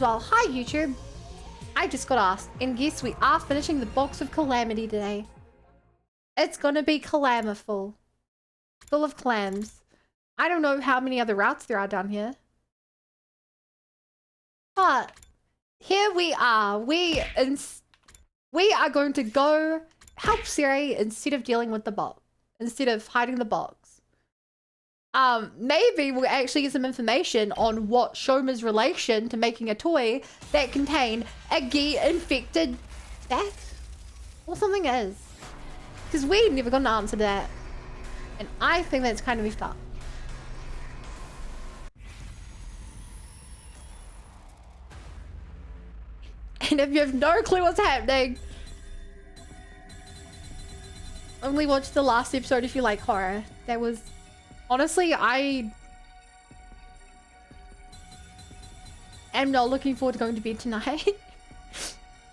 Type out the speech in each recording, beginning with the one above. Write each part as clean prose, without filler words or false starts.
Well, hi YouTube. I just got asked, and guess we are finishing the box of Calamity today. It's gonna be calamiful. Full of clams. I don't know how many other routes there are down here. But here we are. We are going to go help Siri instead of dealing with the box. Instead of hiding the box. Maybe we'll actually get some information on what Shoma's relation to making a toy that contained a Gi-infected bat or something is. Because we never got an answer to that. And I think that's kind of messed up. And if you have no clue what's happening, only watch the last episode if you like horror. That was... Honestly, I am not looking forward to going to bed tonight.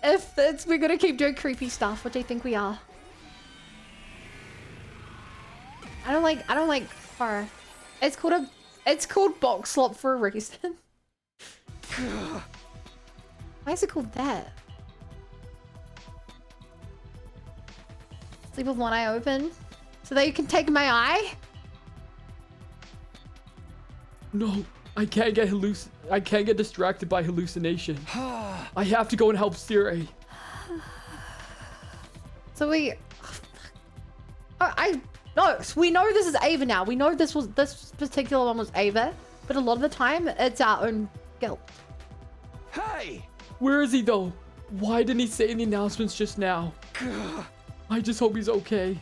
We're gonna keep doing creepy stuff, which I think we are. I don't like horror. It's called box slop for a reason. Why is it called that? Sleep with one eye open so that you can take my eye. No, I can't get distracted by hallucination. I have to go and help Siri. So we... No, we know this is Ava now. We know this particular one was Ava, but a lot of the time it's our own guilt. Hey! Where is he though? Why didn't he say in the announcements just now? I just hope he's okay.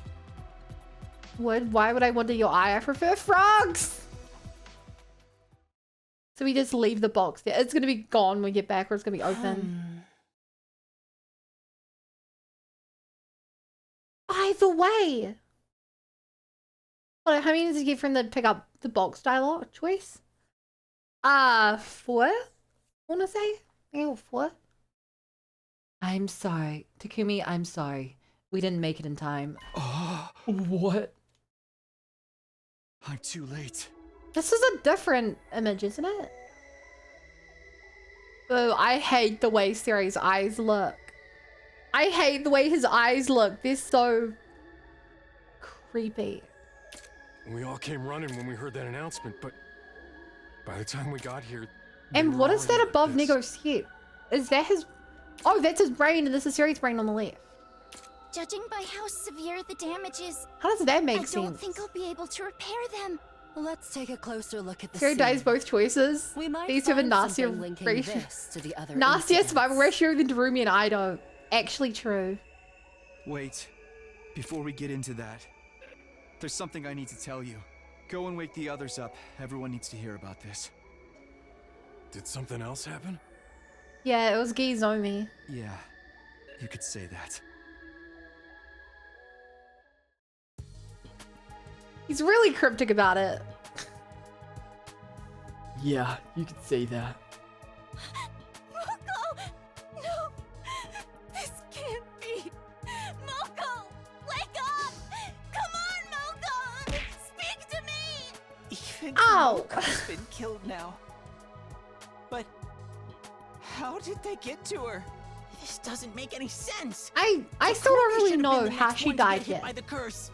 Why would I wonder your eye? I prefer frogs! So we just leave the box there. It's gonna be gone when we get back, or it's gonna be open. Either way. How many does he get from the pick up the box dialogue choice? 4? I wanna say? I think 4. I'm sorry. Takumi, I'm sorry. We didn't make it in time. What? I'm too late. This is a different image, isn't it? Oh, I hate the way Siri's eyes look. I hate the way his eyes look. They're so creepy. We all came running when we heard that announcement, but by the time we got here... And what is that above Nego's head? Is that his... Oh, that's his brain, and this is Siri's brain on the left. Judging by how severe the damage is, How does that make sense? I don't think I'll be able to repair them. Let's take a closer look at the Siri dies both choices. We might These two have a find nastier something linking ratio. this to the other Nastier incidents. survival ratio than Darumi and I don't. Actually true. Wait, before we get into that, there's something I need to tell you. Go and wake the others up. Everyone needs to hear about this. Did something else happen? Yeah, it was Gizomi. Yeah, you could say that. He's really cryptic about it. Yeah, you could say that. Moko! No! This can't be! Moko! Wake up! Come on, Moko! Speak to me! Even Ow! Moko's been killed now. But how did they get to her? This doesn't make any sense. I still don't Takumi really should have know been the how next she one to died get hit yet. by the curse.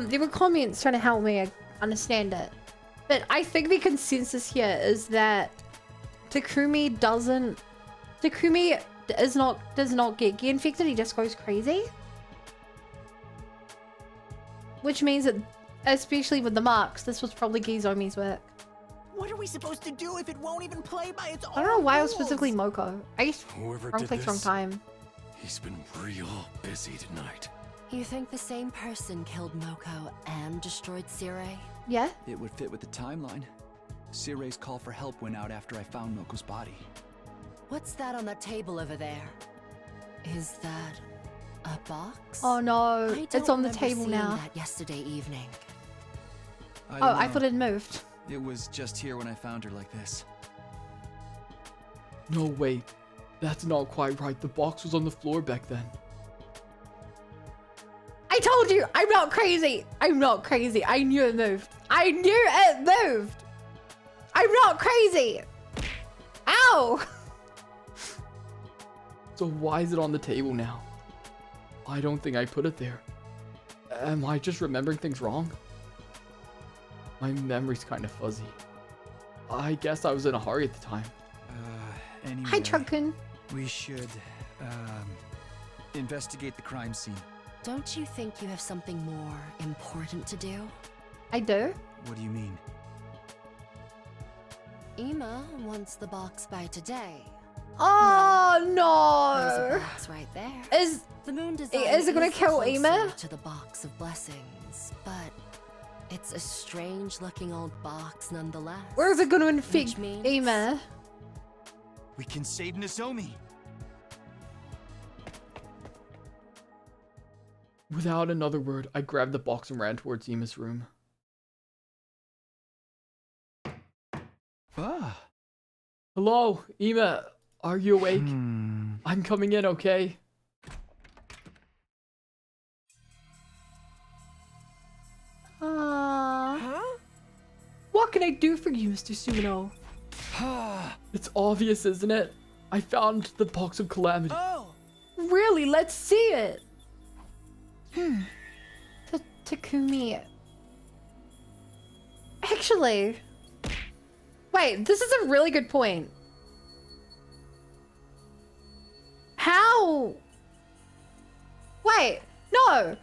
There were comments trying to help me understand it. But I think the consensus here is that Takumi does not get infected, he just goes crazy. Which means that, especially with the marks, this was probably Gizomi's work. What are we supposed to do if it won't even play by its own I don't know why it was rules? specifically Moko. I used Whoever wrong did place, wrong this, time. he's been real busy tonight. You think the same person killed Moko and destroyed Siri? Yeah? It would fit with the timeline. Sire's call for help went out after I found Moko's body. What's that on the table over there? Is that a box? Oh no, I it's don't on the remember table seeing now. that yesterday evening. I Oh, don't I know. thought it moved. It was just here when I found her like this. No, wait. That's not quite right. The box was on the floor back then. I told you, I'm not crazy. I'm not crazy. I knew it moved. I knew it moved. I'm not crazy. How? So why is it on the table now? I don't think I put it there. Am I just remembering things wrong? My memory's kind of fuzzy. I guess I was in a hurry at the time. Anyway, Hi, Trunkun. we should, investigate the crime scene. Don't you think you have something more important to do? I do. What do you mean? Ema wants the box by today. Oh There's a no. box right there. Is The moon design is it gonna kill closer Ema? to the box of blessings, but it's a strange-looking old box nonetheless. where is it gonna infect Which means- Ema? We can save Nozomi! Without another word, I grabbed the box and ran towards Ema's room. Ah. Hello, Ema. Are you awake? I'm coming in, okay? What can I do for you, Mr. Sumino? It's obvious, isn't it? I found the box of calamity. Oh! Really? Let's see it. Takumi. Actually, wait. This is a really good point. How? Wait. No.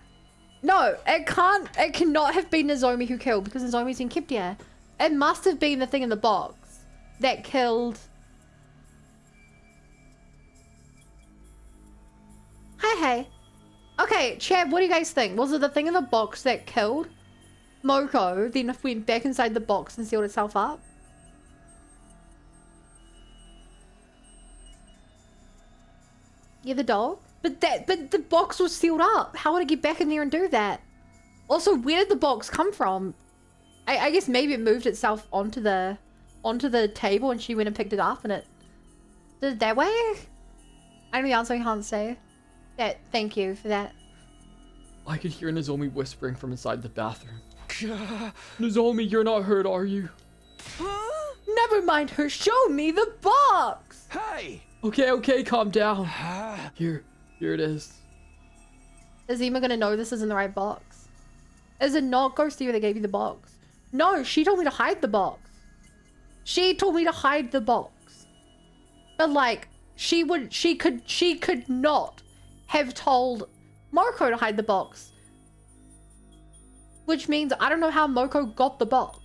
No. It can't. It cannot have been Nozomi who killed because Nozomi's been kept here. It must have been the thing in the box that killed. Hey. Okay, Chad, what do you guys think? Was it the thing in the box that killed Moko, then went back inside the box and sealed itself up? Yeah, the dog? But the box was sealed up. How would it get back in there and do that? Also, where did the box come from? I guess maybe it moved itself onto the table and she went and picked it up and it did it that way? I don't know the answer, I can't say. Thank you for that. I could hear Nozomi whispering from inside the bathroom. Nozomi, you're not hurt, are you? Never mind her, show me the box! Hey! Okay, calm down. Here it is. Is Ema gonna know this isn't the right box? Is it not Ghosty that gave you the box? No, she told me to hide the box. She told me to hide the box. But like, she could not have told Moko to hide the box. Which means I don't know how Moko got the box.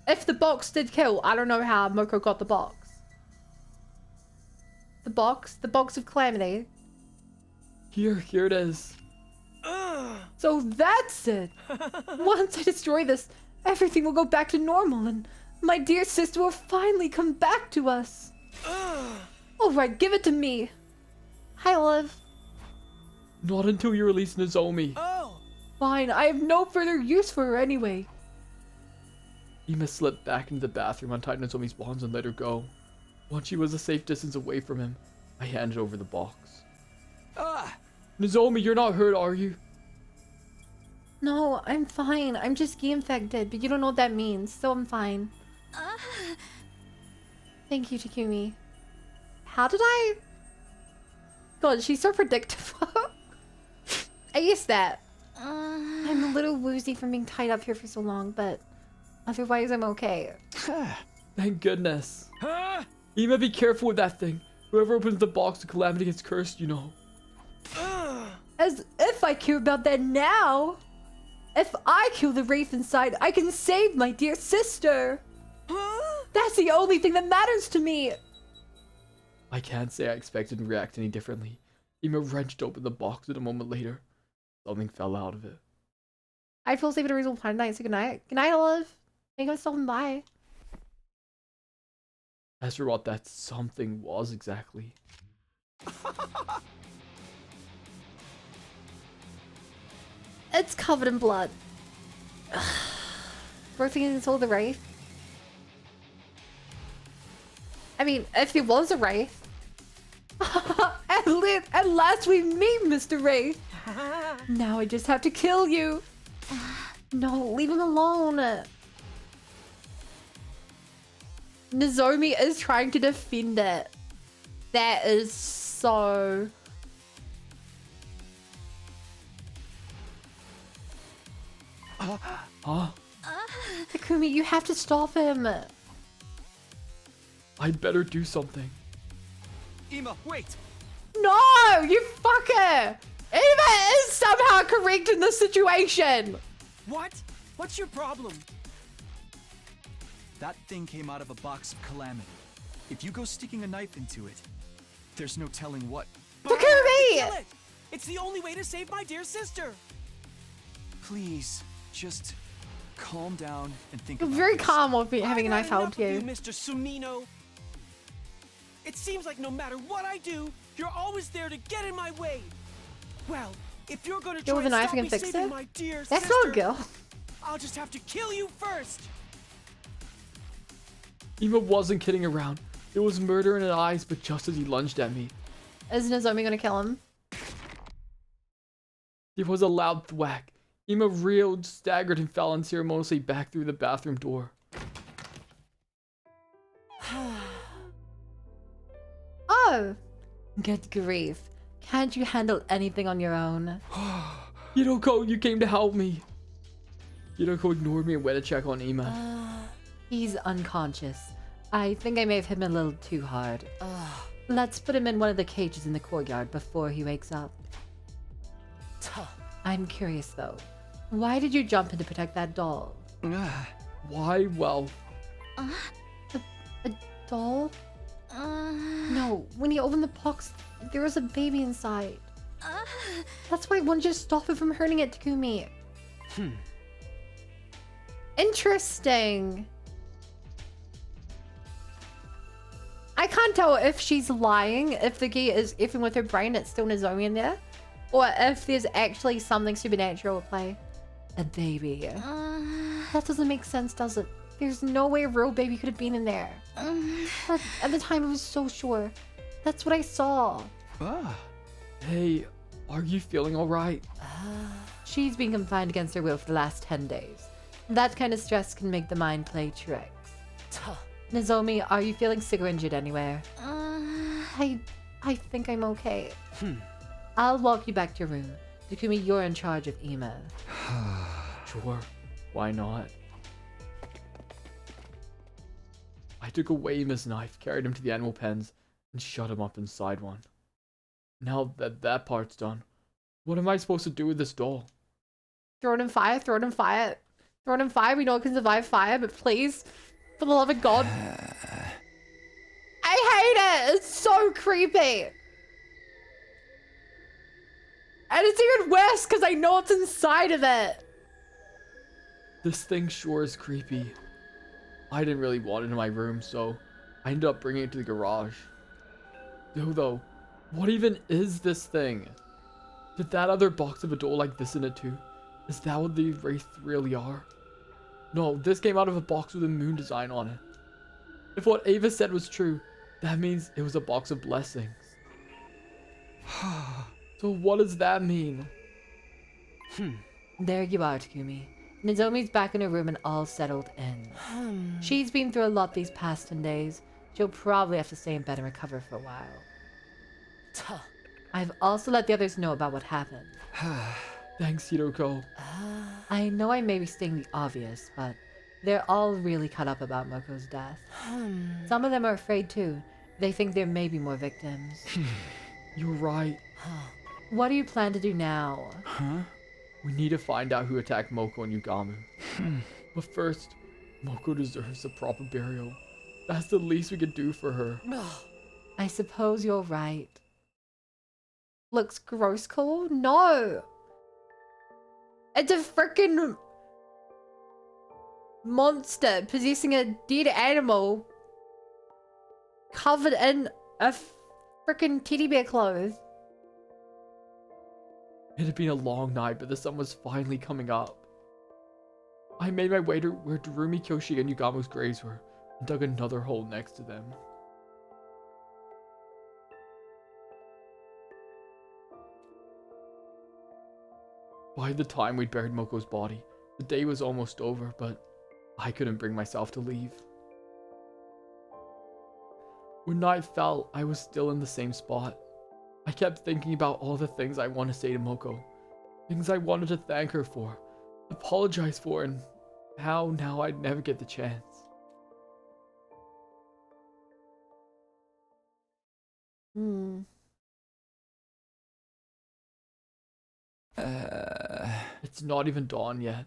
If the box did kill, I don't know how Moko got the box. The box of calamity. Here it is. So that's it. Once I destroy this, everything will go back to normal and my dear sister will finally come back to us. Alright, give it to me. Hi, Olive. Not until you release Nozomi. Oh! Fine, I have no further use for her anyway. Ema slipped back into the bathroom, untied Nozomi's bonds, and let her go. Once she was a safe distance away from him, I handed over the box. Ah! Nozomi, you're not hurt, are you? No, I'm fine. I'm just key infected, but you don't know what that means, so I'm fine. Thank you, Takumi. How did I... God, she's so predictable. I guess that. I'm a little woozy from being tied up here for so long, but otherwise I'm okay. Thank goodness. Ema, be careful with that thing. Whoever opens the box of calamity gets cursed, you know. As if I care about that now. If I kill the wraith inside, I can save my dear sister. That's the only thing that matters to me. I can't say I expected to react any differently. Ema wrenched open the box, and a moment later, something fell out of it. I'd feel safe at a reasonable time tonight, so good night. Good night, Olive. Thank you for stopping by. As for what that something was exactly. It's covered in blood. Working against all the wraith. I mean, if there was a wraith. At last we meet, Mr. Wraith. Now I just have to kill you. No, leave him alone. Nozomi is trying to defend it. That is so... Huh? Takumi, you have to stop him. I'd better do something. Ima, wait! No, you fucker! Eva is somehow correct in this situation. What? What's your problem? That thing came out of a box of calamity. If you go sticking a knife into it, there's no telling what. But I have to Takumi! kill it! It's the only way to save my dear sister. Please, just calm down and think You're about very this. calm with me having a I've knife had held enough to of you. Mr. Sumino. It seems like no matter what I do, you're always there to get in my way. Well, if you're gonna Go try with and a knife stop and me fix saving it? my dear That's sister, not a girl. I'll just have to kill you first. Ima wasn't kidding around. It was murder in his eyes, but just as he lunged at me, Is Nozomi gonna kill him? there was a loud thwack. Ima reeled, staggered, and fell unceremoniously back through the bathroom door. Oh, good grief. Can't you handle anything on your own? Hiroko, you came to help me. Hiroko ignored me and went to check on Ima. He's unconscious. I think I may have hit him a little too hard. Let's put him in one of the cages in the courtyard before he wakes up. I'm curious though. Why did you jump in to protect that doll? Why? Well, A doll? No, when he opened the box, there was a baby inside. That's why I wanted you to stop it from hurting it, Takumi. Interesting. I can't tell if she's lying, if the gear is effing with her brain, it's still Nozomi in there, or if there's actually something supernatural at play. A baby. That doesn't make sense, does it? There's no way a real baby could have been in there. But at the time, I was so sure. That's what I saw. hey, are you feeling alright? She's been confined against her will for the last 10 days. That kind of stress can make the mind play tricks. Nozomi, are you feeling sick or injured anywhere? I think I'm okay. I'll walk you back to your room. Takumi, you're in charge of Ima. Sure, why not? I took away Ima's knife, carried him to the animal pens, and shut him up inside one. Now that that part's done, what am I supposed to do with this doll? Throw it in fire, throw it in fire. Throw it in fire, we know it can survive fire, but please, for the love of God. I hate it! It's so creepy! And it's even worse because I know what's inside of it. This thing sure is creepy. I didn't really want it in my room, so I ended up bringing it to the garage. Though, what even is this thing? Did that other box have a doll like this in it too? Is that what the Wraith really are? No, this came out of a box with a moon design on it. If what Ava said was true, that means it was a box of blessings. So what does that mean? There you are, Takumi. Nozomi's back in her room and all settled in. She's been through a lot these past 10 days. She'll probably have to stay in bed and recover for a while. I've also let the others know about what happened. Thanks, Hiroko. I know I may be stating the obvious, but they're all really cut up about Moko's death. Some of them are afraid too. They think there may be more victims. You're right. What do you plan to do now? We need to find out who attacked Moko and Yugamu. But first, Moko deserves a proper burial. That's the least we could do for her. I suppose you're right. Looks gross cool? No! It's a freaking monster possessing a dead animal covered in a freaking teddy bear clothes. It had been a long night, but the sun was finally coming up. I made my way to where Darumi, Kyoshi, and Yugamu's graves were, and dug another hole next to them. By the time we'd buried Moko's body, the day was almost over, but I couldn't bring myself to leave. When night fell, I was still in the same spot. I kept thinking about all the things I want to say to Moko. Things I wanted to thank her for, apologize for, and how now I'd never get the chance. Hmm. It's not even dawn yet.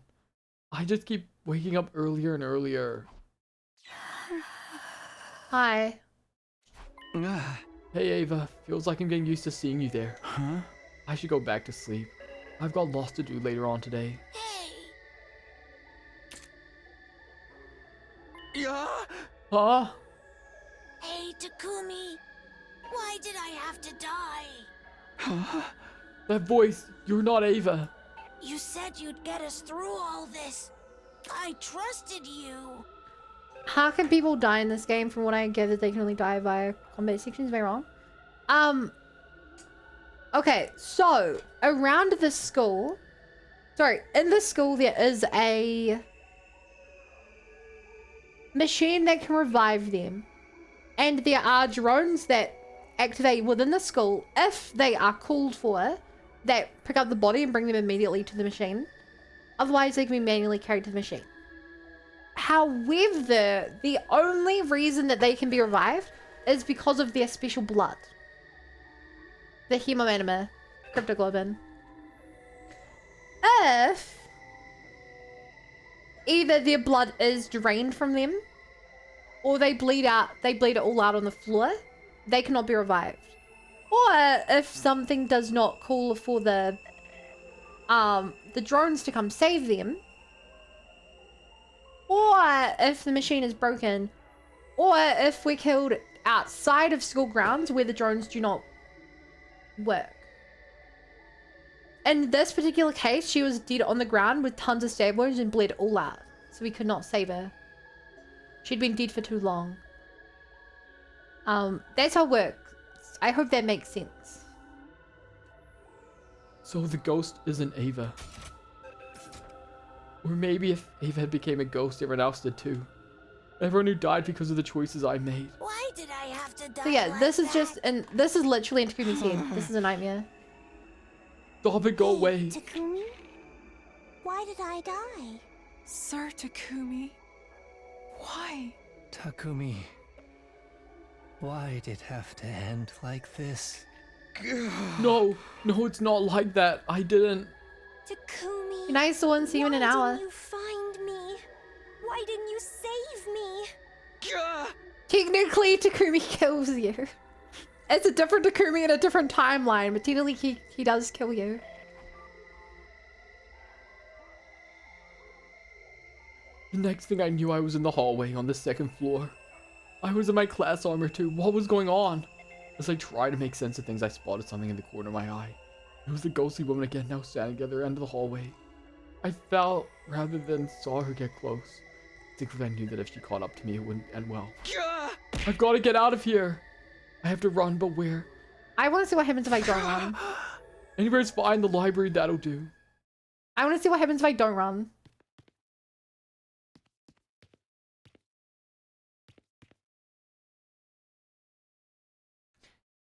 I just keep waking up earlier and earlier. Hi. Hey Ava, feels like I'm getting used to seeing you there. Huh? I should go back to sleep. I've got lots to do later on today. Hey, Yeah. Huh? hey, Takumi. Why did I have to die? That voice, you're not Ava. You said you'd get us through all this. I trusted you. How can people die in this game? From what I gather, they can only die via combat sections. Am I wrong? Okay, so around the school, in the school there is a machine that can revive them, and there are drones that activate within the school if they are called for, that pick up the body and bring them immediately to the machine. Otherwise, they can be manually carried to the machine. However, the only reason that they can be revived is because of their special blood. The hemoanima, cryptoglobin. If either their blood is drained from them, or they bleed it all out on the floor, they cannot be revived. Or if something does not call for the drones to come save them, or if the machine is broken, or if we're killed outside of school grounds where the drones do not work. In this particular case, she was dead on the ground with tons of stab wounds and bled all out, so we could not save her. She'd been dead for too long. That's how it works. I hope that makes sense. So the ghost isn't Ava. Or maybe if Ava had became a ghost, everyone else did too. Everyone who died because of the choices I made. Why did I have to die? So yeah, like this is that? just, and this is literally in Takumi's head. This is a nightmare. Stop it, go Hey, away. Takumi? Why did I die? Sir Takumi, why? Takumi, why'd it have to end like this? No, it's not like that. I didn't. Takumi. Nice one, see you in an why hour. didn't you find me? Why didn't you save me? Technically, Takumi kills you. It's a different Takumi in a different timeline, but technically he does kill you. The next thing I knew, I was in the hallway on the second floor. I was in my class armor too. What was going on? As I tried to make sense of things, I spotted something in the corner of my eye. It was the ghostly woman again, now standing at the other end of the hallway. I fell rather than saw her get close. Thankfully, I knew that if she caught up to me, it wouldn't end well. I've got to get out of here. I have to run, but where? I want to see what happens if I don't run. Anywhere's fine. The library, that'll do. I want to see what happens if I don't run.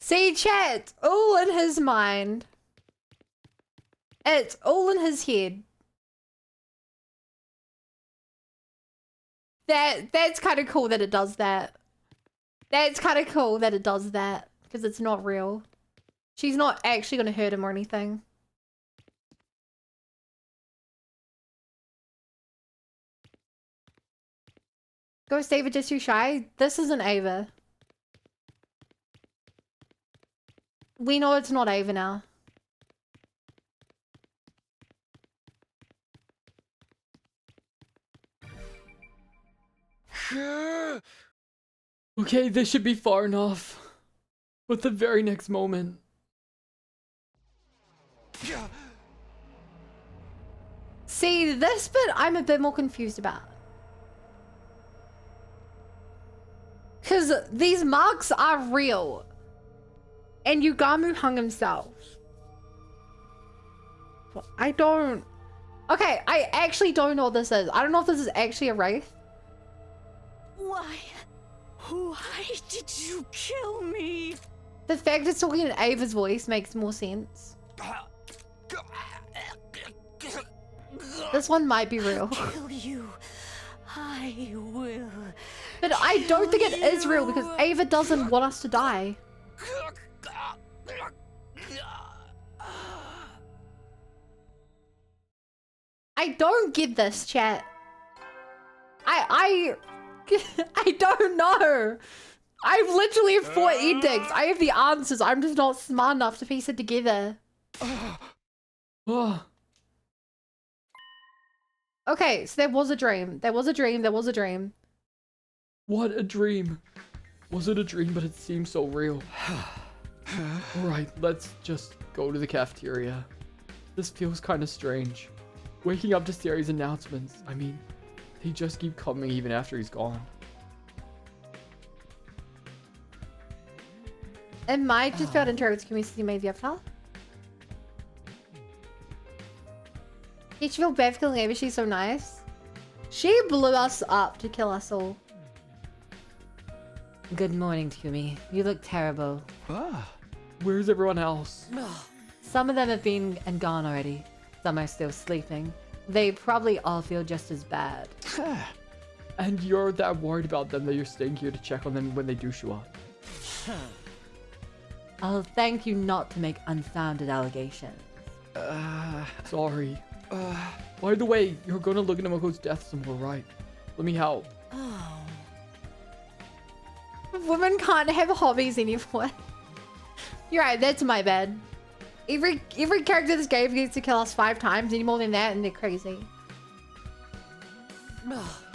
See, chat, all in his mind. It's all in his head. That's kind of cool that it does that. That's kind of cool that it does that, because it's not real. She's not actually going to hurt him or anything. Ghost Ava just too shy? This isn't Ava. We know it's not Ava now. Okay, this should be far enough. But the very next moment... See, this bit I'm a bit more confused about. Because these marks are real. And Yugamu hung himself. I don't... Okay, I actually don't know what this is. I don't know if this is actually a wraith. Why? Why did you kill me? The fact it's talking in Ava's voice makes more sense. This one might be real. Kill you. I will. But I don't think it is real because Ava doesn't want us to die. I don't get this, chat. I don't know. I literally have 4 endings. I have the answers. I'm just not smart enough to piece it together. Oh, Okay, so there was a dream. There was a dream. There was a dream. what a dream. Was it a dream, but it seems so real. Alright, let's just go to the cafeteria. This feels kind of strange. Waking up to Sari's announcements. I mean, they just keep coming even after he's gone. It might just felt interrogated because you made the avatar. Did you feel bad for killing Ava? She's so nice. She blew us up to kill us all. Good morning, Takumi. You look terrible. Where's everyone else? Some of them have been and gone already. Some are still sleeping. They probably all feel just as bad. And you're that worried about them that you're staying here to check on them when they do show up. I'll thank you not to make unfounded allegations. Sorry. By the way, you're gonna look into Moko's death some more, right? Let me help. Women can't have hobbies anymore. You're right, that's my bad. Every character in this game gets to kill us 5 times, any more than that, and they're crazy.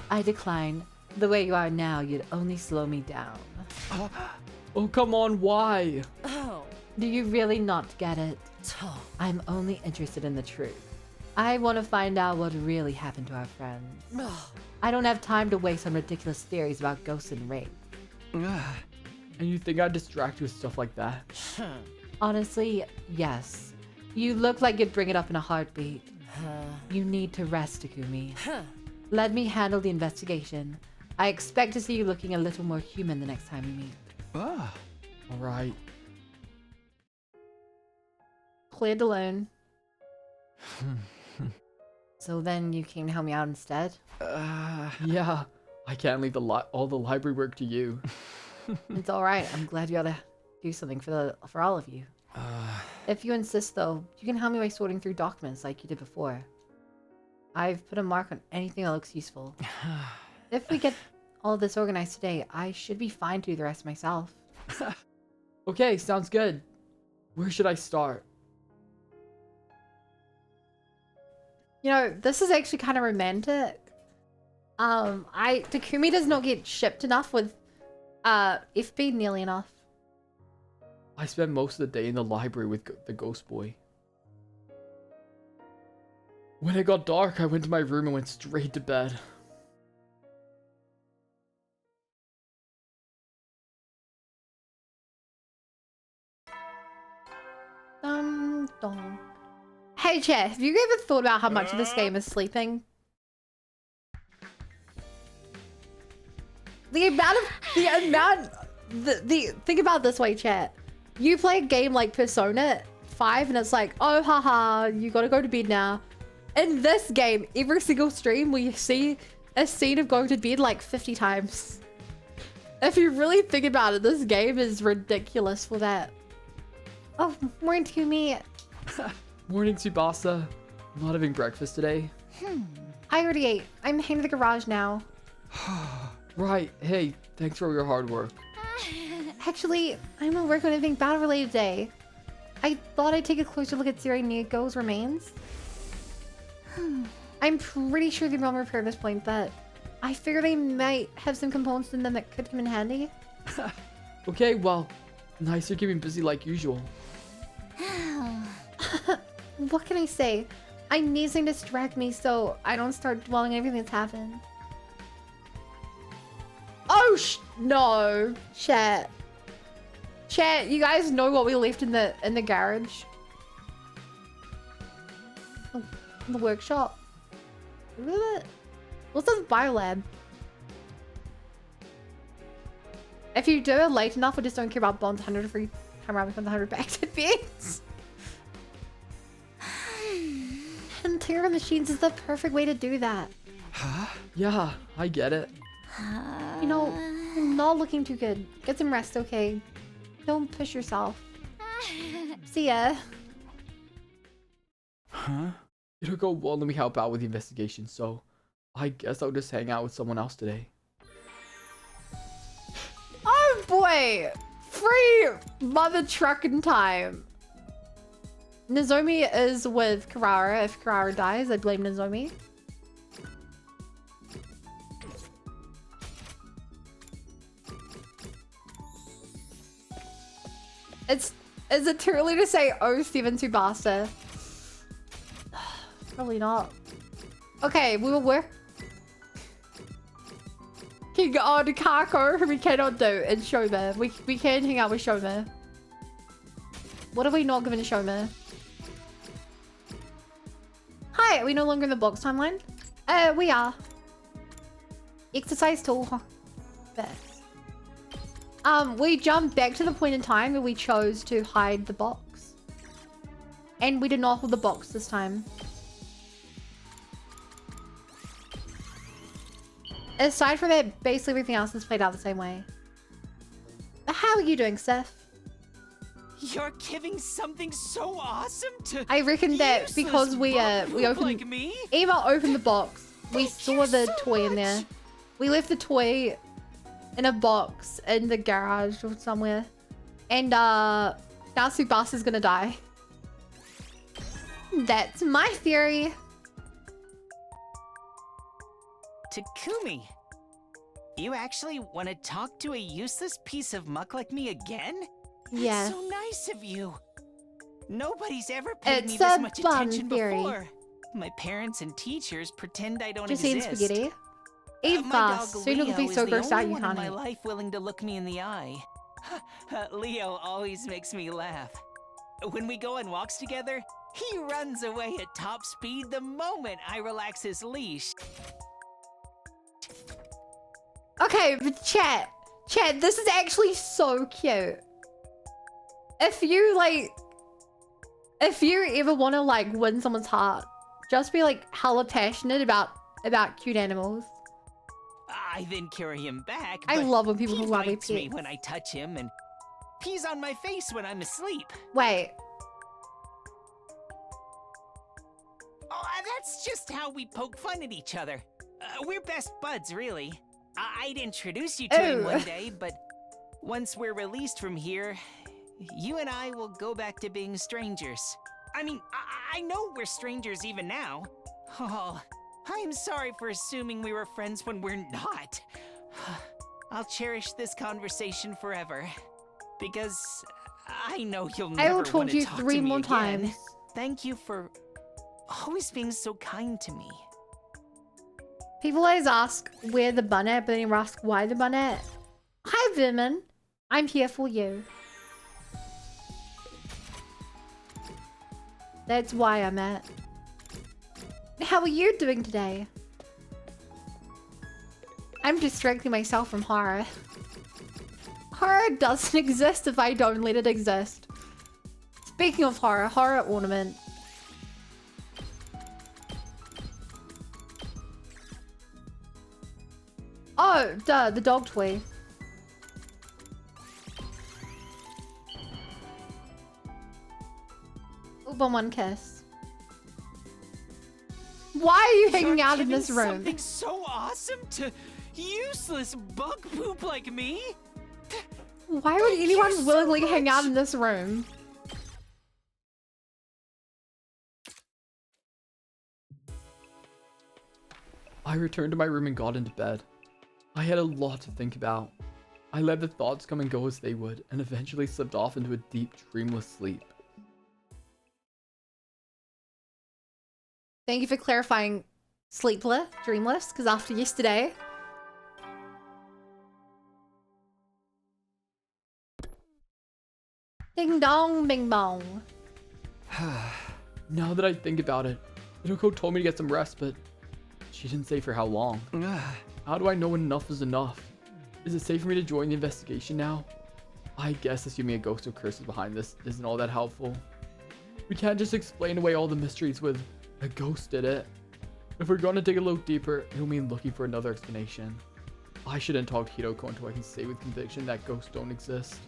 I decline. The way you are now, you'd only slow me down. Oh, come on, why? Do you really not get it? I'm only interested in the truth. I want to find out what really happened to our friends. I don't have time to waste on ridiculous theories about ghosts and rape. And you think I'd distract you with stuff like that? Honestly, yes. You look like you'd bring it up in a heartbeat. You need to rest, Takumi. Let me handle the investigation. I expect to see you looking a little more human the next time we meet. Alright. Cleared alone. So then you can help me out instead? Yeah. I can't leave all the library work to you. It's alright. I'm glad you gotta do something for all of you. If you insist, though, you can help me by sorting through documents like you did before. I've put a mark on anything that looks useful. If we get all of this organized today, I should be fine to do the rest myself. Okay, sounds good. Where should I start? You know, this is actually kind of romantic. Takumi does not get shipped enough with FB nearly enough. I spent most of the day in the library with the ghost boy. When it got dark, I went to my room and went straight to bed. Dum. Hey, chat, have you ever thought about how much of this game is sleeping? Think about it this way, chat. You play a game like Persona 5 and it's like, oh haha, you gotta go to bed now. In this game, every single stream we see a scene of going to bed like 50 times. If you really think about it, this game is ridiculous for that. Oh, morning to me. Morning, Tsubasa. I'm not having breakfast today. I already ate. I'm heading to the garage now. Right. Hey, thanks for your hard work. Actually, I'm gonna work on anything battle related today. I thought I'd take a closer look at Sari Nego's remains. I'm pretty sure they won't repair at this point, but I figure they might have some components in them that could come in handy. Okay, well, nice you're keeping busy like usual. What can I say? I need something to distract me so I don't start dwelling on everything that's happened. Oh no, chat. Chat, you guys know what we left in the garage? In the workshop. What's this biolab? If you do it late enough, or just don't care about Bond's 100 free time around becomes 100 back to beds. And Terra Machines is the perfect way to do that. Yeah, I get it. You know, you're not looking too good. Get some rest, okay? Don't push yourself. See ya. Huh? It'll go well, let me help out with the investigation, so I guess I'll just hang out with someone else today. Oh boy! Free mother trucking time. Nozomi is with Karara. If Karara dies, I blame Nozomi. Is it too early to say oh 7 Tsubasa? Probably not. Okay, we will work. King on Kako we cannot do in Shoma. We can hang out with Shoma. What are we not giving to Shoma? Hi, are we no longer in the box timeline? We are. Exercise tool. Huh? Best. We jumped back to the point in time where we chose to hide the box. And we did not hold the box this time. Aside from that, basically everything else has played out the same way. How are you doing, Seth? You're giving something so awesome to I reckon that useless because we bug opened like me? Eva opened the box. We Thank saw you the so toy in much. there. We left the toy in a box in the garage or somewhere. And now Tsubasa's gonna die. That's my theory. Takumi, you actually want to talk to a useless piece of muck like me again? Yeah. That's so nice of you. Nobody's ever paid It's me this a much fun attention theory. before. My parents and teachers pretend I don't Just eating exist. spaghetti. My Eva, dog soon it'll Leo be is so the grossed out only you one can't in my eat. life willing to look me in the eye. Leo always makes me laugh. When we go on walks together, he runs away at top speed the moment I relax his leash. Okay, but chat, this is actually so cute. If you ever want to like win someone's heart, just be like hella passionate about cute animals. I then carry him back. I but love when people he who love their bites me pets. when I touch him, and pees on my face when I'm asleep. Wait, Oh, that's just how we poke fun at each other. We're best buds, really. I'd introduce you to him Oh. one day, but once we're released from here, you and I will go back to being strangers. I mean, I know we're strangers even now. Oh, I'm sorry for assuming we were friends when we're not. I'll cherish this conversation forever, because I know you'll I never will want talk to to you talk 3 to me more again. times. Thank you for always being so kind to me. People always ask where the bun at, but then you ask why the bun at. Hi, Vermin. I'm here for you. That's why I'm at. How are you doing today? I'm distracting myself from horror. Horror doesn't exist if I don't let it exist. Speaking of horror, horror ornament. Oh, duh, the dog toy. Open one kiss. Why are you hanging You're out in giving this room? Something so awesome to useless bug poop like me? Why would Thank you anyone so willingly hang out much. in this room? I returned to my room and got into bed. I had a lot to think about. I let the thoughts come and go as they would, and eventually slipped off into a deep, dreamless sleep. Thank you for clarifying sleepless, dreamless, because after yesterday... Ding dong, bing bong. Now that I think about it, Hiroko told me to get some rest, but she didn't say for how long. How do I know enough is enough? Is it safe for me to join the investigation now? I guess assuming a ghost or curse is behind this isn't all that helpful. We can't just explain away all the mysteries with a ghost did it. If we're gonna dig a little deeper, it'll mean looking for another explanation. I shouldn't talk to Hiroko until I can say with conviction that ghosts don't exist.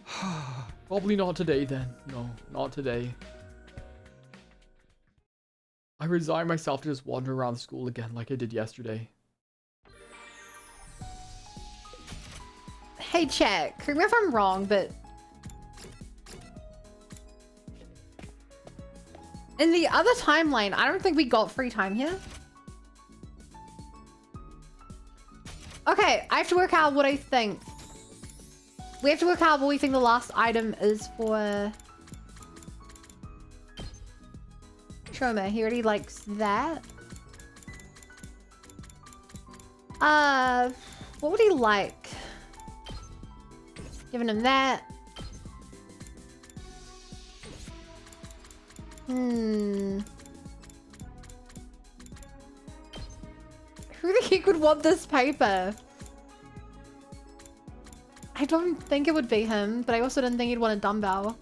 Probably not today then. No, not today. I resign myself to just wander around the school again like I did yesterday. Hey, chat. Correct me if I'm wrong, but in the other timeline, I don't think we got free time here. Okay, I have to work out what I think. We have to work out what we think the last item is for Shoma. He already likes that. What would he like? Giving him that. Who the heck would want this paper? I don't think it would be him, but I also didn't think he'd want a dumbbell.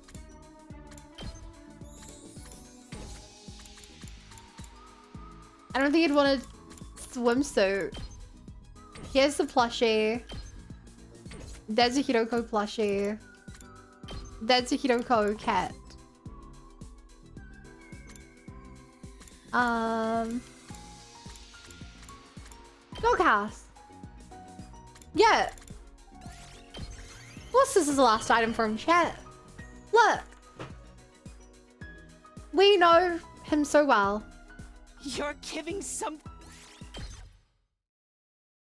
I don't think he'd want a swimsuit. Here's the plushie. There's a Hiroko plushie. That's a Hiroko cat. Doghouse. Yeah. What's this is the last item from chat? Look. We know him so well. You're giving some...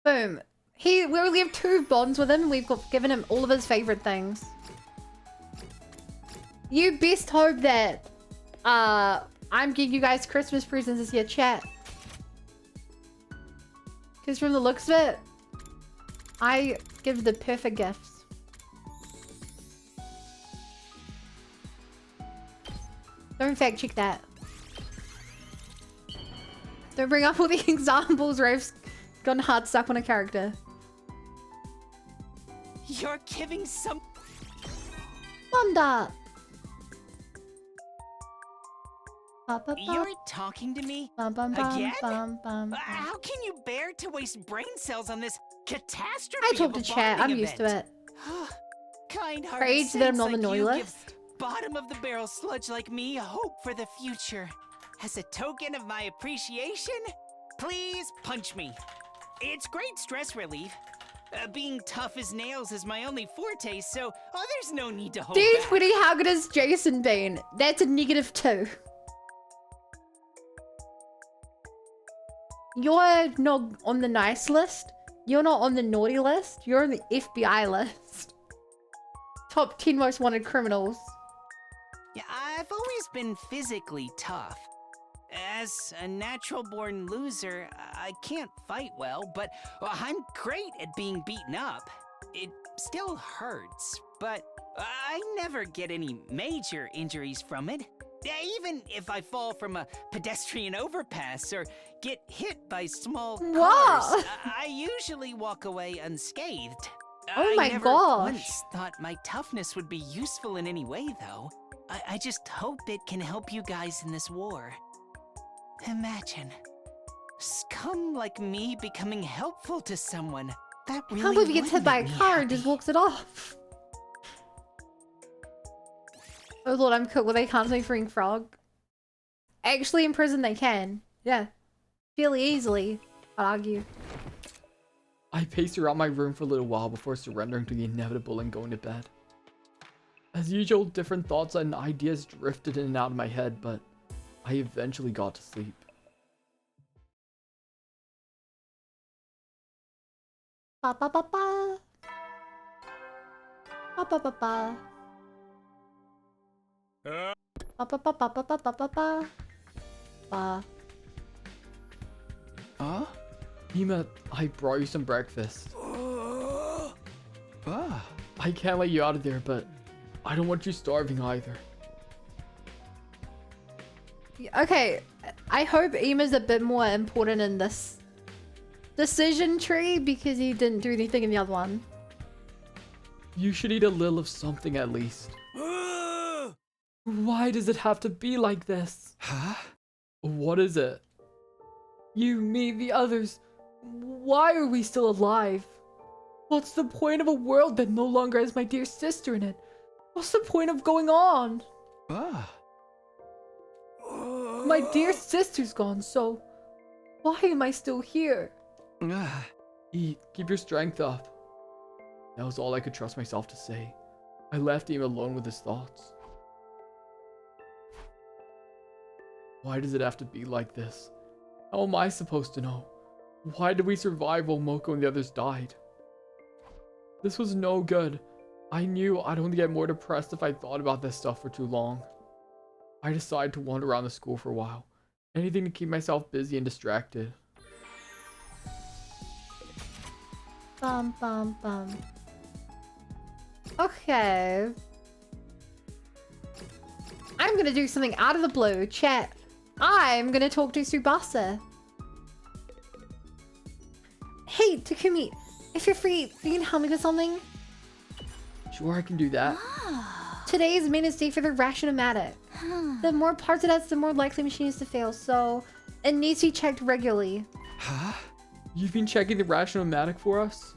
Boom. We only have 2 bonds with him and we've given him all of his favorite things. You best hope that I'm giving you guys Christmas presents this year, chat. Because from the looks of it, I give the perfect gifts. Don't fact check that. Don't bring up all the examples where I've gotten hard stuck on a character. You're giving some... Wanda! You're talking to me? Again? How can you bear to waste brain cells on this catastrophe? I talk to chat. I'm used to it. Kind-hearted Rage that I'm saints on the like naughty you list. give bottom of the barrel sludge like me hope for the future. As a token of my appreciation, please punch me. It's great stress relief. Being tough as nails is my only forte, so there's no need to hold back. D20, how good has Jason been? That's a -2. You're not on the nice list. You're not on the naughty list. You're on the FBI list. Top 10 most wanted criminals. Yeah, I've always been physically tough. As a natural-born loser, I can't fight well, but I'm great at being beaten up. It still hurts, but I never get any major injuries from it. Even if I fall from a pedestrian overpass or get hit by small cars, I usually walk away unscathed. Oh my I never gosh. once thought my toughness would be useful in any way, though. I just hope it can help you guys in this war. Imagine. Scum like me becoming helpful to someone. That really I can't believe he gets would hit by a make me car and happy. just walks it off. Oh lord, I'm cooked. Well, they can't say freaking frog. Actually, in prison they can. Yeah. Fairly easily, I'd argue. I paced around my room for a little while before surrendering to the inevitable and going to bed. As usual, different thoughts and ideas drifted in and out of my head, but I eventually got to sleep. Ba ba ba ba. Ba ba ba ba. Ba ba ba ba ba ba ba ba ba. Ba. Huh? Hima, I brought you some breakfast. Ah. I can't let you out of there, but I don't want you starving either. Okay, I hope Ima's a bit more important in this decision tree because he didn't do anything in the other one. You should eat a little of something at least. Why does it have to be like this? Huh? What is it? You, me, the others. Why are we still alive? What's the point of a world that no longer has my dear sister in it? What's the point of going on? Ah. My dear sister's gone, so why am I still here? Ah. Eat, keep your strength up. That was all I could trust myself to say. I left him alone with his thoughts. Why does it have to be like this? How am I supposed to know? Why did we survive while Moko and the others died? This was no good. I knew I'd only get more depressed if I thought about this stuff for too long. I decided to wander around the school for a while. Anything to keep myself busy and distracted. Bum, bum, bum. Okay. I'm gonna do something out of the blue. Chat. I'm gonna talk to Tsubasa. Hey, Takumi. If you're free, you can help me with something? Sure, I can do that. Today is maintenance day for the Rationomatic. The more parts it has, the more likely machine is to fail, so it needs to be checked regularly. Huh? You've been checking the Rationomatic for us?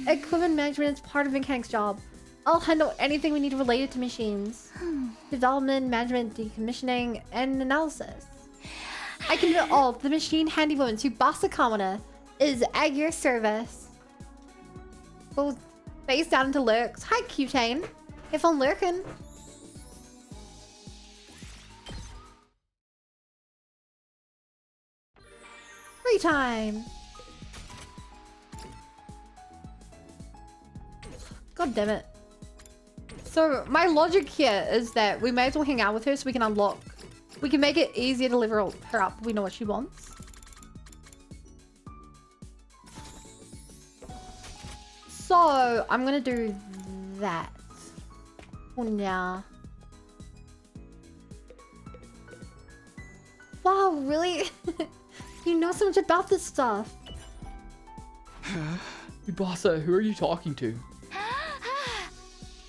Equipment management is part of Mechanic's job. I'll handle anything we need related to machines. Development, management, decommissioning, and analysis. I can do it all. The machine handywoman Tsubasa Kamina is at your service. Go face down into lurks. Hi, Cutane. If I'm lurking. Free time. God damn it. So my logic here is that we may as well hang out with her so we can unlock. We can make it easier to level her up. We know what she wants. So I'm gonna do that. Oh yeah. Wow, really? You know so much about this stuff. Tsubasa, who are you talking to?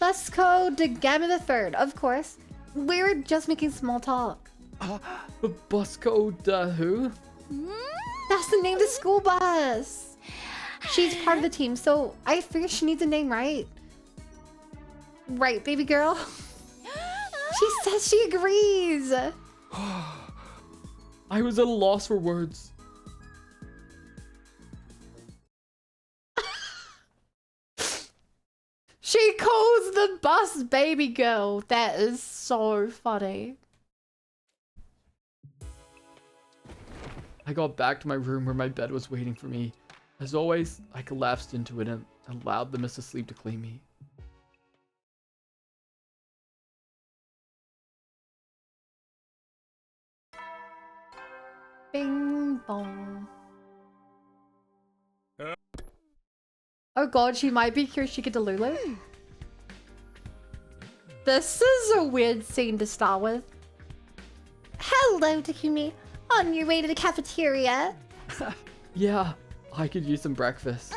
Busco de Gamma the Third, of course. We were just making small talk. Busco de who? That's the name of the school bus. She's part of the team, so I figure she needs a name, right? Right, baby girl? She says she agrees. I was at a loss for words. She calls the bus baby girl. That is so funny. I got back to my room where my bed was waiting for me. As always, I collapsed into it and allowed the mist of sleep to claim me. Bing bong. Oh god, she might be Kirishika Delulu. This is a weird scene to start with. Hello, Takumi. On your way to the cafeteria? Yeah, I could use some breakfast.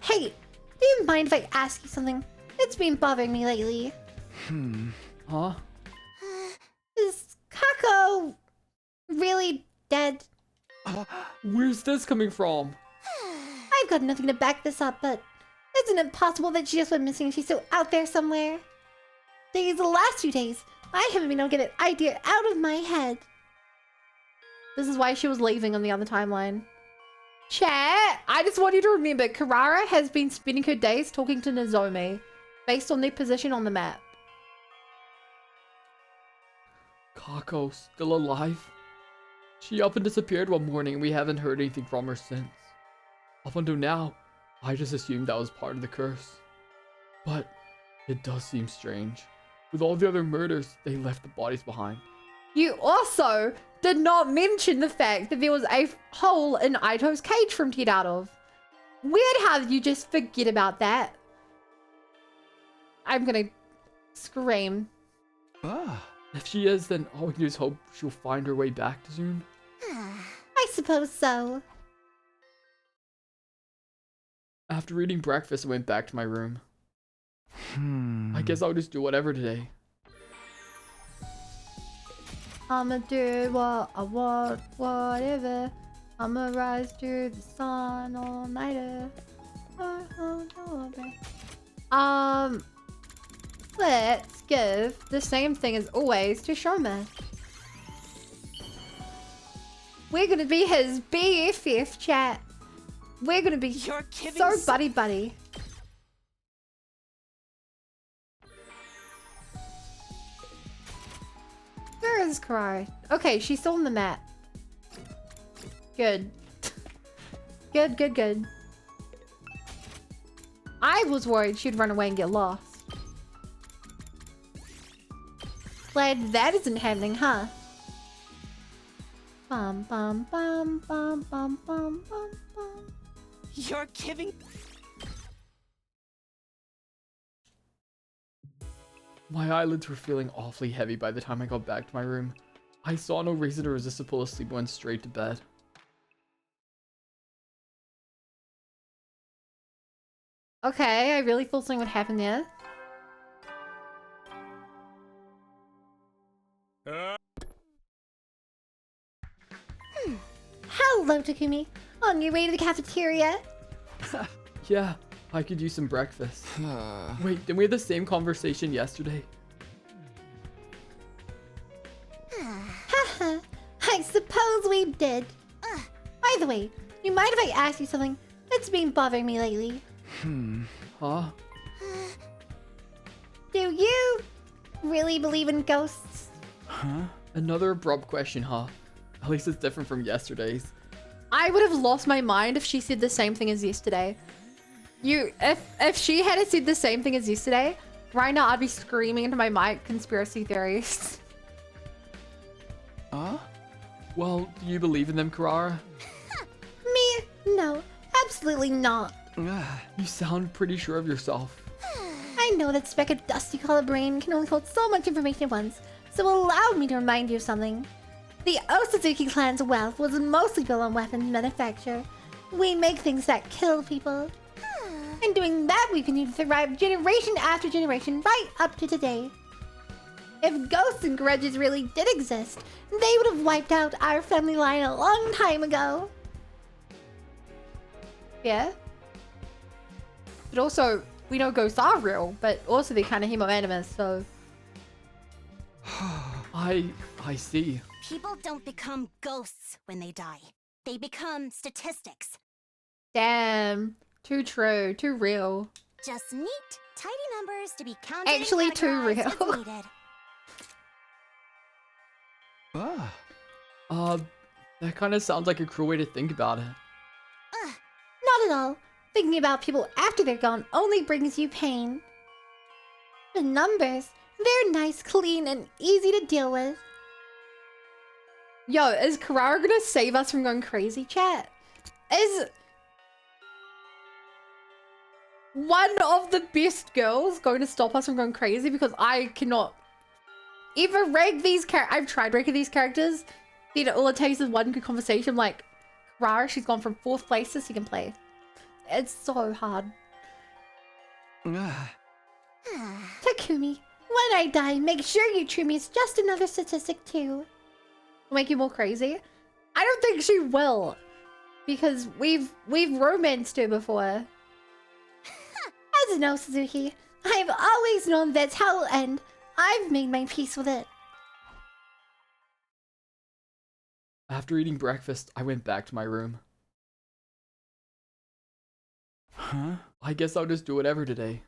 Hey, do you mind if I ask you something? It's been bothering me lately. Huh? Is Kako really dead? Where's this coming from? I've got nothing to back this up, but isn't it possible that she just went missing and she's still out there somewhere? The last 2 days, I haven't been able to get an idea out of my head. This is why she was leaving on the other timeline. Chat, I just want you to remember, Karara has been spending her days talking to Nozomi, based on their position on the map. Kako still alive? She up and disappeared one morning and we haven't heard anything from her since. Up until now, I just assumed that was part of the curse. But it does seem strange. With all the other murders, they left the bodies behind. You also did not mention the fact that there was a hole in Aito's cage from to get out of. Weird how you just forget about that. I'm gonna scream. If she is, then all we can do is hope she'll find her way back soon. I suppose so. After eating breakfast, I went back to my room. I guess I'll just do whatever today. I'ma do what I want, whatever. I'ma rise to the sun all nighter. Let's give the same thing as always to Shoma. We're gonna be his BFF, chat. We're gonna be You're giving so buddy. Where is Karai? Okay, she's still on the map. Good. Good. I was worried she'd run away and get lost. Glad that isn't happening, huh? Bum bum bum bum bum bum bum bum. You're giving. My eyelids were feeling awfully heavy by the time I got back to my room. I saw no reason to resist a pull of sleep and went straight to bed. Okay, I really thought something would happen there. Hello, Takumi. On your way to the cafeteria? Yeah, I could use some breakfast. Wait, didn't we have the same conversation yesterday? Haha, I suppose we did. By the way, you mind if I ask you something that's been bothering me lately? Huh? Do you really believe in ghosts? Huh? Another abrupt question, huh? At least it's different from yesterday's. I would have lost my mind if she said the same thing as yesterday. If she had said the same thing as yesterday, right now I'd be screaming into my mic conspiracy theories. Huh? Well, do you believe in them, Karara? Me? No, absolutely not. You sound pretty sure of yourself. I know that speck of dusty color brain can only hold so much information at once, so allow me to remind you of something. The Osazuki clan's wealth was mostly built on weapons manufacture. We make things that kill people. And doing that, we continue to thrive generation after generation, right up to today. If ghosts and grudges really did exist, they would have wiped out our family line a long time ago. Yeah? But also, we know ghosts are real, but also they're kind of hemoanimous, so... I see. People don't become ghosts when they die. They become statistics. Damn. Too true. Too real. Just neat, tidy numbers to be counted and Actually, too categorized real. as needed. That kind of sounds like a cruel way to think about it. Not at all. Thinking about people after they're gone only brings you pain. The numbers, they're nice, clean, and easy to deal with. Yo, is Karara gonna save us from going crazy, chat? Is one of the best girls going to stop us from going crazy? Because I cannot either rank these characters. I've tried ranking these characters. You know, all it takes is one good conversation. Like, Karara, she's gone from 4th place to 2nd place. It's so hard. Takumi, when I die, make sure you treat me as just another statistic too. Will make you more crazy? I don't think she will. Because we've romanced her before. As an Osazuki, I've always known that's how it'll end. I've made my peace with it. After eating breakfast, I went back to my room. Huh? I guess I'll just do whatever today.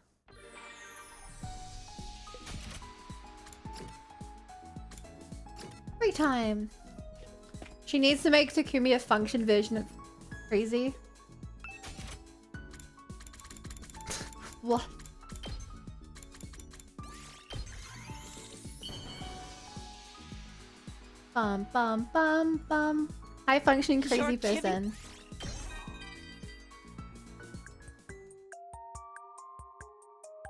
Free time. She needs to make Takumi a function version of crazy. What? Bum bum bum bum. High functioning crazy person.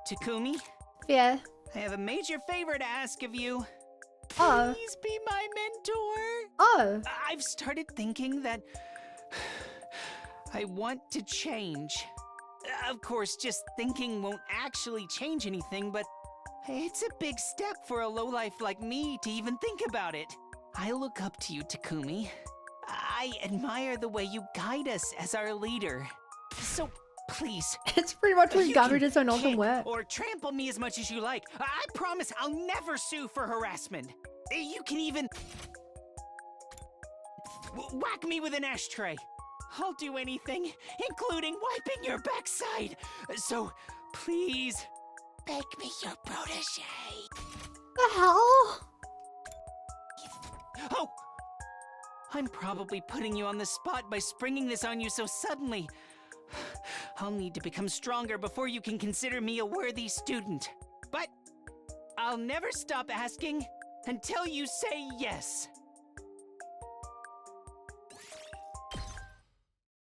Takumi? Yeah. I have a major favor to ask of you. Oh. Please be my mentor. Oh. I've started thinking that I want to change. Of course, just thinking won't actually change anything, but it's a big step for a lowlife like me to even think about it. I look up to you, Takumi. I admire the way you guide us as our leader. So, please. It's pretty much what you Gamu can does on Open kick Work. or trample me as much as you like. I promise I'll never sue for harassment. You can even whack me with an ashtray. I'll do anything, including wiping your backside. So, please, make me your protege. The hell? Oh! I'm probably putting you on the spot by springing this on you so suddenly. I'll need to become stronger before you can consider me a worthy student. But I'll never stop asking until you say yes.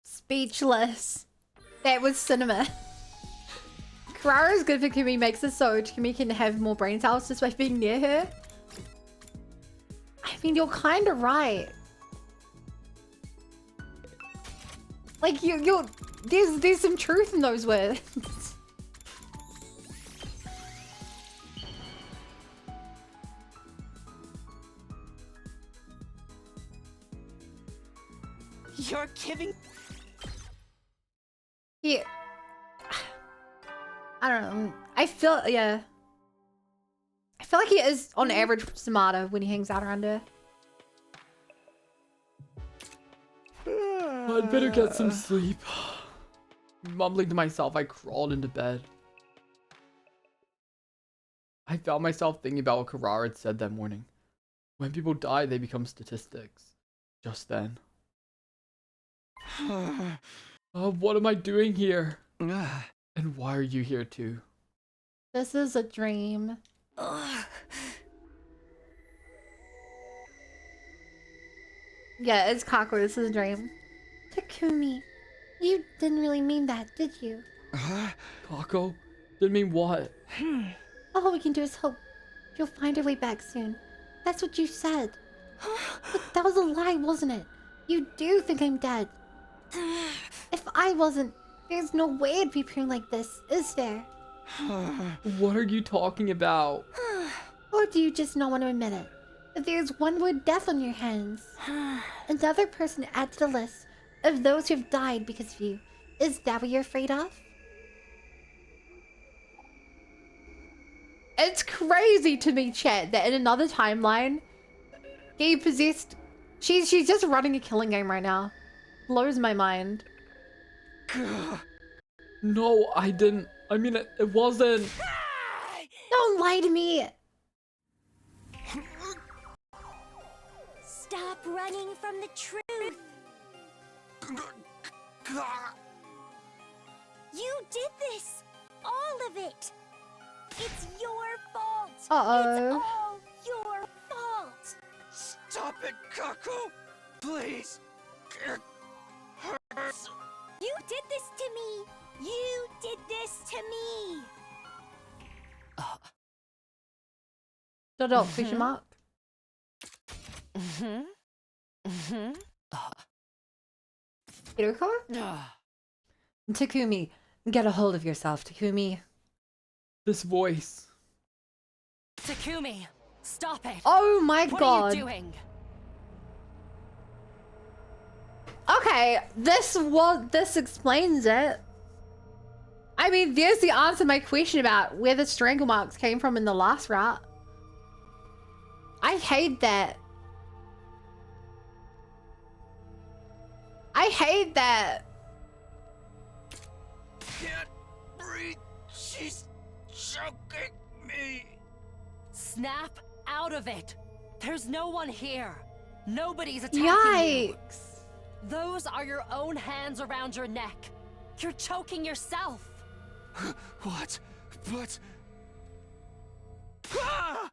Speechless. That was cinema. Karara's good for Kumi, makes it so Kumi can have more brain cells just by being near her. I mean, you're kind of right. Like, there's some truth in those words. You're giving... Yeah. I don't know. I feel like he is, on average, smarter when he hangs out around her. I'd better get some sleep. Mumbling to myself, I crawled into bed. I found myself thinking about what Karara had said that morning. When people die, they become statistics. Just then. What am I doing here? And why are you here too? This is a dream. Yeah, it's Kaku. This is a dream. Takumi, you didn't really mean that, did you? Kako? Didn't mean what? All we can do is hope you'll find your way back soon. That's what you said. But that was a lie, wasn't it? You do think I'm dead. If I wasn't, there's no way I'd be appearing like this, is there? What are you talking about? Or do you just not want to admit it? If there's one more death on your hands, another person to add to the list of those who have died because of you, is that what you're afraid of? It's crazy to me, chat, that in another timeline, he possessed... She's just running a killing game right now. Blows my mind. No, I didn't. I mean, it wasn't. Don't lie to me! Stop running from the truth. You did this! All of it! It's your fault! Uh-oh. It's all your fault! Stop it, Kaku! Please! It hurts! You did this to me! You did this to me! Shut up, question mark. Hiruko? Takumi, get a hold of yourself, Takumi. This voice. Takumi, stop it. Oh my What god. are you doing? Okay, this explains it. I mean, there's the answer to my question about where the strangle marks came from in the last route. I hate that. I hate that. Can't breathe. She's choking me. Snap out of it. There's no one here. Nobody's attacking you. Yikes. Those are your own hands around your neck. You're choking yourself. What? But... Ah!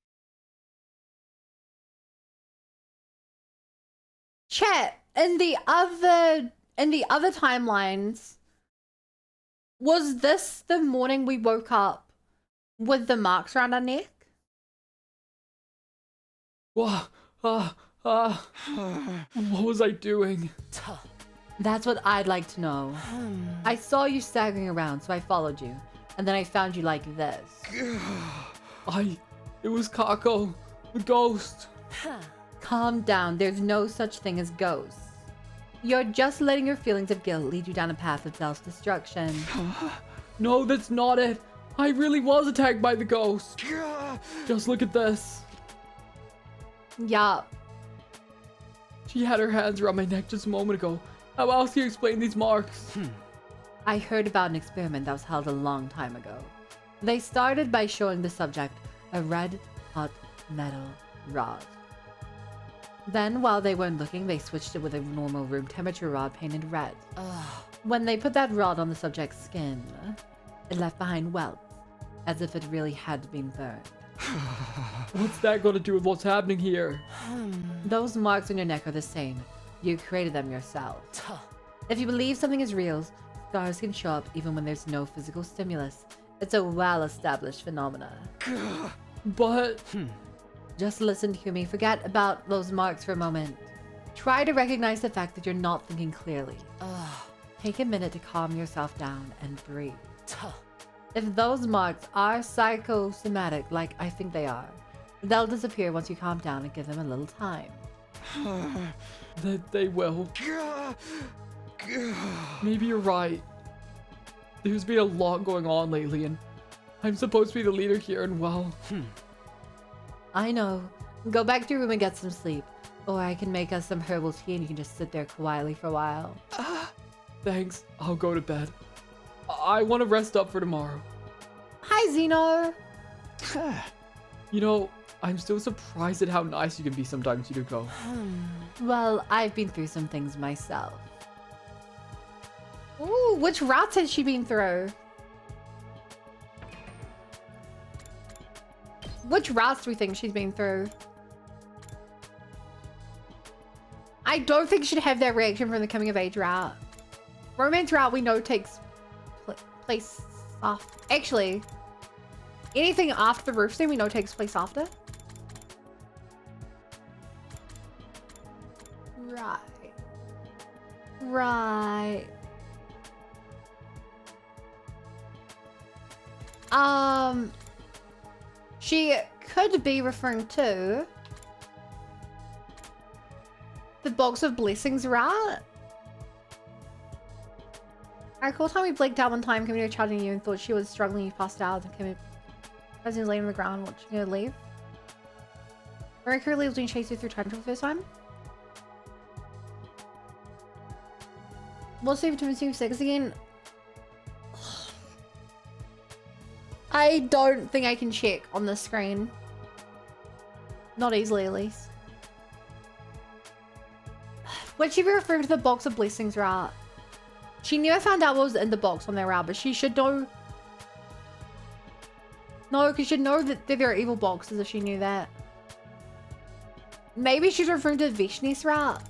Chat, in the other timelines, was this the morning we woke up with the marks around our neck? What was I doing? That's what I'd like to know. I saw you staggering around, so I followed you. And then I found you like this. It was Kako, the ghost. Calm down, there's no such thing as ghosts. You're just letting your feelings of guilt lead you down a path of self-destruction. No, that's not it. I really was attacked by the ghost. Just look at this. Yup. She had her hands around my neck just a moment ago. How else do you explain these marks? I heard about an experiment that was held a long time ago. They started by showing the subject a red, hot metal rod. Then, while they weren't looking, they switched it with a normal room temperature rod painted red. When they put that rod on the subject's skin, it left behind welts, as if it really had been burned. What's that got to do with what's happening here? Those marks on your neck are the same. You created them yourself. If you believe something is real, scars can show up even when there's no physical stimulus. It's a well-established phenomena. But... Just listen to me. Forget about those marks for a moment. Try to recognize the fact that you're not thinking clearly. Take a minute to calm yourself down and breathe. If those marks are psychosomatic, like I think they are, they'll disappear once you calm down and give them a little time. That they will. Maybe you're right. There's been a lot going on lately, and I'm supposed to be the leader here, and well... I know. Go back to your room and get some sleep. Or I can make us some herbal tea and you can just sit there quietly for a while. Thanks. I'll go to bed. I want to rest up for tomorrow. Hi, Zeno! You know, I'm still surprised at how nice you can be sometimes, Yuko. Well, I've been through some things myself. Ooh, which routes has she been through? Which routes do we think she's been through? I don't think she'd have that reaction from the coming of age route. Romance route we know takes place off. Actually, anything after the roof scene we know takes place after. Right. Right. She could be referring to the box of blessings, right? I recall time we blinked out one time, coming to chatting you and thought she was struggling, you passed out and came in, laying on the ground watching her leave. Very clearly was being chased through time for the first time. What's the difference between 6 again? I don't think I can check on the screen. Not easily, at least. When she referred to the box of blessings route, she never found out what was in the box on their route, but she should know. No, because she'd know that there are evil boxes if she knew that. Maybe she's referring to the Vishni's route.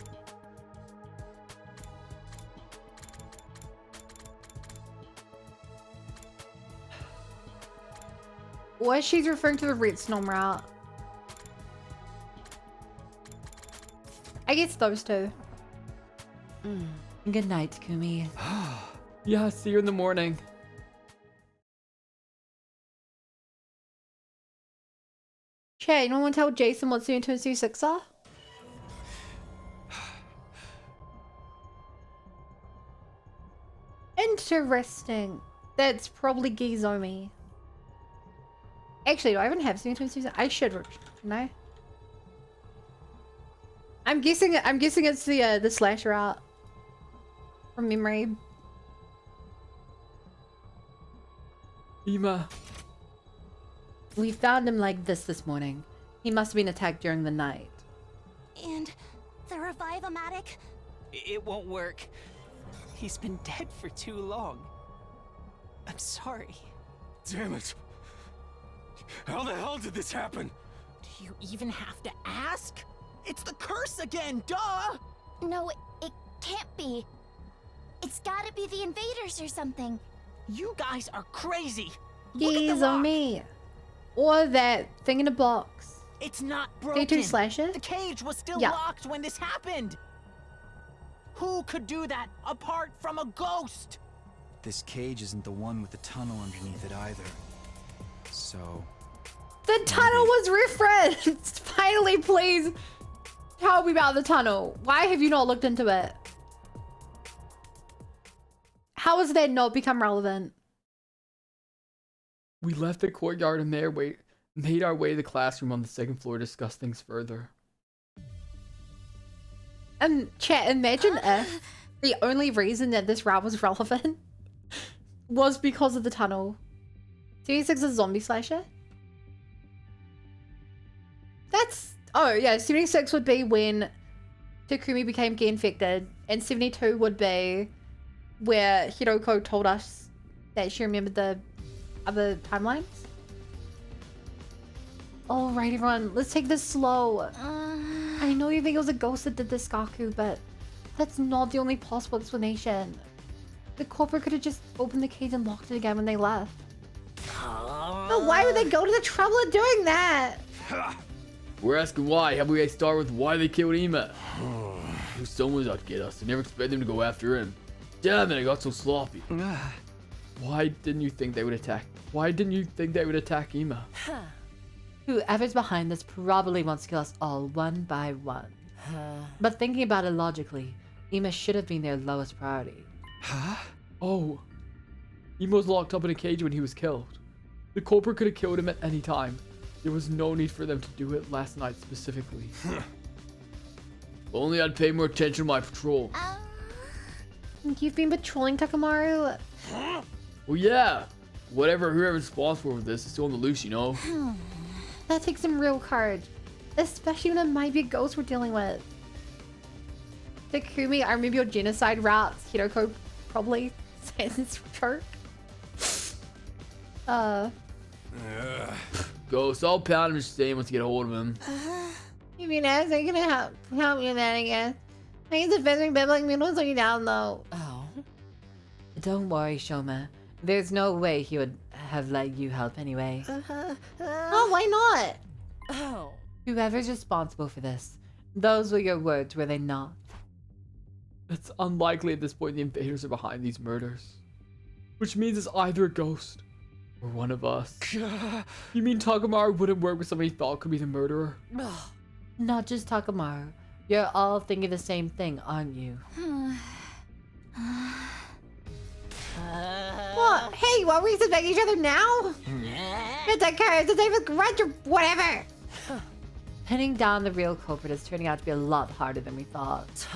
Or she's referring to the Redstone route. I guess those two. Good night, Kumi. Yeah, see you in the morning. Che, you don't want to tell Jason what Suno 226 are? Interesting. That's probably Gizomi. Actually, do I even have Suno 226? I should, no? I'm guessing it's the slash route from memory. Ima. We found him like this morning. He must have been attacked during the night. And the Revive-O-Matic? It won't work. He's been dead for too long. I'm sorry. Damn it. How the hell did this happen? Do you even have to ask? It's the curse again, duh! No, it can't be. It's gotta be the invaders or something. You guys are crazy. Look at He's the on lock. me. Or that thing in a box. It's not broken. They two slashes? The cage was still Yeah. locked when this happened. Who could do that apart from a ghost? This cage isn't the one with the tunnel underneath it either. So, The tunnel was referenced! Finally, please tell me about the tunnel. Why have you not looked into it? How has that not become relevant? We left the courtyard and made our way to the classroom on the second floor to discuss things further. And chat, imagine if the only reason that this route was relevant was because of the tunnel. 76 is a zombie slasher? That's... Oh, yeah, 76 would be when Takumi became infected, and 72 would be where Hiroko told us that she remembered the other timelines. Alright, everyone, let's take this slow. I know you think it was a ghost that did this, Gaku, but that's not the only possible explanation. The corporate could have just opened the cage and locked it again when they left. But why would they go to the trouble of doing that? We're asking why. Have we start with why they killed Ima? Someone's out to get us. I never expected them to go after him. Damn it, I got so sloppy. Why didn't you think they would attack? Why didn't you think they would attack Ima? Whoever's behind this probably wants to kill us all one by one. But thinking about it logically, Ima should have been their lowest priority. Oh. Ima was locked up in a cage when he was killed. The culprit could have killed him at any time. There was no need for them to do it last night specifically. If only I'd pay more attention to my patrol. You've been patrolling, Takamaru? Well, yeah. Whoever's responsible for this is still on the loose, you know? That takes some real courage. Especially when it might be a ghost we're dealing with. Takumi, I remember your genocide routes. Hiroko probably says it's jerk. Ghost, I'll pound him and once you get a hold of him. You mean as are you gonna help me with that again? I use the feathering bed like me, don't slow you down though. Oh. Don't worry, Shoma. There's no way he would have let you help anyway. Oh, why not? Oh. Whoever's responsible for this, those were your words, were they not? It's unlikely at this point the invaders are behind these murders. Which means it's either a ghost or one of us. You mean Takamaru wouldn't work with somebody he thought could be the murderer? Not just Takamaru. You're all thinking the same thing, aren't you? What? Hey, what, we suspect each other now? It's okay, it's a David grudge or whatever. Pinning down the real culprit is turning out to be a lot harder than we thought.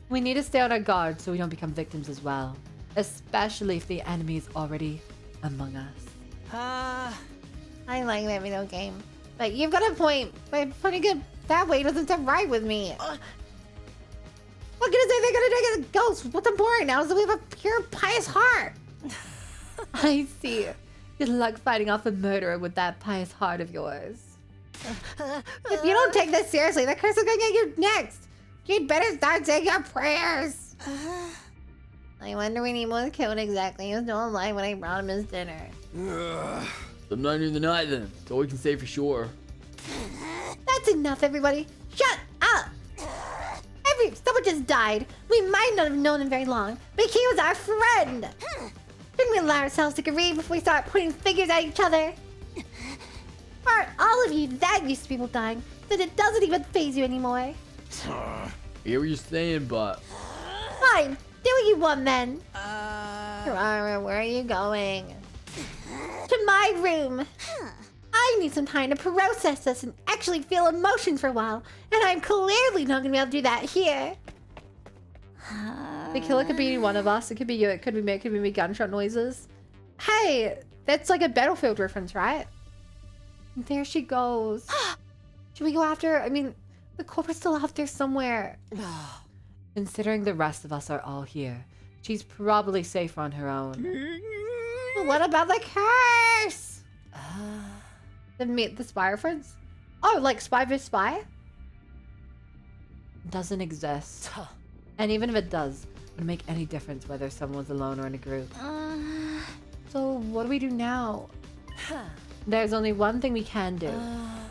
We need to stay on our guard so we don't become victims as well. Especially if the enemy is already among us. I like that video game. But you've got a point. But putting it that way doesn't sound right with me. What can I say they're gonna do against ghosts? What's important now is that we have a pure, pious heart. I see. Good luck fighting off a murderer with that pious heart of yours. If you don't take this seriously, the curse is gonna get you next. You'd better start saying your prayers. I wonder when he was killed exactly. He was still alive when I brought him his dinner. Sometime during the night then. That's all we can say for sure. That's enough, everybody. Shut up! Someone just died. We might not have known him very long, but he was our friend. Shouldn't we allow ourselves to grieve before we start pointing fingers at each other? For all of you that used to people dying, that it doesn't even faze you anymore. I hear what you're saying, but... Fine, do what you want then. Rara, where are you going? To my room. I need some time to process this and actually feel emotions for a while, and I'm clearly not gonna be able to do that here. The killer could be one of us. It could be you. It could be me. It could be me. Gunshot noises. Hey, that's like a Battlefield reference, right? There she goes. Should we go after her? I mean, the culprit's still out there somewhere. Considering the rest of us are all here, she's probably safer on her own. But what about the curse? The spy reference? Oh, like Spy vs. Spy? Doesn't exist. And even if it does, it wouldn't make any difference whether someone's alone or in a group. So what do we do now? There's only one thing we can do.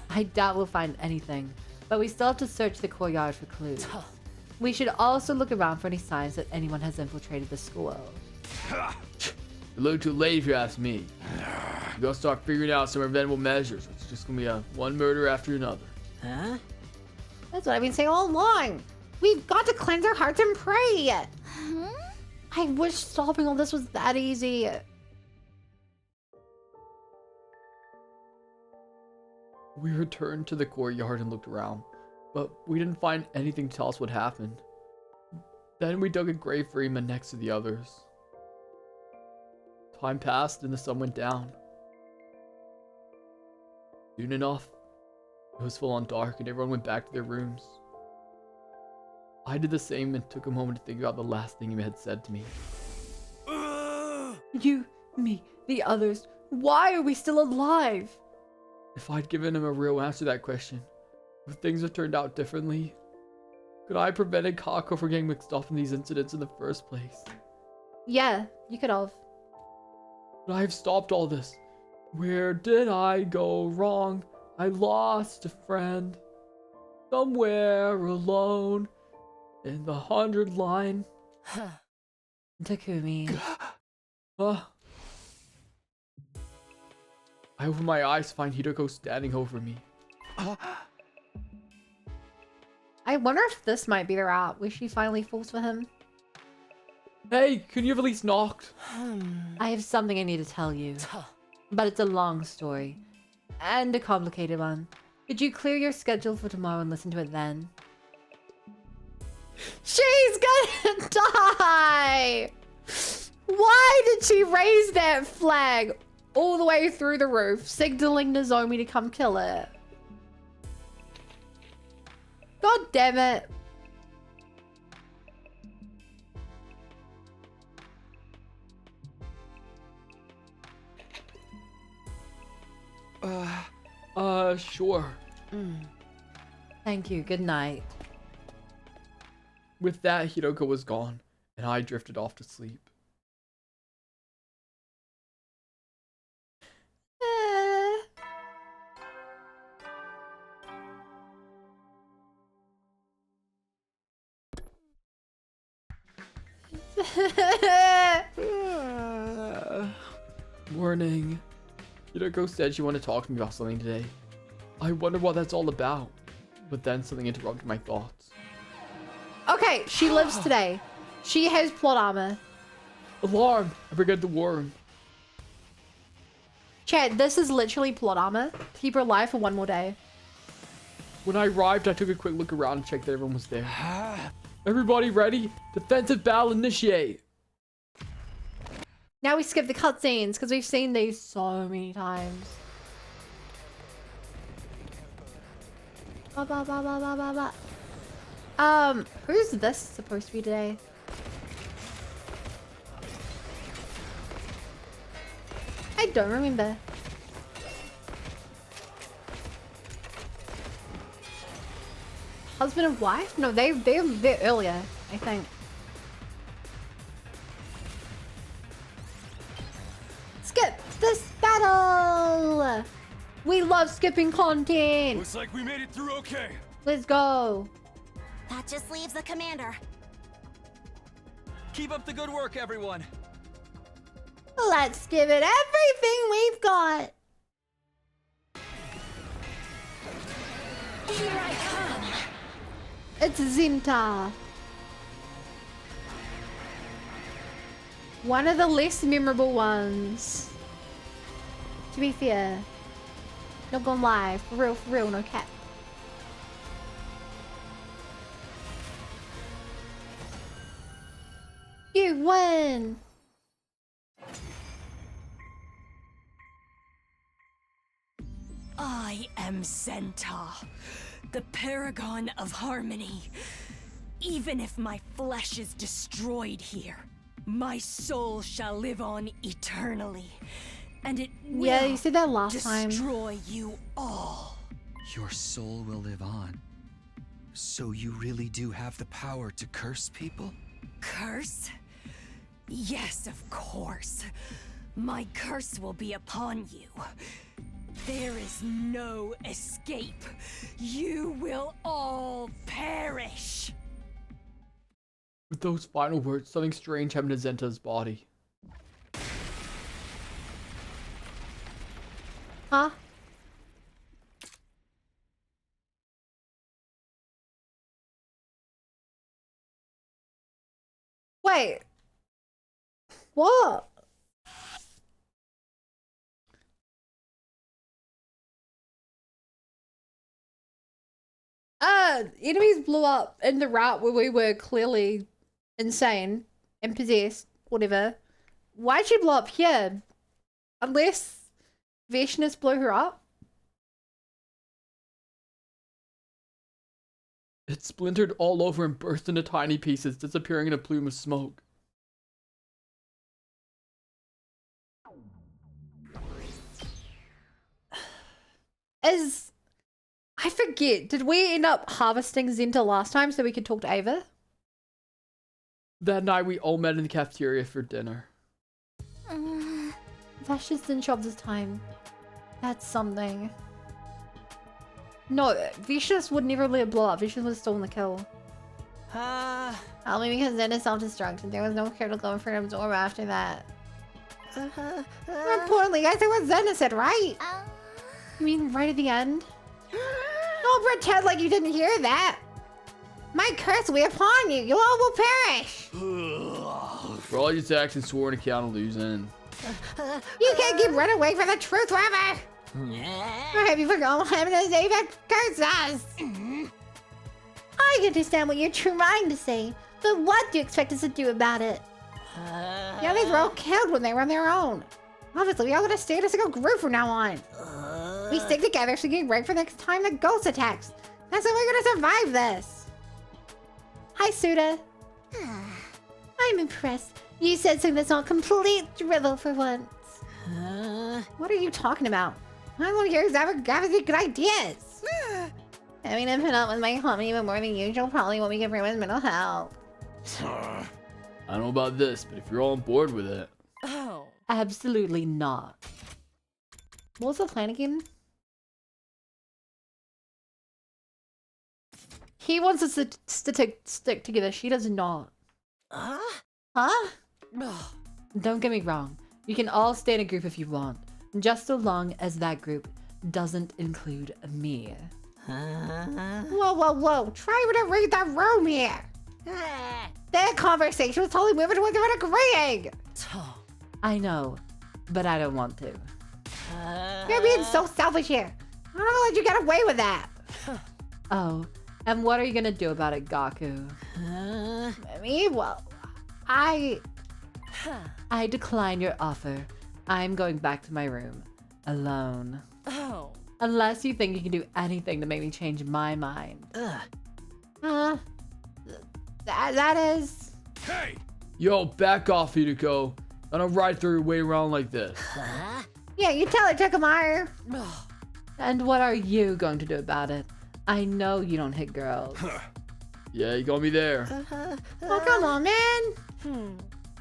I doubt we'll find anything, but we still have to search the courtyard for clues. We should also look around for any signs that anyone has infiltrated the school. A little too late if you ask me. We gotta start figuring out some preventable measures. It's just gonna be one murder after another. Huh? That's what I've been saying all along. We've got to cleanse our hearts and pray. I wish solving all this was that easy. We returned to the courtyard and looked around, but we didn't find anything to tell us what happened. Then we dug a grave for Ima next to the others. Time passed and the sun went down. Soon enough, it was full on dark and everyone went back to their rooms. I did the same and took a moment to think about the last thing Ima had said to me. You, me, the others. Why are we still alive? If I'd given him a real answer to that question, would things have turned out differently? Could I have prevented Kako from getting mixed up in these incidents in the first place? Yeah, you could have. Could I have stopped all this? Where did I go wrong? I lost a friend. Somewhere alone. In the 100 line. Takumi. I open my eyes to find Hideko standing over me. I wonder if this might be the route where she finally falls for him. Hey, can you have at least knocked? I have something I need to tell you. But it's a long story. And a complicated one. Could you clear your schedule for tomorrow and listen to it then? She's gonna die! Why did she raise that flag all the way through the roof, signaling Nozomi to come kill it? God damn it. Sure. Thank you. Good night. With that, Hideko was gone, and I drifted off to sleep. Morning. Hideko said she wanted to talk to me about something today. I wonder what that's all about. But then something interrupted my thoughts. Okay, she lives today. She has plot armor. Alarm! I forgot the worm. Chad, this is literally plot armor. Keep her alive for one more day. When I arrived, I took a quick look around and checked that everyone was there. Everybody ready? Defensive battle initiate! Now we skip the cutscenes because we've seen these so many times. Ba, ba, ba, ba, ba, ba, ba. Who's this supposed to be today? I don't remember. Husband and wife? No, they're earlier, I think. Skip this battle! We love skipping content! Looks like we made it through okay. Let's go! That just leaves the commander. Keep up the good work, everyone. Let's give it everything we've got! Here I come. It's Zinta. One of the less memorable ones. To be fair. Not gonna lie. For real, no cap. You win! I am Zenta, the paragon of harmony. Even if my flesh is destroyed here, my soul shall live on eternally, and it will Yeah, you said that last time. destroy you all. Your soul will live on. So you really do have the power to curse people? Curse? Yes, of course. My curse will be upon you. There is no escape. You will all perish. With those final words, something strange happened to Zenta's body. Huh? Wait. What? Enemies blew up in the route where we were clearly insane and possessed, whatever. Why'd she blow up here? Unless Veshness blew her up? It splintered all over and burst into tiny pieces, disappearing in a plume of smoke. I forget, did we end up harvesting Zenta last time so we could talk to Ava? That night, we all met in the cafeteria for dinner. Vash's didn't show up this time. That's something. No, Vicious would never let it blow up. Vicious was still in the kill. Only because Zen is self-destruct. There was no critical for an absorber after that. More importantly, I said what Zena said, right? You mean right at the end? Don't pretend like you didn't hear that. My curse will be upon you. You all will perish. For all your actions sworn account of losing. You can't keep running away from the truth forever. Or have you forgotten what happened to David curses? I understand what you're trying to say, but what do you expect us to do about it? The others were all killed when they were on their own. Obviously, we all gotta stay in a single group from now on. We stick together so we can get ready for the next time the ghost attacks. That's how we're gonna survive this. Hi, Suda. I'm impressed. You said something that's not complete drivel for once. What are you talking about? I want to hear who's ever got any good ideas. I mean, if not with my homie even more than usual, probably won't be everyone's mental health. I don't know about this, but if you're all on board with it. Oh. Absolutely not. What was the plan again? He wants us to stick together. She does not. Huh? Don't get me wrong. You can all stay in a group if you want. Just so long as that group doesn't include me. Whoa, whoa, whoa. Try to read the room here. Their conversation was totally moving towards them agreeing. I know, but I don't want to. You're being so selfish here. I don't know let you get away with that. Oh, and what are you gonna do about it, Gaku? Me? Well, I decline your offer. I'm going back to my room. Alone. Oh. Unless you think you can do anything to make me change my mind. That is... Hey! Yo, back off, Hideko. I don't ride through your way around like this. Yeah, you tell it, Tekamaru. And what are you going to do about it? I know you don't hit girls. Yeah, you got me there. Oh, come on, man.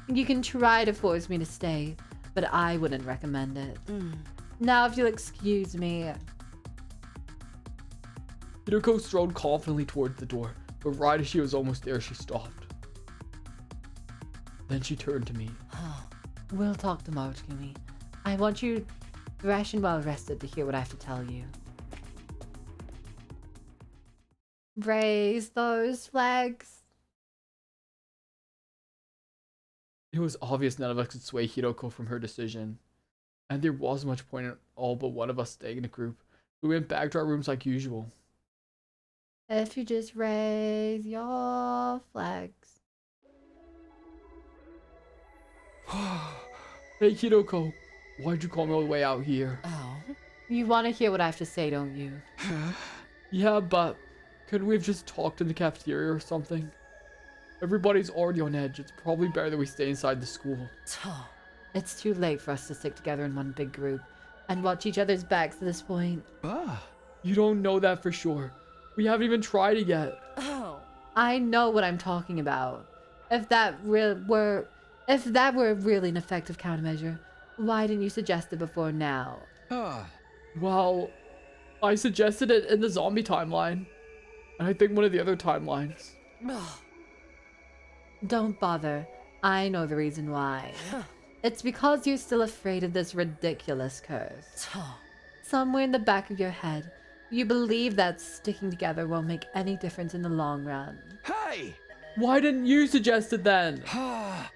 You can try to force me to stay, but I wouldn't recommend it. Now, if you'll excuse me. Hideko strode confidently towards the door, but right as she was almost there, she stopped. Then she turned to me. We'll talk tomorrow, Takumi. I want you fresh and well rested to hear what I have to tell you. Raise those flags. It was obvious none of us could sway Hideko from her decision. And there wasn't much point in all but one of us staying in a group. We went back to our rooms like usual. If you just raise your flags. Hey Hideko, why'd you call me all the way out here? Oh. You want to hear what I have to say, don't you? Yeah, but couldn't we have just talked in the cafeteria or something? Everybody's already on edge. It's probably better that we stay inside the school. It's too late for us to stick together in one big group and watch each other's backs at this point. You don't know that for sure. We haven't even tried it yet. I know what I'm talking about. If that were really an effective countermeasure, why didn't you suggest it before now? Well, I suggested it in the zombie timeline. And I think one of the other timelines. Don't bother. I know the reason why. It's because you're still afraid of this ridiculous curse. Somewhere in the back of your head, you believe that sticking together won't make any difference in the long run. Hey! Why didn't you suggest it then?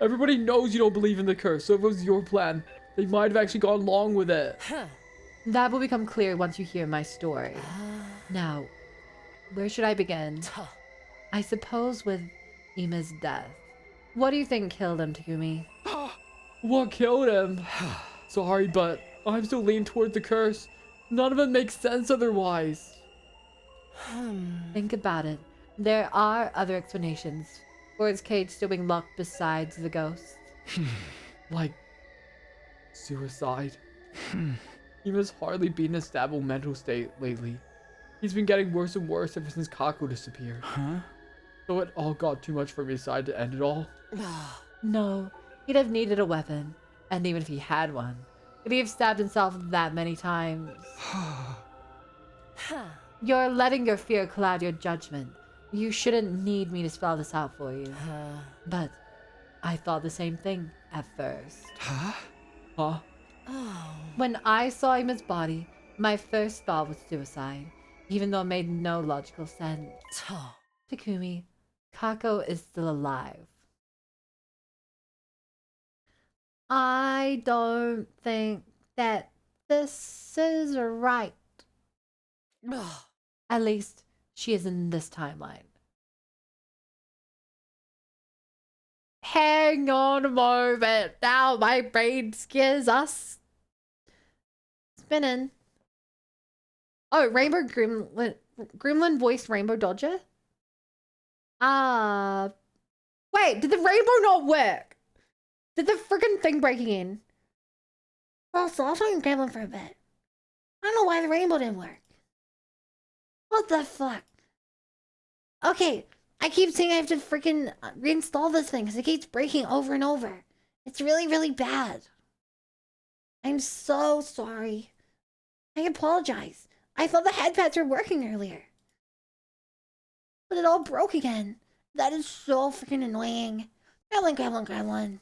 Everybody knows you don't believe in the curse, so if it was your plan, they might have actually gone along with it. That will become clear once you hear my story. Now, where should I begin? I suppose with Ima's death. What do you think killed him, Takumi? What killed him? Sorry, but I'm still leaning toward the curse. None of it makes sense otherwise. Think about it. There are other explanations for his cage still being locked besides the ghost. Like suicide. He must hardly be in a stable mental state lately. He's been getting worse and worse ever since Kako disappeared. So it all got too much for me to decide to end it all. No, he'd have needed a weapon. And even if he had one, could he have stabbed himself that many times? You're letting your fear cloud your judgment. You shouldn't need me to spell this out for you. But I thought the same thing at first. Huh? When I saw Ima's body, my first thought was suicide, even though it made no logical sense. Takumi, Kako is still alive. I don't think that this is right. At least, she is in this timeline. Hang on a moment. Now my brain scares us. Spinning. Oh, Rainbow Gremlin voiced Rainbow Dodger? Wait, did the rainbow not work? Did the freaking thing breaking in? Well, so I was talking Gremlin for a bit. I don't know why the rainbow didn't work. What the fuck? Okay, I keep saying I have to freaking reinstall this thing because it keeps breaking over and over. It's really, really bad. I'm so sorry. I apologize. I thought the headpads were working earlier. But it all broke again. That is so freaking annoying. Gremlin.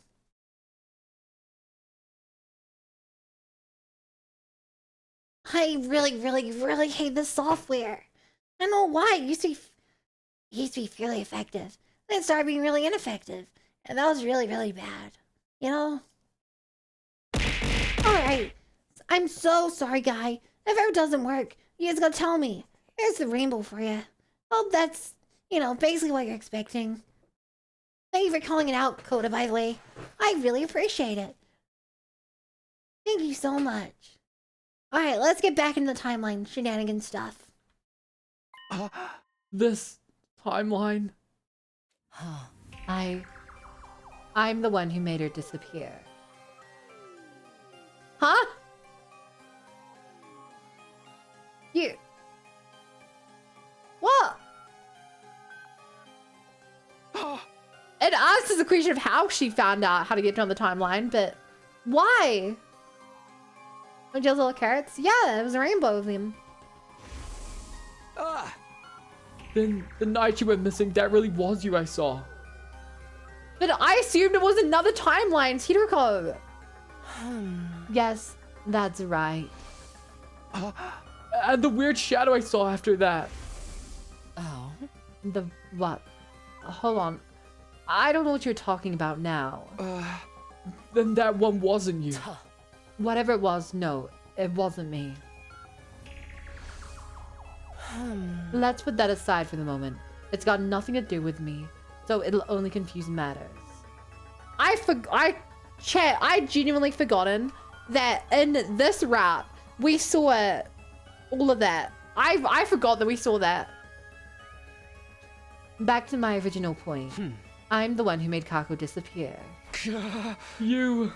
I really, really, really hate this software. I don't know why. It used to be fairly effective. Then it started being really ineffective. And that was really, really bad. You know? Alright. I'm so sorry, guy. If it doesn't work, you guys gotta tell me. There's the rainbow for you. Well, that's, basically what you're expecting. Thank you for calling it out, Coda, by the way. I really appreciate it. Thank you so much. Alright, let's get back into the timeline shenanigan stuff. This timeline? I'm the one who made her disappear. Huh? You... What? It asks as a question of how she found out how to get on the timeline, but why? Oh, those little carrots? Yeah, it was a rainbow of them. Then the night you went missing, that really was you I saw. But I assumed it was another timeline, Hideko. Yes, that's right. And the weird shadow I saw after that. Oh. The what? Hold on. I don't know what you're talking about now. Then that one wasn't you. Whatever it was, no, it wasn't me. Let's put that aside for the moment. It's got nothing to do with me, so it'll only confuse matters. I genuinely forgotten that in this rap we saw all of that. I forgot that we saw that. Back to my original point. I'm the one who made Kako disappear. You're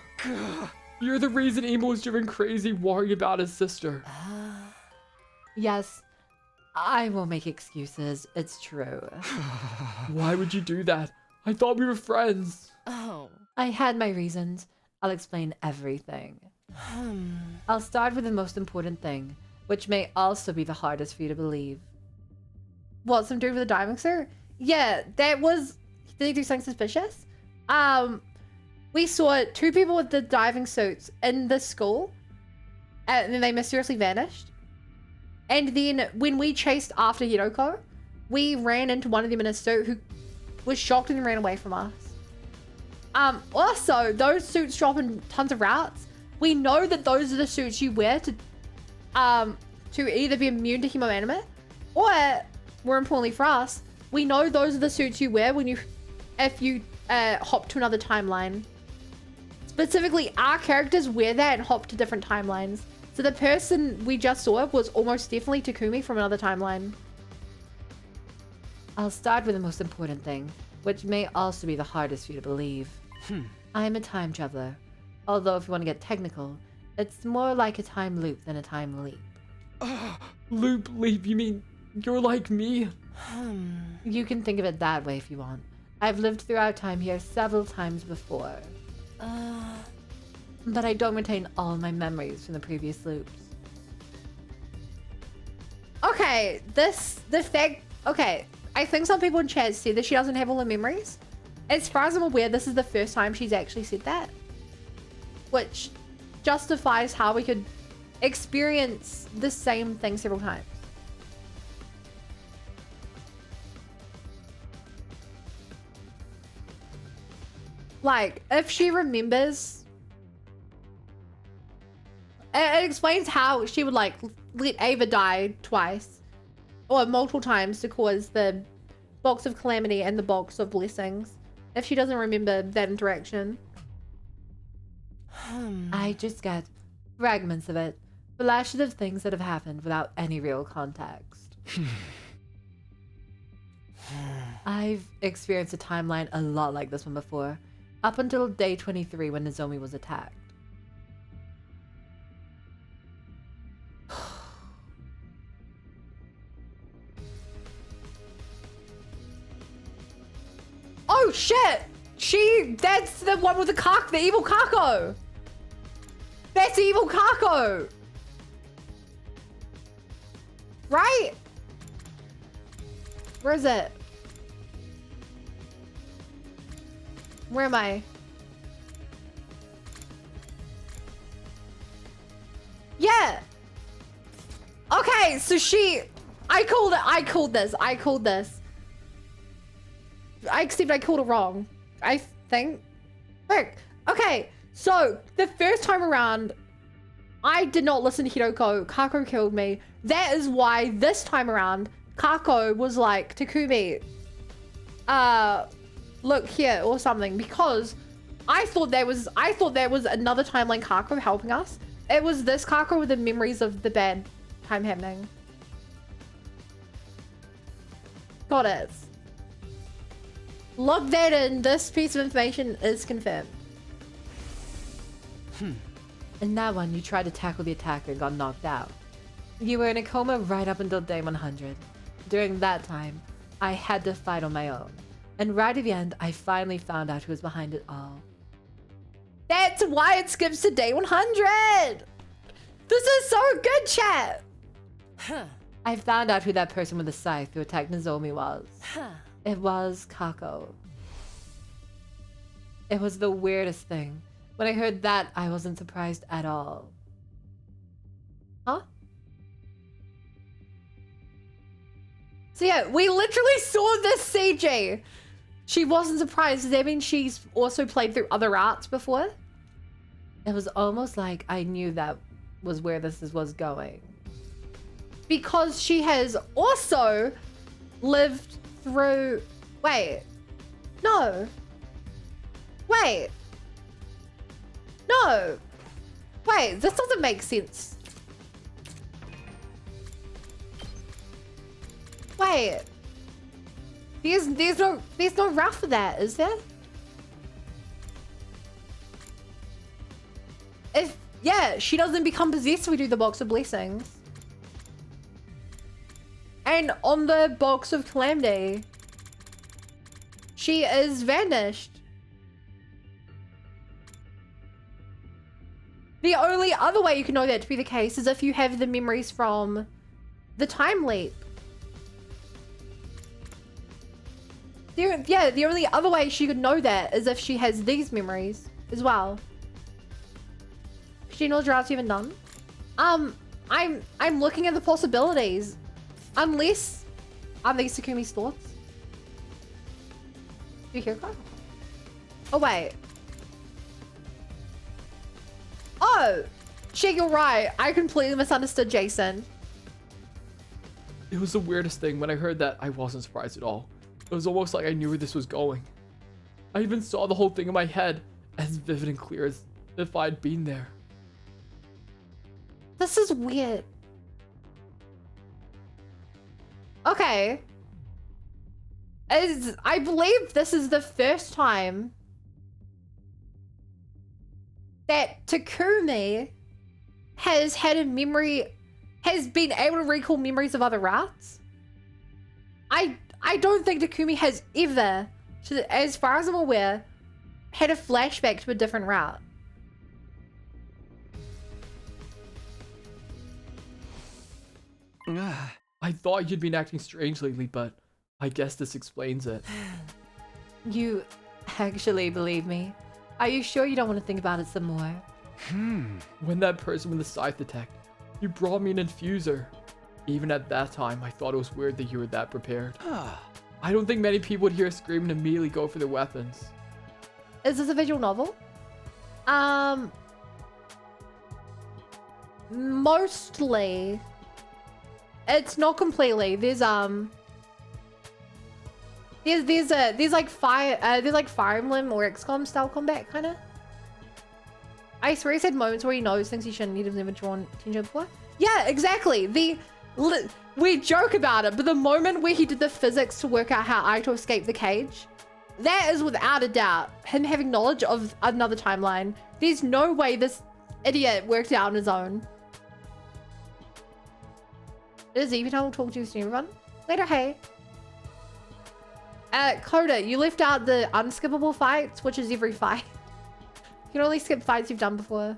the reason Emo was driven crazy worrying about his sister. Yes, I won't make excuses. It's true. Why would you do that? I thought we were friends. Oh. I had my reasons. I'll explain everything. I'll start with the most important thing, which may also be the hardest for you to believe. What, some dude with a diamond, sir? Yeah, that was Did he do something suspicious? We saw 2 people with the diving suits in the school, and then they mysteriously vanished. And then when we chased after Hiroko, we ran into one of them in a suit who was shocked and ran away from us. Also, those suits drop in tons of routes. We know that those are the suits you wear to either be immune to hemoanimate, or, more importantly for us, we know those are the suits you wear if you hop to another timeline. Specifically, our characters wear that and hop to different timelines. So the person we just saw was almost definitely Takumi from another timeline. I'll start with the most important thing, which may also be the hardest for you to believe. I'm a time traveler. Although if you want to get technical, it's more like a time loop than a time leap. Loop leap, you mean you're like me? You can think of it that way if you want. I've lived throughout time here several times before. But I don't retain all my memories from the previous loops. Okay, okay, I think some people in chat said that she doesn't have all her memories. As far as I'm aware, this is the first time she's actually said that. Which justifies how we could experience the same thing several times. Like, if she remembers, it explains how she would like let Ava die twice or multiple times to cause the box of calamity and the box of blessings if she doesn't remember that interaction. I just get fragments of it, flashes of things that have happened without any real context. I've experienced a timeline a lot like this one before, up until day 23 when Nozomi was attacked. Oh shit! That's the one with the evil Kako! That's evil Kako! Right? Where is it? Where am I? Yeah! Okay, so I called this. Except I called it wrong. I think. Look, okay, so the first time around, I did not listen to Hiroko. Kako killed me. That is why this time around, Kako was like, Takumi, look here or something, because I thought there was another timeline Kako helping us. It was this Kako with the memories of the bad time happening. Got it. Log that in. This piece of information is confirmed. In that one, you tried to tackle the attacker and got knocked out. You were in a coma right up until day 100. During that time, I had to fight on my own. And right at the end, I finally found out who was behind it all. That's why it skips to day 100! This is so good, chat! I found out who that person with the scythe who attacked Nozomi was. It was Kako. It was the weirdest thing. When I heard that, I wasn't surprised at all. Huh? So yeah, we literally saw this CG. She wasn't surprised. Does that mean she's also played through other arts before? It was almost like I knew that was where this was going. Because she has also lived through... Wait. No. Wait. No. Wait, this doesn't make sense. Wait. There's no route for that, is there? Yeah, she doesn't become possessed if we do the box of blessings. And on the box of calamity, she is vanished. The only other way you can know that to be the case is if you have the memories from the time leap. Yeah, the only other way she could know that is if she has these memories as well. She knows routes even done. I'm looking at the possibilities. Unless these Takumi's thoughts. Do you hear that? Oh wait. Oh, shit, you're right. I completely misunderstood Jason. It was the weirdest thing. When I heard that, I wasn't surprised at all. It was almost like I knew where this was going. I even saw the whole thing in my head, as vivid and clear as if I'd been there. This is weird. Okay. I believe this is the first time that Takumi has had a memory, has been able to recall memories of other routes. I don't think Takumi has ever, as far as I'm aware, had a flashback to a different route. I thought you'd been acting strange lately, but I guess this explains it. You actually believe me? Are you sure you don't want to think about it some more? When that person with the scythe attacked, you brought me an infuser. Even at that time, I thought it was weird that you were that prepared. I don't think many people would hear a scream and immediately go for their weapons. Is this a visual novel? Mostly. It's not completely. There's like Fire Emblem or XCOM style combat kind of. I swear he said moments where he knows things he shouldn't. He'd have never drawn attention before. Yeah, exactly. We joke about it, but the moment where he did the physics to work out how Aito escaped the cage, that is without a doubt him having knowledge of another timeline. There's no way this idiot worked it out on his own. Is even I will talk to you soon, everyone. Later, hey. Coda, you left out the unskippable fights, which is every fight. You can only skip fights you've done before.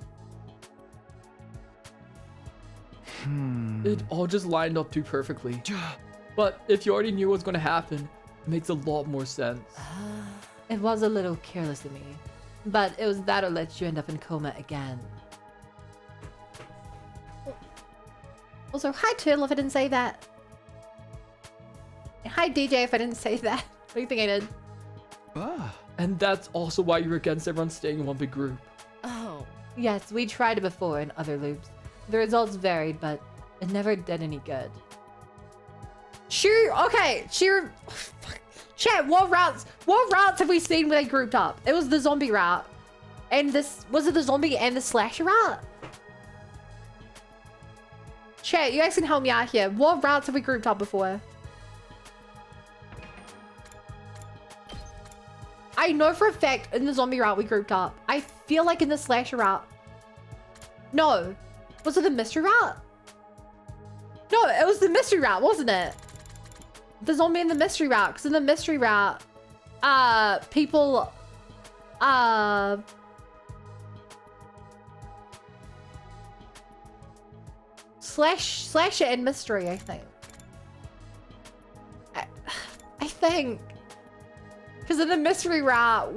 It all just lined up too perfectly. But if you already knew what was going to happen, it makes a lot more sense. It was a little careless of me, but it was that'll let you end up in coma again. Also, hi Turtle if I didn't say that. Hi DJ if I didn't say that. What do you think I did? And that's also why you're against everyone staying in one big group. Oh. Yes, we tried it before in other loops. The results varied, but it never did any good. Okay, chat, what routes have we seen where they grouped up? It was the zombie route. And was it the zombie and the slasher route? Chat, you guys can help me out here. What routes have we grouped up before? I know for a fact in the zombie route we grouped up. I feel like in the slasher route. No. Was it the mystery route? No, it was the mystery route, wasn't it? The zombie in the mystery route. Because in the mystery route, people, slasher and mystery, I think. I think. Because in the mystery route,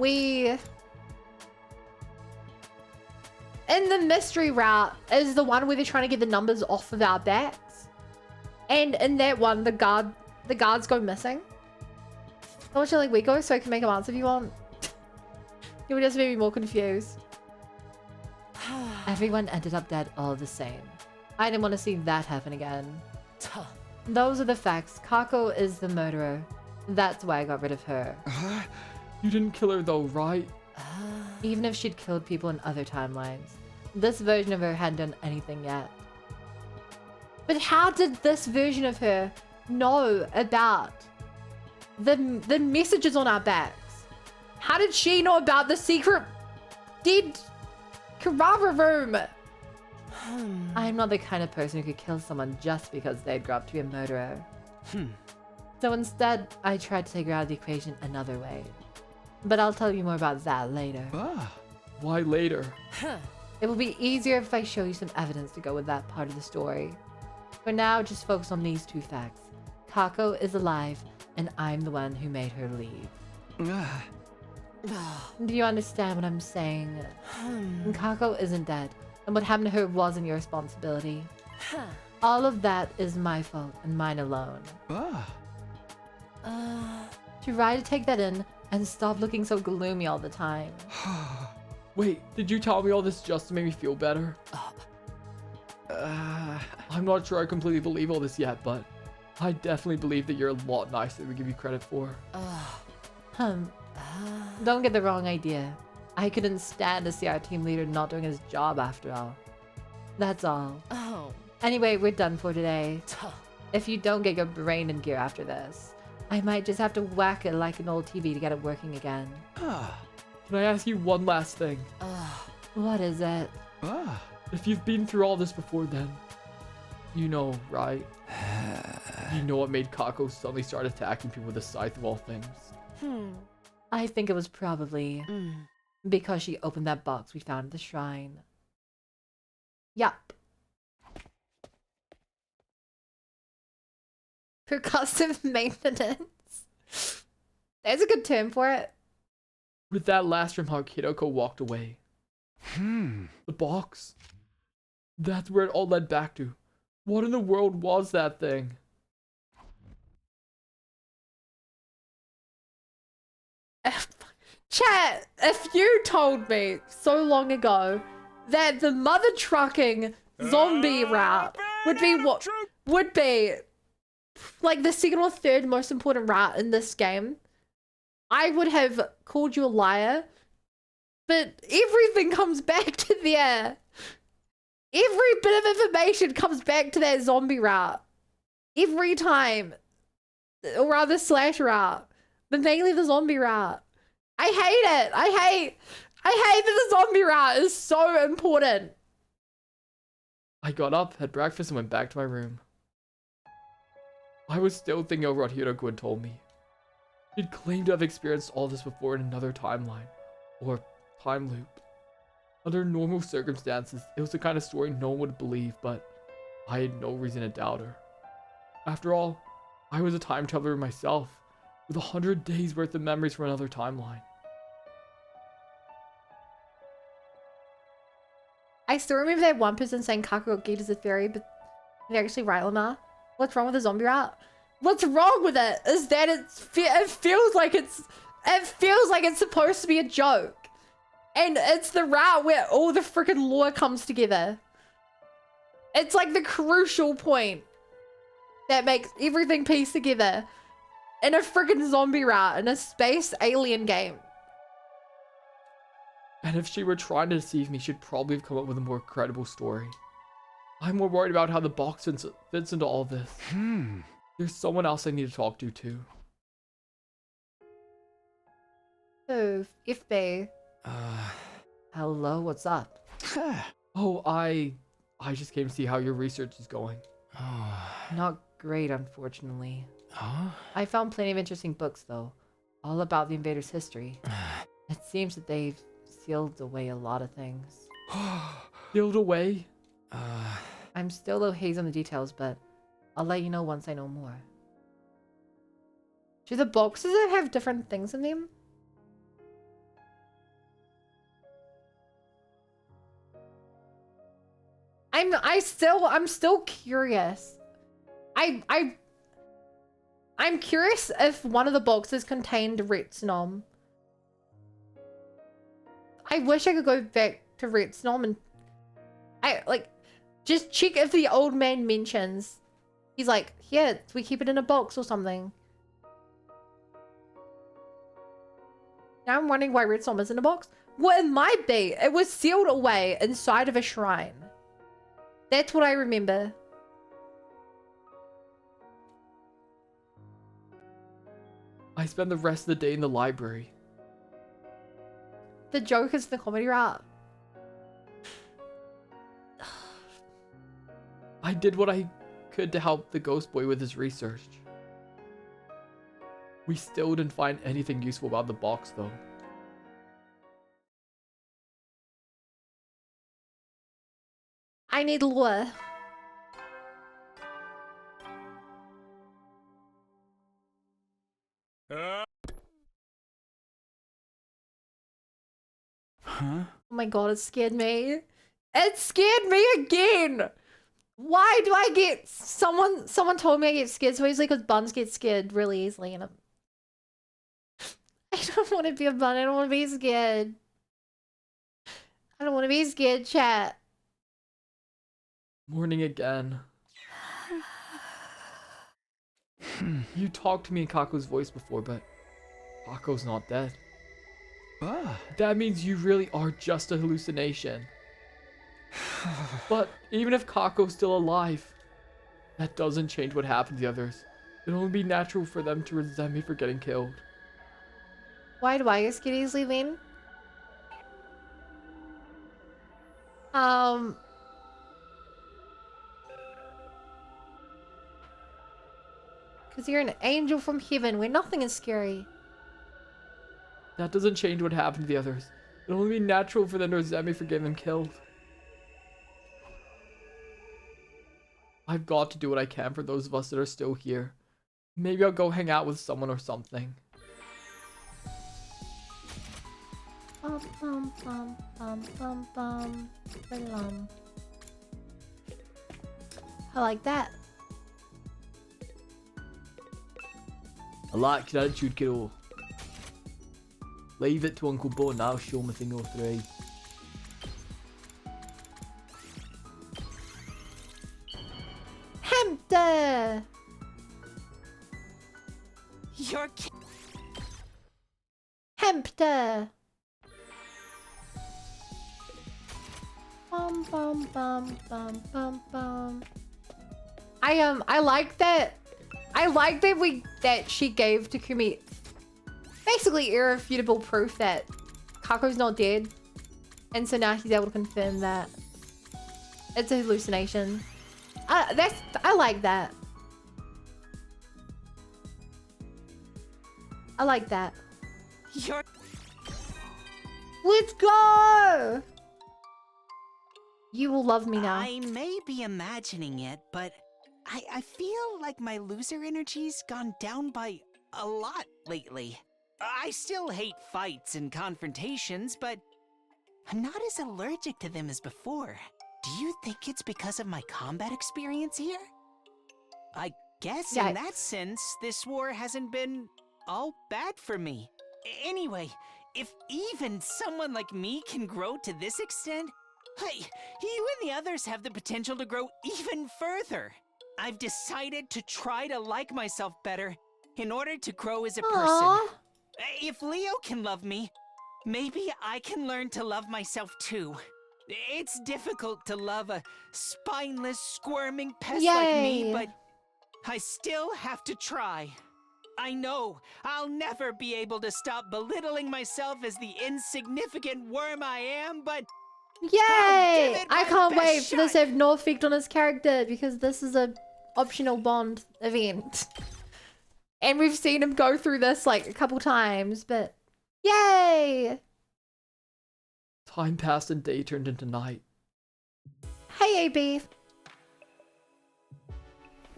in the mystery route is the one where they're trying to get the numbers off of our backs. And in that one, the guards go missing. How much like we go so I can make them answer if you want. You would just make me more confused. Everyone ended up dead all the same. I didn't want to see that happen again. Those are the facts. Kako is the murderer. That's why I got rid of her. You didn't kill her though, right? Even if she'd killed people in other timelines. This version of her hadn't done anything yet. But how did this version of her know about the messages on our backs? How did she know about the secret dead Kurara room? I'm not the kind of person who could kill someone just because they'd grow up to be a murderer. So instead, I tried to take her out of the equation another way. But I'll tell you more about that later. Why later? It will be easier if I show you some evidence to go with that part of the story. For now, just focus on these two facts. Kako is alive, and I'm the one who made her leave. Ah, Do you understand what I'm saying? Kako isn't dead, and what happened to her wasn't your responsibility. All of that is my fault and mine alone. Try to take that in and stop looking so gloomy all the time. Wait, did you tell me all this just to make me feel better? I'm not sure I completely believe all this yet, but I definitely believe that you're a lot nicer than we give you credit for. Don't get the wrong idea. I couldn't stand to see our team leader not doing his job after all. That's all. Anyway, we're done for today. If you don't get your brain in gear after this, I might just have to whack it like an old TV to get it working again. Can I ask you one last thing? What is it? If you've been through all this before then, you know, right? You know what made Kako suddenly start attacking people with a scythe of all things? I think it was probably because she opened that box we found at the shrine. Yup. Percussive maintenance. There's a good term for it. With that last remark, Hideko walked away. The box? That's where it all led back to. What in the world was that thing? Chat, if you told me so long ago that the mother trucking zombie route would be what would be like the second or third most important route in this game, I would have called you a liar. But everything comes back to there. Every bit of information comes back to that zombie route. Every time. Or rather slash route. But mainly the zombie route. I hate it. I hate that the zombie route is so important. I got up, had breakfast, and went back to my room. I was still thinking over what Hideko had told me. He'd claimed to have experienced all this before in another timeline. Or time loop. Under normal circumstances, it was the kind of story no one would believe, but I had no reason to doubt her. After all, I was a time traveler myself, with 100 days worth of memories from another timeline. I still remember that one person saying Kakarot Gate is a fairy, but they're actually right, Lamar. What's wrong with the zombie route? What's wrong with it is that it feels like it's supposed to be a joke. And it's the route where all the freaking lore comes together. It's like the crucial point that makes everything piece together in a freaking zombie route in a space alien game. And if she were trying to deceive me, she'd probably have come up with a more credible story. I'm more worried about how the box fits into all this. There's someone else I need to talk to too. Oh, FB. Hello, what's up? Oh, I just came to see how your research is going. Not great, unfortunately. I found plenty of interesting books, though, all about the invaders' history. It seems that they've sealed away a lot of things. Sealed away? I'm still a little hazy on the details, but I'll let you know once I know more. Do the boxes have different things in them? I'm still curious. I'm curious if one of the boxes contained Retsunom. I wish I could go back to Retsunom and just check if the old man mentions. He's like, here, we keep it in a box or something. Now I'm wondering why Retsunom is in a box. Well, it might be. It was sealed away inside of a shrine. That's what I remember. I spent the rest of the day in the library. The joke is the comedy route. I did what I could to help the ghost boy with his research. We still didn't find anything useful about the box though. I need lore. Huh? Oh my god, it scared me. It scared me again! Why do I get... Someone told me I get scared so easily because buns get scared really easily and I don't want to be a bun, I don't want to be scared. I don't want to be scared, chat. Morning again. You talked to me in Kako's voice before, but Kako's not dead. Ah. That means you really are just a hallucination. But even if Kako's still alive, that doesn't change what happened to the others. It'll only be natural for them to resent me for getting killed. Why do I get scared easily then? Because you're an angel from heaven where nothing is scary. That doesn't change what happened to the others. It'll only be natural for them to resent me for getting them killed. I've got to do what I can for those of us that are still here. Maybe I'll go hang out with someone or something. Bum, bum, bum, bum, bum, bum, ba-dum. I like that. I like your attitude, kiddo. Leave it to Uncle Bo and I'll show him a thing or three. Hamster! You're Hamster! Bum, bum, bum, bum, bum, bum. I like that. I like that she gave Takumi basically irrefutable proof that Kako's not dead, and so now he's able to confirm that it's a hallucination. I like that. I like that. You're... Let's go! You will love me now. I may be imagining it, but I feel like my loser energy's gone down by a lot lately. I still hate fights and confrontations, but I'm not as allergic to them as before. Do you think it's because of my combat experience here? I guess in that sense, this war hasn't been all bad for me. Anyway, if even someone like me can grow to this extent, hey, you and the others have the potential to grow even further. I've decided to try to like myself better in order to grow as a person. If Leo can love me, maybe I can learn to love myself too. It's difficult to love a spineless, squirming pest like me, but I still have to try. I know I'll never be able to stop belittling myself as the insignificant worm I am, but yay! I can't wait for this to have no effect on his character because this is a optional Bond event. And we've seen him go through this like a couple times, but yay! Time passed and day turned into night. Hey, AB.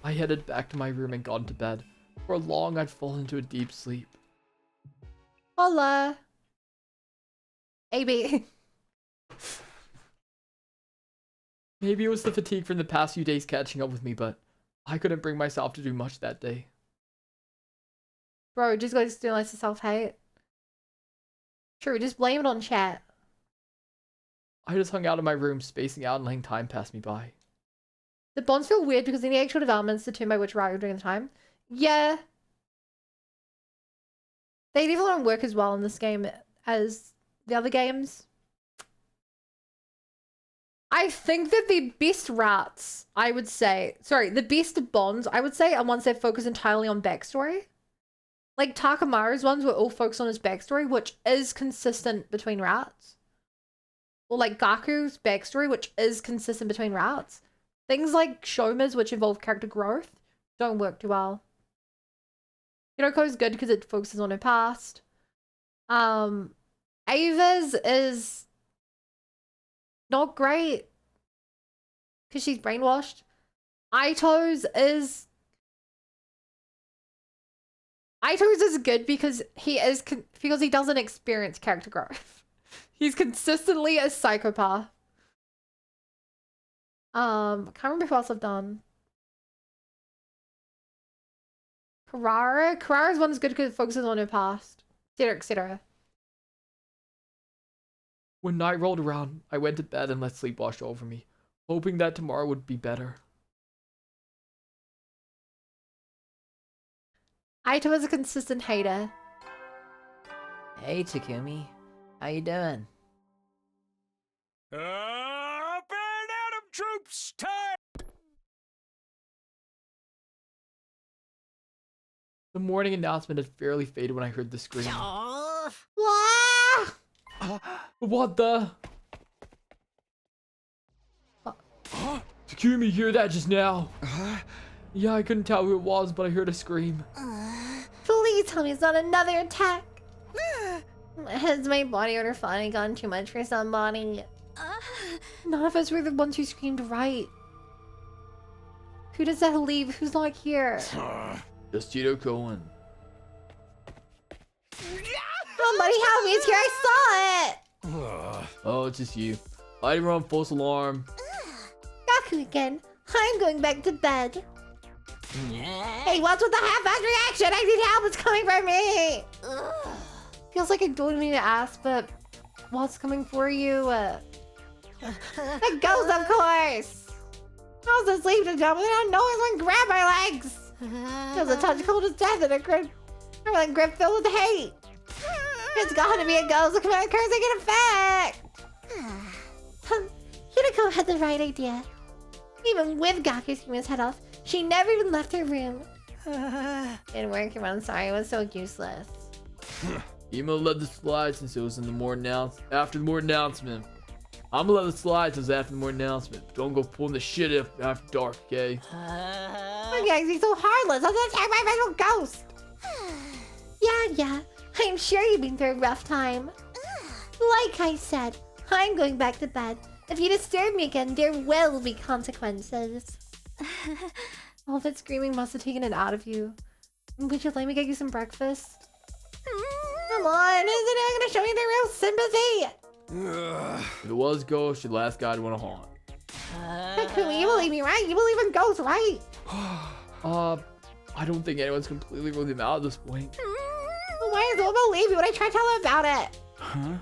I headed back to my room and got into bed. For long, I'd fallen into a deep sleep. Hola. AB. Maybe it was the fatigue from the past few days catching up with me, but I couldn't bring myself to do much that day. Bro, just gotta externalize the self-hate. True, just blame it on chat. I just hung out in my room, spacing out and letting time pass me by. The bonds feel weird because in the actual developments, the term by which route you're doing at the time. Yeah. They definitely don't work as well in this game as the other games. I think that the best routes, I would say, sorry, the best bonds, I would say, are ones that focus entirely on backstory. Like Takamaru's ones were all focused on his backstory, which is consistent between routes. Or like Gaku's backstory, which is consistent between routes. Things like Shoma's, which involve character growth, don't work too well. Hiroko's good because it focuses on her past. Ava's is not great because she's brainwashed. Aito's is good because he doesn't experience character growth. He's consistently a psychopath. Can't remember who else I've done. Carrara's one is good because it focuses on her past, etc., etc. When night rolled around, I went to bed and let sleep wash over me, hoping that tomorrow would be better. Aito is a consistent hater. Hey, Takumi. How you doing? Up and Adam troops, time! The morning announcement had fairly faded when I heard the scream. What the? Takumi, hear that just now? Yeah, I couldn't tell who it was, but I heard a scream. Please tell me it's not another attack. Has my body odor finally gotten too much for somebody? None of us were the ones who screamed right. Who does that leave? Who's not here? Just Tito Cohen. Somebody help me! It's here! I saw it! Oh, it's just you. I run false alarm. Gaku again. I'm going back to bed. Hey, what's with the half-assed reaction? I need help. It's coming from me. Feels like I don't mean to ask, but what's coming for you? The ghost, of course. I was asleep to jump, and then no one grab my legs. Feels a touch cold as death and a grip filled with hate. It's got to be a ghost. Look at my cursing in effect. Hideko had the right idea. Even with Gaku screaming his head off, she never even left her room. Didn't work, I'm sorry, it was so useless. Emo let the slide since it was in the after the morning announcement. I'm gonna let it slide since after the morning announcement. Don't go pulling the shit after dark, okay? Okay, he's so heartless. I'm gonna attack my special ghost. Yeah. I'm sure you've been through a rough time. Like I said, I'm going back to bed. If you disturb me again, there will be consequences. All that screaming must have taken it out of you. Would you like me to get you some breakfast? Come on, isn't it gonna show you the real sympathy? If it was ghost, your last guy to want to haunt. Takumi, you believe me, right? You believe in ghosts, right? I don't think anyone's completely ruled him out at this point. Why does no one believe me when I try to tell him about it? Huh?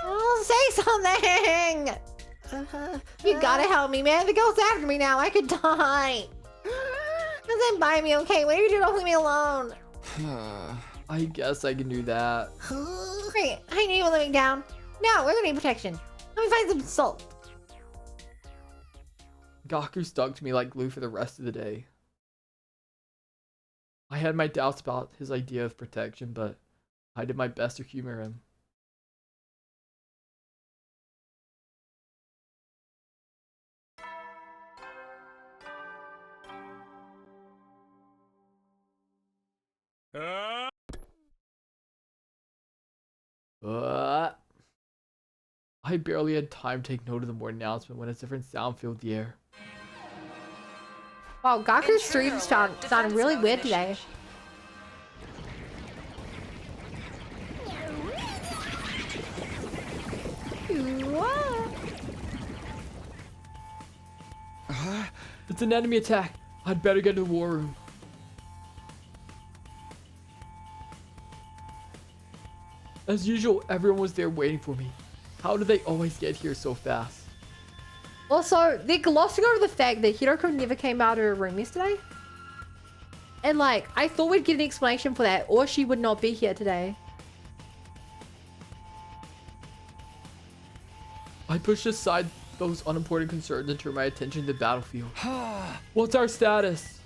Oh, say something! You gotta help me, man. The ghost's after me now. I could die. Doesn't bite me, okay? What are you doing? Don't leave me alone. I guess I can do that. Great. I knew you were living down. No, we're gonna need protection. Let me find some salt. Gaku stuck to me like glue for the rest of the day. I had my doubts about his idea of protection, but I did my best to humor him. I barely had time to take note of the morning announcement when a different sound filled the air. Wow, Gaku's streams sound really weird today. It's an enemy attack. I'd better get to the war room. As usual, everyone was there waiting for me. How do they always get here so fast? Also, they're glossing over the fact that Hiroko never came out of her room yesterday. And like, I thought we'd get an explanation for that, or she would not be here today. I pushed aside those unimportant concerns and turned my attention to the battlefield. What's our status?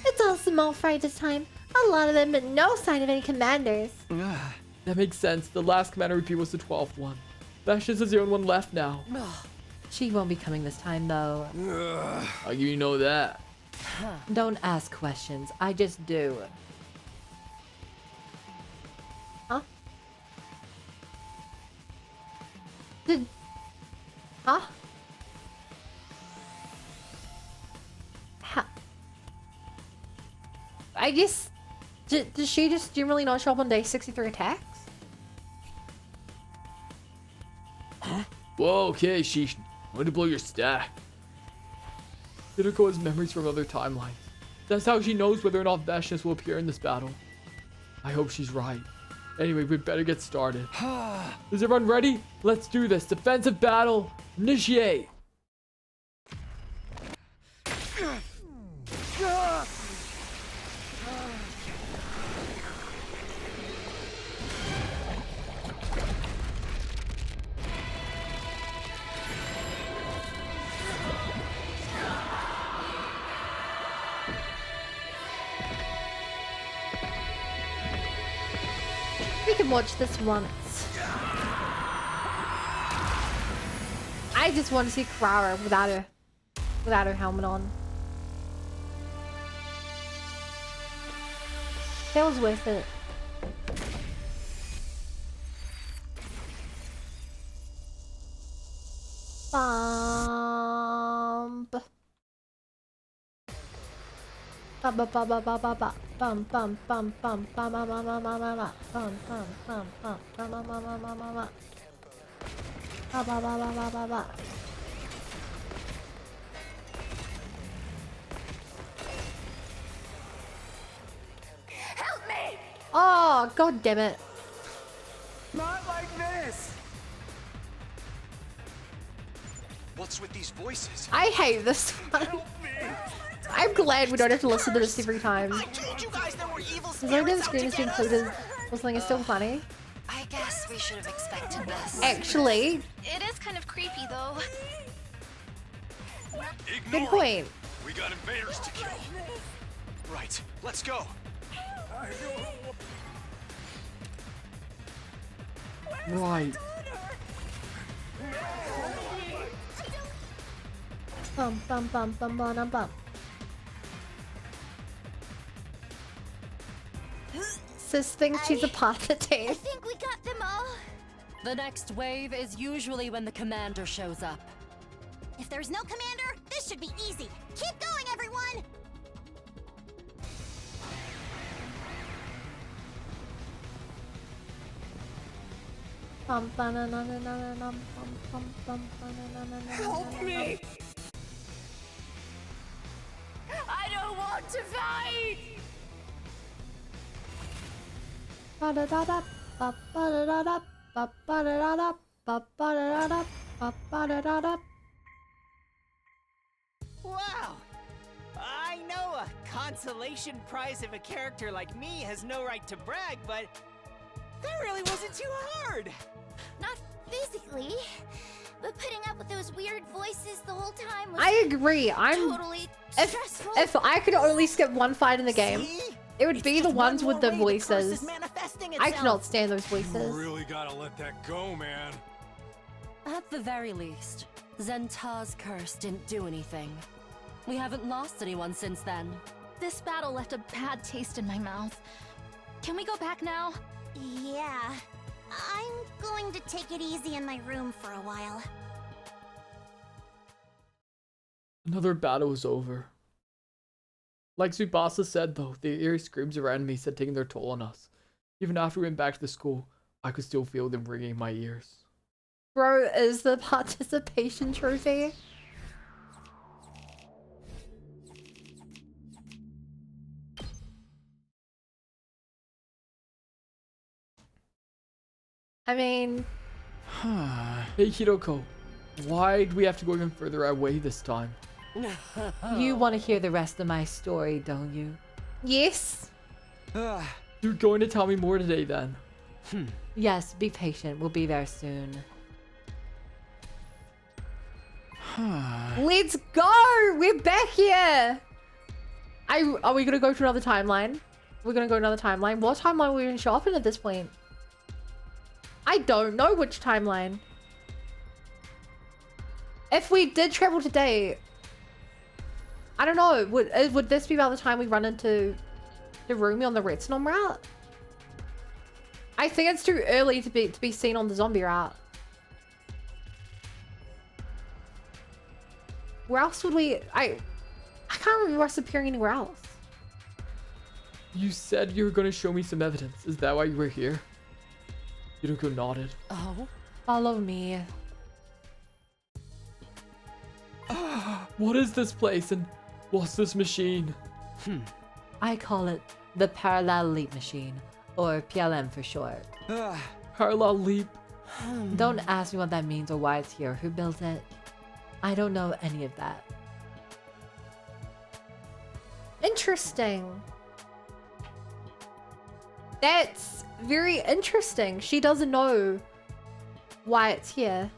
It's all small fry this time. A lot of them, but no sign of any commanders. That makes sense. The last commander repeat was the 12th one. Bashes is the only one left now. She won't be coming this time, though. How do you know that? Don't ask questions. I just do. Huh? Huh? I guess... Does she just generally not show up on day 63 attacks? Whoa, okay, sheesh. I'm going to blow your stack. Hideko has memories from other timelines. That's how she knows whether or not Vashnis will appear in this battle. I hope she's right. Anyway, we better get started. Is everyone ready? Let's do this. Defensive battle. Initiate. We can watch this once. I just want to see Clara without her helmet on. That was worth it. Bump. Ba ba ba ba ba ba ba bum bum bum bum ba ma ma ma ma ma ma bum bum bum bum ba ma ma ma ma ma ma ba ba ba ba ba ba ba. Help me! Oh, god damn it. Not like this! What's with these voices? I hate this one. I'm glad we don't have to listen to this every time. I told you guys there were evil As long as the spirits out screen to is being get included, us. whistling is still funny. I guess we should have expected this. Actually, It is kind of creepy, though. good point. We got invaders to kill. Right, let's go. Right. Bum bum bum bum bum bum. Sis thinks she's a part of the team. I think we got them all. The next wave is usually when the commander shows up. If there's no commander, this should be easy. Keep going, everyone! Bum bum na na na na na bum bum bum na na na. Help me! I don't want to fight! Ba da da da ba ba da da da ba ba da da da ba ba da da da ba ba da da da. Wow! I know a consolation prize of a character like me has no right to brag, but that really wasn't too hard. Not physically, but putting up with those weird voices the whole time was I agree. I'm totally if stressful. if I could only skip one fight in the game, See? it would It's be the just one ones with more the way the curse is voices. manifesting I itself. cannot stand those You voices. really gotta let that go, man. At the very least, Zentar's curse didn't do anything. We haven't lost anyone since then. This battle left a bad taste in my mouth. Can we go back now? Yeah. I'm going to take it easy in my room for a while. Another battle was over. Like Tsubasa said though, the eerie screams of our enemies had taken their toll on us. Even after we went back to the school, I could still feel them ringing in my ears. Bro, is the participation trophy? I mean, Hey Hideko, why'd we have to go even further away this time? You want to hear the rest of my story, don't you? yes. You're going to tell me more today then. Yes, be patient. We'll be there soon. Let's go! We're back here! Are we gonna go to another timeline? We're gonna go to another timeline? What timeline are we gonna show up in at this point? I don't know which timeline. If we did travel today, I don't know. Would this be about the time we run into the Rumi on the Redstone route? I think it's too early to be seen on the zombie route. Where else would we? I can't remember us appearing anywhere else. You said you were going to show me some evidence. Is that why you were here? Hideko nodded. Oh? Follow me. What is this place and what's this machine? I call it the Parallel Leap Machine, or PLM for short. Parallel leap. Don't ask me what that means or why it's here, who built it. I don't know any of that. Interesting. That's very interesting. She doesn't know why it's here.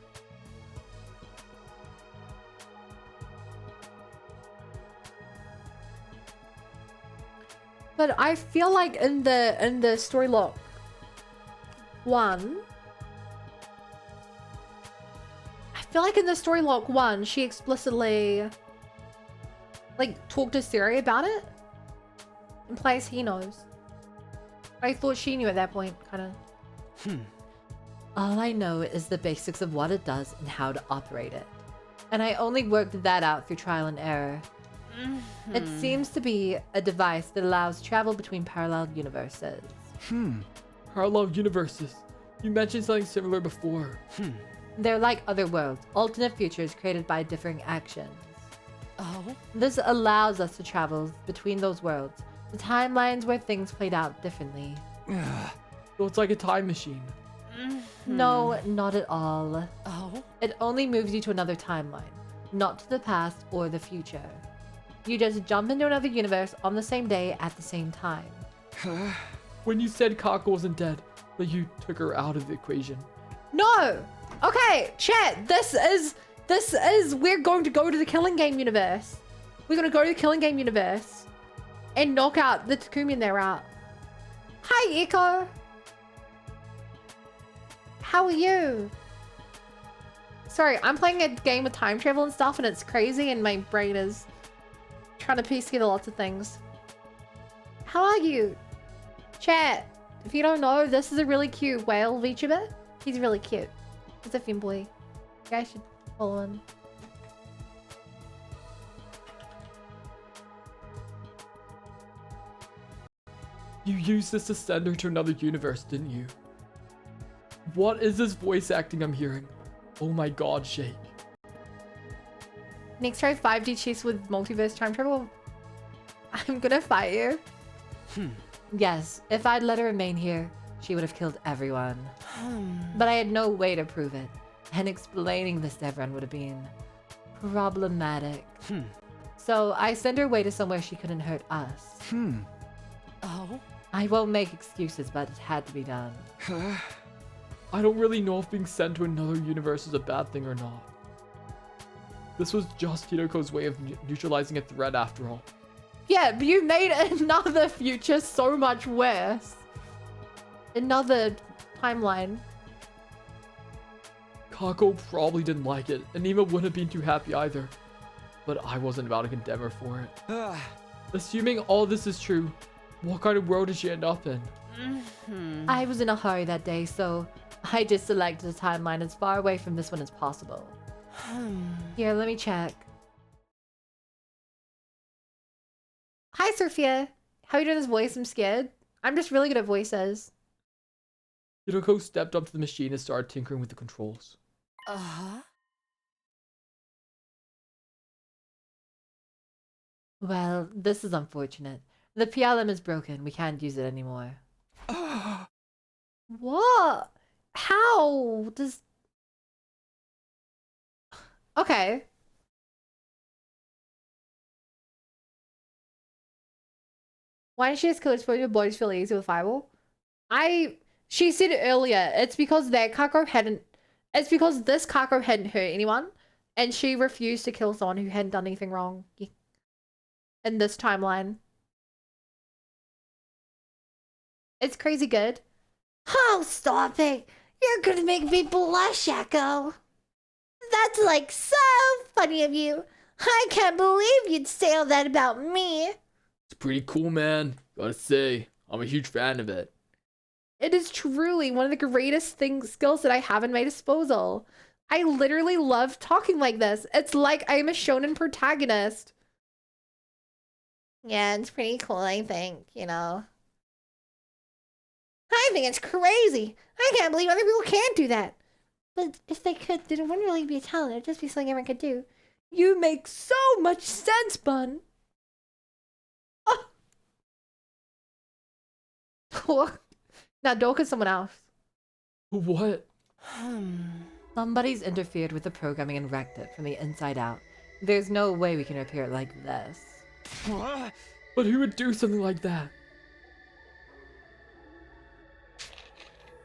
But I feel like in the story log 1, I feel like in the story log 1, she explicitly like talked to Siri about it. Implies he knows. I thought she knew at that point, kind of. All I know is the basics of what it does and how to operate it. And I only worked that out through trial and error. It seems to be a device that allows travel between parallel universes. Parallel universes. You mentioned something similar before. They're like other worlds, alternate futures created by differing actions. Oh? This allows us to travel between those worlds, the timelines where things played out differently. So it's like a time machine. No, not at all. Oh? It only moves you to another timeline, not to the past or the future. You just jump into another universe on the same day at the same time. When you said Kako wasn't dead, but you took her out of the equation. No! Okay, chat, this is, we're going to go to the Killing Game universe. We're going to go to the Killing Game universe and knock out the Takumi and their out. Hi, Echo. How are you? Sorry, I'm playing a game with time travel and stuff and it's crazy and my brain is trying to piece together lots of things. How are you? Chat, if you don't know, this is a really cute whale VTuber. He's really cute. He's a femboy. You guys should follow him. You used this to send her to another universe, didn't you? What is this voice acting I'm hearing? Oh my god, Shake. Next try 5D chase with multiverse time travel. I'm gonna fight you. Yes, if I'd let her remain here, she would have killed everyone. But I had no way to prove it, and explaining this to everyone would have been problematic. So I sent her away to somewhere she couldn't hurt us. Oh? I won't make excuses, but it had to be done. I don't really know if being sent to another universe is a bad thing or not. This was just Hiroko's way of neutralizing a threat after all. Yeah, but you made another future so much worse. Another timeline. Kako probably didn't like it, and Nima wouldn't have been too happy either. But I wasn't about to condemn her for it. Assuming all this is true, what kind of world did she end up in? I was in a hurry that day, so I just selected a timeline as far away from this one as possible. Here, let me check. Hi, Sophia. How are you doing this voice? I'm scared. I'm just really good at voices. Hiroko stepped up to the machine and started tinkering with the controls. Uh-huh. Well, this is unfortunate. The PLM is broken. We can't use it anymore. What? How does... Okay. Why didn't she just kill her so your bodies feel easy with Fireball? She said it earlier, it's because that Kako hadn't... It's because this Kako hadn't hurt anyone, and she refused to kill someone who hadn't done anything wrong in this timeline. It's crazy good. Oh, stop it. You're gonna make me blush, Echo. That's like so funny of you. I can't believe you'd say all that about me. It's pretty cool, man. Gotta say, I'm a huge fan of it. It is truly one of the greatest skills that I have in my disposal. I literally love talking like this. It's like I'm a shonen protagonist. Yeah, it's pretty cool, I think, you know. I think it's crazy. I can't believe other people can't do that. But if they could, then it wouldn't really be a talent. It'd just be something everyone could do. You make so much sense, Bun. Oh. Now Dork is someone else. What? Somebody's interfered with the programming and wrecked it from the inside out. There's no way we can repair it like this. But who would do something like that?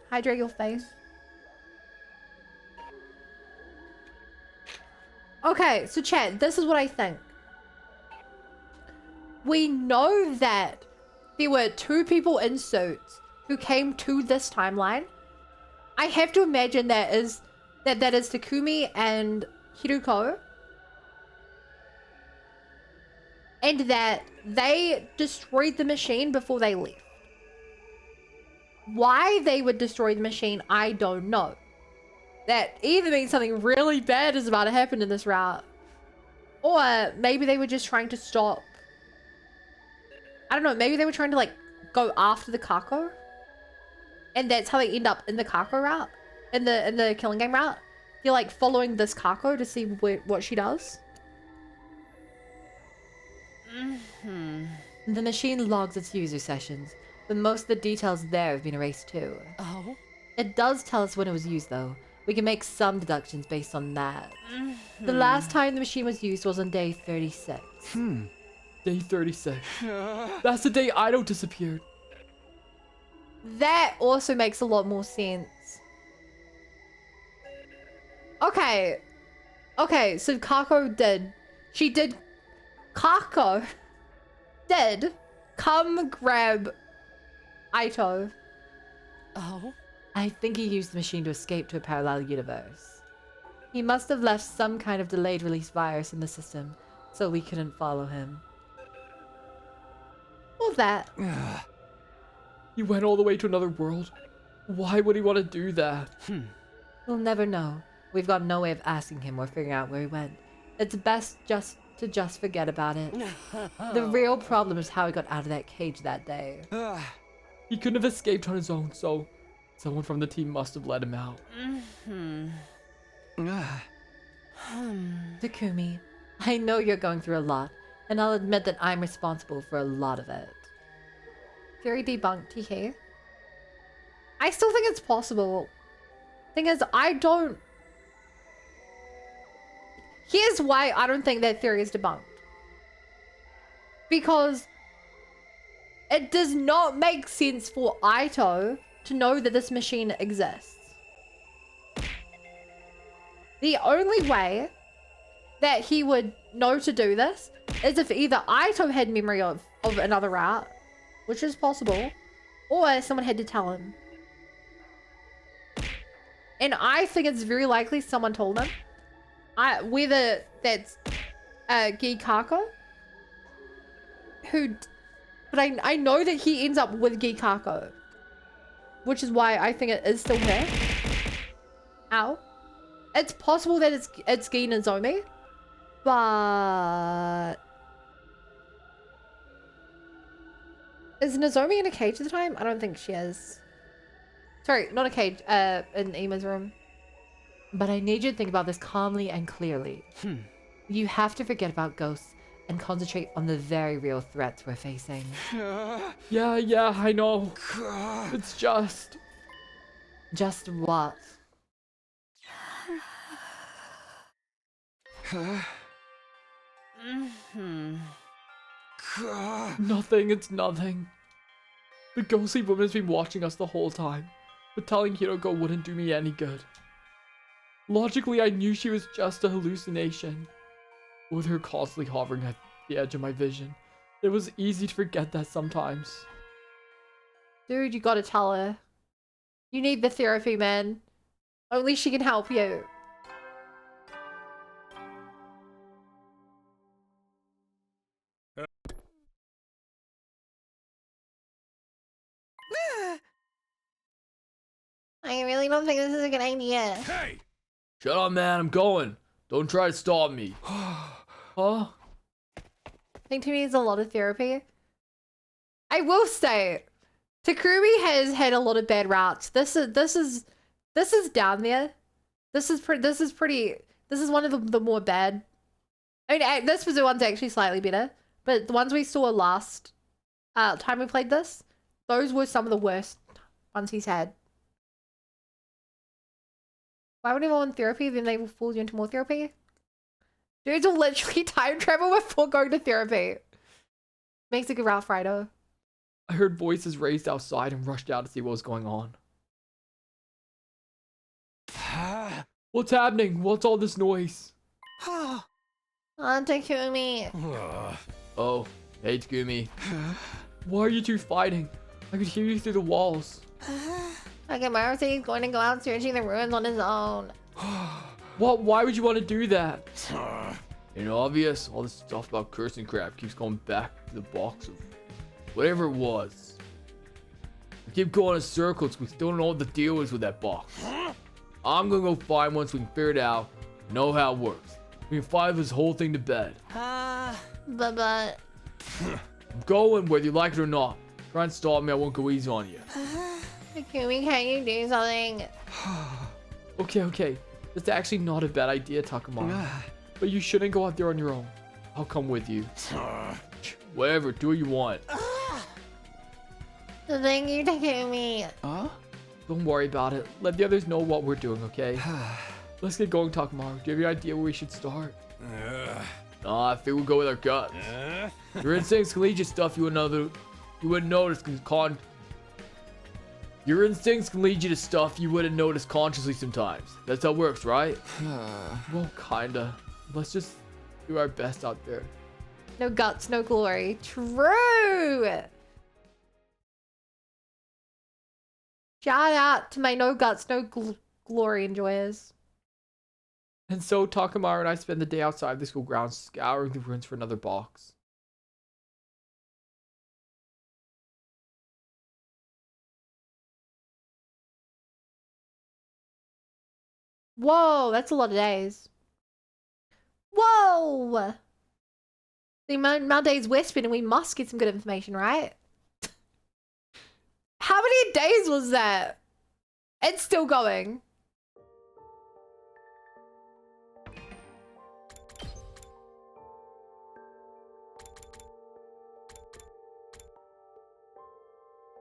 Hydrate your face. Okay, so chat, this is what I think. We know that there were 2 people in suits who came to this timeline. I have to imagine that is Takumi and Hiruko. And that they destroyed the machine before they left. Why they would destroy the machine, I don't know. That either means something really bad is about to happen in this route. Or maybe they were just trying to stop. I don't know, maybe they were trying to like go after the Kako. And that's how they end up in the Kako route. In the killing game route. You're like following this Kako to see what she does. The machine logs its user sessions, but most of the details there have been erased too. Oh? It does tell us when it was used though. We can make some deductions based on that. The last time the machine was used was on day 36. Day 36. That's the day Ido disappeared. That also makes a lot more sense. Okay. Okay, so Kako did come grab Aito. Oh? I think he used the machine to escape to a parallel universe. He must have left some kind of delayed release virus in the system, so we couldn't follow him. All that. He went all the way to another world. Why would he want to do that? We'll never know. We've got no way of asking him or figuring out where he went. It's best just to forget about it. The real problem is how he got out of that cage that day. He couldn't have escaped on his own, so someone from the team must have let him out. Takumi, I know you're going through a lot, and I'll admit that I'm responsible for a lot of it. Theory debunked, TK. I still think it's possible. Thing is, here's why I don't think that theory is debunked. Because it does not make sense for Aito to know that this machine exists. The only way that he would know to do this is if either Aito had memory of another route, which is possible, or someone had to tell him. And I think it's very likely someone told him. Whether that's Gikako, but I know that he ends up with Gikako, which is why I think it is still her. Ow. It's possible that it's Gi Nozomi, but is Nozomi in a cage at the time? I don't think she is. Sorry, not a cage. In Ima's room. But I need you to think about this calmly and clearly. You have to forget about ghosts and concentrate on the very real threats we're facing. Yeah, I know. It's just... Just what? Nothing, it's nothing. The ghostly woman's been watching us the whole time, but telling Hiroko wouldn't do me any good. Logically, I knew she was just a hallucination. With her constantly hovering at the edge of my vision, it was easy to forget that sometimes. Dude, you gotta tell her. You need the therapy, man. Only she can help you. I really don't think this is a good idea. Hey! Shut up, man, I'm going. Don't try to stop me. Huh? I think to me it's a lot of therapy. I will say, Takumi has had a lot of bad routes. This is down there. This is one of the more bad I mean, this was the one's actually slightly better, but the ones we saw last time we played this, those were some of the worst ones he's had. Why would anyone want therapy? Then they will fool you into more therapy. Dudes will literally time travel before going to therapy. Makes a good Ralph Rider. I heard voices raised outside and rushed out to see what was going on. What's happening? What's all this noise? Takumi. Oh, hey Takumi. Why are you two fighting? I could hear you through the walls. Takamaru said he's going to go out searching the ruins on his own. What? Why would you want to do that? Ain't obvious. All this stuff about cursing crap keeps going back to the box of whatever it was. We keep going in circles. We still don't know what the deal is with that box. I'm gonna go find one so we can figure it out. Know how it works. We can fight this whole thing to bed. But. I'm going whether you like it or not. Try and stop me. I won't go easy on you. Takumi, can you do something? Okay. That's actually not a bad idea, Takamaru. But you shouldn't go out there on your own. I'll come with you. Whatever, do what you want. Thank you, Takumi. Don't worry about it. Let the others know what we're doing, okay? Let's get going, Takamaru. Do you have any idea where we should start? I think we'll go with our guts. Your instincts can lead you stuff you wouldn't notice Your instincts can lead you to stuff you wouldn't notice consciously sometimes. That's how it works, right? Well, kinda. Let's just do our best out there. No guts, no glory. True! Shout out to my no guts, no glory enjoyers. And so Takamaru and I spend the day outside the school grounds scouring the ruins for another box. Whoa, that's a lot of days. Whoa! The amount of days we're spending, we must get some good information, right? How many days was that? It's still going.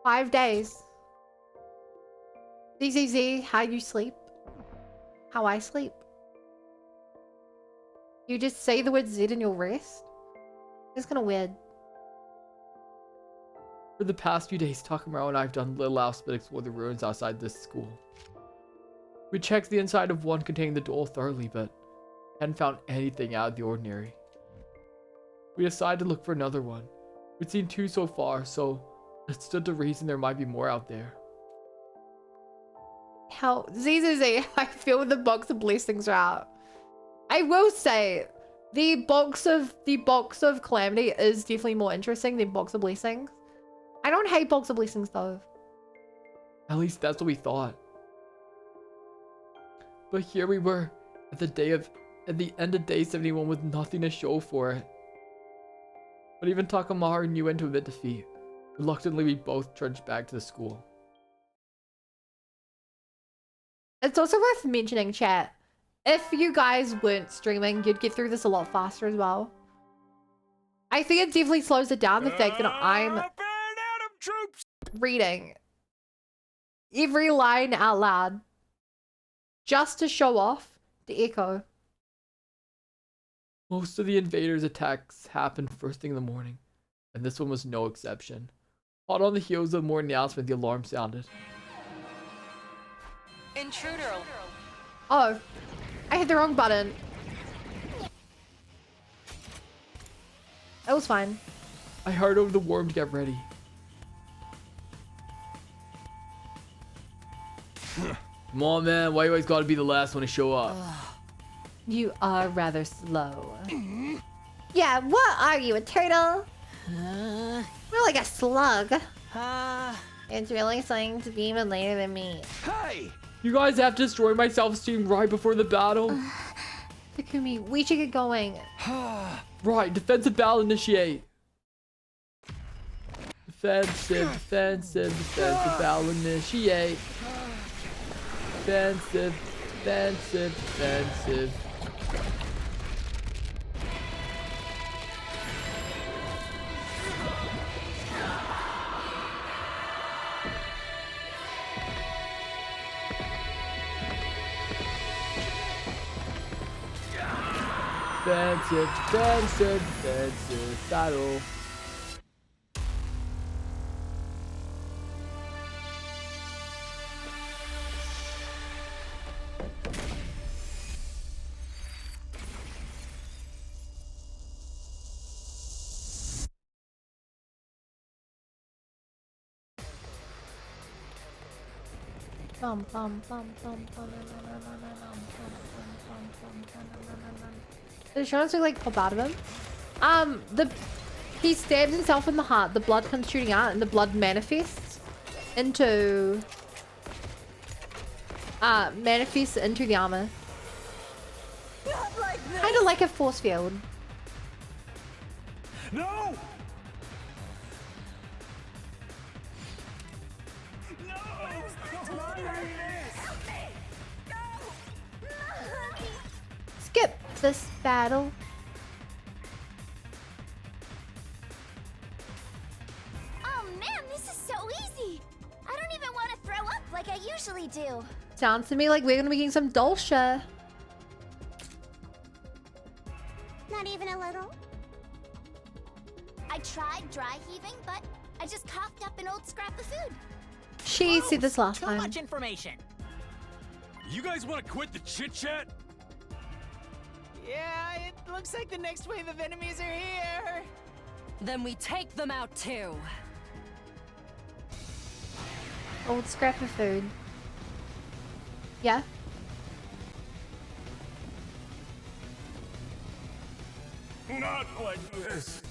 Five days. ZZZ, how you sleep? How I sleep? You just say the word Z and you'll rest? It's kind of weird. For the past few days, Takamaru and I have done little else but explore the ruins outside this school. We checked the inside of one containing the door thoroughly, but hadn't found anything out of the ordinary. We decided to look for another one. We'd seen two so far, so it stood to reason there might be more out there. How ZZZ, I feel the box of blessings are out. I will say, the box of calamity is definitely more interesting than box of blessings. I don't hate box of blessings though. At least that's what we thought. But here we were, at the end of day 71 with nothing to show for it. But even Takamaru knew when to admit defeat. Reluctantly, we both trudged back to the school. It's also worth mentioning, chat, if you guys weren't streaming, you'd get through this a lot faster as well. I think it definitely slows it down, the fact that I'm reading every line out loud just to show off the echo. Most of the invaders' attacks happened first thing in the morning, and this one was no exception. Hot on the heels of more announcement, the alarm sounded. Intruder. Oh, I hit the wrong button. It was fine. I hurried over the worm to get ready. Come on, man. Why you always gotta be the last one to show up? You are rather slow. Yeah, what are you, a turtle? More like a slug. It's really starting to be even later than me. Hey! You guys have to destroy my self-esteem right before the battle? Takumi, we should get going. Right, defensive battle initiate. Defensive battle initiate. Defensive. Defensive, defensive, defensive battle. Bum, bum, bum, bum, bum, the insurance will like pop out of him. He stabs himself in the heart. The blood comes shooting out, and the blood manifests into the armor. Kind of like a force field. No! Skip this battle. Oh man, this is so easy. I don't even want to throw up like I usually do. Sounds to me like we're gonna be getting some Dolce. Not even a little? I tried dry heaving, but I just coughed up an old scrap of food. She said this last Too time. much information. You guys want to quit the chit-chat? Yeah, it looks like the next wave of enemies are here. Then we take them out too. Old scrap of food. Yeah. Not like this.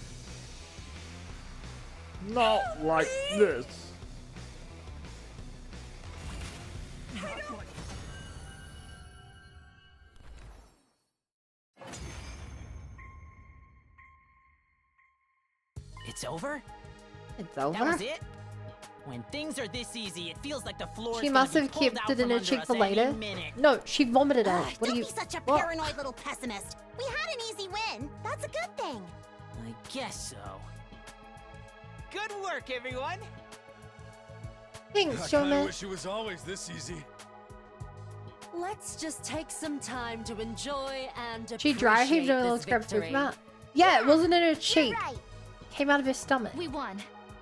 Not like this. It's over? It's over. That was it? When things are this easy, it feels like the floor She is must gonna have be pulled kept out it in from a under cheek us for any later. minute. No, she vomited it. Ugh, What do don't you? be such a What? paranoid little pessimist. We had an easy win. That's a good thing. I guess so. Good work, everyone. Thanks, I kinda Showman. wish it was always this easy. Let's just take some time to enjoy and She dry heaved a little scrap of food from out. Yeah, it wasn't in her cheek. You're right. Came out of her stomach. We won.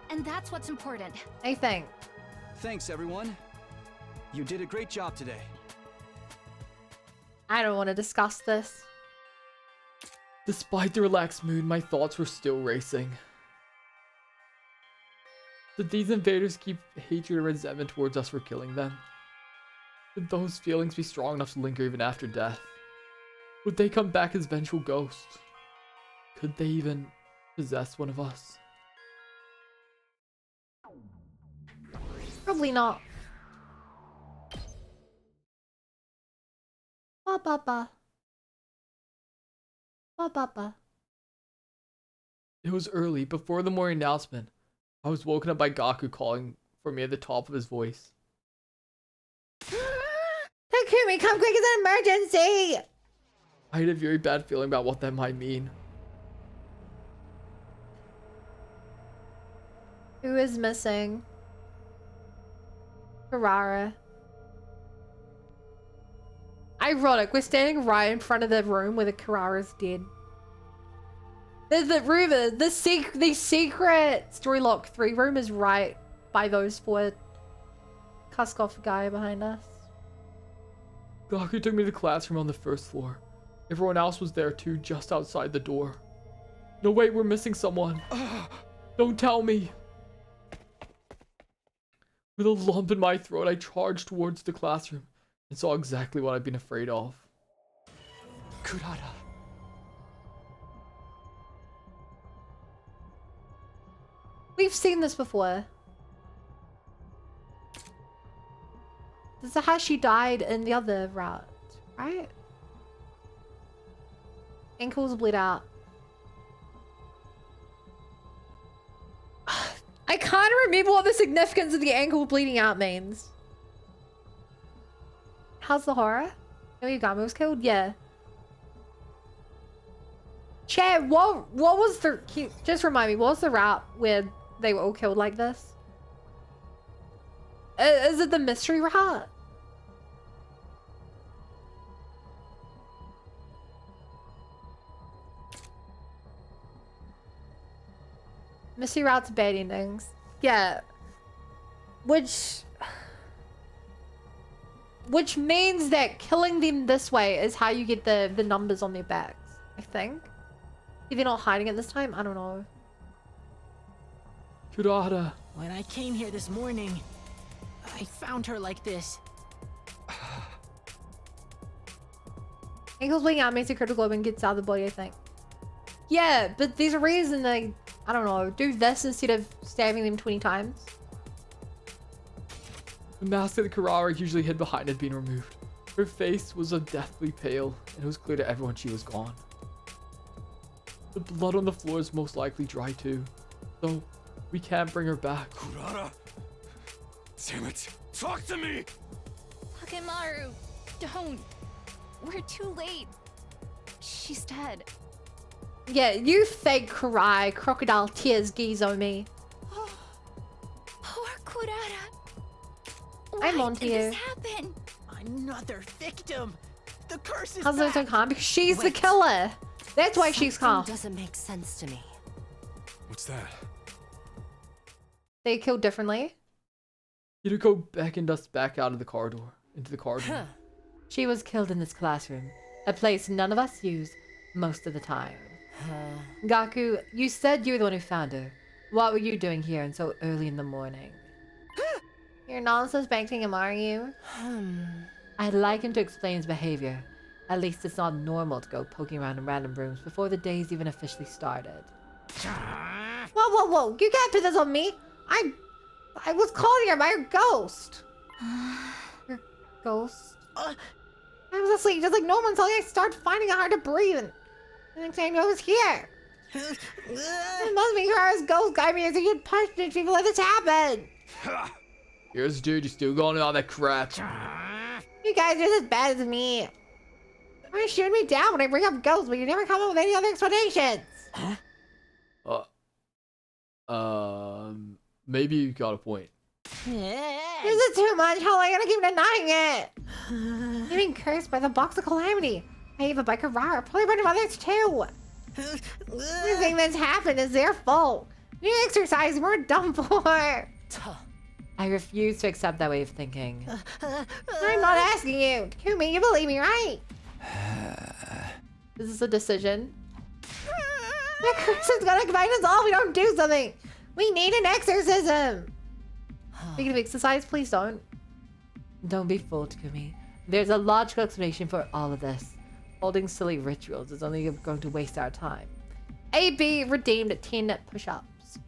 And that's what's important. I think. Thanks, everyone. You did a great job today. I don't want to discuss this. Despite the relaxed mood, my thoughts were still racing. Did these invaders keep hatred and resentment towards us for killing them? Would those feelings be strong enough to linger even after death? Would they come back as vengeful ghosts? Could they even possess one of us? Probably not. Ba ba ba. Ba ba ba. It was early, before the morning announcement. I was woken up by Gaku calling for me at the top of his voice. Takumi, come quick, it's an emergency! I had a very bad feeling about what that might mean. Who is missing? Ferrara. Ironic, we're standing right in front of the room where the Carrara's dead. The room, the secret Storylock 3 room is right by those four Kuskoff guy behind us. Gaku took me to the classroom on the first floor. Everyone else was there too, just outside the door. No, wait, we're missing someone. Don't tell me. With a lump in my throat, I charged towards the classroom and saw exactly what I'd been afraid of. Kurata. We've seen this before. This is how she died in the other route, right? Ankles bleed out. I can't remember what the significance of the ankle bleeding out means. How's the horror? Yagami was killed? Yeah. Chad, what was the... Just remind me, what was the route where they were all killed like this? Is it the mystery route? Mystery routes, bad endings. Yeah. Which means that killing them this way is how you get the numbers on their backs, I think. If they're not hiding it this time, I don't know. Kurata. When I came here this morning, I found her like this. Ankles bleeding out makes a critical globe and gets out of the body, I think. Yeah, but there's a reason they, I don't know, do this instead of stabbing them 20 times. The mask that Kurara usually hid behind had been removed. Her face was a deathly pale, and it was clear to everyone she was gone. The blood on the floor is most likely dry too, so we can't bring her back. Kurara! Damn it! Talk to me! Takemaru, don't. We're too late. She's dead. Yeah, you fake cry, crocodile tears Gizo me. Poor Kurara. I'm Why on did to you. this happen? Another victim. The curse is How's it so back. calm? Because she's the Wait. killer. That's why she's calm. Doesn't make sense to me. What's that? They killed differently. Hideko beckoned us back out of the corridor, into the corridor. She was killed in this classroom, a place none of us use most of the time. Gaku, you said you were the one who found her. What were you doing here and so early in the morning? You're not suspecting him, are you? I'd like him to explain his behavior. At least it's not normal to go poking around in random rooms before the day's even officially started. Whoa. You can't put this on me. I was called here by your ghost. Your ghost? I was asleep just like normal until I started finding it hard to breathe. And the next thing I knew I was here. It must be Kara's ghost guiding me as he get punched into people let this happen. Here's dude, you still going on that crap. You guys are just as bad as me. Why shooting me down when I bring up ghosts, but you never come up with any other explanations? Maybe you got a point. This is too much. How am I gonna keep denying it? I'm being cursed by the box of calamity. I even by Karara, probably a bunch of others too. Everything that's happened is their fault. New exercise we're done for. I refuse to accept that way of thinking. I'm not asking you. Takumi, you believe me, right? This is a decision. The curse is gonna find us all if we don't do something. We need an exorcism. Speaking of exercise, please don't. Don't be fooled, Takumi. There's a logical explanation for all of this. Holding silly rituals is only going to waste our time. AB redeemed 10 push-ups.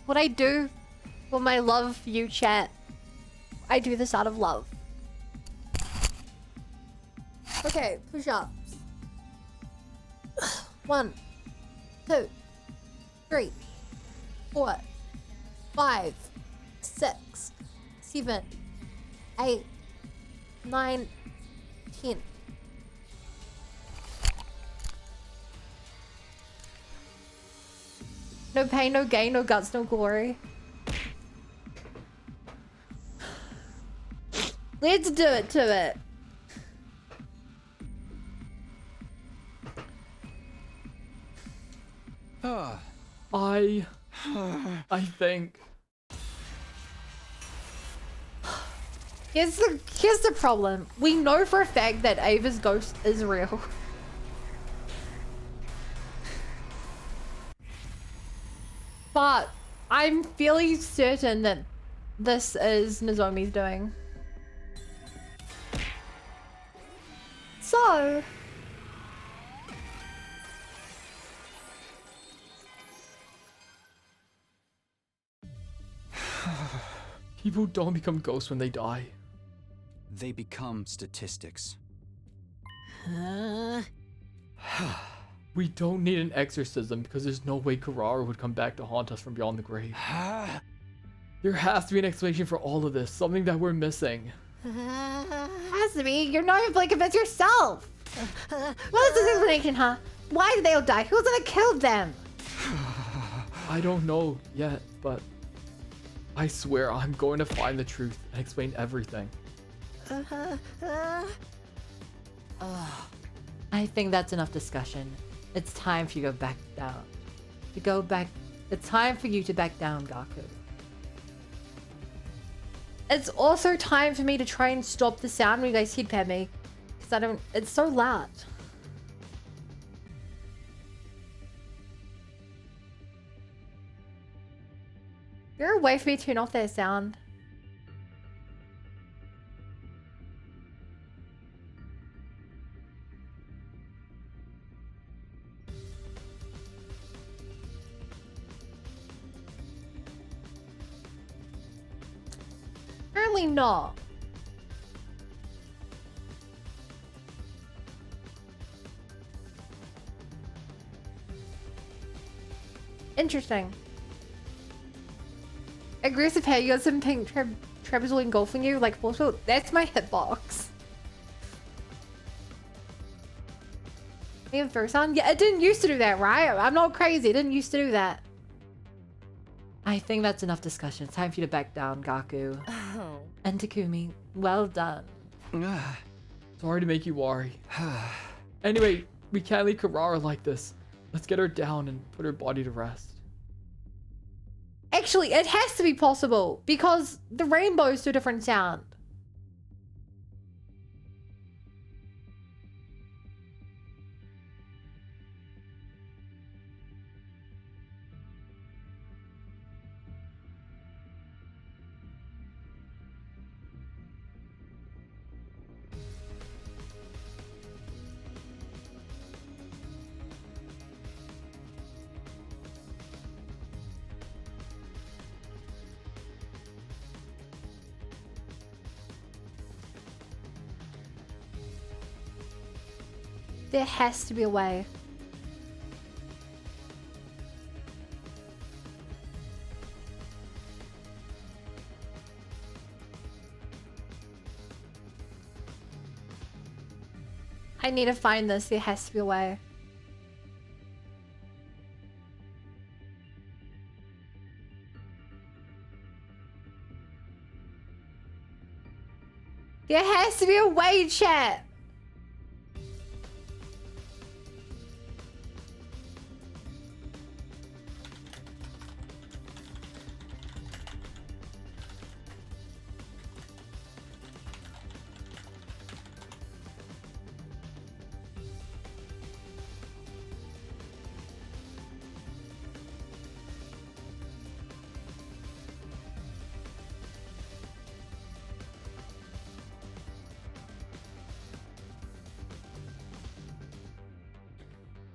What I do for my love for you, chat, I do this out of love. Okay, push-ups. 1, 2, 3, 4, 5, 6, 7, 8, 9, 10. No pain, no gain, no guts, no glory. Let's do it to it. I think. Here's the problem. We know for a fact that Ava's ghost is real. But I'm fairly certain that this is Nozomi's doing. So People don't become ghosts when they die. They become statistics. We don't need an exorcism because there's no way Karara would come back to haunt us from beyond the grave. There has to be an explanation for all of this, something that we're missing. has to be. You're not even fully convinced yourself. What is this explanation, huh? Why did they all die? Who's gonna kill them? I don't know yet, but I swear I'm going to find the truth and explain everything. I think that's enough discussion. It's time for you to go back down. It's time for you to back down, Gaku. It's also time for me to try and stop the sound when you guys headpad me. Because it's so loud. Is there a way for me to turn off that sound? Apparently not. Interesting. Aggressive hair, you got some pink trapezoid engulfing you, like also that's my hitbox. We have first on? Yeah, it didn't used to do that, right? I'm not crazy, it didn't used to do that. I think that's enough discussion. It's time for you to back down, Gaku. Oh. And Takumi, well done. Sorry to make you worry. Anyway, we can't leave Kirara like this. Let's get her down and put her body to rest. Actually, it has to be possible because the rainbows do a different sound. There has to be a way. I need to find this. There has to be a way. There has to be a way, chat.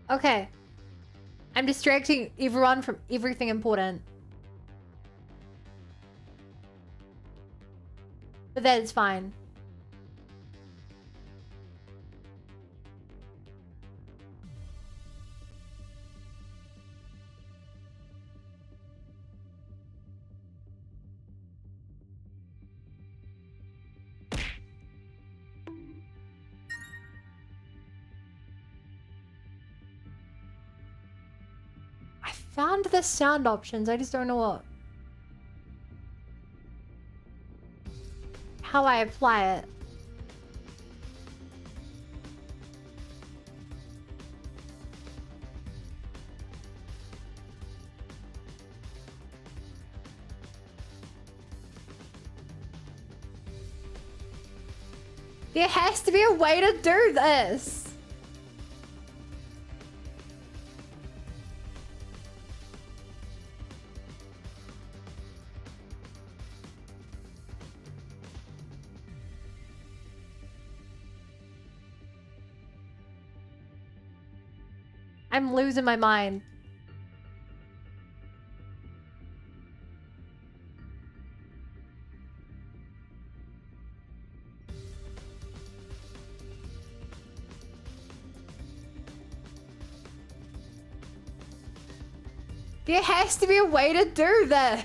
Okay. I'm distracting everyone from everything important. But that is fine. Found the sound options, I just don't know how I apply it. There has to be a way to do this. I'm losing my mind. There has to be a way to do this.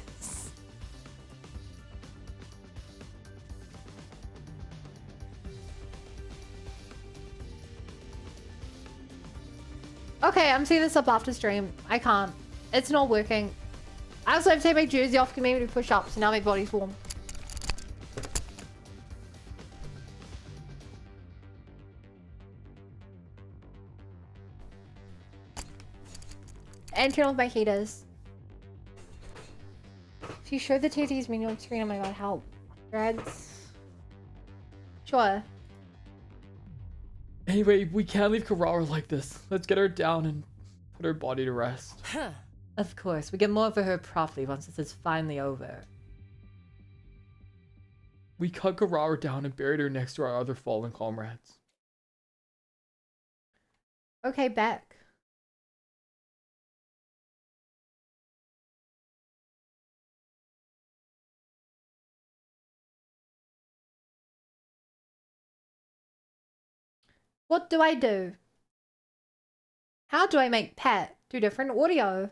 Okay, I'm seeing this up after stream. I can't. It's not working. I also have to take my jersey off because maybe to push up, so now my body's warm. And turn off my heaters. If you show the TT's menu on screen, oh my god, help. Threads. Sure. Anyway, we can't leave Karara like this. Let's get her down and put her body to rest. Of course, we get more for her properly once this is finally over. We cut Karara down and buried her next to our other fallen comrades. Okay, back. What do I do? How do I make Pat do different audio?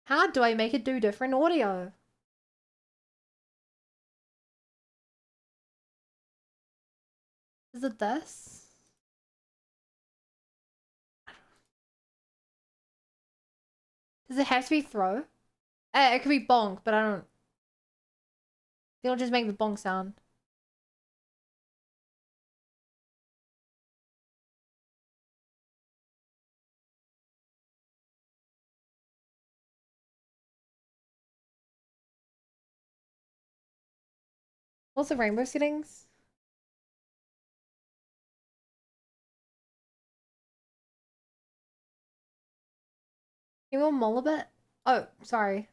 How do I make it do different audio? Is it this? Does it have to be throw? It could be bonk, but I don't... It'll just make the bonk sound. What's the rainbow settings? Can you mull a bit? Oh, sorry.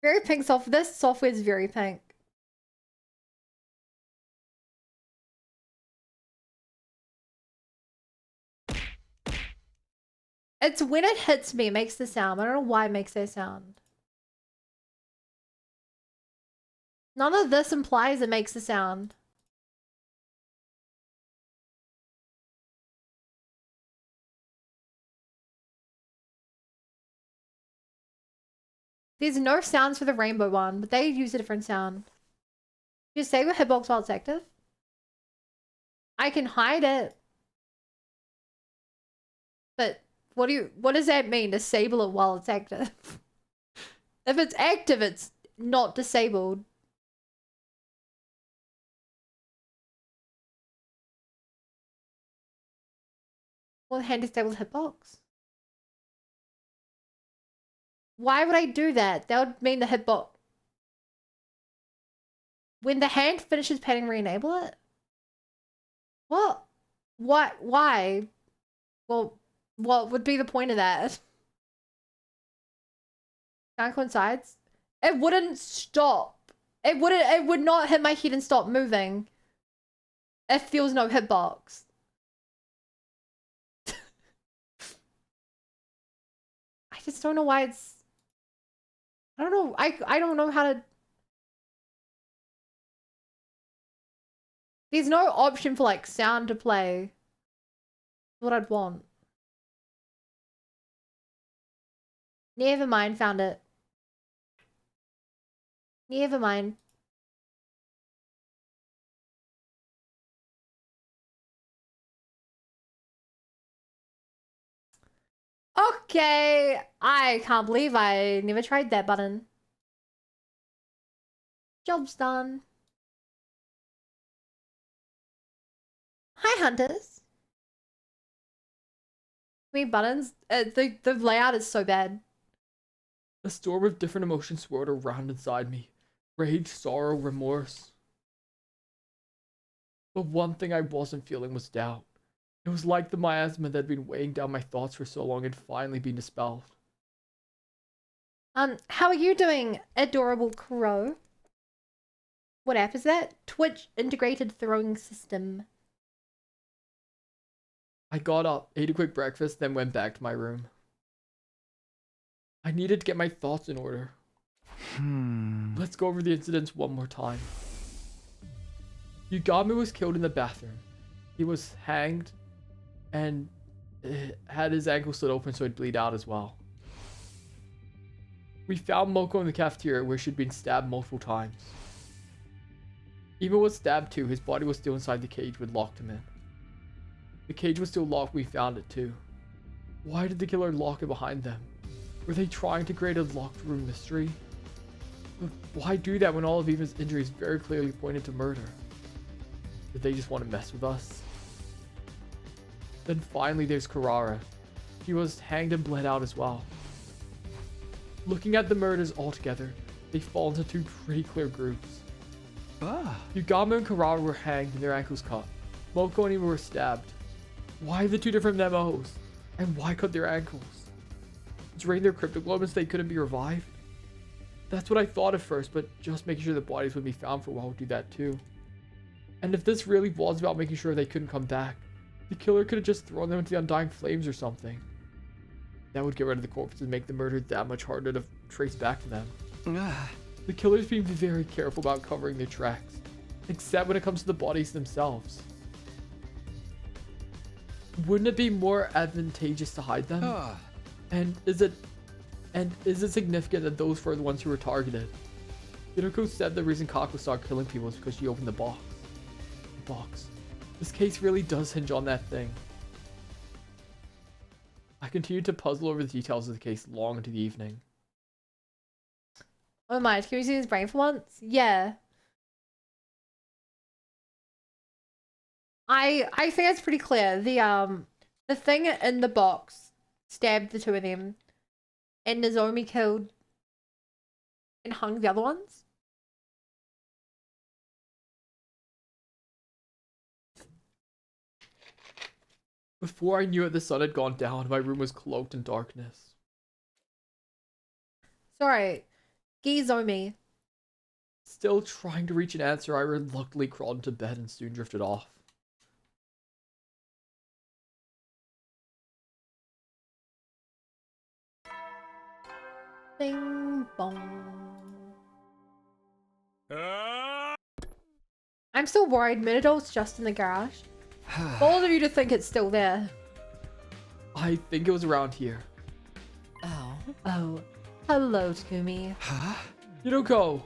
Very pink software. This software is very pink. It's when it hits me, it makes the sound. I don't know why it makes that sound. None of this implies it makes the sound. There's no sounds for the rainbow one, but they use a different sound. Just say with hitbox while it's active. I can hide it. But what does that mean? Disable it while it's active. If it's active, it's not disabled. Well, hand disabled hitbox. Why would I do that? That would mean the hitbox. When the hand finishes panning, re-enable it? What? What? Why? Well, what would be the point of that? Can't coincides? It wouldn't stop. It would not hit my head and stop moving if there was no hitbox. I just don't know why it's... I don't know. I don't know how to... There's no option for like sound to play. What I'd want. Never mind, found it. Never mind. Okay, I can't believe I never tried that button. Job's done. Hi, hunters. Me buttons. The layout is so bad. A storm of different emotions swirled around inside me. Rage, sorrow, remorse. But one thing I wasn't feeling was doubt. It was like the miasma that had been weighing down my thoughts for so long had finally been dispelled. How are you doing, adorable crow? What app is that? Twitch integrated throwing system. I got up, ate a quick breakfast, then went back to my room. I needed to get my thoughts in order. Let's go over the incidents one more time. Yugami was killed in the bathroom. He was hanged and had his ankle slit open so he'd bleed out as well. We found Moko in the cafeteria where she'd been stabbed multiple times. Emo was stabbed too. His body was still inside the cage we'd locked him in. The cage was still locked when we found it too. Why did the killer lock it behind them? Were they trying to create a locked room mystery? But why do that when all of Eva's injuries very clearly pointed to murder? Did they just want to mess with us? Then finally there's Carrara. She was hanged and bled out as well. Looking at the murders altogether, they fall into two pretty clear groups. Yugamo and Carrara were hanged and their ankles cut. Moko and Eva were stabbed. Why the two different MOs? And why cut their ankles? Drain their cryptoglobins so they couldn't be revived? That's what I thought at first, but just making sure the bodies would be found for a while would do that too. And if this really was about making sure they couldn't come back, the killer could have just thrown them into the undying flames or something. That would get rid of the corpses and make the murder that much harder to trace back to them. The killer's being very careful about covering their tracks, except when it comes to the bodies themselves. Wouldn't it be more advantageous to hide them? And is it significant that those were the ones who were targeted? Yuriko said the reason Kako started killing people was because she opened the box. This case really does hinge on that thing. I continued to puzzle over the details of the case long into the evening. Oh my, can we see his brain for once? Yeah. I think it's pretty clear. The thing in the box stabbed the two of them, and Nozomi killed and hung the other ones. Before I knew it, the sun had gone down. My room was cloaked in darkness. Sorry, Gizomi. Still trying to reach an answer, I reluctantly crawled into bed and soon drifted off. Bing bong. I'm still worried Minidore's just in the garage. Bold of you to think it's still there. I think it was around here. Oh, hello, Takumi. Yuriko!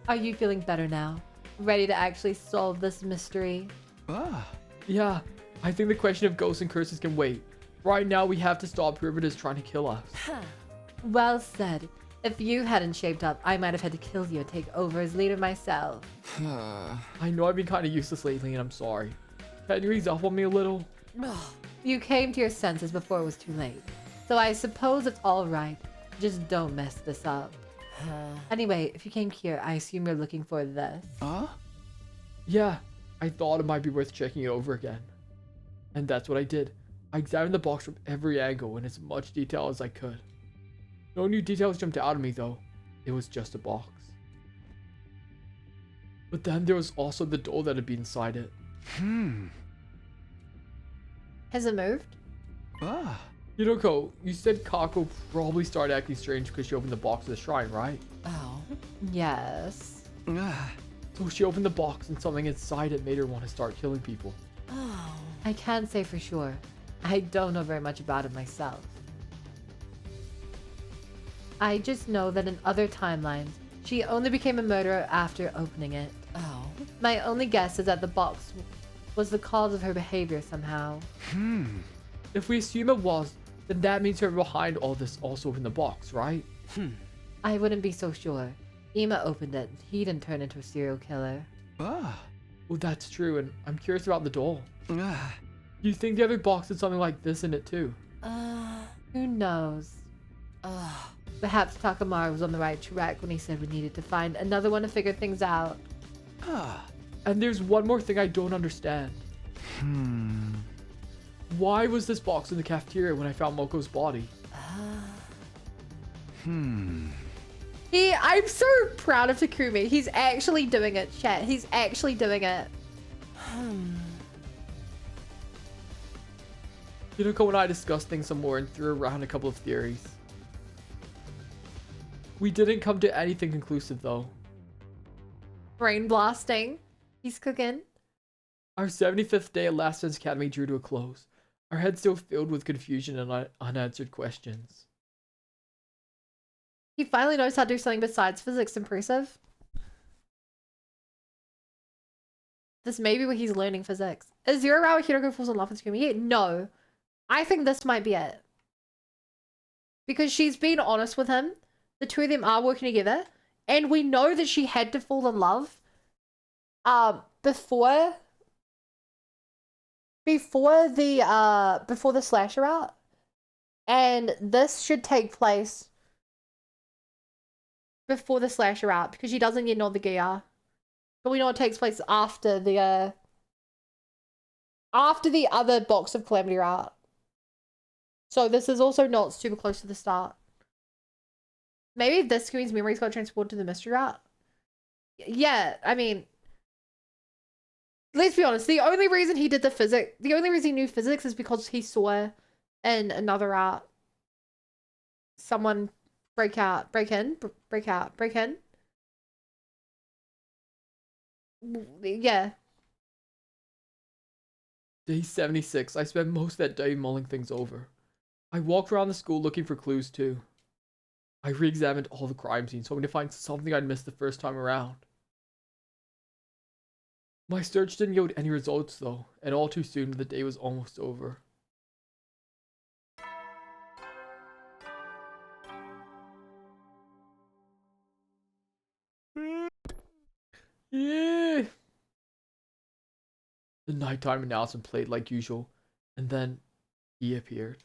Are you feeling better now? Ready to actually solve this mystery? Yeah, I think the question of ghosts and curses can wait. Right now, we have to stop whoever it is trying to kill us. Well said. If you hadn't shaped up, I might have had to kill you and take over as leader myself. I know I've been kind of useless lately, and I'm sorry. Can you ease up on me a little? You came to your senses before it was too late. So I suppose it's all right. Just don't mess this up. Anyway, if you came here, I assume you're looking for this. Yeah, I thought it might be worth checking it over again. And that's what I did. I examined the box from every angle in as much detail as I could. No new details jumped out at me though. It was just a box. But then there was also the doll that had been inside it. Has it moved? Yuriko, you said Kako probably started acting strange because she opened the box of the shrine, right? Yes. So she opened the box and something inside it made her want to start killing people. I can't say for sure. I don't know very much about it myself. I just know that in other timelines, she only became a murderer after opening it. My only guess is that the box was the cause of her behavior somehow. If we assume it was, then that means whoever behind all this also opened the box, right? I wouldn't be so sure. Ima opened it. He didn't turn into a serial killer. Well, that's true, and I'm curious about the doll. Do you think the other box had something like this in it too? Who knows? Perhaps Takamaro was on the right track when he said we needed to find another one to figure things out. And there's one more thing I don't understand. Why was this box in the cafeteria when I found Moko's body? I'm so proud of Takumi. He's actually doing it, chat. He's actually doing it. Yuriko and I discussed things some more and threw around a couple of theories. We didn't come to anything conclusive though. Brain blasting. He's cooking. Our 75th day at Last Dance Academy drew to a close. Our heads still filled with confusion and unanswered questions. He finally knows how to do something besides physics. Impressive. This may be where he's learning physics. Is there a route where Hiroko falls in love with Takumi yet? No. I think this might be it. Because she's been honest with him. The two of them are working together. And we know that she had to fall in love before the slasher route. And this should take place before the slasher route because she doesn't yet know the gear. But we know it takes place after the other Box of Calamity route. So this is also not super close to the start. Maybe this Queen's memories got transported to the mystery route. Yeah, I mean, let's be honest. The only reason he did the only reason he knew physics is because he saw in another route someone break in. Yeah. Day 76. I spent most of that day mulling things over. I walked around the school looking for clues too. I re-examined all the crime scenes, hoping to find something I'd missed the first time around. My search didn't yield any results though, and all too soon the day was almost over. Yeah. The nighttime announcement played like usual, and then he appeared.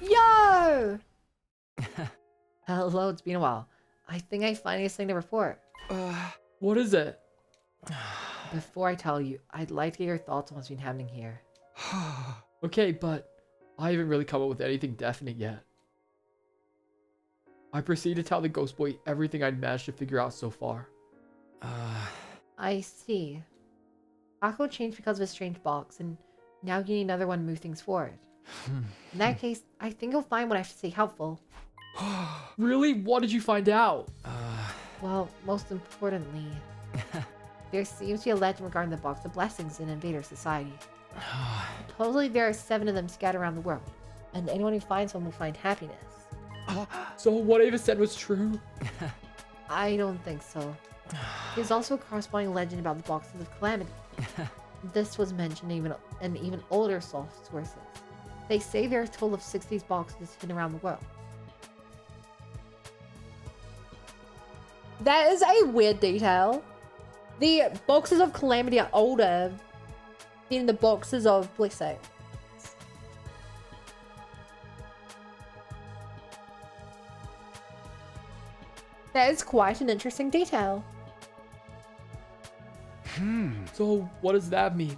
Yo! Hello, it's been a while. I think I finally have something to report. What is it? Before I tell you, I'd like to get your thoughts on what's been happening here. Okay, but I haven't really come up with anything definite yet. I proceed to tell the ghost boy everything I'd managed to figure out so far. I see. Akko changed because of a strange box, and now you need another one to move things forward. In that case, I think you'll find what I have to say helpful. Really? What did you find out? Well, most importantly, there seems to be a legend regarding the Box of Blessings in Invader Society. Supposedly there are 7 of them scattered around the world, and anyone who finds one will find happiness. So what Ava said was true? I don't think so. There's also a corresponding legend about the Boxes of Calamity. This was mentioned in even older sources. They say there are a total of 60 boxes hidden around the world. That is a weird detail. The Boxes of Calamity are older than the Boxes of Blessing. That is quite an interesting detail. So what does that mean?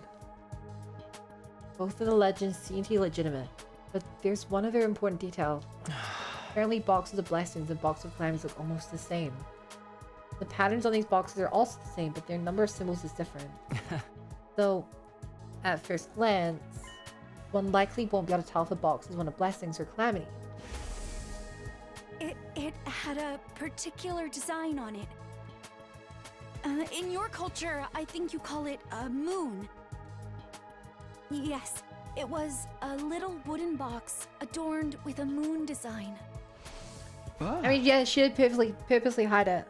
Both of the legends seem to be legitimate, but there's one other important detail. Apparently Boxes of Blessings and Box of Calamities look almost the same. The patterns on these boxes are also the same, but their number of symbols is different. So, at first glance, one likely won't be able to tell if a box is one of Blessings or Calamity. It had a particular design on it. In your culture, I think you call it a moon. Yes, it was a little wooden box adorned with a moon design. I mean, yeah, she did purposely hide it.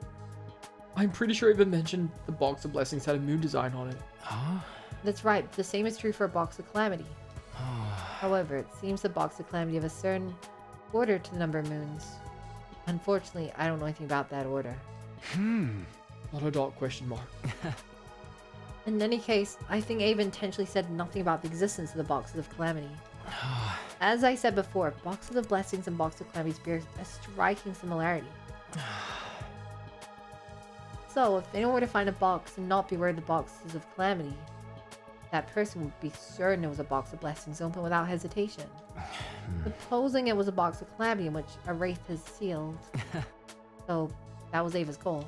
I'm pretty sure Ava mentioned the Box of Blessings had a moon design on it. That's right, the same is true for a Box of Calamity. However, it seems the Box of Calamity have a certain order to the number of moons. Unfortunately, I don't know anything about that order. Not a dot question mark. In any case, I think Ava intentionally said nothing about the existence of the Boxes of Calamity. As I said before, Boxes of Blessings and Box of Calamities bear a striking similarity. So, if anyone were to find a box and not be aware of the Boxes of Calamity, that person would be certain it was a Box of Blessings open without hesitation. Supposing it was a Box of Calamity in which a wraith has sealed. So, that was Ava's goal.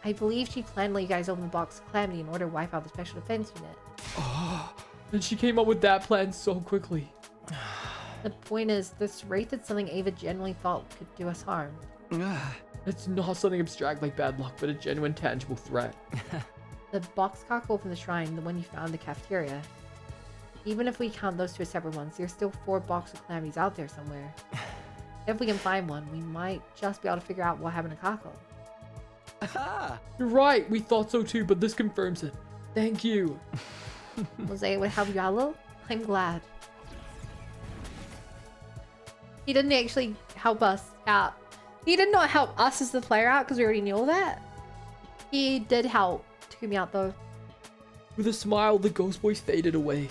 I believe she planned to let you guys open the Box of Calamity in order to wipe out the Special Defense Unit. And she came up with that plan so quickly. The point is, this wraith is something Ava genuinely thought could do us harm. It's not something abstract like bad luck, but a genuine tangible threat. The box cockle from the shrine, the one you found in the cafeteria. Even if we count those two as separate ones, there's still 4 Box of Calamities out there somewhere. If we can find one, we might just be able to figure out what happened to Cockle. You're right, we thought so too, but this confirms it. Thank you. Was able to help you out a little. I'm glad. He didn't actually help us out. He did not help us as the player out because we already knew all that. He did help Takumi out though. With a smile, the ghost voice faded away.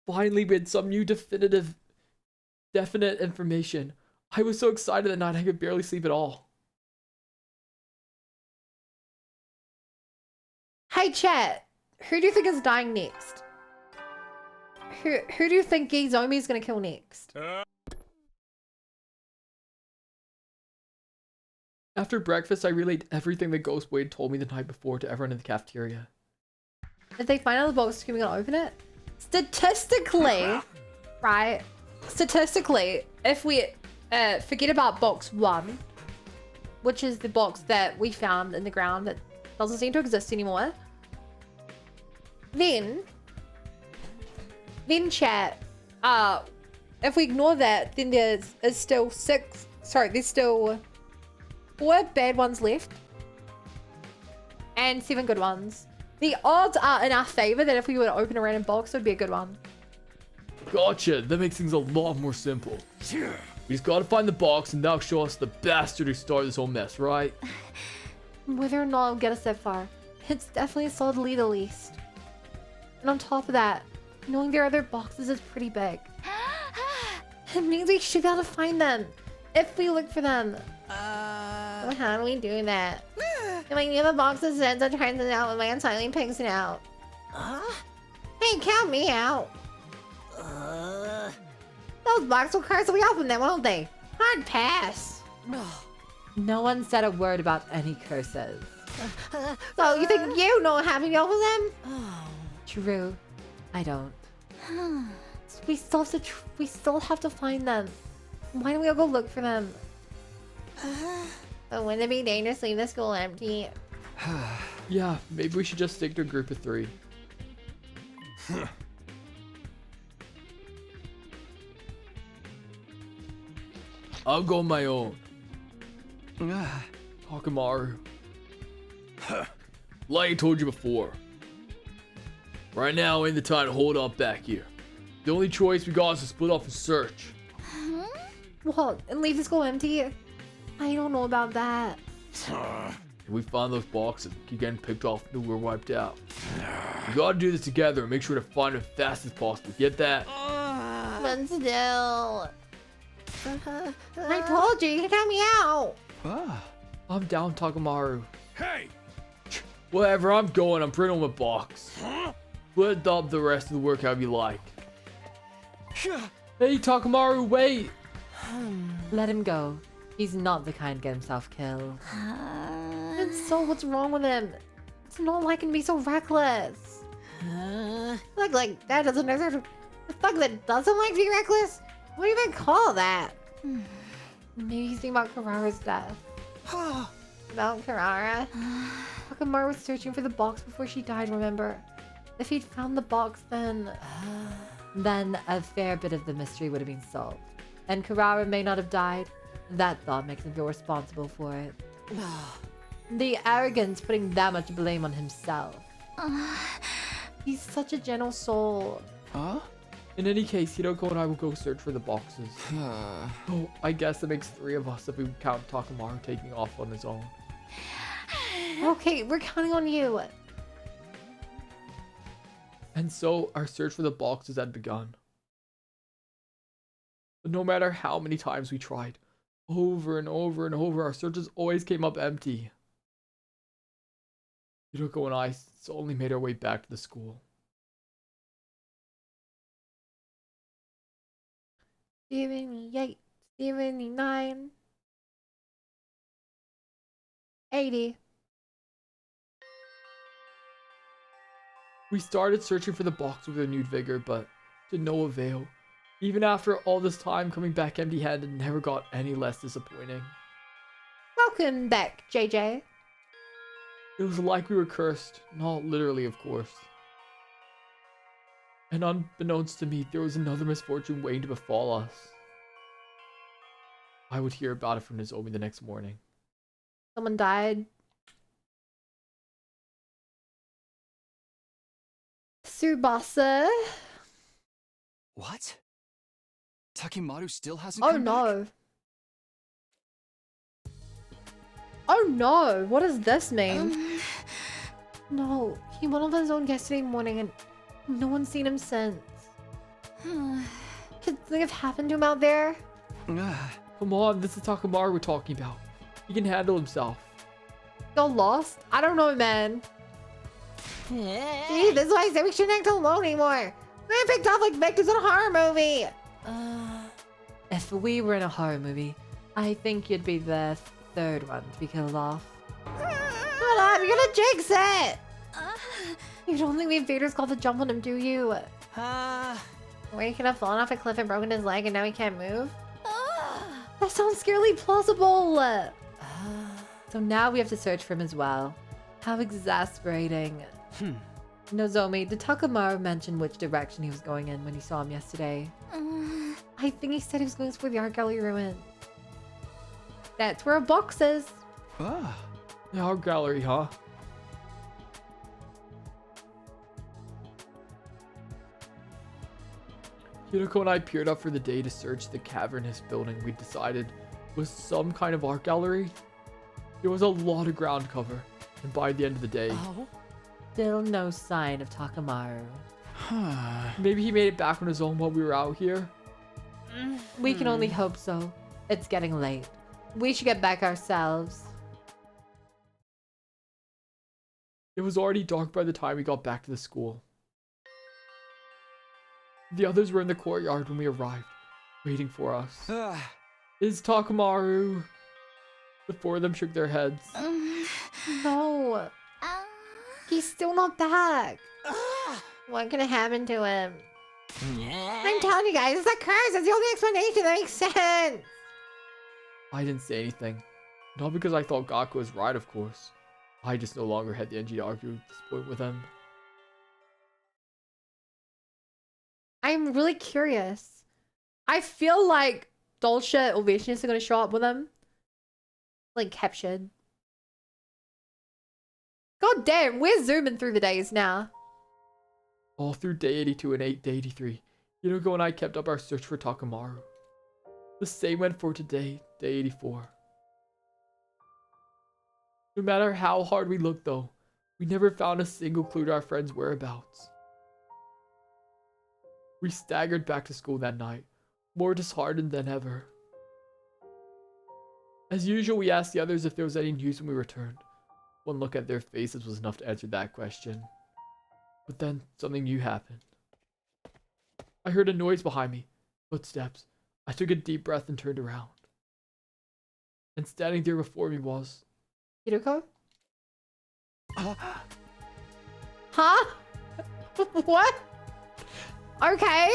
Finally, we had some new definite information. I was so excited that night I could barely sleep at all. Hey chat, who do you think is dying next? Who do you think Gizomi is gonna kill next? After breakfast, I relayed everything the ghost boy had told me the night before to everyone in the cafeteria. If they find out the box, are we gonna open it? Statistically, right? Statistically, if we forget about box 1, which is the box that we found in the ground that doesn't seem to exist anymore, then chat, if we ignore that, then there's still 4 bad ones left and 7 good ones. The odds are in our favor that if we were to open a random box, it would be a good one. Gotcha, that makes things a lot more simple. We just gotta find the box and that'll show us the bastard who started this whole mess, right? Whether or not it'll get us that far, it's definitely a solid lead at least. And on top of that, knowing there are other boxes is pretty big. It means we should be able to find them if we look for them. How do we do that? Do I give a box that says I'm trying to out with my unsightly pigs out? Hey, count me out. Those boxes will curse we open them, won't they? Hard pass. No one said a word about any curses. So you think you know how to open them? True. I don't. We still have to find them. Why don't we all go look for them? But wouldn't it be dangerous to leave the school empty? Yeah, maybe we should just stick to a group of 3. I'll go on my own. Takamaru. Like I told you before. Right now ain't the time to hold up back here. The only choice we got is to split off and search. What? And leave the school empty? I don't know about that. If we find those boxes, keep getting picked off until we're wiped out. We gotta do this together and make sure to find them as fast as possible. Get that? But still. I told you, you got me out. I'm down, Takamaru. Hey! Whatever, I'm going. I'm printing on my box. Split up the rest of the work however you like. Hey, Takamaru, wait! Let him go. He's not the kind to get himself killed. And so what's wrong with him? It's not like him to be so reckless. Like that doesn't deserve the thug that doesn't like being reckless? What do you even call that? Maybe he's thinking about Karara's death. About Karara? Takamaru was searching for the box before she died, remember? If he'd found the box, then a fair bit of the mystery would have been solved. And Karara may not have died. That thought makes him feel responsible for it. The arrogance putting that much blame on himself. He's such a gentle soul. In any case, Hiroko and I will go search for the boxes. Oh, I guess that makes 3 of us if we count Takamaru taking off on his own. Okay, we're counting on you. And so, our search for the boxes had begun. But no matter how many times we tried, over and over and over, our searches always came up empty. Hiroko and I slowly made our way back to the school. 78, 79, 80. We started searching for the box with renewed vigor, but to no avail. Even after all this time, coming back empty-handed never got any less disappointing. Welcome back, JJ. It was like we were cursed, not literally, of course. And unbeknownst to me, there was another misfortune waiting to befall us. I would hear about it from Nozomi the next morning. Someone died. Tsubasa. What? Takimaru still hasn't Oh come back? no. Oh no, what does this mean? No, he went off his own yesterday morning and no one's seen him since. Could something have happened to him out there? Come on, this is Takamaru we're talking about. He can handle himself. Got lost? I don't know, man. See, this is why I said we shouldn't act alone anymore. We're picked off like victims in a horror movie. If we were in a horror movie, I think you'd be the third one to be killed off. Hold on, you're gonna jinx it. You don't think the invaders called the jump on him, do you? Where he could have fallen off a cliff and broken his leg and now he can't move? That sounds scarily plausible. So now we have to search for him as well. How exasperating. Nozomi, did Takamaru mention which direction he was going in when he saw him yesterday? I think he said he was going for the art gallery ruin. That's where a box is. Ah. The art gallery, huh? Hiroko and I peered up for the day to search the cavernous building we decided was some kind of art gallery. There was a lot of ground cover, and by the end of the day... Still no sign of Takamaru. Maybe he made it back on his own while we were out here? We can only hope so. It's getting late. We should get back ourselves. It was already dark by the time we got back to the school. The others were in the courtyard when we arrived, waiting for us. Is Takamaru? The four of them shook their heads. No. He's still not back. What could have happened to him? I'm telling you guys, it's a curse. It's the only explanation that makes sense. I didn't say anything. Not because I thought Gaku was right, of course. I just no longer had the energy to argue at this point with him. I'm really curious. I feel like Dolce or Vicious are going to show up with him. Like, captured. God damn, we're zooming through the days now. All through day 82 and day 83, Hiroko and I kept up our search for Takamaru. The same went for today, day 84. No matter how hard we looked though, we never found a single clue to our friend's whereabouts. We staggered back to school that night, more disheartened than ever. As usual, we asked the others if there was any news when we returned. One look at their faces was enough to answer that question. But then, something new happened. I heard a noise behind me. Footsteps. I took a deep breath and turned around. And standing there before me was... Hiroko? Huh? What? Okay.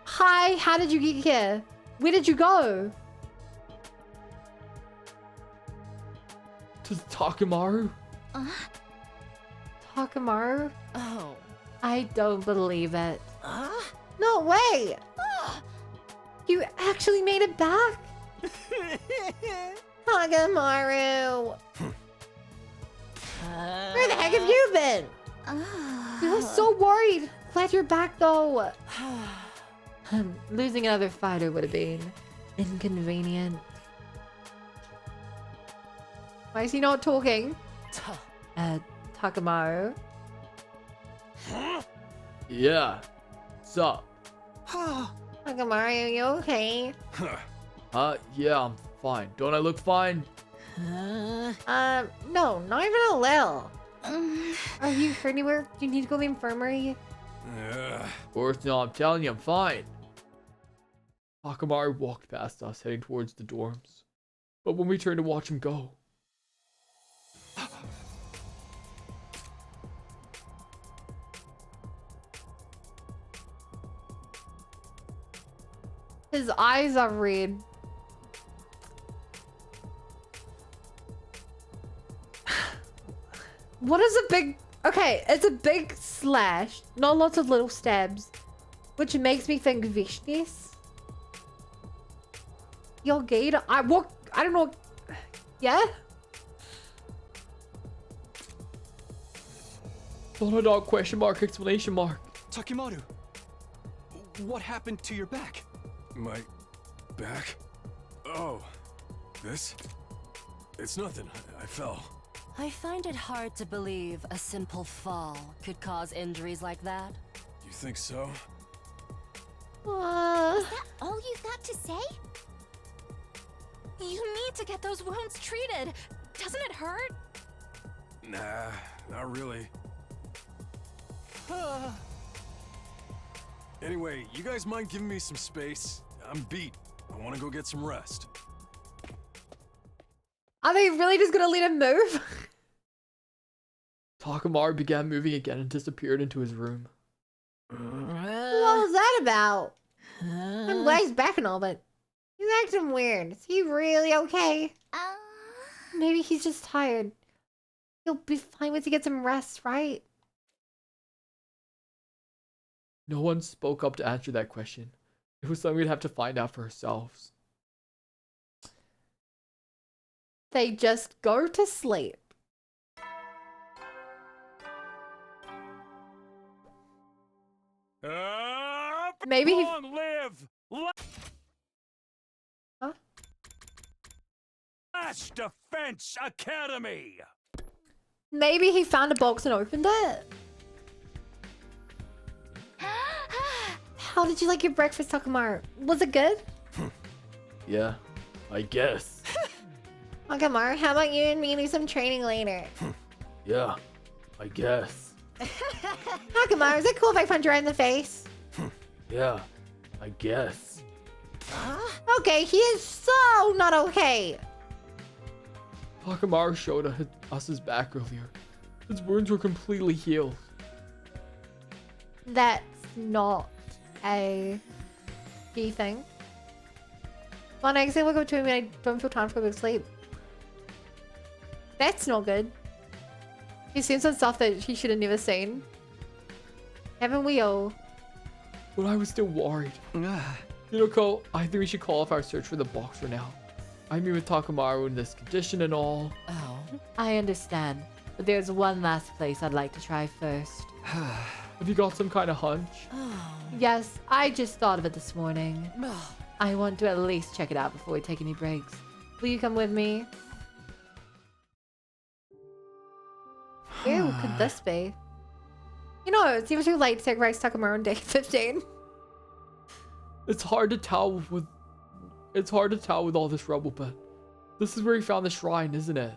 Hi, how did you get here? Where did you go? To Takamaru? Takamaru? Oh. I don't believe it. No way! You actually made it back? Takamaru! Where the heck have you been? I was so worried. Glad you're back though. Losing another fighter would have been inconvenient. Why is he not talking? Takamaru? Yeah. Sup? Takamaru, are you okay? Yeah, I'm fine. Don't I look fine? No, not even a little. Are you hurt anywhere? Do you need to go to the infirmary? Of course not, I'm telling you, I'm fine. Takamaru walked past us, heading towards the dorms. But when we turned to watch him go... His eyes are red. What is a big... Okay, it's a big slash. Not lots of little stabs. Which makes me think Vishnis. Your gate... I don't know... Yeah? Follow dog question mark explanation mark. Takimaru, what happened to your back? My back? Oh, this? It's nothing. I fell. I find it hard to believe a simple fall could cause injuries like that. You think so? Is that all you've got to say? You need to get those wounds treated. Doesn't it hurt? Nah, not really. Anyway, you guys mind giving me some space? I'm beat. I want to go get some rest. Are they really just gonna let him move? Takamaru began moving again and disappeared into his room. What was that about? I'm glad he's back and all, but he's acting weird. Is he really okay? Maybe he's just tired. He'll be fine once he gets some rest, right? No one spoke up to answer that question. It was something we'd have to find out for ourselves. They just go to sleep. Maybe he... live! Huh? Last Defense Academy! Maybe he found a box and opened it. How did you like your breakfast, Takamaru? Was it good? Yeah, I guess. Takamaru, how about you and me do some training later? Yeah, I guess. Takamaru, is it cool if I punch you right in the face? Yeah, I guess. Okay, he is so not okay. Takamaru showed us his back earlier. His wounds were completely healed. That's not a key thing. Well, next thing we'll go to him when I don't feel time to go to sleep. That's not good. He's seen some stuff that he should have never seen. Haven't we all? But I was still worried. Hinako, I think we should call off our search for the box for now. I mean, with Takamaru in this condition and all. Oh, I understand. But there's one last place I'd like to try first. Have you got some kind of hunch? Yes, I just thought of it this morning. I want to at least check it out before we take any breaks. Will you come with me? Ew, could this be? You know, it seems too late to take Rice Takamaru on day 15. It's hard to tell with all this rubble, but this is where he found the shrine, isn't it?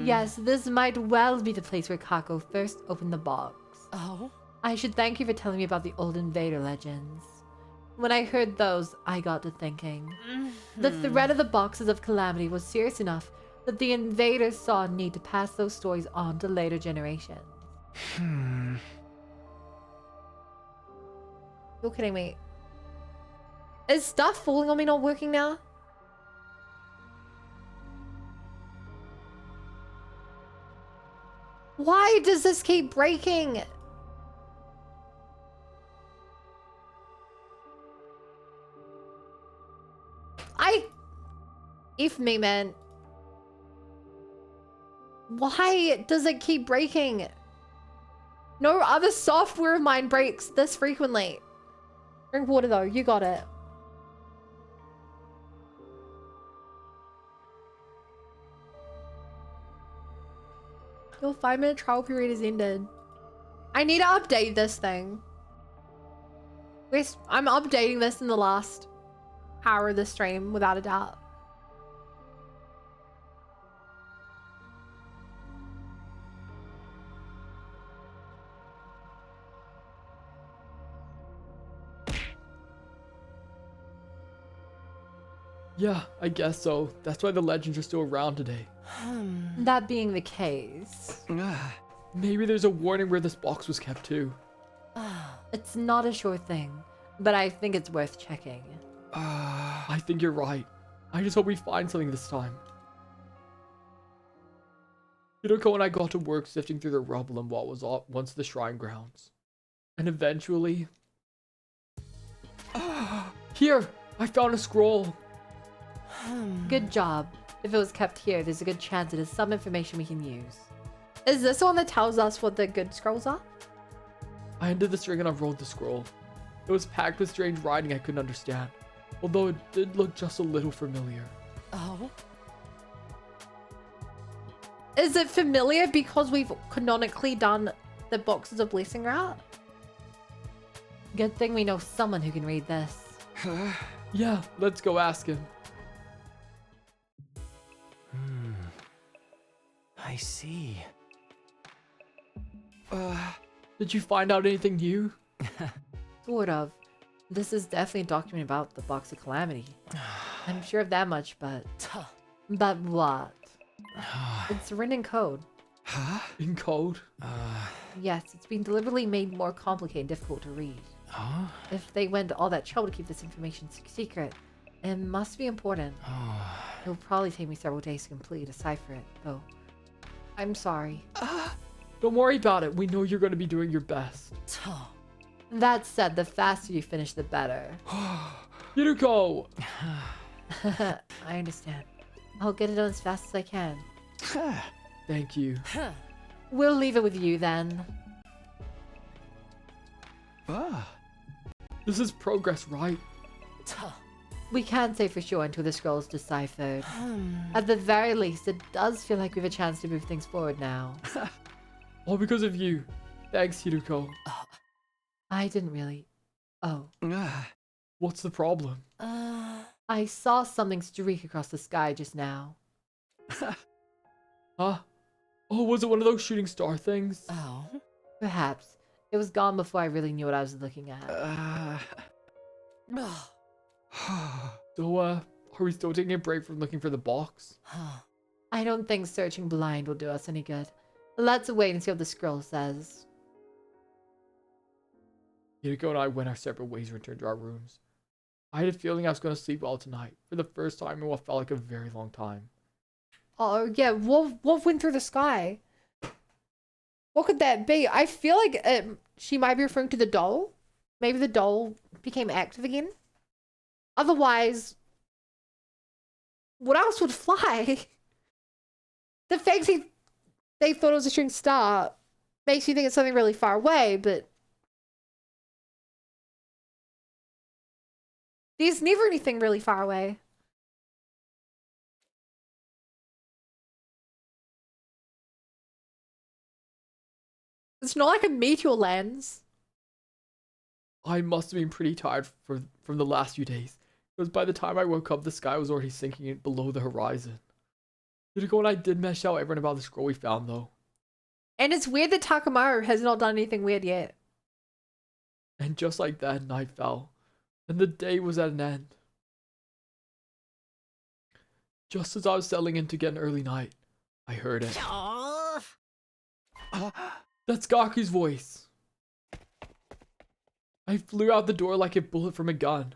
Yes, this might well be the place where Kako first opened the box. Oh? I should thank you for telling me about the old invader legends. When I heard those, I got to thinking. The threat of the boxes of calamity was serious enough that the invaders saw a need to pass those stories on to later generations. You're kidding me. Is stuff falling on me not working now? Why does this keep breaking? If me, man. Why does it keep breaking? No other software of mine breaks this frequently. Drink water though, you got it. Your 5-minute trial period is ended. I need to update this thing. I'm updating this in the last hour of the stream, without a doubt. Yeah, I guess so. That's why the legends are still around today. That being the case, Maybe there's a warning where this box was kept too. it's not a sure thing, but I think it's worth checking. I think you're right. I just hope we find something this time. Hinako and I got to work sifting through the rubble in what was once the shrine grounds. And eventually... Here! I found a scroll! Good job. If it was kept here, there's a good chance it has some information we can use. Is this the one that tells us what the good scrolls are? I ended the string and unrolled the scroll. It was packed with strange writing I couldn't understand, although it did look just a little familiar. Oh? Is it familiar because we've canonically done the Boxes of Blessing route? Good thing we know someone who can read this. Yeah, let's go ask him. I see. Did you find out anything new? Sort of. This is definitely a document about the Box of Calamity. I'm sure of that much, but... But what? It's written in code. Huh? In code? Yes, it's been deliberately made more complicated and difficult to read. Huh? If they went to all that trouble to keep this information secret, it must be important. It'll probably take me several days to completely decipher it, though. I'm sorry. Don't worry about it. We know you're going to be doing your best. That said, the faster you finish, the better. Yuruko! I understand. I'll get it done as fast as I can. Thank you. We'll leave it with you then. This is progress, right? We can't say for sure until the scroll is deciphered. At the very least, it does feel like we have a chance to move things forward now. All because of you. Thanks, Yuruko. I didn't really... Oh. What's the problem? I saw something streak across the sky just now. Huh? Oh, was it one of those shooting star things? Oh. Perhaps. It was gone before I really knew what I was looking at. So, are we still taking a break from looking for the box? I don't think searching blind will do us any good. Let's wait and see what the scroll says. Yuruko and I went our separate ways and returned to our rooms. I had a feeling I was going to sleep well tonight, for the first time in what felt like a very long time. Oh, yeah. What went through the sky? What could that be? I feel like she might be referring to the doll. Maybe the doll became active again. Otherwise, what else would fly? The fact they thought it was a shooting star makes you think it's something really far away, but there's never anything really far away. It's not like a meteor lens. I must have been pretty tired from the last few days, because by the time I woke up, the sky was already sinking below the horizon. Yuruko and I did mesh out everyone about the scroll we found, though. And it's weird that Takamaru has not done anything weird yet. And just like that, night fell, and the day was at an end. Just as I was settling in to get an early night, I heard it. That's Gaku's voice. I flew out the door like a bullet from a gun.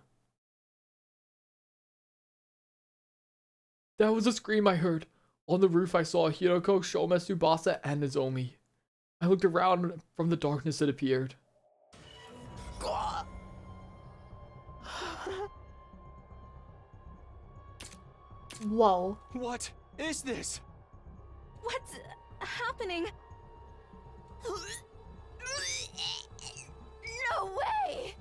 That was a scream I heard. On the roof I saw Hiroko, Shoma, Tsubasa, and Nozomi. I looked around, and from the darkness it appeared. Whoa. What is this? What's happening? No way!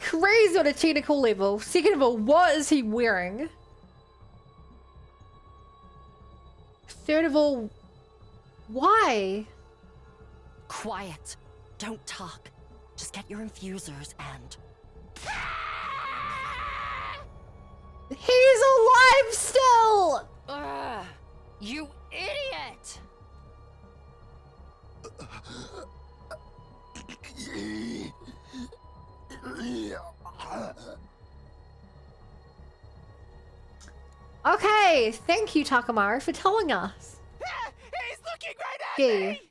Crazy on a technical level. Second of all, what is he wearing? Third of all, why? Quiet. Don't talk. Just get your infusers and... He's alive still! You idiot! Okay, thank you, Takamaru, for telling us. He's looking right at Yeah. me!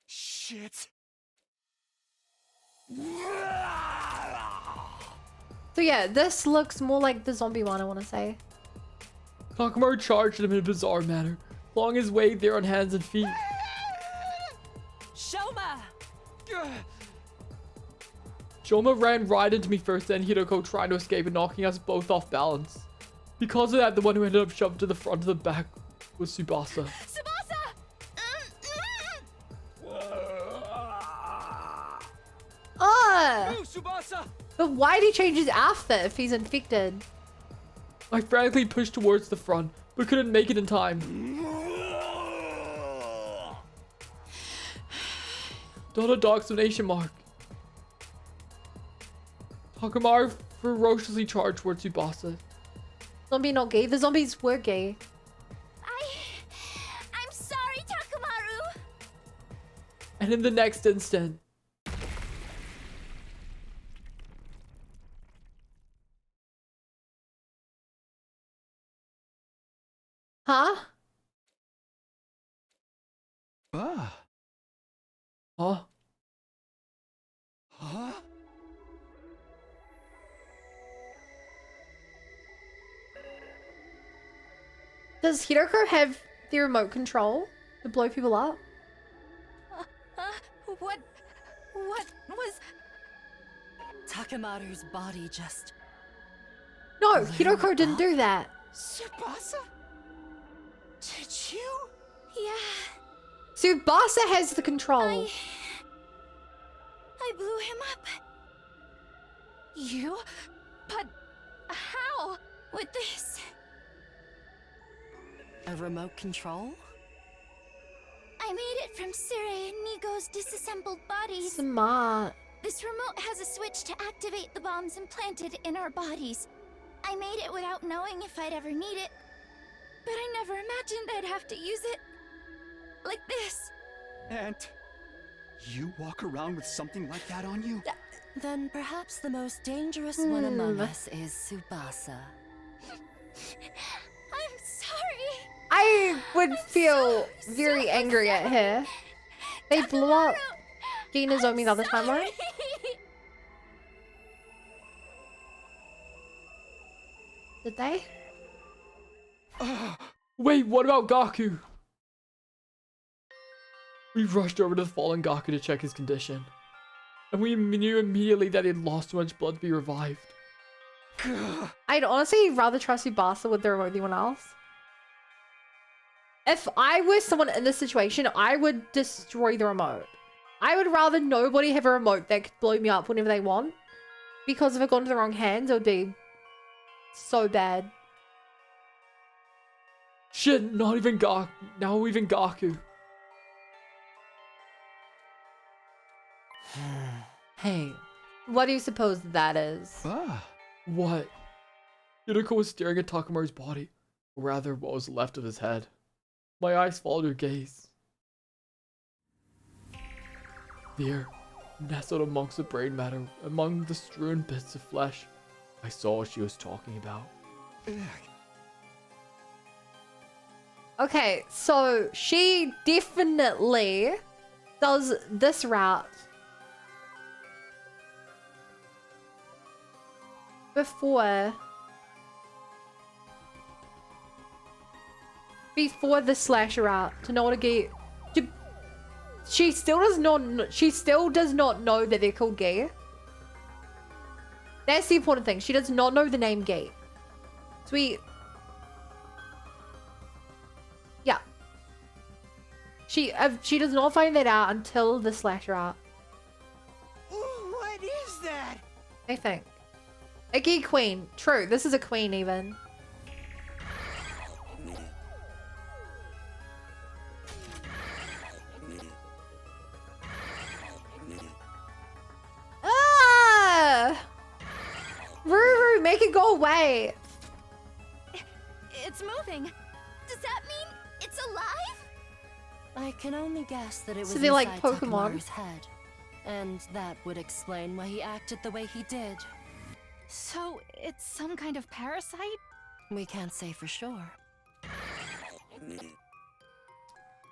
Shit. So yeah, this looks more like the zombie one, I want to say. Takamaru charged him in a bizarre manner, clawing his way there on hands and feet. Shoma! Shoma ran right into me first, then Hiroko trying to escape and knocking us both off balance. Because of that, the one who ended up shoved to the front of the back was Tsubasa. Tsubasa! Move, Tsubasa! But why did he change his outfit if he's infected? I frantically pushed towards the front, but couldn't make it in time. Not a exclamation mark. Takamaru ferociously charged towards Tsubasa. Zombie not gay. The zombies were gay. I'm sorry, Takamaru. And in the next instant, huh? Huh? Huh? Does Hiroko have the remote control to blow people up? What was... Takamaru's body just... No, Hiroko didn't do that. Tsubasa? Did you? Yeah, Tsubasa has the control. I blew him up. You? But how? With this. A remote control? I made it from Sire and Nigo's disassembled bodies. Smart. This remote has a switch to activate the bombs implanted in our bodies. I made it without knowing if I'd ever need it. But I never imagined I'd have to use it. Like this. And you walk around with something like that on you? Then perhaps the most dangerous one among us is Tsubasa. I'm sorry. I would feel very angry at her. They blew up Ginazomi the other time, right? Did they? Wait, what about Gaku? We rushed over to the fallen Gaku to check his condition. And we knew immediately that he had lost too much blood to be revived. I'd honestly rather trust Tsubasa with the remote than anyone else. If I was someone in this situation, I would destroy the remote. I would rather nobody have a remote that could blow me up whenever they want. Because if it got into the wrong hands, it would be so bad. Shit, not even Gaku. Now even Gaku. Hey, what do you suppose that is? What? Yuriko was staring at Takamaru's body. Or rather, what was left of his head. My eyes followed her gaze. There, nestled amongst the brain matter, among the strewn bits of flesh, I saw what she was talking about. Okay, so she definitely does this route before the slasher route to know what to get. She still does not know that they're called Gate. That's the important thing. She does not know the name Gate. Sweet. Yeah. She does not find that out until the slasher route. What is that? I think. A Gate queen. True. This is a queen even. Ruru, make it go away. It's moving. Does that mean it's alive? I can only guess that it was So they're like inside Pokemon. Takamaru's head. And that would explain why he acted the way he did. So, it's some kind of parasite? We can't say for sure.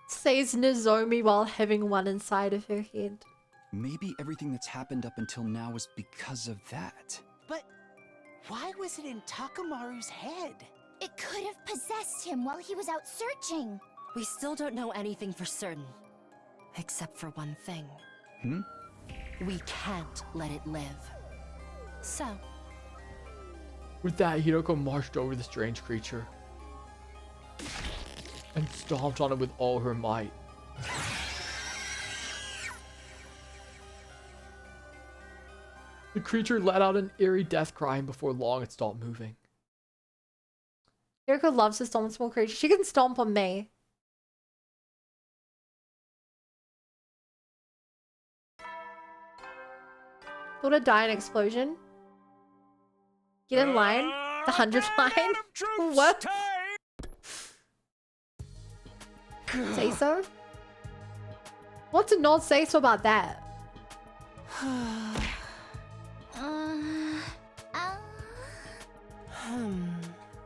Says Nozomi while having one inside of her head. Maybe everything that's happened up until now is because of that. But why was it in Takamaru's head? It could have possessed him while he was out searching. We still don't know anything for certain. Except for one thing. We can't let it live. So... With that, Hiroko marched over the strange creature and stomped on it with all her might. The creature let out an eerie death cry, and before long it stopped moving. Hiriko loves to stomp on small creatures. She can stomp on me. Thought I'd die in an explosion. Get in line. The 100th line. What? Say so? What to not say so about that?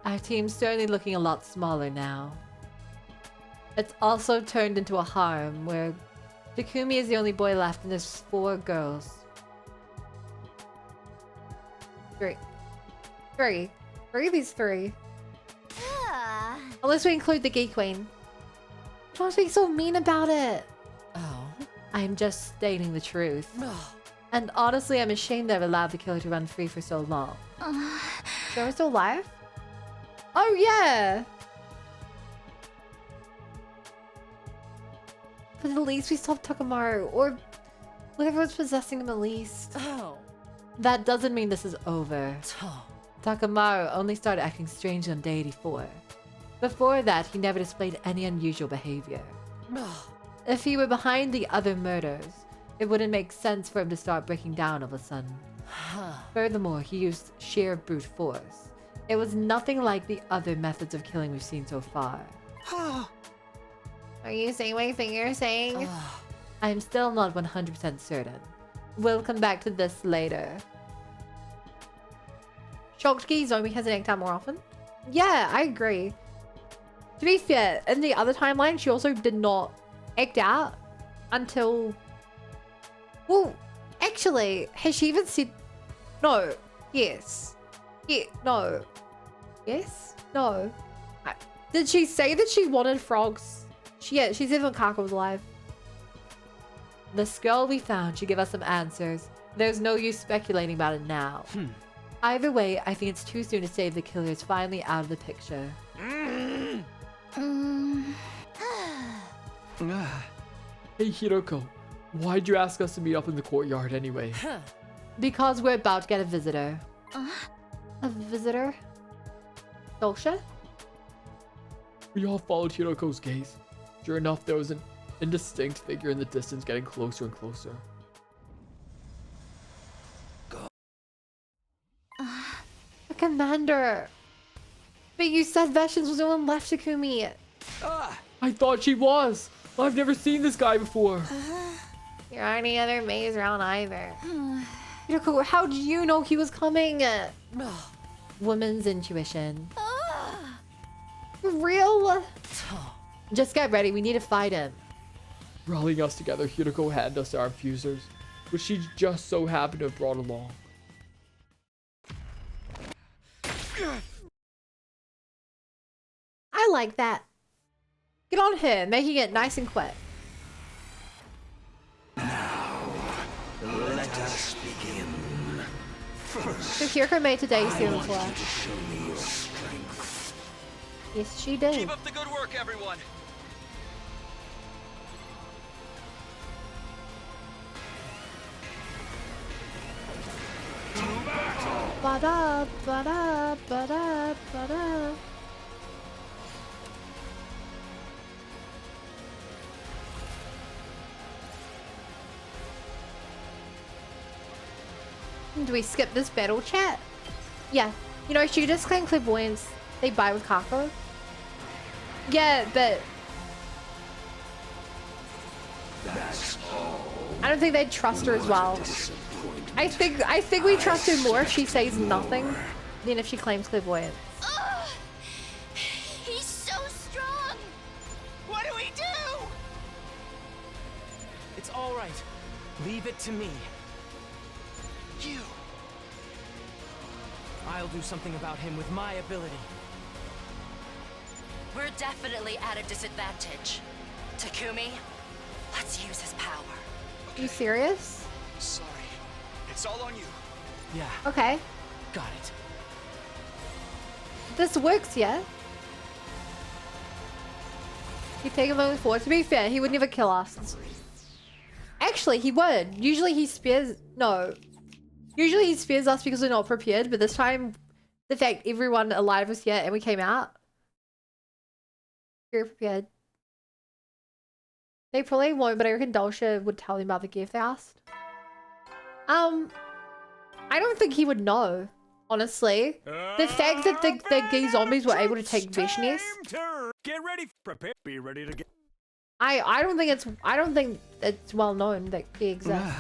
Our team's certainly looking a lot smaller now. It's also turned into a harem where Takumi is the only boy left and there's 4 girls. 3. 3. 3 of these 3. Unless we include the Geek Queen. Don't be so mean about it. Oh. I'm just stating the truth. And honestly, I'm ashamed that I've allowed the killer to run free for so long. They're still alive? Oh, yeah! But at least we stopped Takamaru, or whatever was possessing him at least. Oh. That doesn't mean this is over. Takamaru only started acting strange on day 84. Before that, he never displayed any unusual behavior. If he were behind the other murders, it wouldn't make sense for him to start breaking down all of a sudden. Furthermore, he used sheer brute force. It was nothing like the other methods of killing we've seen so far. Are you saying what you think you're saying? I'm still not 100% certain. We'll come back to this later. Shokugeki Zombie has an egg time more often? Yeah, I agree. To be fair, in the other timeline, she also did not act out until... Well, actually, has she even said... No. Yes. Yeah, no. Yes? No. Did she say that she wanted frogs? Yeah, she said when Kako was alive. The skull we found should give us some answers. There's no use speculating about it now. Either way, I think it's too soon to say if the killer is finally out of the picture. Hey Hiroko, why'd you ask us to meet up in the courtyard anyway? Because we're about to get a visitor. A visitor? Dosha? We all followed Hiroko's gaze. Sure enough, there was an indistinct figure in the distance getting closer and closer. The commander! But you said Veshins was the one left, Takumi. I thought she was! I've never seen this guy before. There aren't any other maids around either. Hiroko, how did you know he was coming? Woman's intuition. For real? Just get ready, we need to fight him. Rallying us together, Hiroko handed us our infusers, which she just so happened to have brought along. I like that. Get on her, making it nice and quick. Let us begin. First, So Hiroko made today's serum for us. show me your strength. Yes, she did. Keep up the good work, everyone. Ba-da, ba-da, ba-da, ba-da. Do we skip this battle chat? Yeah. You know, she just claimed clairvoyance. They buy with Kako. Yeah, but That's all. I don't think they'd trust her as well. I think we trust her more if she says nothing than if she claims clairvoyance. He's so strong! What do we do? It's all right. Leave it to me. You. I'll do something about him with my ability. We're definitely at a disadvantage. Takumi, let's use his power. Are you serious? Sorry. It's all on you. Yeah, Okay. got it. This works, yeah? You take a moment forward. To be fair, he would never kill us. Actually, he would. Usually he spares... No. Usually he spares us because we're not prepared, but this time, the fact everyone alive was here and we came out, very prepared. They probably won't, but I reckon Dulcia would tell them about the gear if they asked. I don't think he would know, honestly. The fact that the gay zombies were able to take Vishnius. Get ready, prepare, be ready to get. I don't think it's well known that he exists.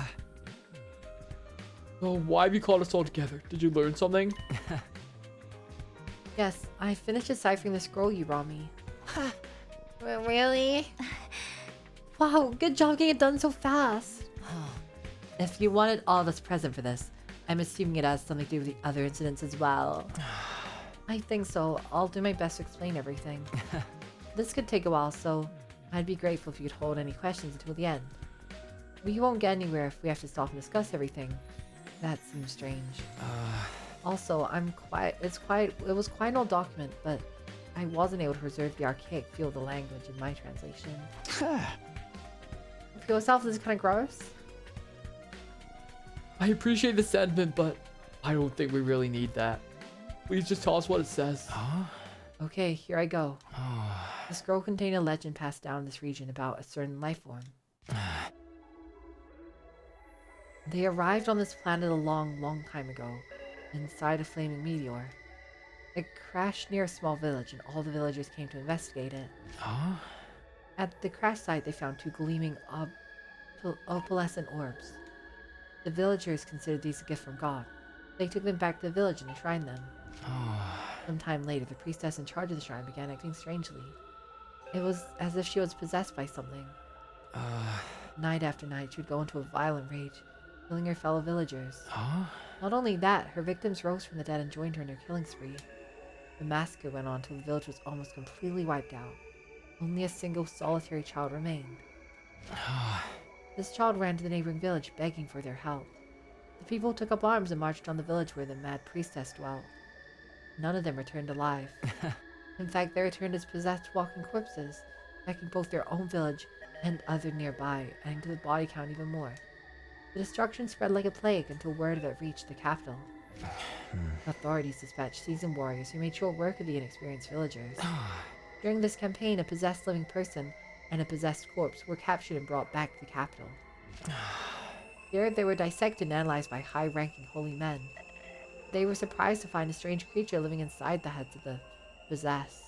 Oh, why have you called us all together? Did you learn something? Yes, I finished deciphering the scroll you brought me. Really? Wow, good job getting it done so fast. If you wanted all of us present for this, I'm assuming it has something to do with the other incidents as well. I think so. I'll do my best to explain everything. This could take a while, so I'd be grateful if you could hold any questions until the end. We won't get anywhere if we have to stop and discuss everything. That seems strange. Also, it was quite an old document, but I wasn't able to preserve the archaic feel of the language in my translation. For yourself, this is kind of gross. I appreciate the sentiment, but I don't think we really need that. Please just tell us what it says. Okay, here I go. The scroll contained a legend passed down in this region about a certain life form. They arrived on this planet a long, long time ago, inside a flaming meteor. It crashed near a small village, and all the villagers came to investigate it. At the crash site, they found two gleaming opalescent orbs. The villagers considered these a gift from God. They took them back to the village and enshrined them. Sometime later, the priestess in charge of the shrine began acting strangely. It was as if she was possessed by something. Night after night, she would go into a violent rage, killing her fellow villagers. Not only that, her victims rose from the dead and joined her in her killing spree. The massacre went on until the village was almost completely wiped out. Only a single solitary child remained. This child ran to the neighboring village, begging for their help. The people took up arms and marched on the village where the mad priestess dwelt. None of them returned alive. In fact, they returned as possessed walking corpses, attacking both their own village and other nearby, adding to the body count even more. The destruction spread like a plague until word of it reached the capital. Authorities dispatched seasoned warriors who made short work of the inexperienced villagers. During this campaign, a possessed living person and a possessed corpse were captured and brought back to the capital. Here, they were dissected and analyzed by high-ranking holy men. They were surprised to find a strange creature living inside the heads of the possessed.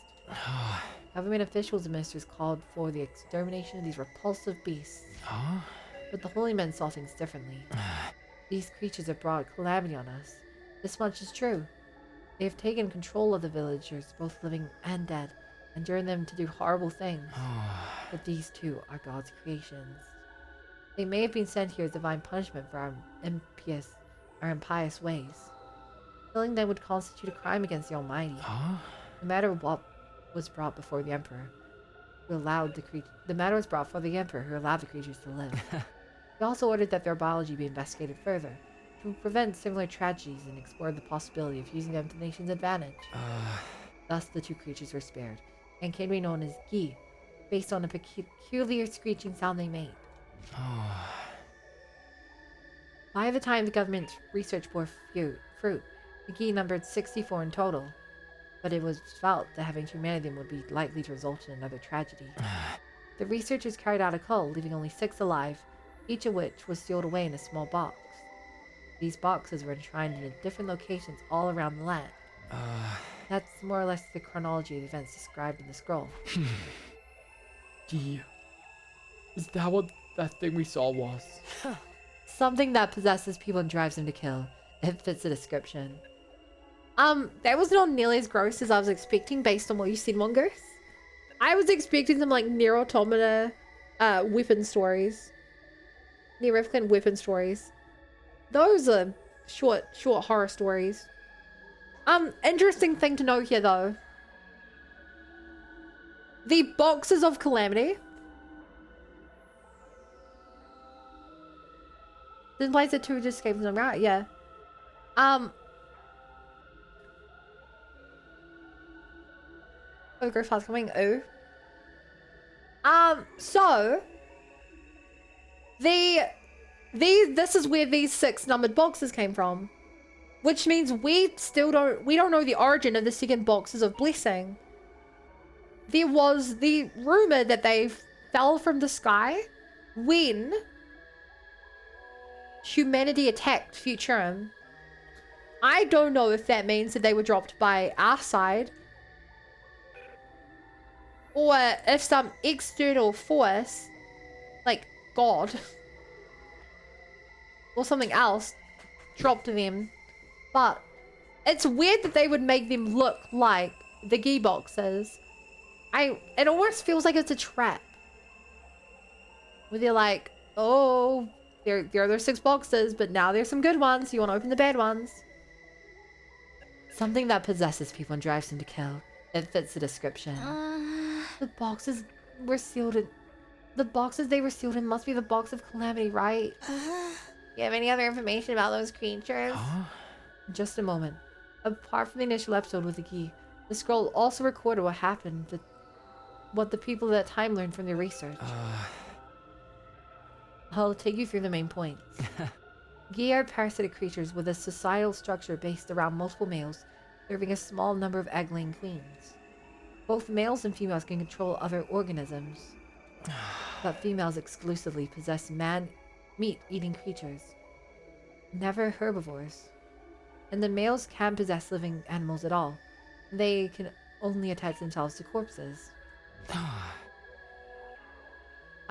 Government officials and ministers called for the extermination of these repulsive beasts. But the holy men saw things differently. These creatures have brought calamity on us. This much is true. They have taken control of the villagers, both living and dead, and driven them to do horrible things. But these too are God's creations. They may have been sent here as divine punishment for our impious ways. Killing them would constitute a crime against the Almighty. No matter what was brought before the Emperor, the matter was brought before the Emperor, who allowed the creatures to live. He also ordered that their biology be investigated further, to prevent similar tragedies and explore the possibility of using them to the nation's advantage. Thus, the two creatures were spared, and came to be known as Gi, based on a peculiar screeching sound they made. By the time the government's research bore fruit, the Gi numbered 64 in total, but it was felt that having too many of them would be likely to result in another tragedy. The researchers carried out a cull, leaving only 6 alive, each of which was sealed away in a small box. These boxes were enshrined in different locations all around the land. That's more or less the chronology of the events described in the scroll. Gee, is that what that thing we saw was? Something that possesses people and drives them to kill. It fits the description. That was not nearly as gross as I was expecting based on what you said, Mongoose. I was expecting some like Nier Automata weapon stories. Nier Replicant weapon stories. Those are short horror stories. Interesting thing to know here though. The boxes of calamity. This implies that 2 just escaped them, right? Yeah. Oh, Griff coming. Ooh. So the This is where these 6 numbered boxes came from. Which means we don't know the origin of the second boxes of blessing. There was the rumor that they fell from the sky when humanity attacked Futurum. I don't know if that means that they were dropped by our side, or if some external force, like God, or something else, dropped them. But it's weird that they would make them look like the Gi boxes. It almost feels like it's a trap. Where they're like, oh, there are 6 boxes, but now there's some good ones. You want to open the bad ones? Something that possesses people and drives them to kill. It fits the description. The boxes were sealed in... The boxes they were sealed in must be the box of calamity, right? You have any other information about those creatures? In just a moment. Apart from the initial episode with the Gi, the scroll also recorded what happened, what the people at that time learned from their research. I'll take you through the main points. Gi are parasitic creatures with a societal structure based around multiple males, serving a small number of egg-laying queens. Both males and females can control other organisms, but females exclusively possess meat-eating creatures, never herbivores. And the males can't possess living animals at all. They can only attach themselves to corpses. I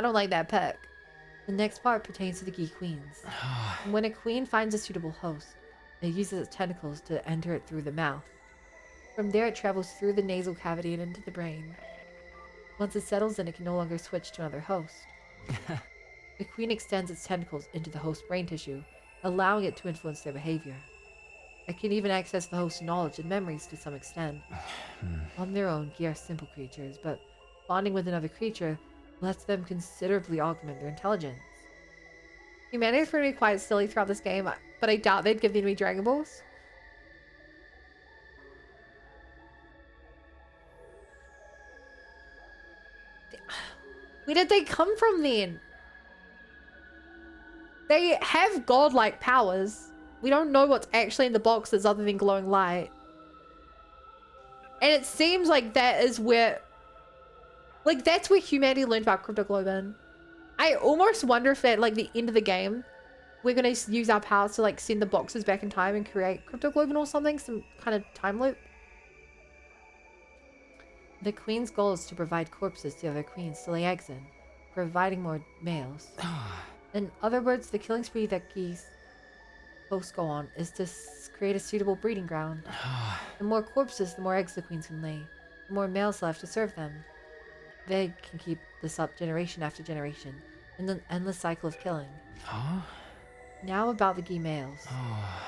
don't like that pick. The next part pertains to the Gi queens. When a queen finds a suitable host, it uses its tentacles to enter it through the mouth. From there, it travels through the nasal cavity and into the brain. Once it settles in, it can no longer switch to another host. The queen extends its tentacles into the host's brain tissue, allowing it to influence their behavior. It can even access the host's knowledge and memories to some extent. On their own, Gi are simple creatures, but bonding with another creature lets them considerably augment their intelligence. Humanity is going to be quite silly throughout this game, but I doubt they'd give the enemy Dragon Balls. Where did they come from then? They have godlike powers. We don't know what's actually in the boxes other than glowing light. And it seems like that is where... Like, that's where humanity learned about Cryptoglobin. I almost wonder if at, like, the end of the game, we're going to use our powers to, like, send the boxes back in time and create Cryptoglobin or something. Some kind of time loop. The queen's goal is to provide corpses to other queens to lay eggs in, providing more males. In other words, the killing spree that Gi's hosts go on is to create a suitable breeding ground. The more corpses, the more eggs the queens can lay. The more males left to serve them. They can keep this up generation after generation, in an endless cycle of killing. Now about the Gi males.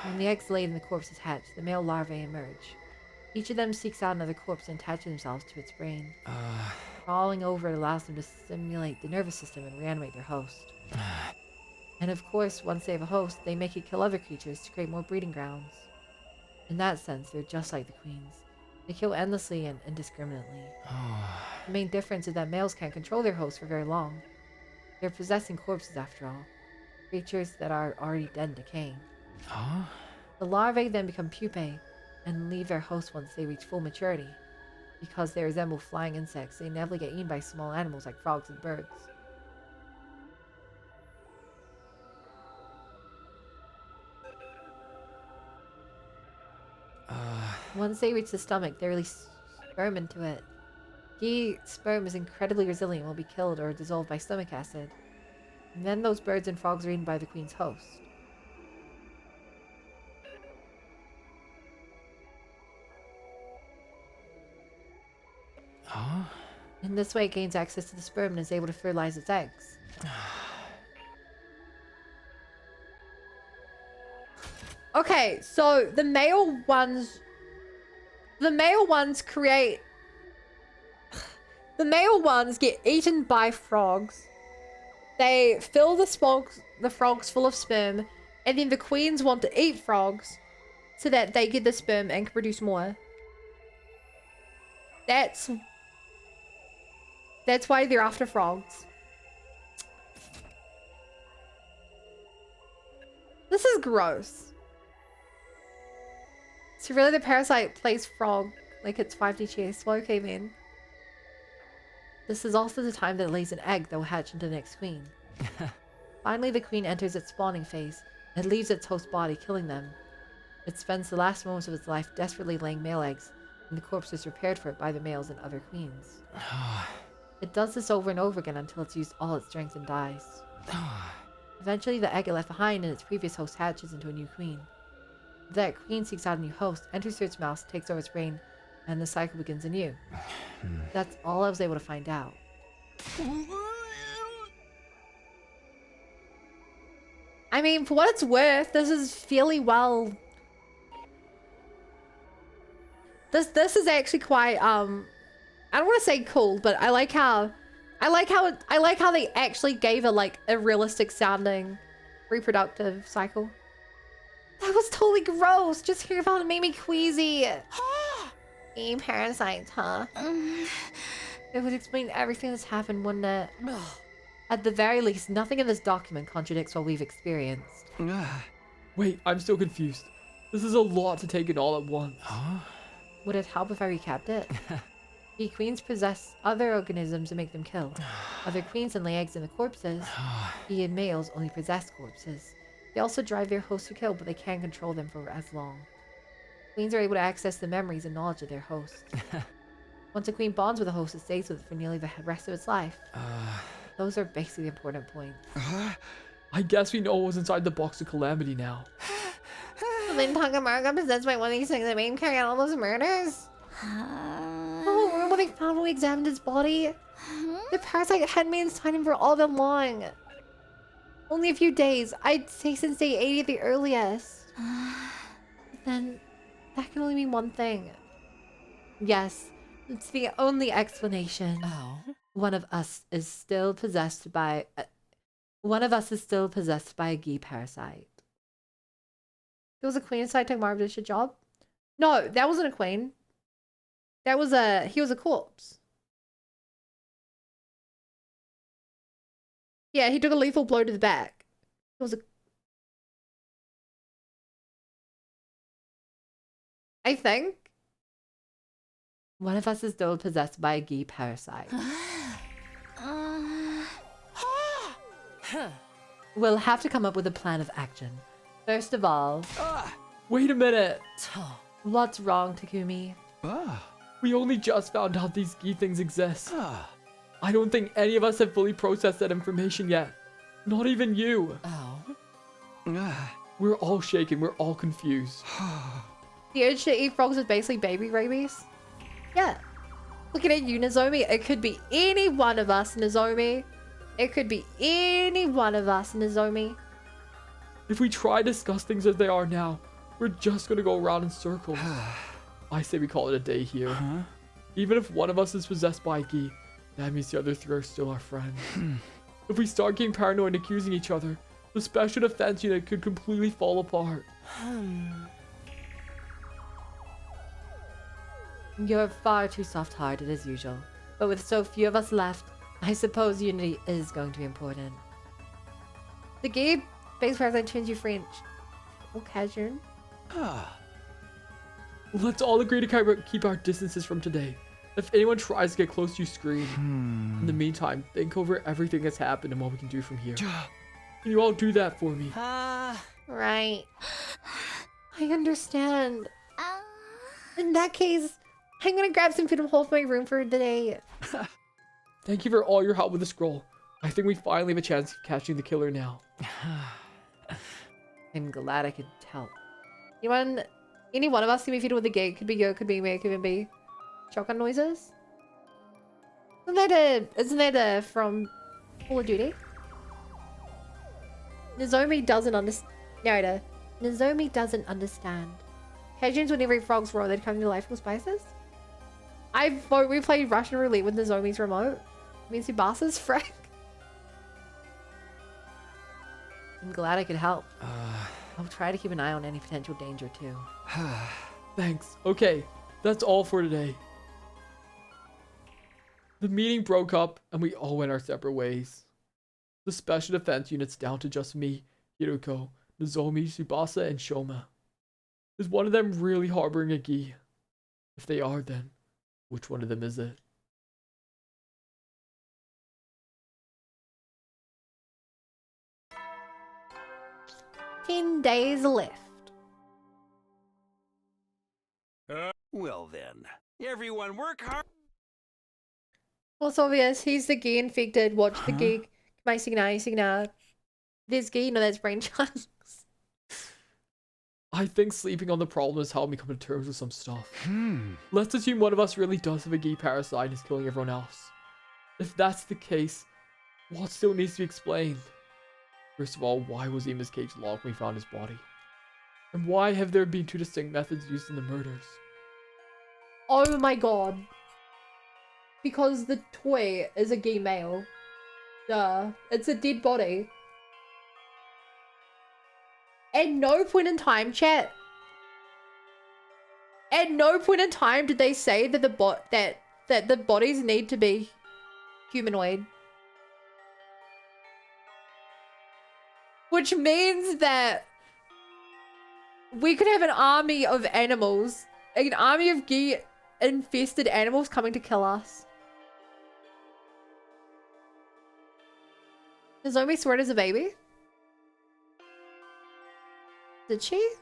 When the eggs laid and the corpses hatch, the male larvae emerge. Each of them seeks out another corpse and attaches themselves to its brain. Crawling over it allows them to stimulate the nervous system and reanimate their host. And of course, once they have a host, they make it kill other creatures to create more breeding grounds. In that sense, they're just like the queens. They kill endlessly and indiscriminately. The main difference is that males can't control their hosts for very long. They're possessing corpses after all. Creatures that are already dead and decaying. The larvae then become pupae and leave their host once they reach full maturity. Because they resemble flying insects, they inevitably get eaten by small animals like frogs and birds. Once they reach the stomach, they release sperm into it. Gi sperm is incredibly resilient and will be killed or dissolved by stomach acid. And then those birds and frogs are eaten by the queen's host. In this way, it gains access to the sperm and is able to fertilize its eggs. Okay, so the male ones create... The male ones get eaten by frogs. They fill the frogs full of sperm, and then the queens want to eat frogs so that they get the sperm and can produce more. That's why they're after frogs. This is gross. So really the parasite plays frog like it's 5D chess. Well, okay then. This is also the time that it lays an egg that will hatch into the next queen. Finally, the queen enters its spawning phase. It leaves its host body, killing them. It spends the last moments of its life desperately laying male eggs, and the corpse is prepared for it by the males and other queens. It does this over and over again until it's used all its strength and dies. Eventually, the egg it left behind and its previous host hatches into a new queen. That queen seeks out a new host, enters through its mouth, takes over its brain, and the cycle begins anew. That's all I was able to find out. I mean, for what it's worth, this is fairly well... This is actually quite, I don't want to say cool, but I like how they actually gave it like a realistic sounding reproductive cycle. That was totally gross. Just hearing about it made me queasy. Parasites, huh? It would explain everything that's happened, wouldn't it? At the very least, nothing in this document contradicts what we've experienced. Wait, I'm still confused. This is a lot to take in all at once. Would it help if I recapped it? Bee queens possess other organisms and make them kill. Other queens and lay eggs in the corpses. Bee and males only possess corpses. They also drive their hosts to kill, but they can't control them for as long. Queens are able to access the memories and knowledge of their host. Once a queen bonds with a host, it stays with it for nearly the rest of its life. Those are basically the important points. I guess we know what was inside the box of calamity now. And then Takamura got possessed by one of these things that made him carry out all those murders. Oh, remember when they found when we examined his body? The parasite hadn't been inside him for all that long. Only a few days. I'd say since day 80 at the earliest. Then that can only mean one thing. Yes, it's the only explanation. One of us is still possessed by a Gi parasite. There was a queen inside Takamura did a job? No, that wasn't a queen. He was a corpse. Yeah, he took a lethal blow to the back. It was a... I think. One of us is still possessed by a Gi parasite. We'll have to come up with a plan of action. First of all... Wait a minute! What's wrong, Takumi? We only just found out these Gi things exist. I don't think any of us have fully processed that information yet. Not even you. We're all shaken. We're all confused. The urge to eat frogs is basically baby rabies. Yeah. Looking at you, Nozomi, it could be any one of us, Nozomi. It could be any one of us, Nozomi. If we try to discuss things as they are now, we're just gonna go around in circles. I say we call it a day here. Even if one of us is possessed by Gi, that means the other three are still our friends. If we start getting paranoid and accusing each other, the special defense unit could completely fall apart. You're far too soft-hearted as usual. But with so few of us left, I suppose unity is going to be important. The Gi base parasite turns you French. Okay, June. Let's all agree to keep our distances from today. If anyone tries to get close to you, scream. In the meantime, think over everything that's happened and what we can do from here. Can you all do that for me? Right. I understand. In that case, I'm gonna grab some food and hold my room for the day. Thank you for all your help with the scroll. I think we finally have a chance of catching the killer now. I'm glad I could help. Any one of us see me feed with the gate. Could be you, could be me, could be shotgun noises. Isn't that from Call of Duty? Nozomi doesn't understand. Narrator. Nozomi doesn't understand. Cajuns, whenever frogs roar, they'd come to life with spices. We played Russian roulette with Nozomi's remote. Means he bosses, Frank. I'm glad I could help. I'll try to keep an eye on any potential danger too. Thanks. Okay, that's all for today. The meeting broke up and we all went our separate ways. The special defense unit's down to just me, Hiruko, Nozomi, Tsubasa, and Shoma. Is one of them really harboring a Gi? If they are, then which one of them is it? 10 days left. Well then, everyone work hard. Well, it's obvious. He's the Gi infected. Watch the Gi. There's Gi. No, that's brain chunks. I think sleeping on the problem has helped me come to terms with some stuff. Let's assume one of us really does have a Gi parasite and is killing everyone else. If that's the case, what still needs to be explained? First of all, why was Ima's cage locked when we found his body? And why have there been two distinct methods used in the murders? Oh my god. Because the toy is a Gi male. Duh. It's a dead body. At no point in time, chat. At no point in time did they say that the bodies need to be humanoid. Which means that we could have an army of animals, an army of Gi infested animals coming to kill us. Nozomi swear as a baby? Did she?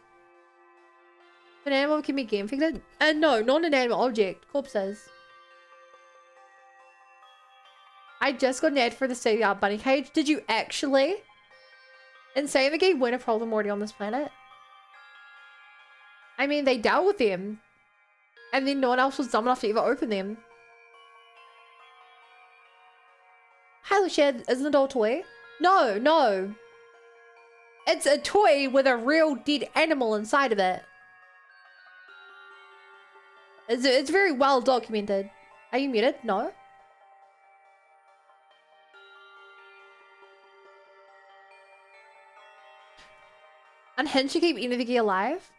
An animal can be Gi infected? No, not an animal object. Corpses. I just got an ad for the state-of-the-art bunny cage. Did you actually? Insane the Gi weren't a problem already on this planet. I mean, they dealt with them. And then no one else was dumb enough to ever open them. Hi, Lucia. Isn't it all a toy? No, no. It's a toy with a real dead animal inside of it. It's very well documented. Are you muted? No? Unhinged to keep any of the Gi alive?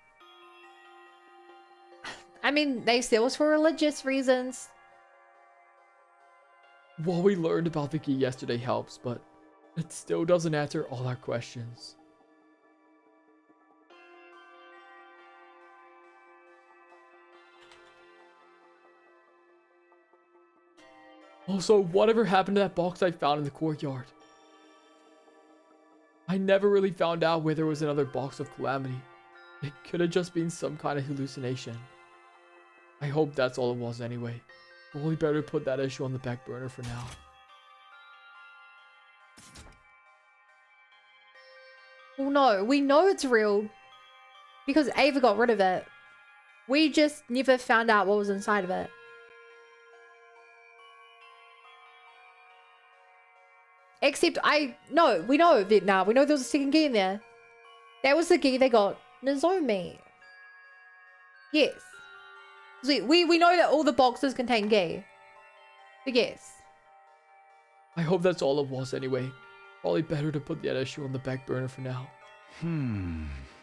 I mean, they say it was for religious reasons. What we learned about the Gi yesterday helps, but it still doesn't answer all our questions. Also, whatever happened to that box I found in the courtyard? I never really found out where there was another box of Calamity. It could have just been some kind of hallucination. I hope that's all it was anyway. Probably better put that issue on the back burner for now. Well, no, we know it's real because Ava got rid of it. We just never found out what was inside of it. Except no, we know that now. We know there was a second Gi in there. That was the Gi they got Nozomi. Yes. We know that all the boxes contain Gi. But yes. I hope that's all it was anyway. Probably better to put that issue on the back burner for now.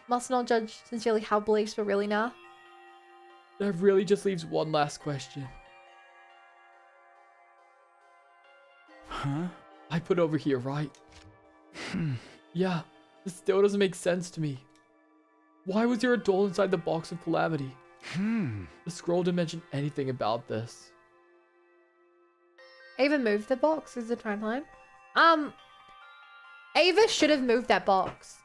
Must not judge sincerely how beliefs, but really now. That really just leaves one last question. Huh? I put over here, right? Yeah, this still doesn't make sense to me. Why was there a doll inside the box of Calamity? The scroll didn't mention anything about this. Ava moved the box is the timeline. Ava should have moved that box.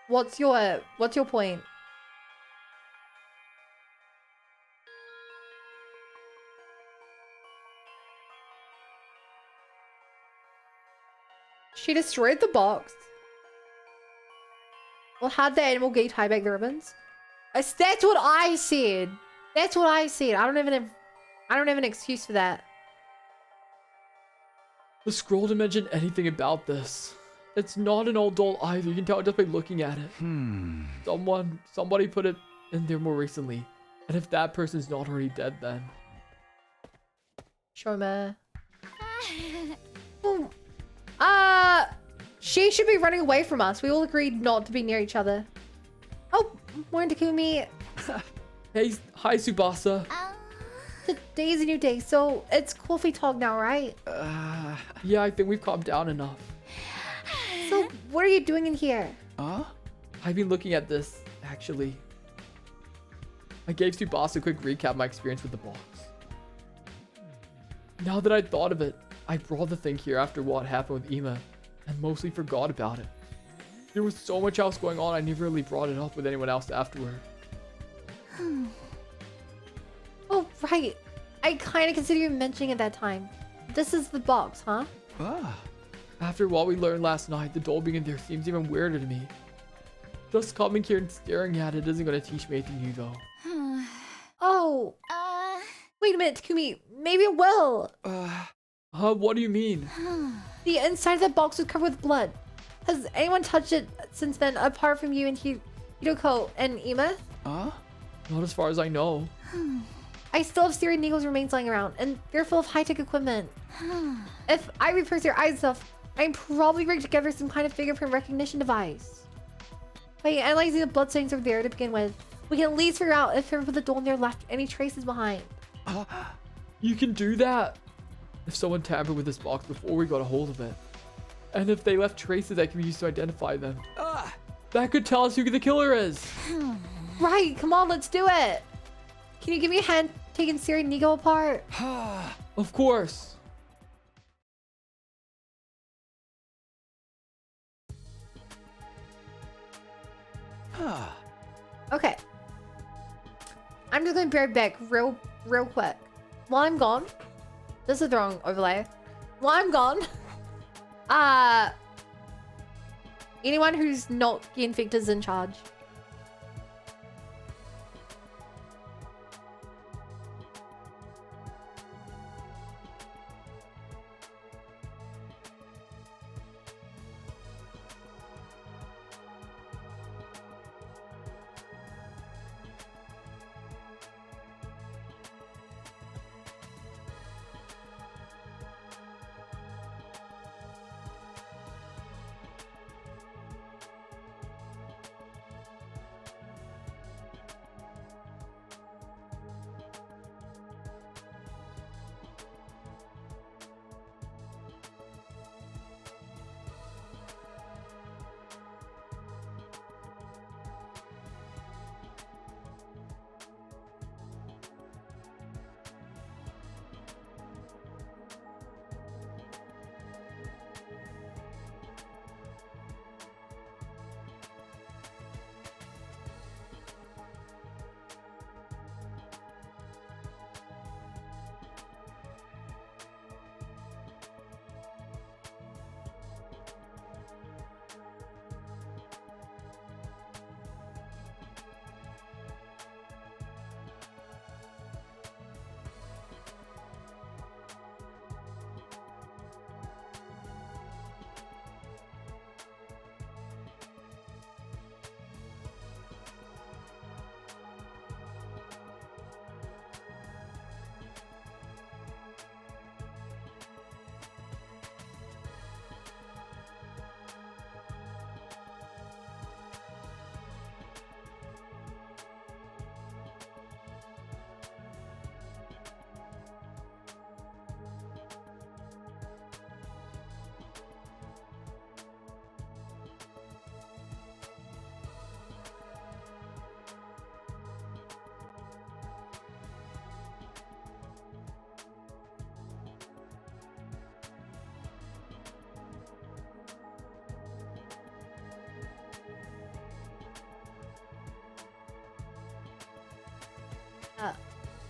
What's your point? She destroyed the box. Well, how'd the animal Gi tie back the ribbons? That's what I said. That's what I said. I don't have an excuse for that. The scroll didn't mention anything about this. It's not an old doll either. You can tell just by looking at it. Somebody put it in there more recently. And if that person's not already dead, then Shoma. She should be running away from us. We all agreed not to be near each other. Oh, morning Takumi. Hey, hi Tsubasa. Today's a new day, so it's coffee talk now, right? Yeah, I think we've calmed down enough. So what are you doing in here? Huh? I've been looking at this, actually. I gave Subasa a quick recap of my experience with the box. Now that I'd thought of it, I brought the thing here after what happened with Ima, and mostly forgot about it. There was so much else going on, I never really brought it up with anyone else afterward. Oh, right. I kind of considered you mentioning at that time. This is the box, huh? Ah. After what we learned last night, the doll being in there seems even weirder to me. Just coming here and staring at it isn't going to teach me anything new, though. Oh. Wait a minute, Takumi. Maybe it will. What do you mean? The inside of that box was covered with blood. Has anyone touched it since then, apart from you and Hidoko and Ima? Not as far as I know. I still have Siri Neagle's remains lying around, and they're full of high-tech equipment. If I replace their eyes stuff, I'm probably rigged together some kind of fingerprint recognition device. By analyzing the bloodstains over there to begin with, we can at least figure out if whoever put the doll in there left any traces behind. You can do that? If someone tampered with this box before we got a hold of it, and if they left traces that can be used to identify them, that could tell us who the killer is. Right, come on, let's do it. Can you give me a hand taking Siri Neagle apart? Of course. Okay. I'm just gonna be right back real quick. While I'm gone, this is the wrong overlay. While I'm gone, anyone who's not getting infected is in charge.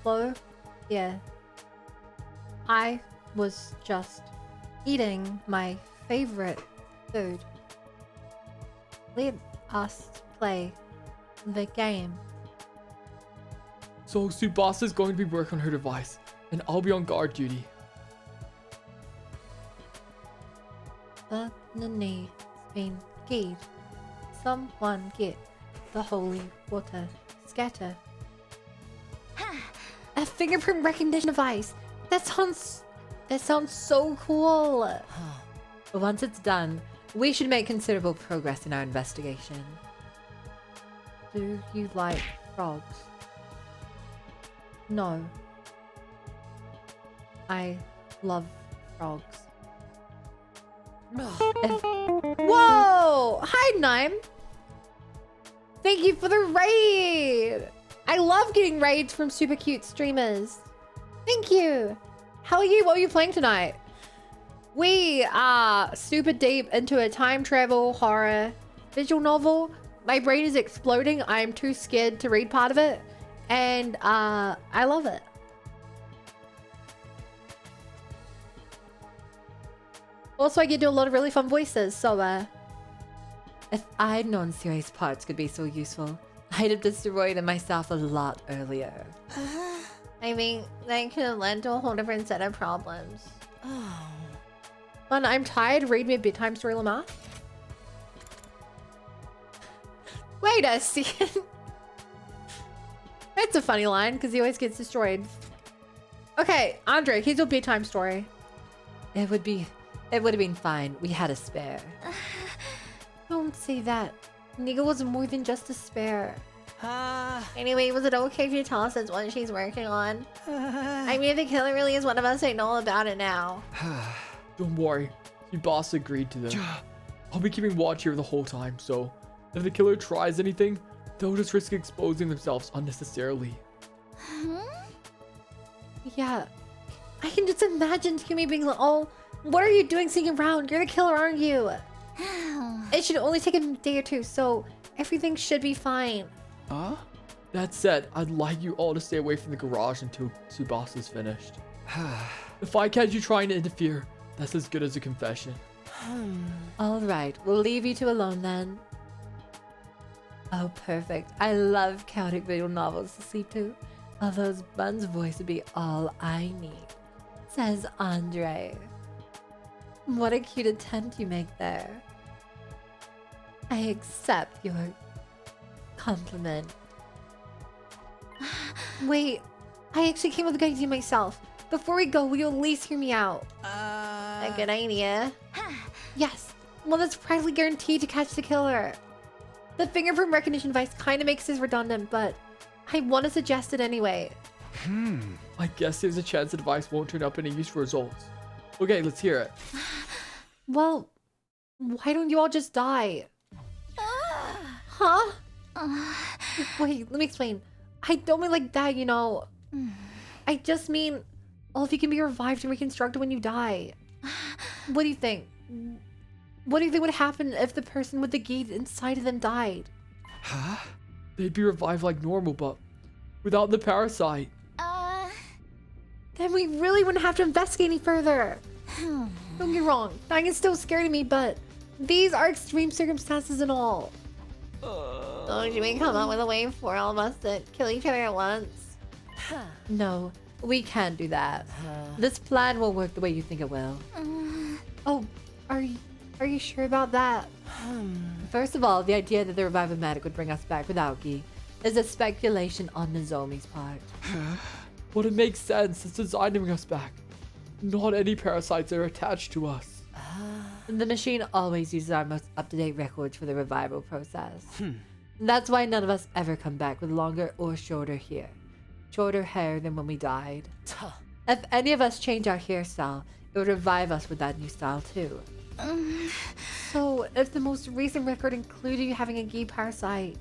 Hello? Yeah. I was just eating my favorite food. Let us play the game. So Subasa's going to be working on her device, and I'll be on guard duty. The need's been keyed. Someone get the holy water. Scatter. A fingerprint recognition device. That sounds so cool. But once it's done, we should make considerable progress in our investigation. Do you like frogs? No. I love frogs. Whoa! Hi, Nime. Thank you for the raid. I love getting raids from super cute streamers. Thank you. How are you? What are you playing tonight? We are super deep into a time travel horror visual novel. My brain is exploding. I'm too scared to read part of it. And I love it. Also, I get to do a lot of really fun voices, so If I'd known Siri's parts could be so useful, I'd have destroyed them myself a lot earlier. I mean, that could have led to a whole different set of problems. Oh. Fun, I'm tired. Read me a bedtime story, Lamar. Wait a second. That's a funny line, because he always gets destroyed. Okay, Andre, here's your bedtime story. It would have been fine. We had a spare. Don't say that. Nigga was more than just a spare. Anyway, was it okay if you tell us it's what she's working on? I mean, if the killer really is one of us, I know all about it now. Don't worry. Your boss agreed to them. I'll be keeping watch here the whole time, so if the killer tries anything, they'll just risk exposing themselves unnecessarily. Yeah. I can just imagine Kimmy being like, oh, what are you doing sneaking around? You're the killer, aren't you? It should only take a day or two, so everything should be fine. Huh? That said, I'd like you all to stay away from the garage until Tsubasa is finished. If I catch you trying to interfere, that's as good as a confession. All right, we'll leave you two alone then. Oh, perfect. I love chaotic visual novels to sleep to. Although Bun's voice would be all I need, says Andre. What a cute attempt you make there. I accept your compliment. Wait, I actually came with a good idea myself. Before we go, will you at least hear me out? A good idea. Yes, well that's practically guaranteed to catch the killer. The fingerprint recognition device kind of makes this redundant, but I want to suggest it anyway. I guess there's a chance the device won't turn up any useful results. Okay, let's hear it. Well, why don't you all just die? Huh? Wait, let me explain. I don't mean like that, you know. I just mean all of you can be revived and reconstructed when you die. What do you think? What do you think would happen if the person with the gate inside of them died? Huh? They'd be revived like normal, but without the parasite. Then we really wouldn't have to investigate any further. Don't get wrong, dying is still scary to me, but these are extreme circumstances and all. So should we come up with a way for all of us to kill each other at once? No, we can't do that. This plan won't work the way you think it will. Oh, are you sure about that? First of all, the idea that the Revive-O-Matic would bring us back without Gi is a speculation on Nozomi's part. But it makes sense. It's designed to bring us back. Not any parasites are attached to us. The machine always uses our most up-to-date records for the revival process. That's why none of us ever come back with longer or shorter hair. Shorter hair than when we died. If any of us change our hairstyle, it would revive us with that new style too. So, if the most recent record included you having a Gi parasite,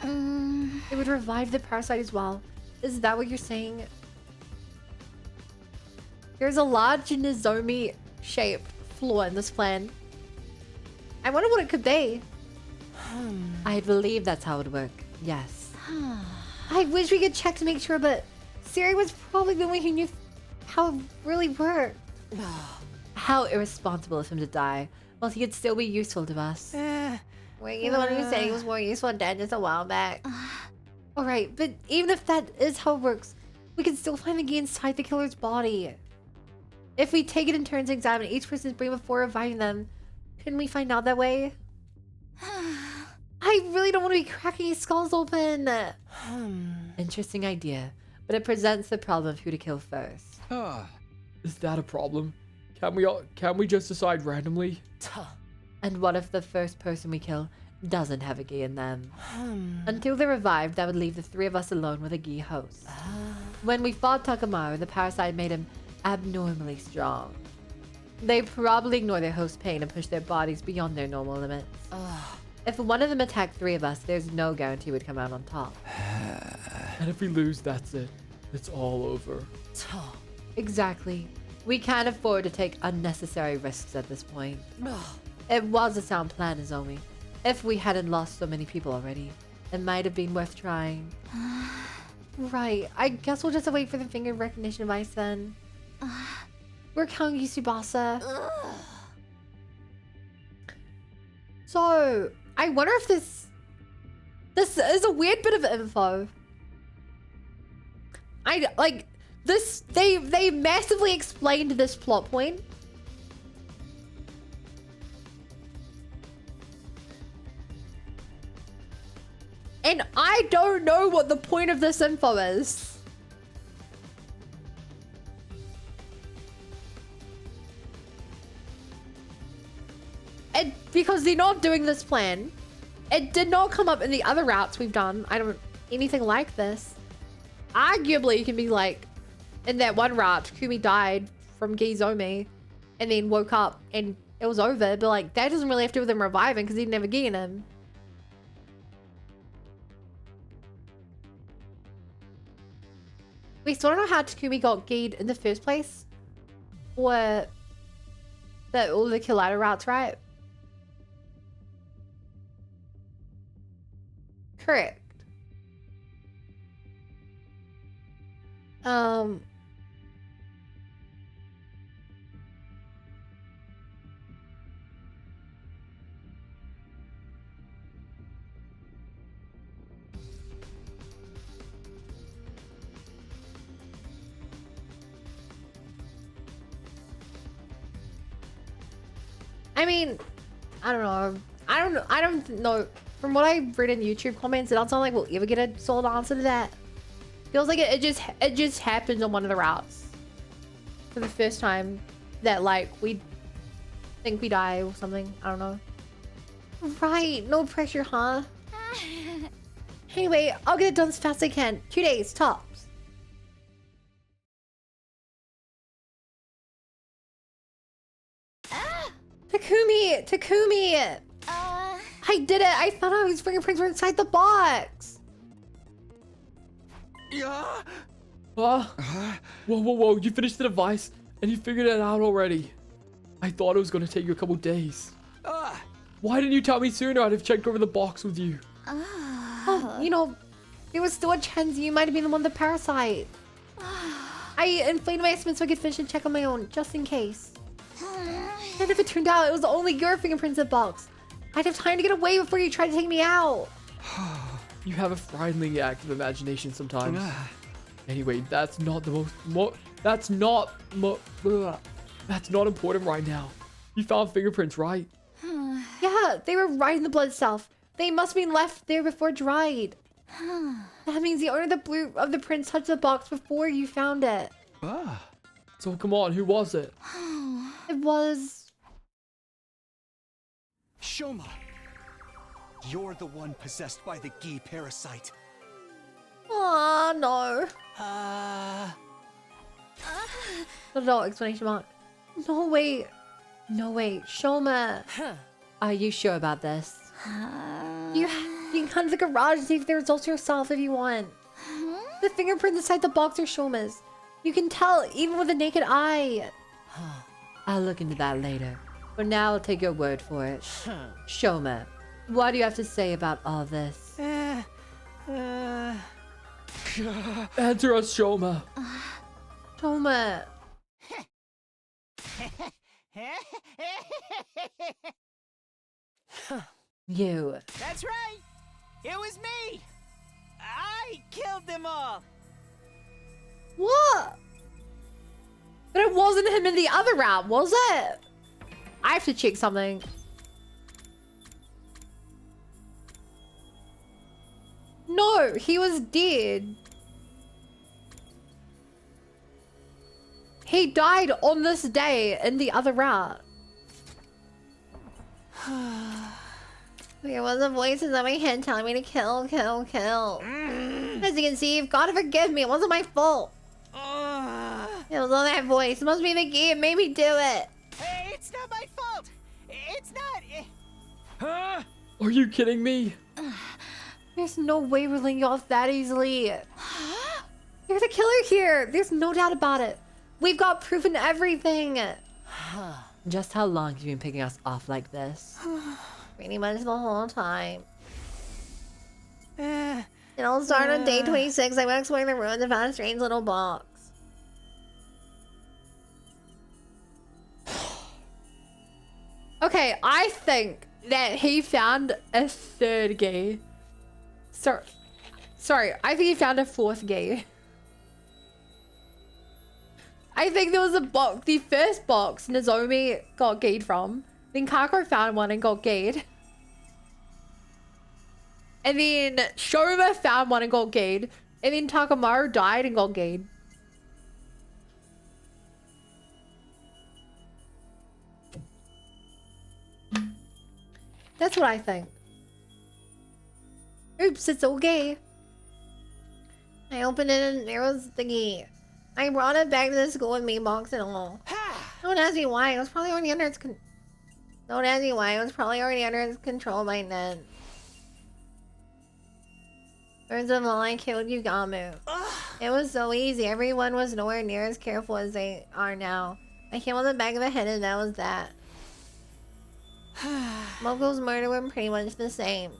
it would revive the parasite as well. Is that what you're saying? There's a large Nozomi-shaped flaw in this plan. I wonder what it could be. I believe that's how it would work, yes. I wish we could check to make sure, but Siri was probably the one who knew how it really worked. How irresponsible of him to die, while he could still be useful to us. Were you the one who said he was more useful dead just a while back? Alright, but even if that is how it works, we can still find the Gi inside the killer's body. If we take it in turns and examine each person's brain before reviving them, couldn't we find out that way? I really don't want to be cracking his skulls open. Interesting idea, but it presents the problem of who to kill first. Is that a problem? Can't we just decide randomly? And what if the first person we kill doesn't have a Gi in them? Until they're revived, that would leave the three of us alone with a Gi host. When we fought Takamaru, the parasite made him abnormally strong. They probably ignore their host's pain and push their bodies beyond their normal limits. If one of them attacked 3 of us, there's no guarantee we'd come out on top. And if we lose, that's it. It's all over. Exactly. We can't afford to take unnecessary risks at this point. It was a sound plan, Nozomi. If we hadn't lost so many people already, it might have been worth trying. Right. I guess we'll just wait for the finger recognition device then. We're counting you, Tsubasa. So, I wonder if this is a weird bit of info. They massively explained this plot point. And I don't know what the point of this info is. And because they're not doing this plan. It did not come up in the other routes we've done. Anything like this. Arguably, you can be like, in that one route, Takumi died from Gizomi and then woke up and it was over. But like, that doesn't really have to do with him reviving because he'd never gain him. We still don't know how Takumi got Geed in the first place. Or that all the Kyoto routes, right? Correct. I mean, I don't know. I don't know. From what I've read in YouTube comments, it doesn't sound like we'll ever get a solid answer to that. Feels like it just happened on one of the routes. For the first time that like we think we die or something. I don't know. Right, no pressure, huh? Anyway, I'll get it done as fast as I can. 2 days, tops. Takumi! I did it! I thought his fingerprints were inside the box! Yeah. Whoa. You finished the device and you figured it out already. I thought it was going to take you a couple days. Why didn't you tell me sooner? I'd have checked over the box with you. Oh, you know, there was still a chance you might have been the one with the parasite. I inflated my estimate so I could finish and check on my own, just in case. And if it turned out it was only your fingerprints in the box, I'd have time to get away before you tried to take me out. You have a frighteningly active imagination sometimes. Anyway, that's not the that's not important right now. You found fingerprints, right? Yeah, they were right in the blood itself. They must have been left there before it dried. That means the owner of the prints touched the box before you found it. So come on, who was it? It was... Shoma! You're the one possessed by the Gi parasite. Aw, no. No, exclamation mark. No, wait. Shoma. Are you sure about this? You can come to the garage and see if the results yourself if you want. The fingerprints inside the box are Shoma's. You can tell even with a naked eye. I'll look into that later. For now, I'll take your word for it. Shoma, what do you have to say about all this? Answer us, Shoma. Shoma. You. That's right. It was me. I killed them all. What? But it wasn't him in the other round, was it? I have to check something. No, he was dead. He died on this day in the other route. There was a voice in my head telling me to kill. As you can see, you've got to forgive me. It wasn't my fault. It was on that voice. It must be the game. It made me do it. Hey, It's not. Huh? Are you kidding me? There's no way we're letting you off that easily. You're the killer here. There's no doubt about it. We've got proof in everything. Just how long have you been picking us off like this? Pretty much the whole time. It all started on day 26. I went exploring the ruins and found a strange little box. Okay, I think that he found a third gay. Sorry, I think he found a fourth gay. I think there was a box, the first box Nozomi got gayed from. Then Kako found one and got gayed. And then Shoma found one and got gayed. And then Takamaru died and got gayed. That's what I think. Oops, it's all gay. I opened it and there was the key. I brought it back to the school with me, box and all. Don't ask me why. It was probably already under its Don't ask me why. It was probably already under its control by then. First of all, I killed Yugamu. It was so easy. Everyone was nowhere near as careful as they are now. I came on the back of the head and that was that. Moko's murder were pretty much the same.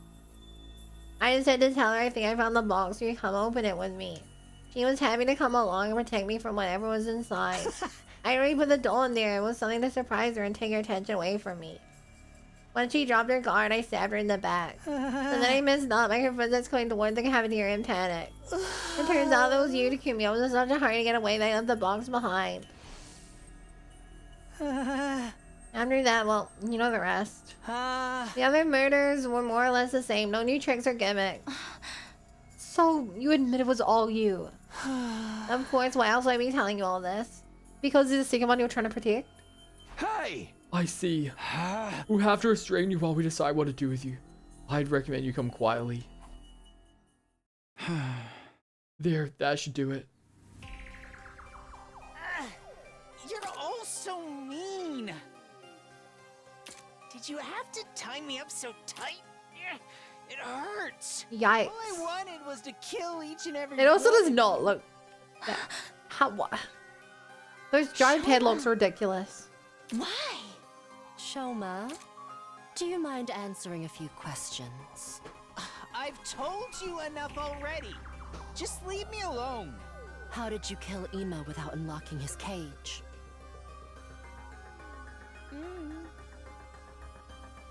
I just had to tell her I think I found the box. You come open it with me. She was happy to come along and protect me from whatever was inside. I already put the doll in there. It was something to surprise her and take her attention away from me. When she dropped her guard, I stabbed her in the back. And then I messed up. I heard footsteps going toward the cafeteria in panic. It turns out that was you, Takumi. I was in such a hurry to get away that I left the box behind. After that, well, you know the rest. The other murders were more or less the same. No new tricks or gimmicks. So, you admit it was all you? Of course, why else would I be telling you all this? Because it's the second one you're trying to protect? Hey! I see. We'll have to restrain you while we decide what to do with you. I'd recommend you come quietly. There, that should do it. You're all so mean. Did you have to tie me up so tight? It hurts. Yikes. All I wanted was to kill each and every It also one. does not look... How... What? Those giant padlocks are ridiculous. Why? Shoma, do you mind answering a few questions? I've told you enough already. Just leave me alone. How did you kill Ima without unlocking his cage?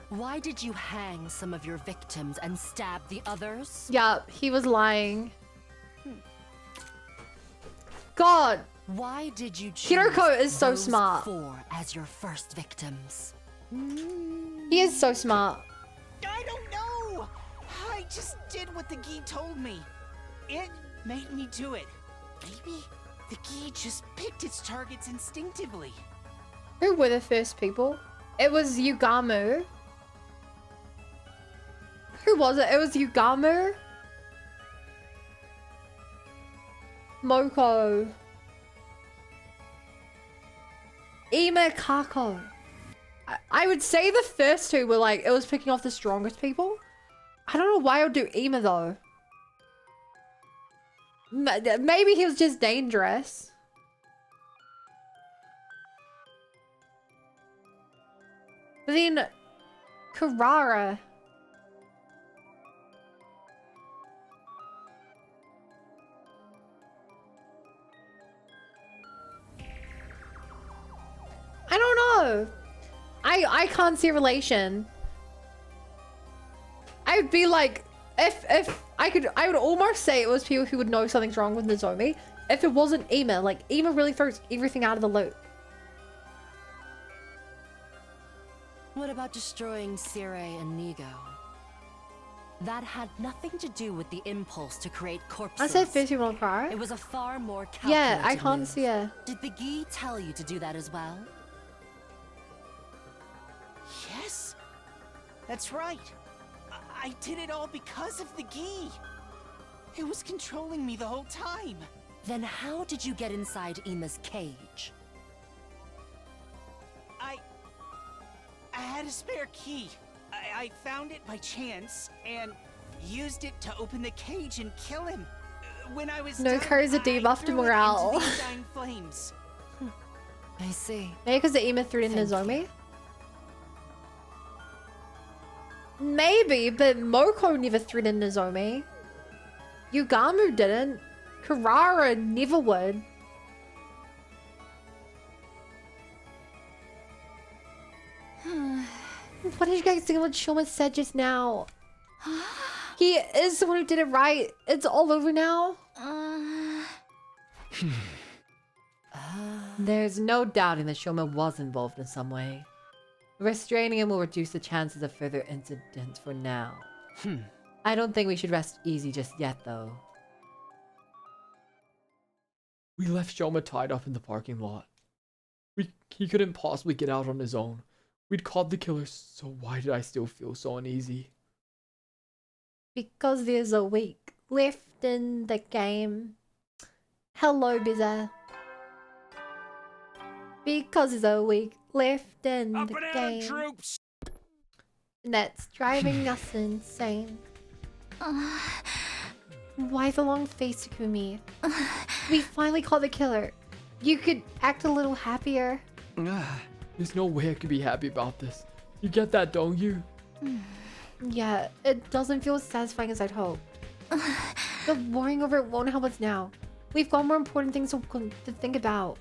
Why did you hang some of your victims and stab the others? Yeah, he was lying. God! Why did you choose Hiroko is so those smart. 4 as your first victims? He is so smart. I don't know. I just did what the Gi told me. It made me do it. Maybe the Gi just picked its targets instinctively. Who were the first people? It was Yugamu. Who was it? It was Yugamu. Moko. Ima, Kako. I would say the first two were like, it was picking off the strongest people. I don't know why I would do Ima though. Maybe he was just dangerous. But then, Karara. I don't know. I can't see a relation. I would be like, if I could, I would almost say it was people who would know something's wrong with Nozomi. If it wasn't Ima, like Ima really throws everything out of the loop. What about destroying Sire and Nigo? That had nothing to do with the impulse to create corpses. I said first people cry. It was a far more calculated Yeah, I can't move. see her. Did the Gi tell you to do that as well? Yes, that's right. I did it all because of the Gi. It was controlling me the whole time. Then how did you get inside Ima's cage? I had a spare key. I found it by chance and used it to open the cage and kill him. When I was No done, carries a I debuff to threw it morale. into the Undying flames. I see. Maybe because the Ema threw it in Thank Nozomi? Maybe, but Moko never threw it in Nozomi. Yugamu didn't. Karara never would. What did you guys think of what Shoma said just now? He is the one who did it right. It's all over now. There's no doubting that Shoma was involved in some way. Restraining him will reduce the chances of further incidents for now. I don't think we should rest easy just yet, though. We left Shoma tied up in the parking lot. He couldn't possibly get out on his own. We'd caught the killers, so why did I still feel so uneasy? Because there's a week left in the game. Hello, Bizza. Because there's a week left in the game. Troops! And that's driving us insane. Why the long face, Takumi? We finally caught the killer. You could act a little happier. There's no way I could be happy about this. You get that, don't you? Yeah, it doesn't feel as satisfying as I'd hoped. But worrying over it won't help us now. We've got more important things to think about.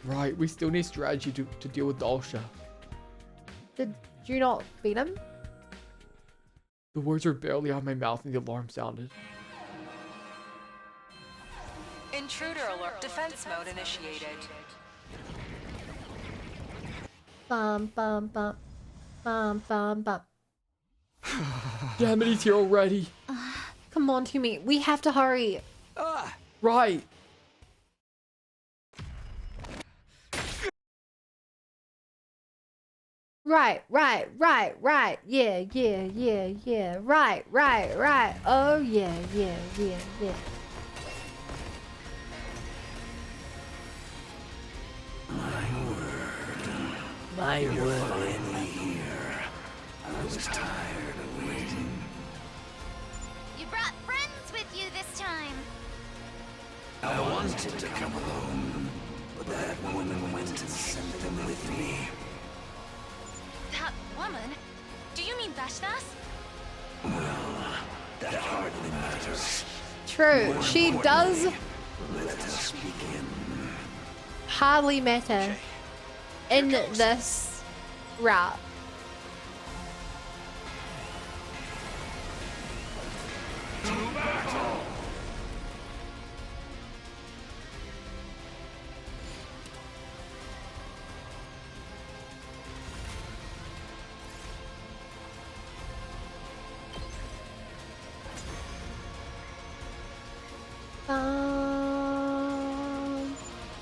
Right, we still need strategy to deal with Dalsha. Did you not beat him? The words were barely out of my mouth and the alarm sounded. Intruder alert. Defense mode initiated. Bum bum bum. Bum bum bum. Damn it, he's here already. Come on, Tumi. We have to hurry. Right. Right. Yeah. Right. Oh, yeah. My word. Finally here. I was tired of waiting. You brought friends with you this time. I wanted to come alone, but that woman went and sent them with me. That woman? Do you mean Vashnas? Well, that hardly matters. True. She does Let us begin. hardly matter in this route.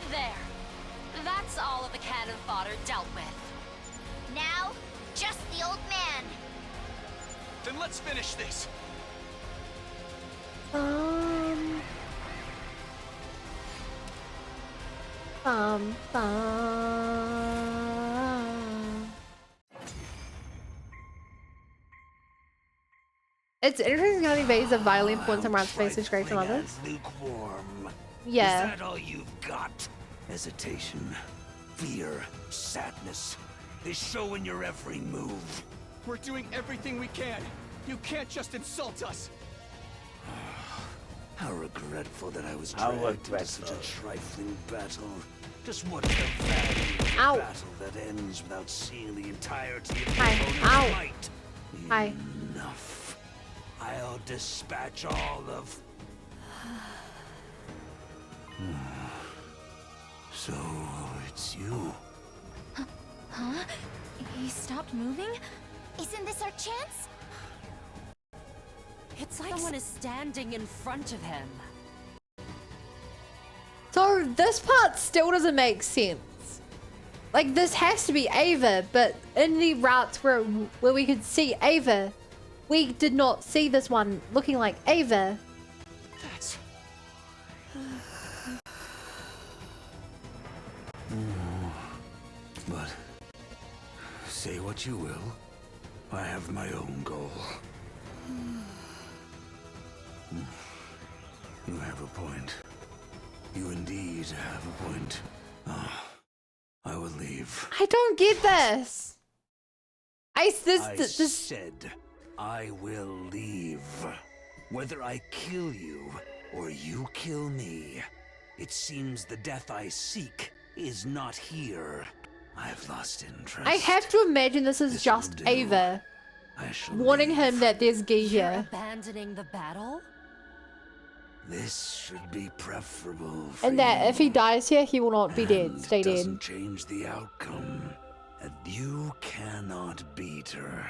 There. That's all of the cannon fodder dealt with. Now, just the old man. Then let's finish this. It's interesting how he evades a violent influence around space is great from others. Lukewarm. Yeah. Is that all you've got? Hesitation, fear, sadness. They show in your every move. We're doing everything we can. You can't just insult us. How regretful that I was dragged into such a trifling battle. Just what the value of a Ow. battle that ends without seeing the entirety of the Hi. opponent's Ow. might. Hi. Enough. I'll dispatch all of... So, it's you. Huh? He stopped moving? Isn't this our chance? It's like someone is standing in front of him. So this part still doesn't make sense. Like this has to be Ava, but in the routes where we could see Ava, we did not see this one looking like Ava. That's... But Say what you will. I have my own goal. You have a point. You indeed have a point. I will leave. I don't get this. I said I will leave. Whether I kill you or you kill me, it seems the death I seek is not here. I've lost interest. I have to imagine this is just Ava warning him that there's Guy You're here. abandoning the battle? This should be preferable for And that you. if he dies here, he will not be dead. And Stay it dead. doesn't change the outcome. And you cannot beat her.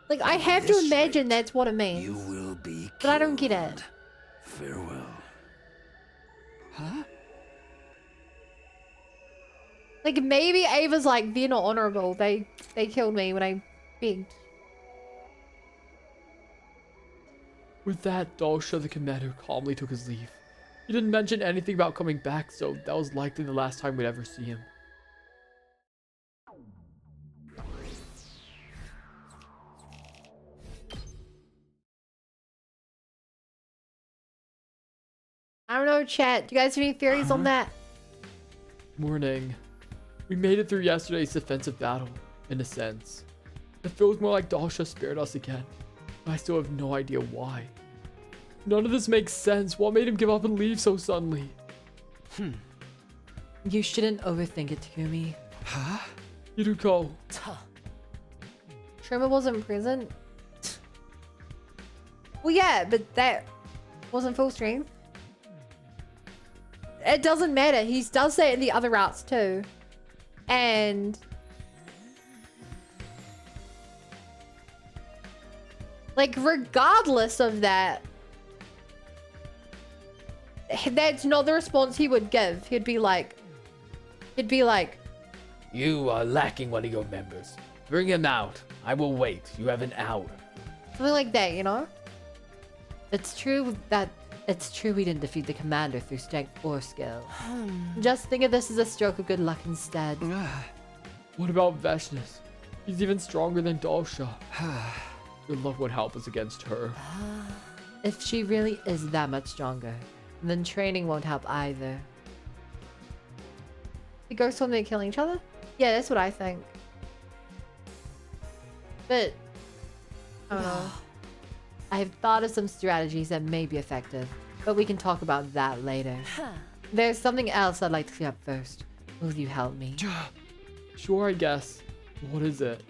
Like, I have to This imagine that's what it means. You will be But I don't get it. Farewell. Huh? Like, maybe Ava's like, they're not honorable. They killed me when I begged. With that, Dalsha the commander calmly took his leave. He didn't mention anything about coming back, so that was likely the last time we'd ever see him. I don't know, chat. Do you guys have any theories on that? Morning. We made it through yesterday's defensive battle, in a sense. It feels more like Dalsha spared us again, but I still have no idea why. None of this makes sense. What made him give up and leave so suddenly? You shouldn't overthink it, Takumi. Huh? Yuruko. Sherma wasn't present. Well, yeah, but that wasn't full strength. It doesn't matter. He does that in the other routes too. And like, regardless of that, that's not the response he would give. He'd be like, You are lacking one of your members. Bring him out. I will wait. You have an hour. something like that, you know? It's true we didn't defeat the commander through strength or skill. Just think of this as a stroke of good luck instead. What about Veshness? He's even stronger than Dalsha. Your love would help us against her. If she really is that much stronger, then training won't help either. The ghosts told me to kill each other? Yeah, that's what I think. But I don't know. I have thought of some strategies that may be effective, but we can talk about that later. There's something else I'd like to clear up first. Will you help me? Sure, I guess. What is it?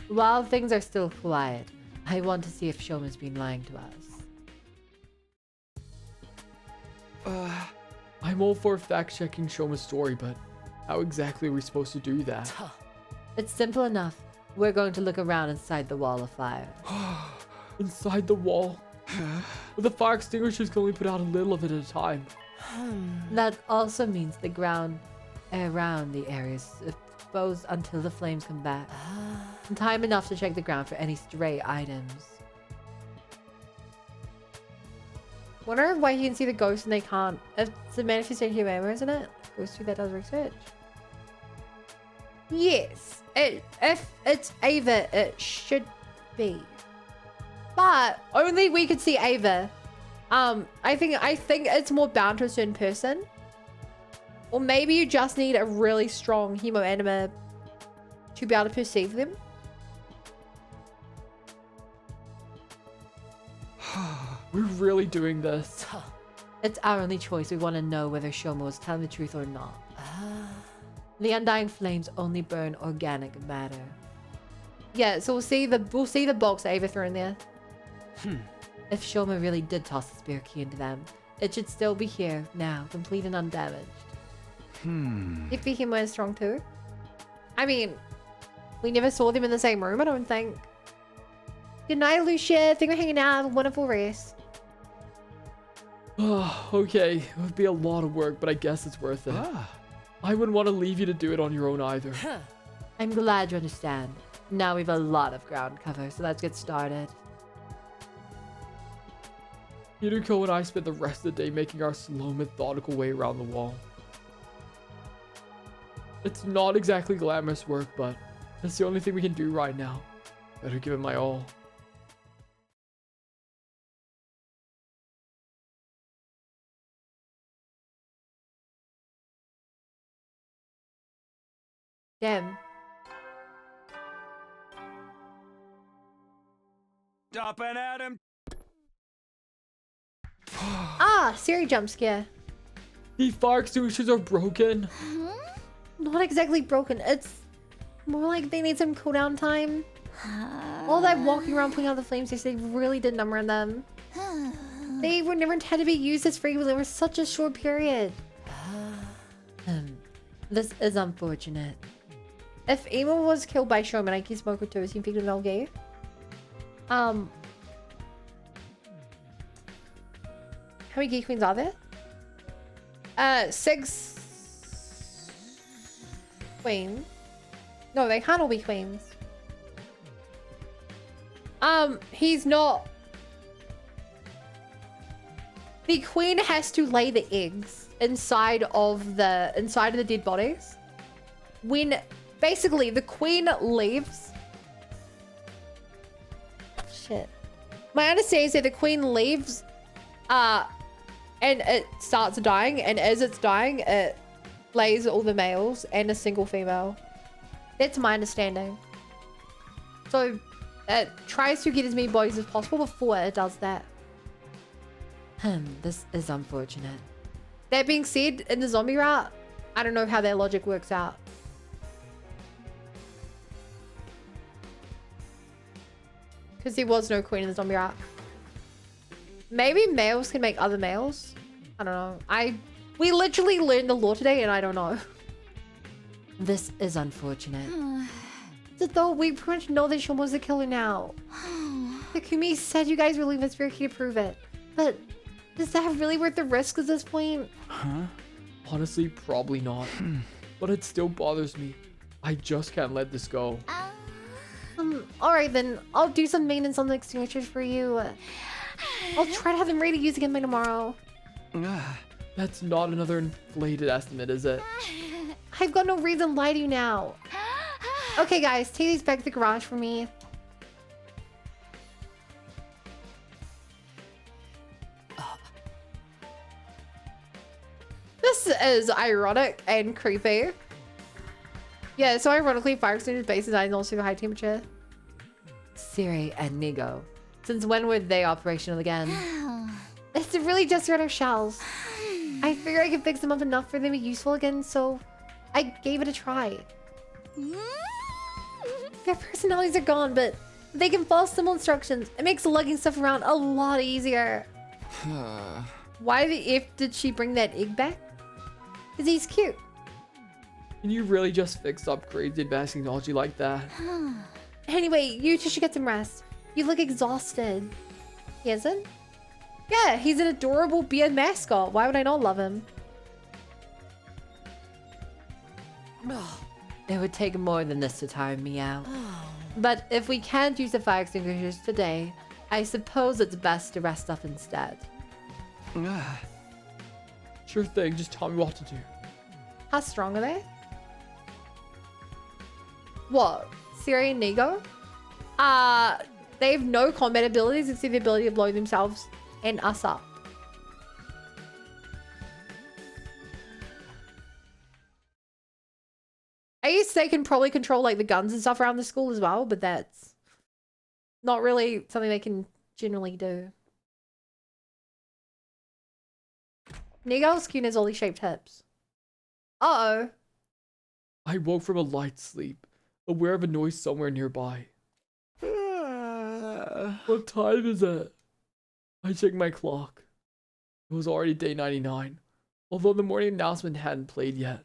While things are still quiet, I want to see if Shoma's been lying to us. I'm all for fact-checking Shoma's story, but how exactly are we supposed to do that? It's simple enough. We're going to look around inside the wall of fire. Inside the wall? But the fire extinguishers can only put out a little of it at a time. That also means the ground around the area is exposed until the flames come back. Time enough to check the ground for any stray items. Wonder why he can see the ghosts and they can't. If it's a manifestation humor, isn't it? Goes through that does research. Yes. If it's Ava, it should be. But only we could see Ava. I think it's more bound to a certain person. Or maybe you just need a really strong hemoanima to be able to perceive them. We're really doing this. It's our only choice. We want to know whether Shoma was telling the truth or not. The undying flames only burn organic matter. Yeah, so we'll see the box Ava threw in there. If Shoma really did toss the spear key into them, it should still be here now, complete and undamaged. If the humor is strong too. I mean, we never saw them in the same room, I don't think. Good night, Lucia. Think we're hanging out. Have a wonderful rest. Okay, it would be a lot of work, but I guess it's worth it. I wouldn't want to leave you to do it on your own either. I'm glad you understand. Now we've a lot of ground cover, so let's get started. Yuruko and I spent the rest of the day making our slow, methodical way around the wall. It's not exactly glamorous work, but That's the only thing we can do right now. Better give it my all. Damn. Stopping at him. Ah, Siri jump scare. The fire extinguishers are broken. Not exactly broken. It's more like they need some cooldown time. All that walking around putting out the flames yesterday really did number on them. They were never intended to be used as frequently. They were such a short period. This is unfortunate. If Emo was killed by Showman, I guess Smoker too. Is he infected with Elgay? How many Geek Queens are there? 6 queens. No, they can't all be queens. He's not. The queen has to lay the eggs inside of the dead bodies. When basically the queen leaves. Shit. My understanding is that the queen leaves, and it starts dying, and as it's dying, it lays all the males and a single female. That's my understanding. So it tries to get as many bodies as possible before it does that. This is unfortunate. That being said, in the zombie route, I don't know how their logic works out. Because there was no queen in the zombie route. Maybe males can make other males. I don't know. We literally learned the lore today and I don't know. This is unfortunate. Though we pretty much know that Shoma was the killer now. Takumi said you guys were leaving us very key to prove it. But is that really worth the risk at this point? Huh? Honestly, probably not. But it still bothers me. I just can't let this go. Alright then. I'll do some maintenance on the extinguishers for you. I'll try to have them ready to use again by tomorrow. That's not another inflated estimate, is it? I've got no reason to lie to you now. Okay guys, take these back to the garage for me. This is ironic and creepy. Yeah, so ironically, fire extinguisher base design is also high temperature. Siri and Nigo. Since when were they operational again? It's really just around our shells. I figured I could fix them up enough for them to be useful again, so I gave it a try. Their personalities are gone, but they can follow simple instructions. It makes lugging stuff around a lot easier. Why the F did she bring that egg back? Because he's cute. Can you really just fix upgrades in advanced technology like that? Anyway, you two should get some rest. You look exhausted. He isn't? Yeah, he's an adorable beard mascot. Why would I not love him? It would take more than this to tire me out. But if we can't use the fire extinguishers today, I suppose it's best to rest up instead. Sure thing, just tell me what to do. How strong are they? What? Siri and Nigo? They have no combat abilities except the ability to blow themselves and us up. I guess they can probably control like the guns and stuff around the school as well, but that's not really something they can generally do. Nigo's cute has all these shaped hips. Uh-oh. I woke from a light sleep, aware of a noise somewhere nearby. What time is it? I checked my clock. It was already day 99, although the morning announcement hadn't played yet.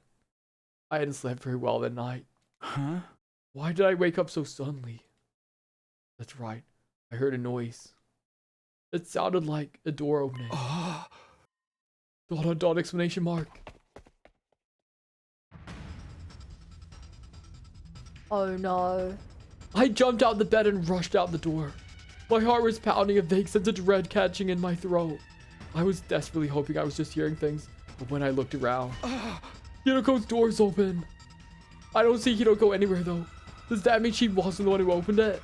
I hadn't slept very well that night. Huh? Why did I wake up so suddenly? That's right, I heard a noise. It sounded like a door opening. Dot exclamation mark. Oh no. I jumped out the bed and rushed out the door. My heart was pounding, a vague sense of dread catching in my throat. I was desperately hoping I was just hearing things, but when I looked around, Hiroko's door's open. I don't see Hiroko anywhere though. Does that mean she wasn't the one who opened it?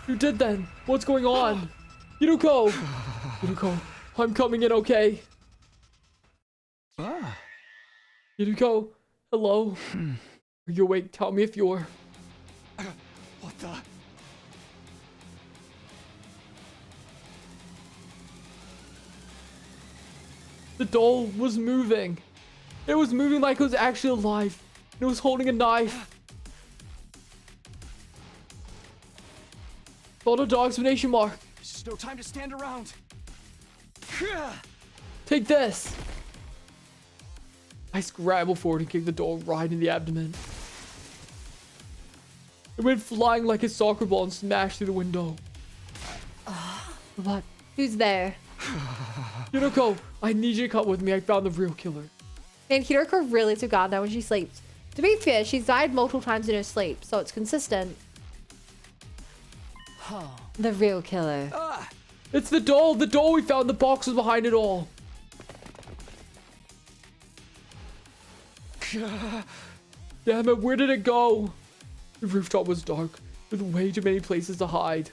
Who did then? What's going on? Yuruko! Yuruko, I'm coming in, okay? Yuruko, hello? Are you awake? Tell me if you're... What the? The doll was moving. It was moving like it was actually alive. It was holding a knife. Hold a dog explanation mark. There's just no time to stand around. Take this. I scrambled forward and kicked the doll right in the abdomen. It went flying like a soccer ball and smashed through the window. What? Who's there? Yuruko, I need you to come with me. I found the real killer. And Hiroko really took on that when she sleeps. To be fair, she's died multiple times in her sleep, so it's consistent. The real killer. It's the doll. The doll we found. The box was behind it all. Damn it, where did it go? The rooftop was dark, with way too many places to hide.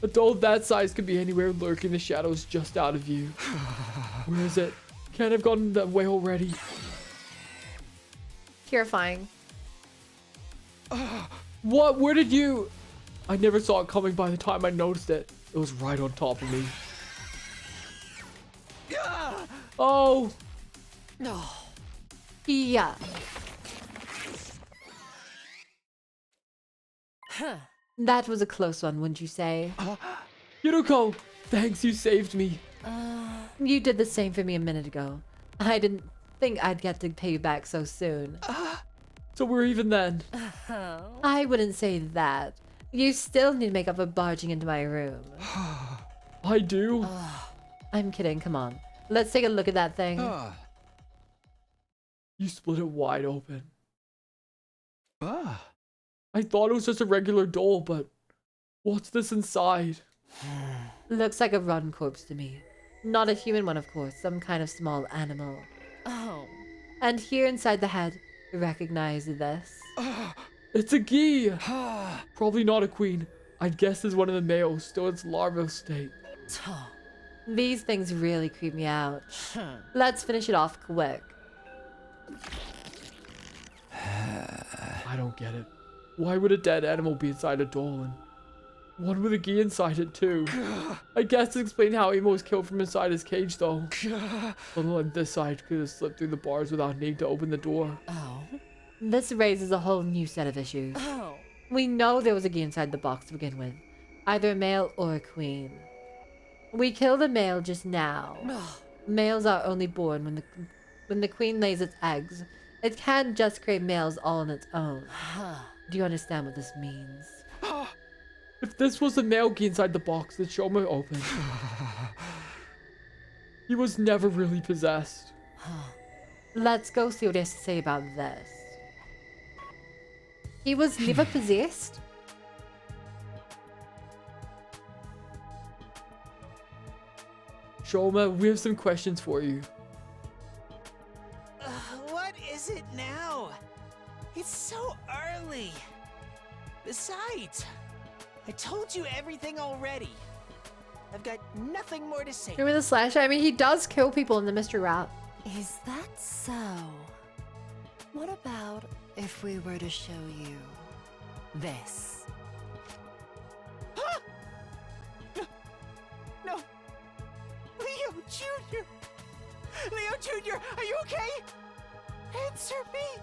A doll that size could be anywhere, lurking in the shadows just out of view. Where is it? Can't have gotten that way already. Terrifying. What? Where did you... I never saw it coming by the time I noticed it. It was right on top of me. Oh! No. Yeah. That was a close one, wouldn't you say? Yuruko! Thanks, you saved me. You did the same for me a minute ago. I didn't think I'd get to pay you back so soon. So we're even then. I wouldn't say that. You still need to make up for barging into my room. I do? I'm kidding, come on. Let's take a look at that thing. You split it wide open. I thought it was just a regular doll, but what's this inside? Looks like a rotten corpse to me. Not a human one, of course. Some kind of small animal. Oh. And here inside the head, recognize this. It's a gi! Probably not a queen. I'd guess it's one of the males, still in its larval state. These things really creep me out. Let's finish it off quick. I don't get it. Why would a dead animal be inside a doll, and one with a gi inside it too? I guess to explain how Emo was killed from inside his cage though. Something like this side could have slipped through the bars without need to open the door. Oh. This raises a whole new set of issues. Oh. We know there was a gi inside the box to begin with. Either a male or a queen. We killed a male just now. Males are only born when the queen lays its eggs. It can't just create males all on its own. Do you understand what this means? If this was the male gi inside the box that Shoma opened, he was never really possessed. Let's go see what he has to say about this. He was never possessed? Shoma, we have some questions for you. What is it now? It's so early. Besides, I told you everything already. I've got nothing more to say. Remember the slasher? I mean, he does kill people in the mystery route. Is that so? What about if we were to show you this? No. Leo Jr. Leo Jr., are you okay? Answer me.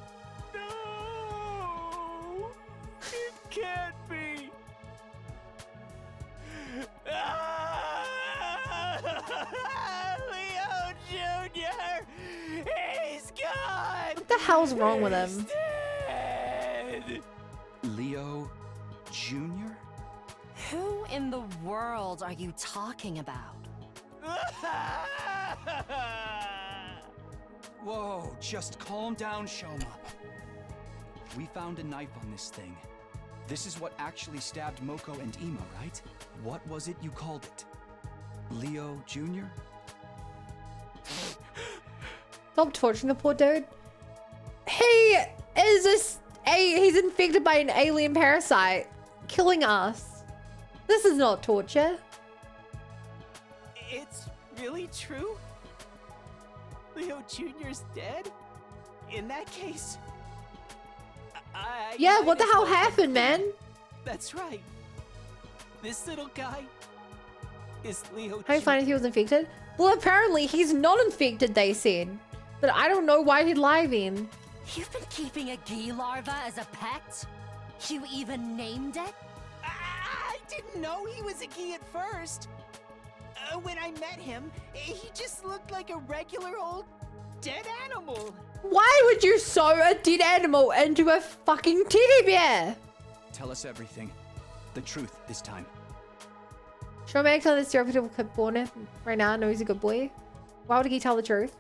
No. It can't be. Leo Jr. He's gone. What the hell's wrong with him? Leo Jr.? Who in the world are you talking about? Whoa, just calm down, Shoma. We found a knife on this thing. This is what actually stabbed Moko and Ema, right? What was it you called it? Leo Jr.? Stop torturing the poor dude. He is he's infected by an alien parasite, killing us. This is not torture. It's really true? Leo Jr.'s dead? In that case... Yeah, what the hell happened, man? That's right. This little guy is Leo Jr. How do you find if he was infected? Well, apparently he's not infected, they said. But I don't know why he'd lie then. You've been keeping a Gi larva as a pet? You even named it? I didn't know he was a Gi at first. When I met him, he just looked like a regular old dead animal. Why would you sew a dead animal into a fucking teddy bear? Tell us everything. The truth this time. Should I make tell the stereotypical kid born right now? No, he's a good boy. Why would he tell the truth?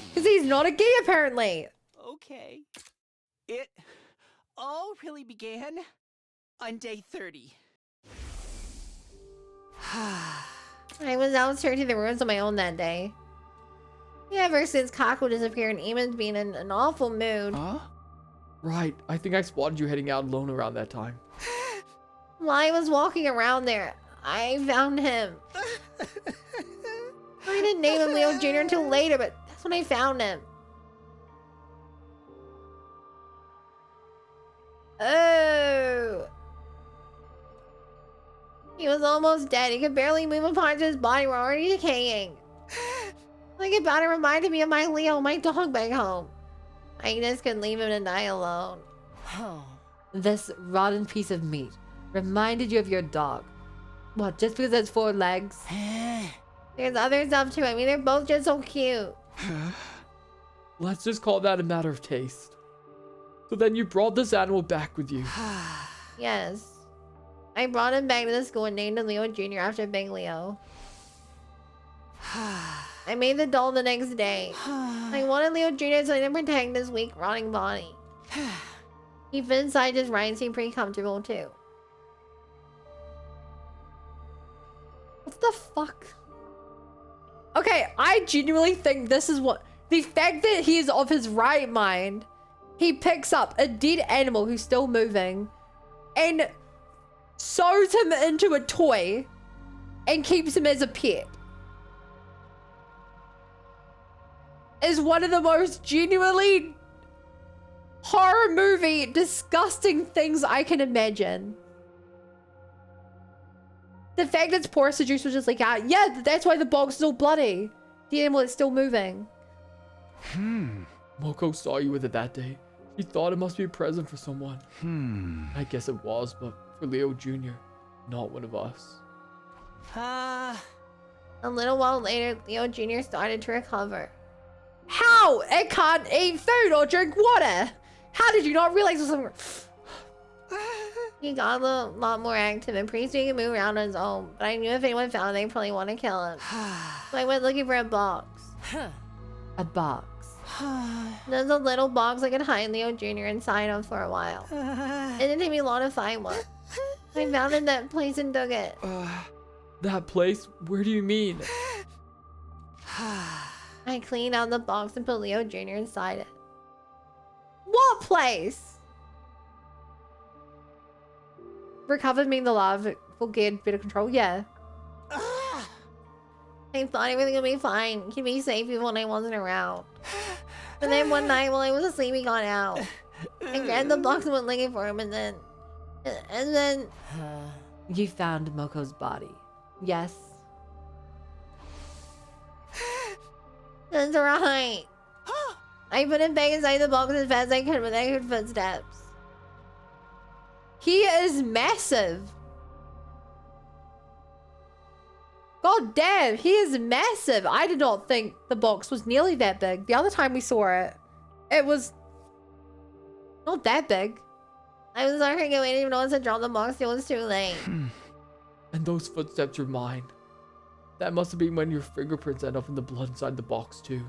Because he's not a Gi, apparently. Okay. It all really began on day 30. I was out searching the ruins on my own that day. Yeah, ever since Kako disappeared and Eamon's been in an awful mood. Huh? Right. I think I spotted you heading out alone around that time. While I was walking around there, I found him. I didn't name him Leo Jr. until later, but that's when I found him. Oh. He was almost dead. He could barely move and parts of his body were already decaying. Like about it reminded me of my Leo, my dog back home. I just couldn't leave him to die alone. Oh. This rotten piece of meat reminded you of your dog. What, just because it's 4 legs? There's other stuff too. I mean, they're both just so cute. Let's just call that a matter of taste. So then you brought this animal back with you. Yes. I brought him back to the school and named him Leo Jr. after Big Leo. I made the doll the next day. I wanted Leo Jr. so he didn't protect his weak, rotting body. He fit inside his right and seemed pretty comfortable too. What the fuck? Okay, I genuinely think this is what... The fact that he is of his right mind, he picks up a dead animal who's still moving and sews him into a toy and keeps him as a pet. Is one of the most genuinely horror movie, disgusting things I can imagine. The fact that its porous juice was just like out. Yeah, that's why the box is all bloody. The animal is still moving. Moko saw you with it that day. She thought it must be a present for someone. I guess it was, but for Leo Jr., not one of us. A little while later, Leo Jr. started to recover. How? It can't eat food or drink water. How did you not realize it was He got a lot more active and pretty soon he could move around on his own. But I knew if anyone found him, they'd probably want to kill him. So I went looking for a box. A box. There's a little box I could hide Leo Jr. inside of for a while. It didn't take me long to find one. I found it in that place and took it. That place? Where do you mean? I cleaned out the box and put Leo Jr. inside it. What place? Recovered me in the lava for get better control. Yeah. I thought everything would be fine. He'd be safe even when I wasn't around. But then one night while I was asleep, he got out. I grabbed the box and went looking for him, and then... You found Moko's body. Yes. That's right. I put him back inside the box as fast as I could with I heard footsteps. He is massive. God damn, he is massive. I did not think the box was nearly that big. The other time we saw it, it was not that big. I was sorry I didn't even notice to drop the box. It was too late. And those footsteps are mine. That must have been when your fingerprints end up in the blood inside the box too.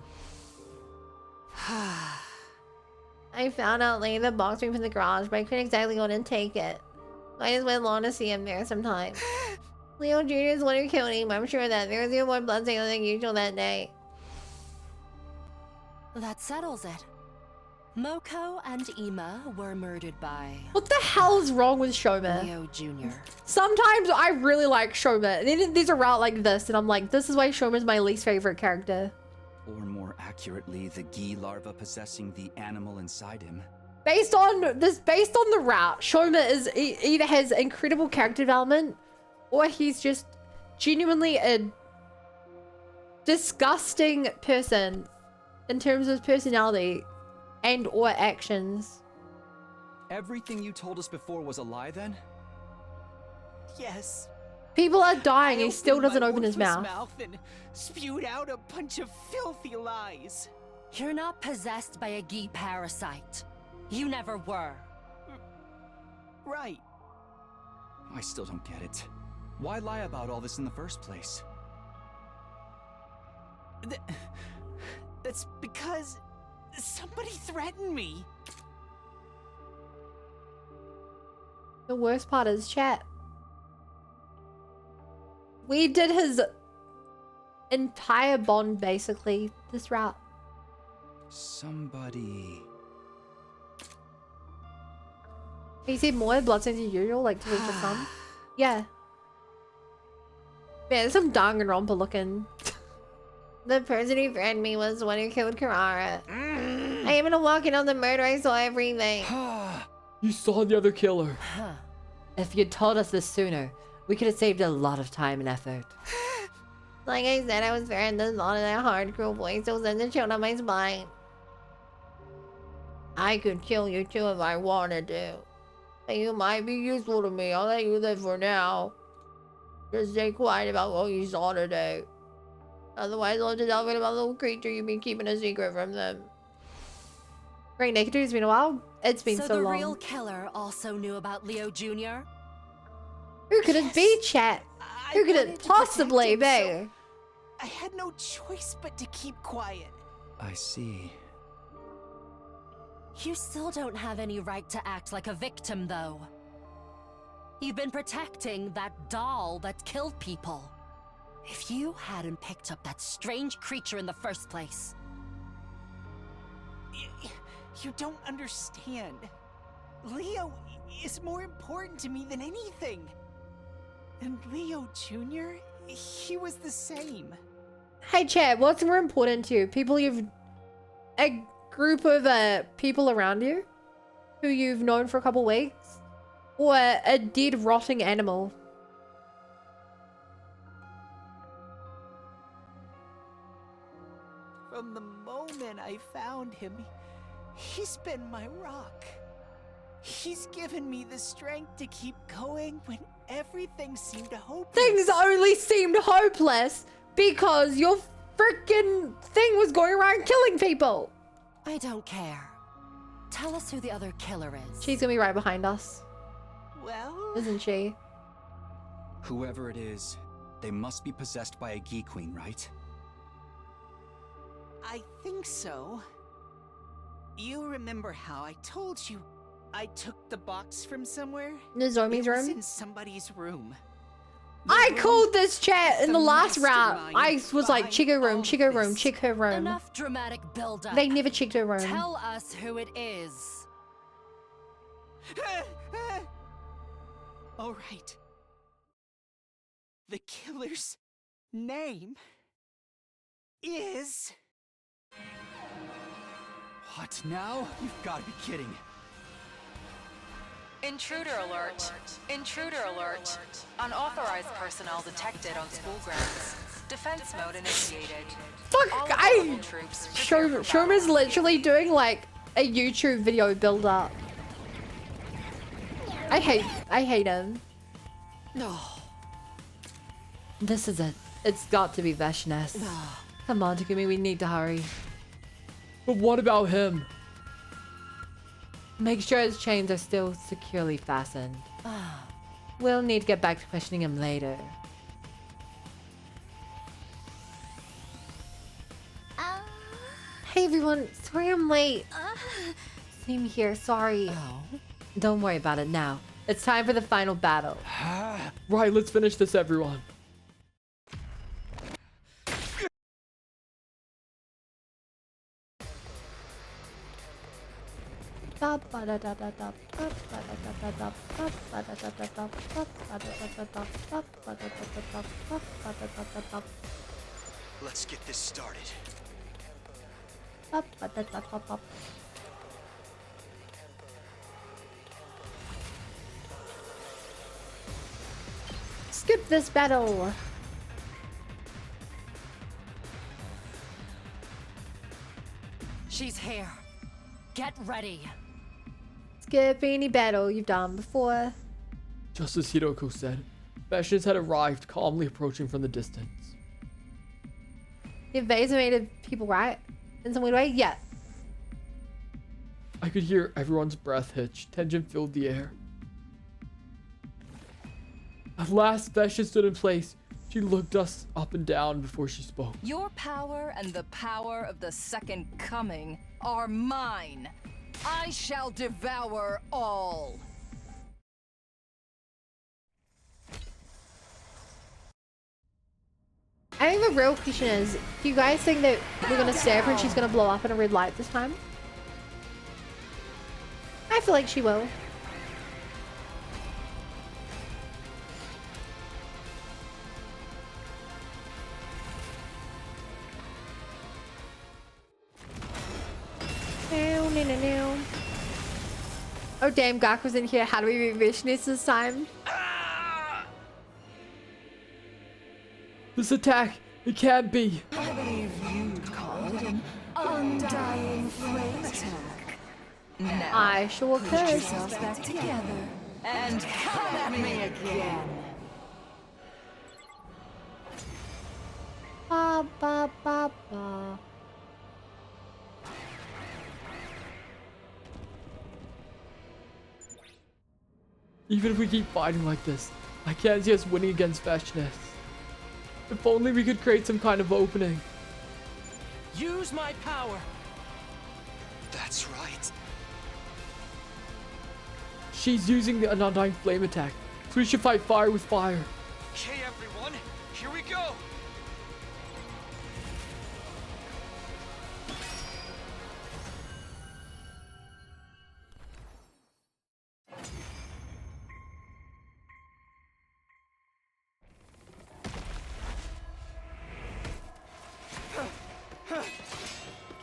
I found out later the box was in the garage, but I couldn't exactly go in and take it. I just went along to see him there sometime. Leo Jr. is the one who killed him. I'm sure that there was even more blood stains than usual that day. That settles it. Moko and Ima were murdered by What the hell is wrong with Shoma? Leo Jr. Sometimes I really like Shoma. And then there's a route like this, and I'm like, this is why Shoma's my least favorite character. Or more accurately, the Gi larva possessing the animal inside him. Based on the route, Shoma is either has incredible character development, or he's just genuinely a disgusting person in terms of personality and or actions. Everything you told us before was a lie then? Yes. People are dying, he still doesn't open his worthless mouth. And spewed out a bunch of filthy lies. You're not possessed by a Gi parasite. You never were. Right. I still don't get it. Why lie about all this in the first place? That's because somebody threatened me. The worst part is chat. We did his entire bond basically this route. Somebody... He said more bloodstains than usual, like to reach the sun. Yeah. Man, there's some Danganronpa looking. The person who threatened me was the one who killed Karara. I am gonna walk in on the murder. I saw everything. You saw the other killer. If you'd told us this sooner, we could have saved a lot of time and effort. Like I said, I was threatened with all of that hard, cruel voice that was in the chill on my spine. I could kill you too if I wanted to. But you might be useful to me. I'll let you live for now. Just stay quiet about what you saw today. Otherwise, I'll just tell them about the little creature you've been keeping a secret from them. Great Naked Dude, it's been a while. It's been so the long. real killer also knew about Leo Jr.? Who could it be, chat? Who could it possibly be? So I had no choice but to keep quiet. I see. You still don't have any right to act like a victim, though. You've been protecting that doll that killed people. If you hadn't picked up that strange creature in the first place... You don't understand. Leo is more important to me than anything. And Leo Jr., he was the same. Hey, chat, what's more important to you? People you've... A group of people around you who you've known for a couple weeks? Or a dead, rotting animal? From the moment I found him, he's been my rock. He's given me the strength to keep going when everything seemed hopeless. Things only seemed hopeless because your freaking thing was going around killing people. I don't care. Tell us who the other killer is. She's gonna be right behind us. Well... Isn't she? Whoever it is, they must be possessed by a Gi Queen, right? I think so. You remember how I told you I took the box from somewhere? Nozomi's It was room? in somebody's room. I called this chat in the last route. I was like, check her room, check her room, check her room. Enough dramatic build-up. They never checked her room. Tell us who it is. All right. The killer's name is... What now? You've got to be kidding. Intruder alert. Intruder alert. Unauthorized personnel detected on school grounds. Defense mode initiated. Fuck, All available troops prepare for Shoma's battle. literally doing like a YouTube video build up. I hate him. No. This is it. It's got to be Veshness. Come on, Takumi, we need to hurry. But what about him? Make sure his chains are still securely fastened. We'll need to get back to questioning him later. Hey everyone, sorry I'm late. Same here, sorry. Don't worry about it now. It's time for the final battle. Right, let's finish this, everyone. Let's get this started. Skip this battle. She's here. Get ready. Skip any battle you've done before. Just as Hiroko said, Vashnis had arrived, calmly approaching from the distance. The vaccinated people, right? In some weird way? Yeah. I could hear everyone's breath hitch. Tension filled the air. At last, Vashnis stood in place. She looked us up and down before she spoke. Your power and the power of the Second Coming are mine. I shall devour all. I think the real question is, do you guys think that we're gonna stab her and she's gonna blow up in a red light this time? I feel like she will. Oh damn, Gak was in here. How do we beat Vashnis this time? This attack, it can't be. I believe you'd call it an undying flame attack. Now, I sure Put could. yourselves back together. and come at me again. Ba ba ba ba. Even if we keep fighting like this, I can't see us winning against Vashnis. If only we could create some kind of opening. Use my power. That's right. She's using the undying flame attack, so we should fight fire with fire. Okay, everyone, here we go.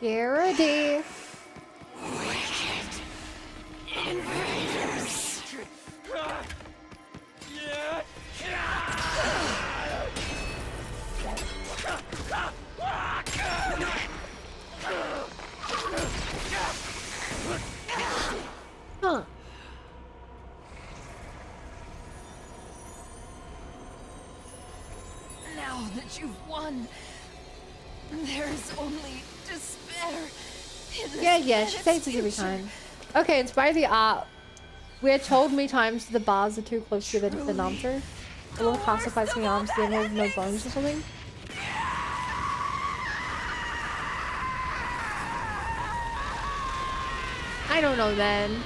Get ready. Huh. Now that you've won, there's only despair in this Yeah, she planet's says this every future. time. Okay, inspire the art. We're told many times the bars are too close together to fit an answer. A little classifies me arms, then have no bones or something. I don't know, man.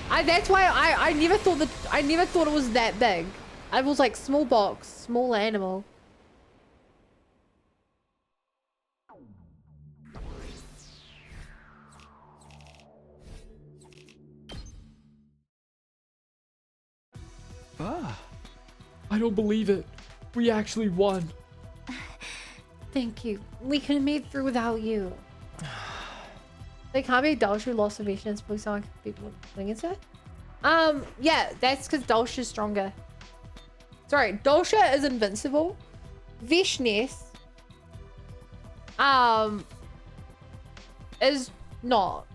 That's why I never thought it was that big. I was like small box, small animal. Ah, I don't believe it. We actually won. Thank you. We could have made it through without you. They can't be Dulce who lost the vision. It's supposed to like people doing it. Yeah, that's because Dulce is stronger. Sorry, Dulce is invincible. Vashnis, is not.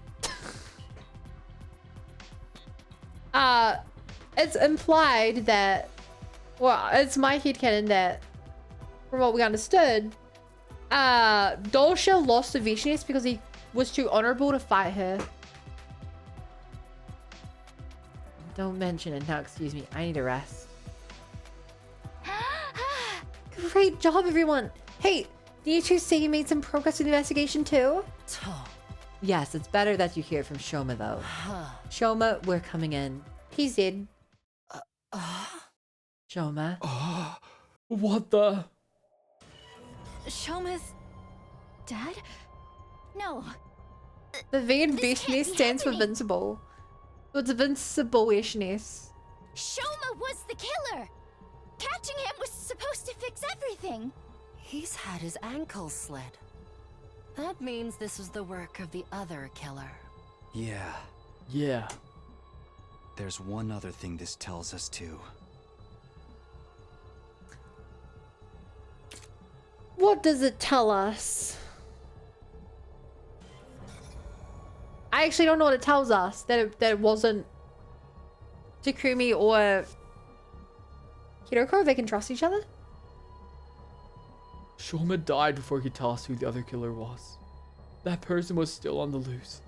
It's implied that, well, it's my headcanon that, from what we understood, Dulce lost to Vashnis because he was too honorable to fight her. Don't mention it now, excuse me. I need a rest. Great job, everyone. Hey, do you two say you made some progress in the investigation too? Yes, it's better that you hear from Shoma though. Shoma, we're coming in. He's in. Shoma. What the? Shoma's dad? No. The V in This can't Bishness be stands for happening. invincible. So it's invincible-ishness. Shoma was the killer. Catching him was supposed to fix everything. He's had his ankle slit. That means this was the work of the other killer. Yeah, Yeah. there's one other thing this tells us too. What does it tell us? I actually don't know what it tells us. That it wasn't Takumi or Hiroko. They can trust each other. Shoma died before he could tell us who the other killer was. That person was still on the loose.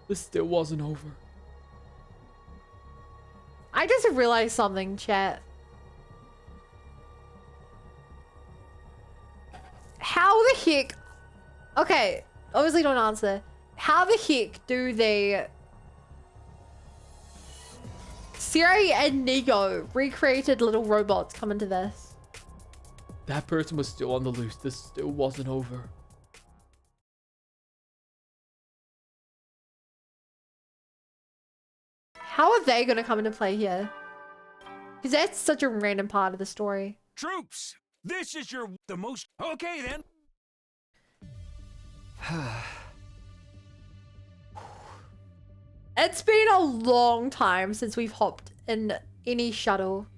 This still wasn't over. I just realized something, chat. How the heck... Okay, obviously don't answer. How the heck do they... Siri and Nigo recreated little robots come into this? That person was still on the loose. This still wasn't over. How are they going to come into play here? Because that's such a random part of the story. Troops, this is the most... Okay, then. It's been a long time since we've hopped in any shuttle.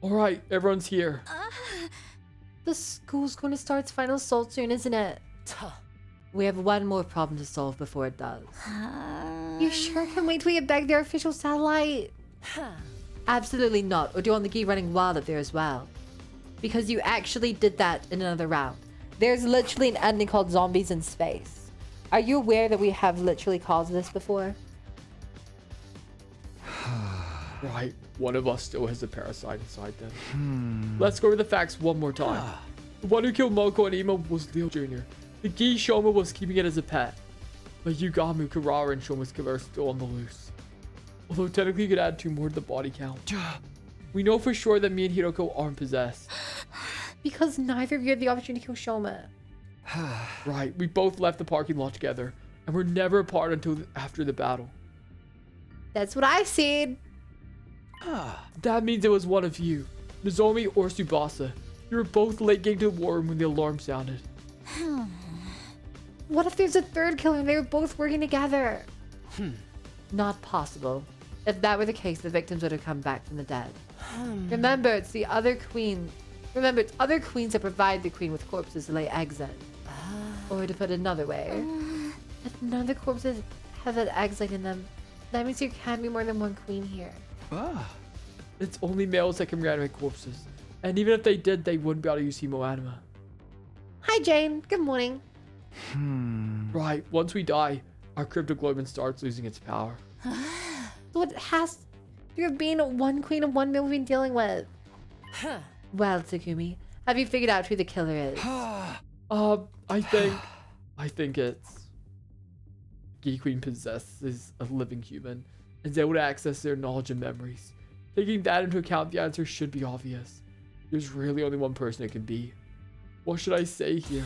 Alright, everyone's here. The school's going to start its final assault soon, isn't it? We have one more problem to solve before it does. You sure can wait till we get back their official satellite? Absolutely not. Or do you want the Gi running wild up there as well? Because you actually did that in another round. There's literally an ending called Zombies in Space. Are you aware that we have literally caused this before? Right, one of us still has a parasite inside them. Let's go over the facts one more time. The one who killed Moko and Imo was Leo Jr. The Gi Shoma was keeping it as a pet. But Yugamu, Karara, and Shoma's killer are still on the loose. Although technically you could add 2 more to the body count. We know for sure that me and Hiroko aren't possessed. Because neither of you had the opportunity to kill Shoma. Right, we both left the parking lot together, and we're never apart until after the battle. That's what I said. That means it was one of you, Nozomi or Tsubasa. You were both late getting to the war room when the alarm sounded. What if there's a third killer and they were both working together? Not possible. If that were the case, the victims would have come back from the dead. Remember, it's other queens that provide the queen with corpses to lay eggs in. Or to put it another way, If none of the corpses have had eggs laid in them, that means there can't be more than one queen here. It's only males that can reanimate corpses. And even if they did, they wouldn't be able to use hemoanima. Hi, Jane. Good morning. Right, once we die, our cryptoglobin starts losing its power. So it has to have been one queen and one male we've been dealing with. well, Takumi, have you figured out who the killer is? I think it's... Gi Queen possesses a living human and is able to access their knowledge and memories. Taking that into account, the answer should be obvious. There's really only one person it can be. What should I say here?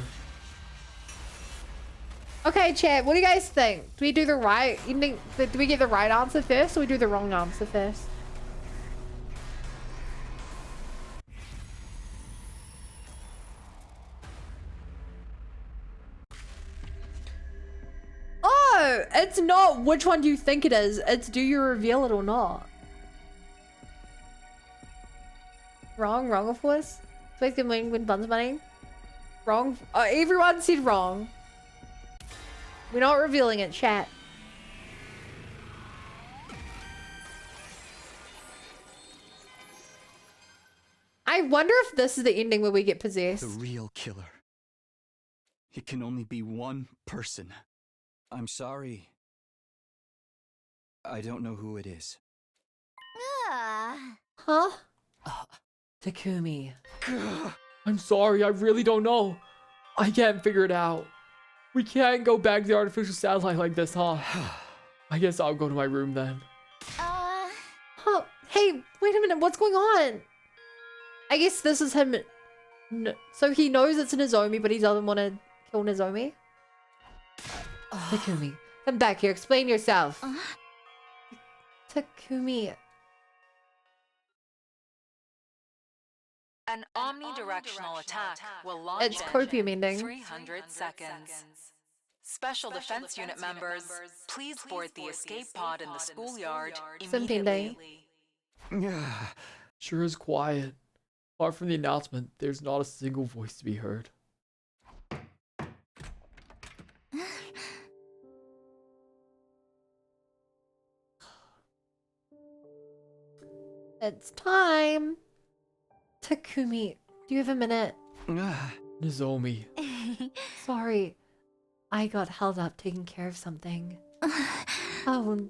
Okay, chat. What do you guys think? Do we do the right? Do we get the right answer first, or we do the wrong answer first? Oh, it's not which one do you think it is. It's do you reveal it or not. Wrong, of course. Space good morning when Bun's money. Wrong. Everyone said wrong. We're not revealing it, chat. I wonder if this is the ending where we get possessed. The real killer. It can only be one person. I'm sorry. I don't know who it is. Huh? Takumi. I'm sorry, I really don't know. I can't figure it out. We can't go back to the artificial satellite like this, huh? I guess I'll go to my room then. Oh, hey, wait a minute. What's going on? I guess this is him. So he knows it's Nozomi, but he doesn't want to kill Nozomi? Takumi, come back here. Explain yourself. Takumi. An omnidirectional attack will launch It's in curfew meaning. 300 seconds. Special Defense Unit members, please board the escape pod in the schoolyard immediately. Sure is quiet. Apart from the announcement, there's not a single voice to be heard. It's time. Takumi, do you have a minute? Nozomi. Sorry. I got held up taking care of something. Oh,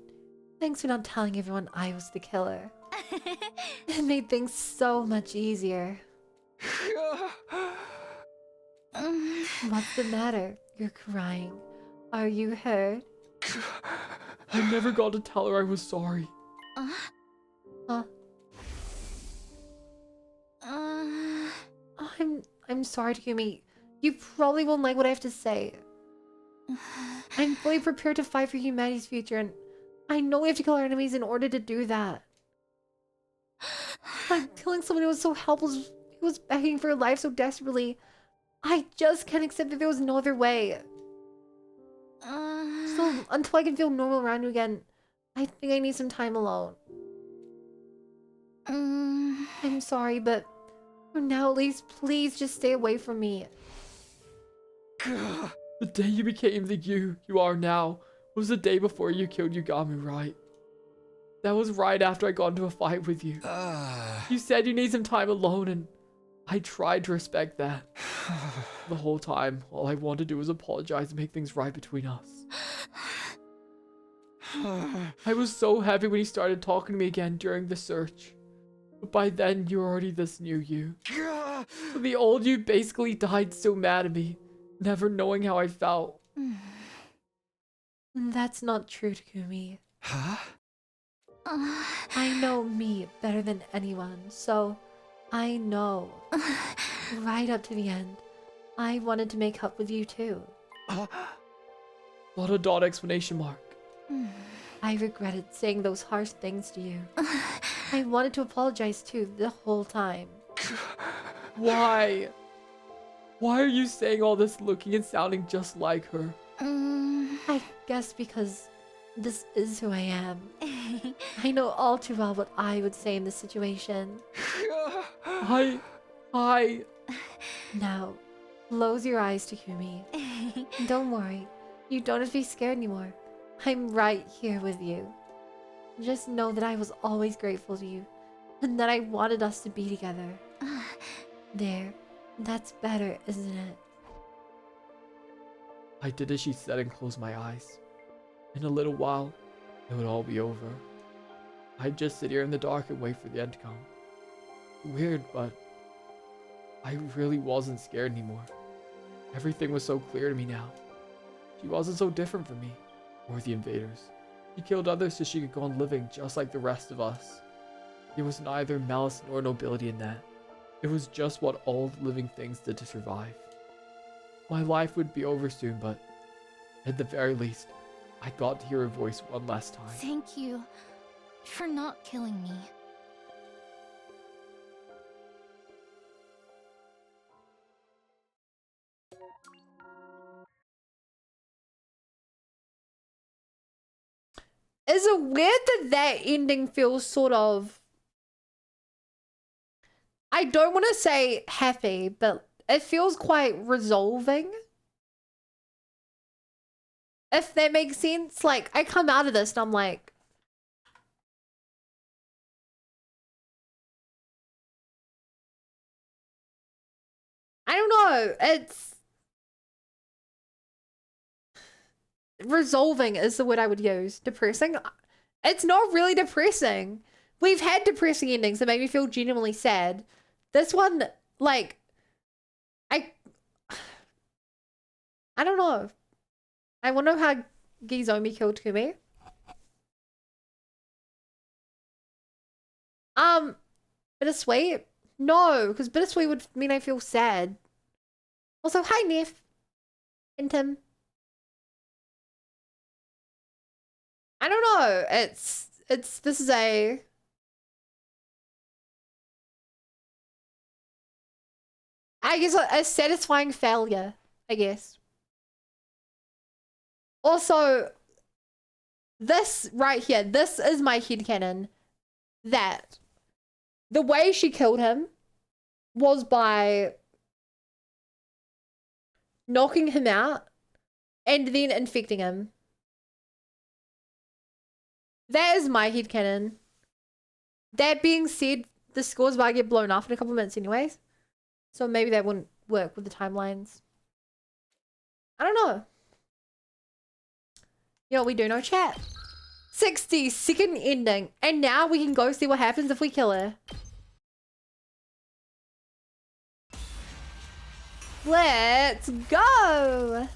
thanks for not telling everyone I was the killer. It made things so much easier. What's the matter? You're crying. Are you hurt? I never got to tell her I was sorry. Huh? I'm sorry, Takumi. You probably won't like what I have to say. I'm fully prepared to fight for humanity's future, and I know we have to kill our enemies in order to do that. But killing someone who was so helpless, who was begging for life so desperately, I just can't accept that there was no other way. So, until I can feel normal around you again, I think I need some time alone. I'm sorry, but for now at least, please just stay away from me. The day you became the you are now was the day before you killed Yugami, right? That was right after I got into a fight with you. You said you need some time alone, and I tried to respect that. The whole time, all I wanted to do was apologize and make things right between us. I was so happy when you started talking to me again during the search. But by then, you were already this new you. The old you basically died so mad at me, never knowing how I felt. That's not true, Takumi. Huh? I know me better than anyone, so I know. Right up to the end, I wanted to make up with you too. Not a dot explanation mark. I regretted saying those harsh things to you. I wanted to apologize too the whole time. Why? Why are you saying all this looking and sounding just like her? I guess because this is who I am. I know all too well what I would say in this situation. Now, close your eyes, Takumi. Don't worry. You don't have to be scared anymore. I'm right here with you. Just know that I was always grateful to you, and that I wanted us to be together. There. That's better, isn't it? I did as she said and closed my eyes. In a little while, it would all be over. I'd just sit here in the dark and wait for the end to come. Weird, but I really wasn't scared anymore. Everything was so clear to me now. She wasn't so different from me, or the invaders. She killed others so she could go on living just like the rest of us. There was neither malice nor nobility in that. It was just what all living things did to survive. My life would be over soon, but at the very least, I got to hear her voice one last time. Thank you for not killing me. Is it weird that that ending feels sort of... I don't want to say happy, but it feels quite resolving. If that makes sense. Like, I come out of this and I'm like... I don't know. It's... resolving is the word I would use. Depressing? It's not really depressing. We've had depressing endings that make me feel genuinely sad. This one, like, I don't know. I wonder how Gizomi killed Kumi. Bittersweet? No, because bittersweet would mean I feel sad. Also, hi Neff. And Tim. I don't know. This is I guess a satisfying failure, I guess. Also, this right here, this is my headcanon, that the way she killed him was by knocking him out and then infecting him. That is my headcanon. That being said, the scores might get blown off in a couple minutes anyways. So maybe that wouldn't work with the timelines. I don't know. You know what we do know, chat? 60-second ending. And now we can go see what happens if we kill her. Let's go!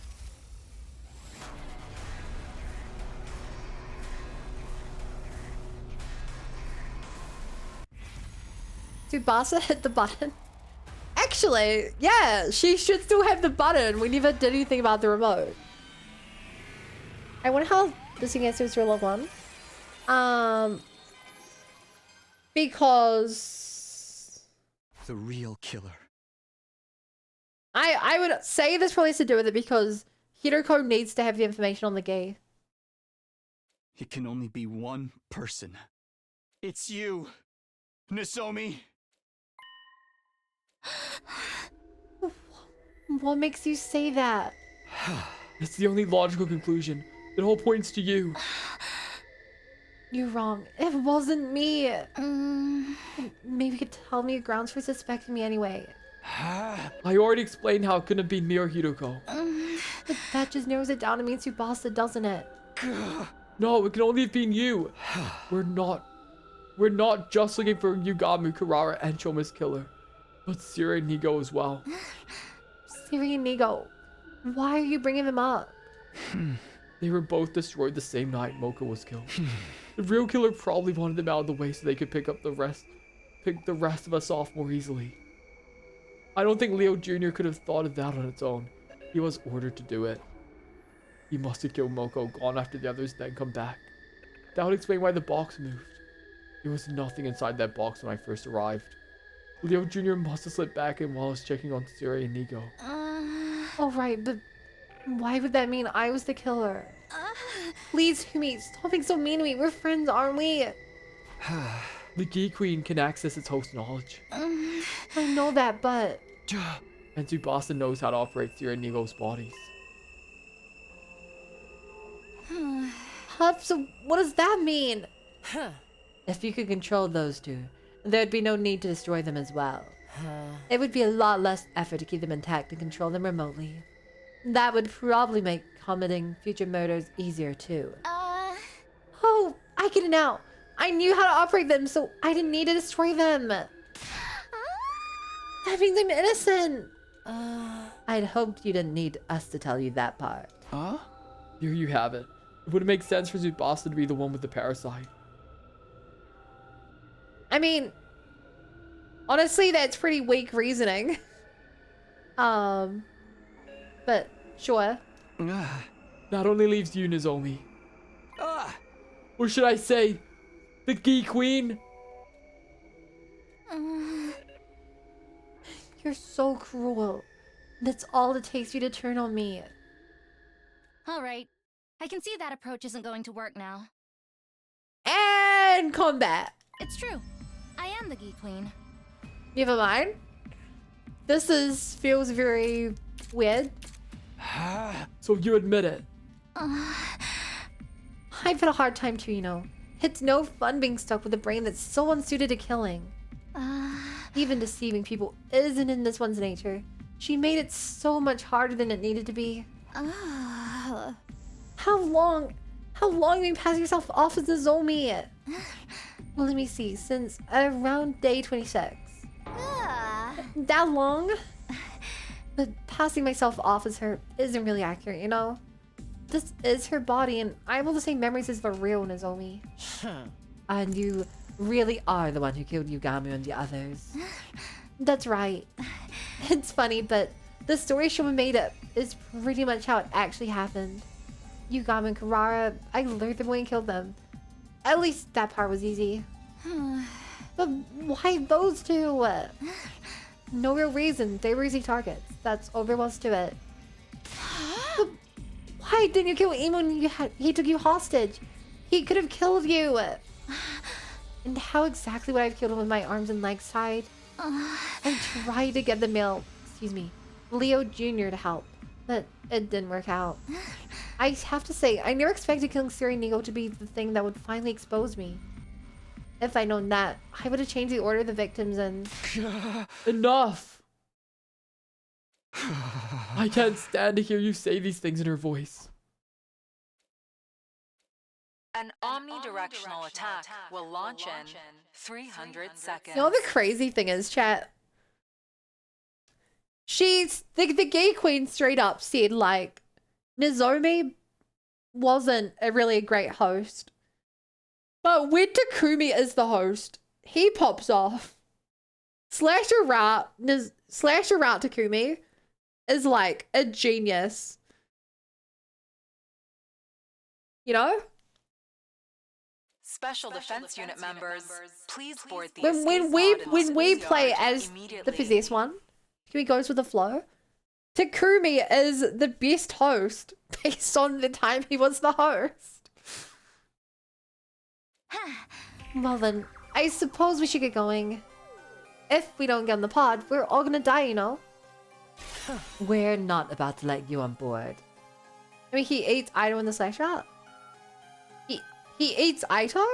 Tsubasa hit the button. Actually, yeah, she should still have the button. We never did anything about the remote. I wonder how this thing answers to level 1. Because The real killer. I would say this probably has to do with it because Hiroko needs to have the information on the gay. It can only be one person. It's you, Nozomi. What makes you say that? It's the only logical conclusion. It all points to you. You're wrong. It wasn't me. Maybe you could tell me your grounds for suspecting me anyway. I already explained how it couldn't have been me or Hiroko. But that just narrows it down to me and Tsubasa, doesn't it? No, it can only have been you. We're not just looking for Yugami, Kurara, and Shoma's killer, but Siri and Nigo as well. Siri and Nigo. Why are you bringing them up? They were both destroyed the same night Moko was killed. The real killer probably wanted them out of the way so they could pick the rest of us off more easily. I don't think Leo Jr. could have thought of that on its own. He was ordered to do it. He must have killed Moko, gone after the others, then come back. That would explain why the box moved. There was nothing inside that box when I first arrived. Leo Jr. must have slipped back in while I was checking on Tsuri and Nigo. Alright, but why would that mean I was the killer? Please, Humi, stop being so mean to me. We're friends, aren't we? The Gi Queen can access its host knowledge. I know that, but... And Tsubasa knows how to operate Tsuri and Nigo's bodies. Huff, so what does that mean? If you could control those two, there'd be no need to destroy them as well. It would be a lot less effort to keep them intact and control them remotely. That would probably make committing future murders easier too. Oh, I get it now. I knew how to operate them, so I didn't need to destroy them. That means I'm innocent. I'd hoped you didn't need us to tell you that part. Here you have it. It would make sense for Tsubasa to be the one with the parasite. I mean, honestly, that's pretty weak reasoning. But sure. That only leaves you, Nozomi. Or should I say, the Gi Queen? You're so cruel. That's all it takes you to turn on me. Alright. I can see that approach isn't going to work now. And combat. It's true. I am the Gi Queen. Never mind. This feels very weird. So you admit it. I've had a hard time too, you know. It's no fun being stuck with a brain that's so unsuited to killing. Even deceiving people isn't in this one's nature. She made it so much harder than it needed to be. How long have you been passing yourself off as Nozomi? Well, let me see. Since around day 26. That long? But passing myself off as her isn't really accurate, you know? This is her body, and I'm able to say memories as the real Nozomi. And you really are the one who killed Yugami and the others. That's right. It's funny, but the story Shoma made up is pretty much how it actually happened. Yugam and Karara. I lured them away and killed them. At least that part was easy. But why those two? No real reason. They were easy targets. That's all there was to it. But why didn't you kill Emo when he took you hostage? He could have killed you. And how exactly would I have killed him with my arms and legs tied? I tried to get the male, Leo Jr. to help, but it didn't work out. I have to say, I never expected killing Siri and Nico to be the thing that would finally expose me. If I'd known that, I would have changed the order of the victims and... Enough! I can't stand to hear you say these things in her voice. An omnidirectional attack will launch in 300 seconds. You know the crazy thing is, chat? She's... The gay queen straight up said, like, Nozomi wasn't really a great host. But when Takumi is the host, he pops off. Slasher Rat Takumi is like a genius. You know? Special Defense Unit members, please board the When we play as the possessed one, Takumi goes with the flow. Takumi is the best host based on the time he was the host. Well then, I suppose we should get going. If we don't get on the pod, we're all gonna die, you know? We're not about to let you on board. I mean, he ate Ito in the slash out. He eats Ito?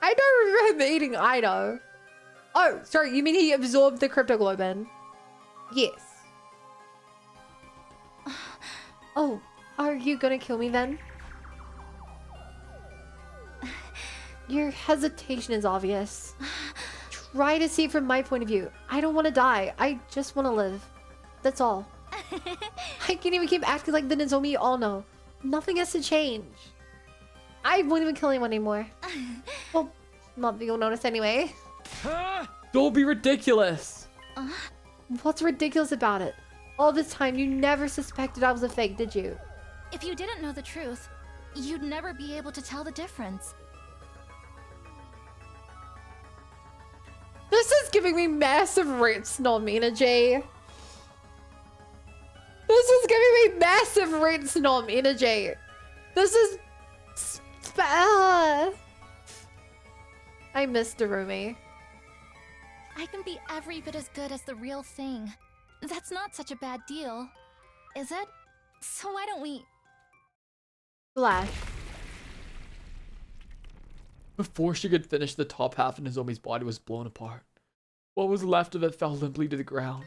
I don't remember him eating Ito. Oh, sorry, you mean he absorbed the cryptoglobin? Yes. Oh, are you gonna kill me then? Your hesitation is obvious. Try to see it from my point of view. I don't want to die. I just want to live. That's all. I can't even keep acting like the Nozomi you all know. Nothing has to change. I won't even kill anyone anymore. Well, not that you'll notice anyway. Don't be ridiculous. What's ridiculous about it? All this time, you never suspected I was a fake, did you? If you didn't know the truth, you'd never be able to tell the difference. This is giving me massive Red Snom energy. This is giving me massive Red Snom energy. This is... I miss Darumi. I can be every bit as good as the real thing. That's not such a bad deal, is it? So why don't we... Flash. Before she could finish, the top half of Nozomi's body was blown apart. What was left of it fell limply to the ground.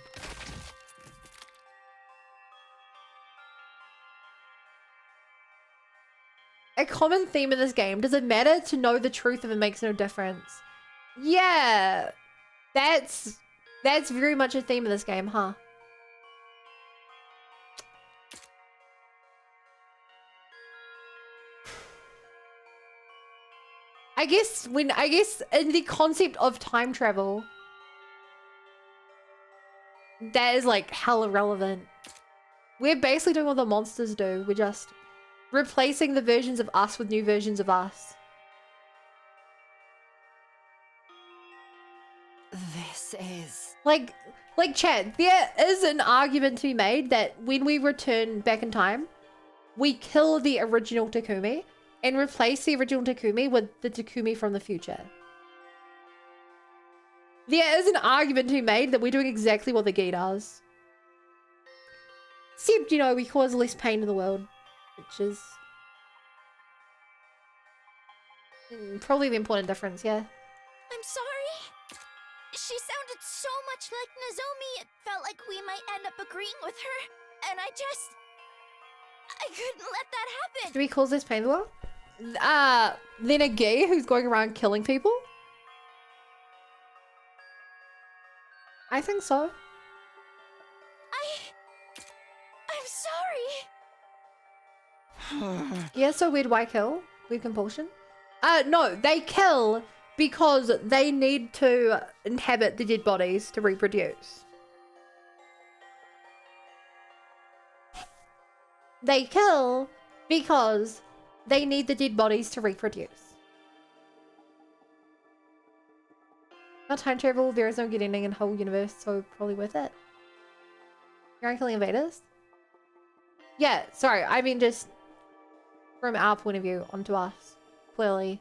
A common theme in this game. Does it matter to know the truth if it makes no difference? Yeah. That's very much a theme of this game, huh? I guess in the concept of time travel, that is like hella relevant. We're basically doing what the monsters do. We're just replacing the versions of us with new versions of us. This is... Like chat, there is an argument to be made that when we return back in time, we kill the original Takumi and replace the original Takumi with the Takumi from the future. There is an argument to be made that we're doing exactly what the Gi does. Except, you know, we cause less pain in the world, which is probably the important difference, yeah. I'm sorry. She sounded so much like Nozomi, it felt like we might end up agreeing with her. And I couldn't let that happen. Do we cause less pain in the world? Then a Gi who's going around killing people? I think so. I'm sorry. Yeah, so weird, why kill? Weird compulsion? No, they kill because they need to inhabit the dead bodies to reproduce. They kill because they need the dead bodies to reproduce. Not time travel, there is no good ending in the whole universe, so probably worth it. You're killing invaders? Yeah, sorry, I mean just from our point of view onto us, clearly.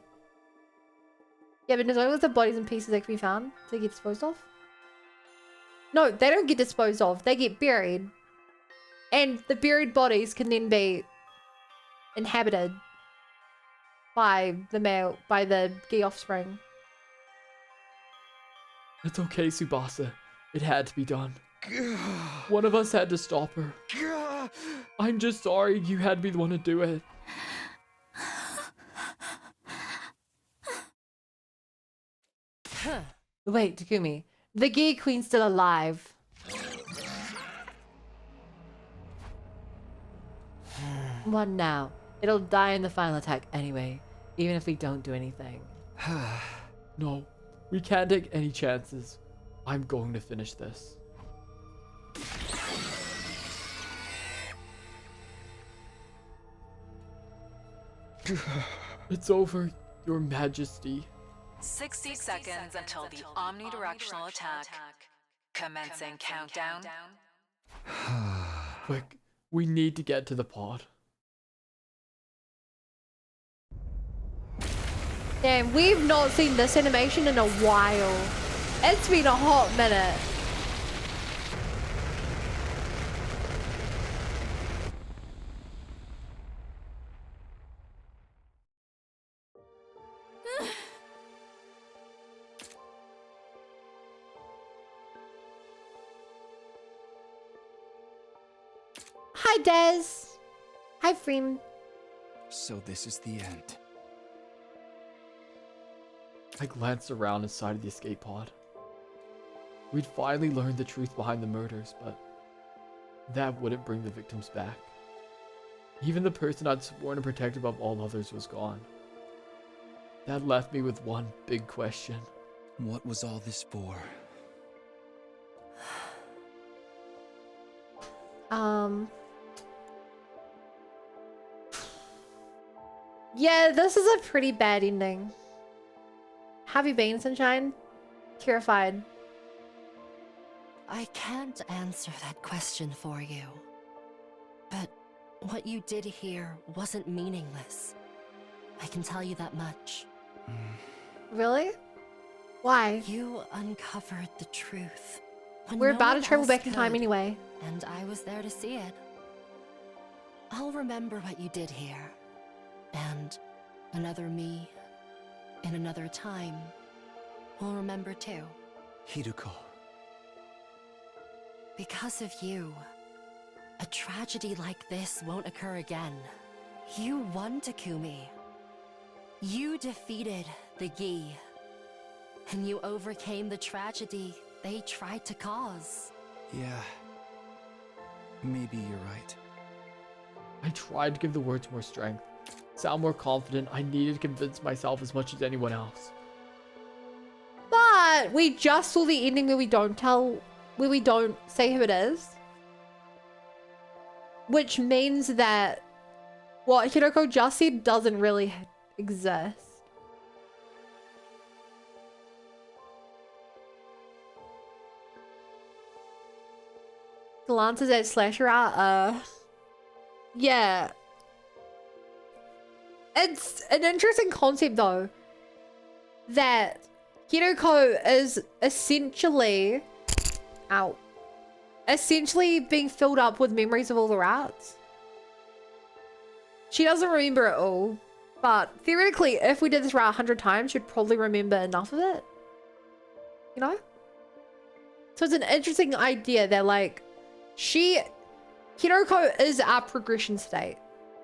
Yeah, but there's only the bodies and pieces that can be found to get disposed of. No, they don't get disposed of, they get buried. And the buried bodies can then be inhabited by the gay offspring. It's okay, Tsubasa. It had to be done. One of us had to stop her. I'm just sorry you had to be the one to do it. Wait, Takumi. The gay queen's still alive. What now? It'll die in the final attack anyway, even if we don't do anything. No, we can't take any chances. I'm going to finish this. It's over, Your Majesty. 60 seconds until the omnidirectional attack. Commencing countdown. Quick, we need to get to the pod. Damn, we've not seen this animation in a while. It's been a hot minute. Hi, Des. Hi, Freem. So this is the end. I glanced around inside of the escape pod. We'd finally learned the truth behind the murders, but that wouldn't bring the victims back. Even the person I'd sworn to protect above all others was gone. That left me with one big question. What was all this for? Yeah, this is a pretty bad ending. Have you been, Sunshine? Terrified. I can't answer that question for you. But what you did here wasn't meaningless. I can tell you that much. Really? Why? You uncovered the truth. We're about to travel back in time anyway. And I was there to see it. I'll remember what you did here. And another me, in another time, will remember too. Hiruko. Because of you, a tragedy like this won't occur again. You won, Takumi. You defeated the Gi. And you overcame the tragedy they tried to cause. Yeah. Maybe you're right. I tried to give the words more strength, sound more confident. I needed to convince myself as much as anyone else. But we just saw the ending where we don't say who it is. Which means that what Hiroko just said doesn't really exist. Glances at slasher art, yeah. It's an interesting concept though, that Hiroko is essentially being filled up with memories of all the rats. She doesn't remember it all, but theoretically, if we did this route 100 times, she'd probably remember enough of it. You know? So it's an interesting idea that, like, Hiroko is our progression state,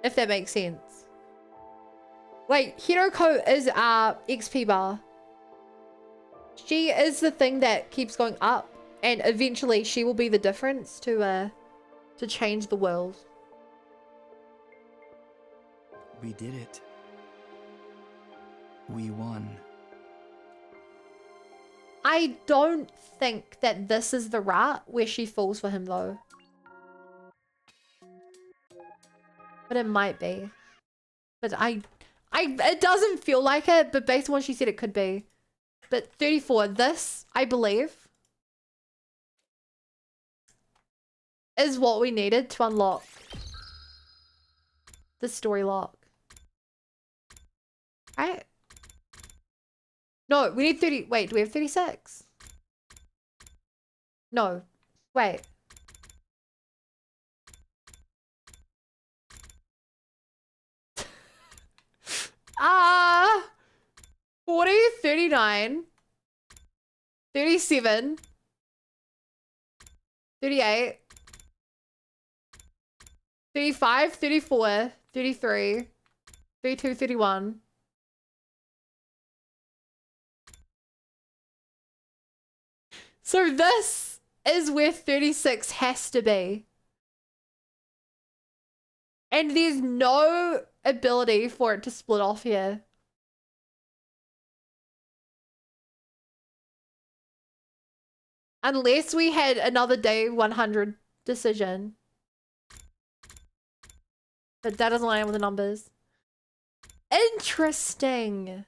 if that makes sense. Like, Hiroko is our XP bar. She is the thing that keeps going up, and eventually she will be the difference to change the world. We did it. We won. I don't think that this is the route where she falls for him though. but it might be. But it doesn't feel like it, but based on what she said, it could be. But 34, this, I believe, is what we needed to unlock the story lock. Right? No, we need 30. Wait, do we have 36? No. Wait. Ah, 40, 39, 37, 38, 35, 34, 33, 32, 31. So this is where 36 has to be. And there's no ability for it to split off here. Unless we had another day 100 decision. But that doesn't line up with the numbers. Interesting.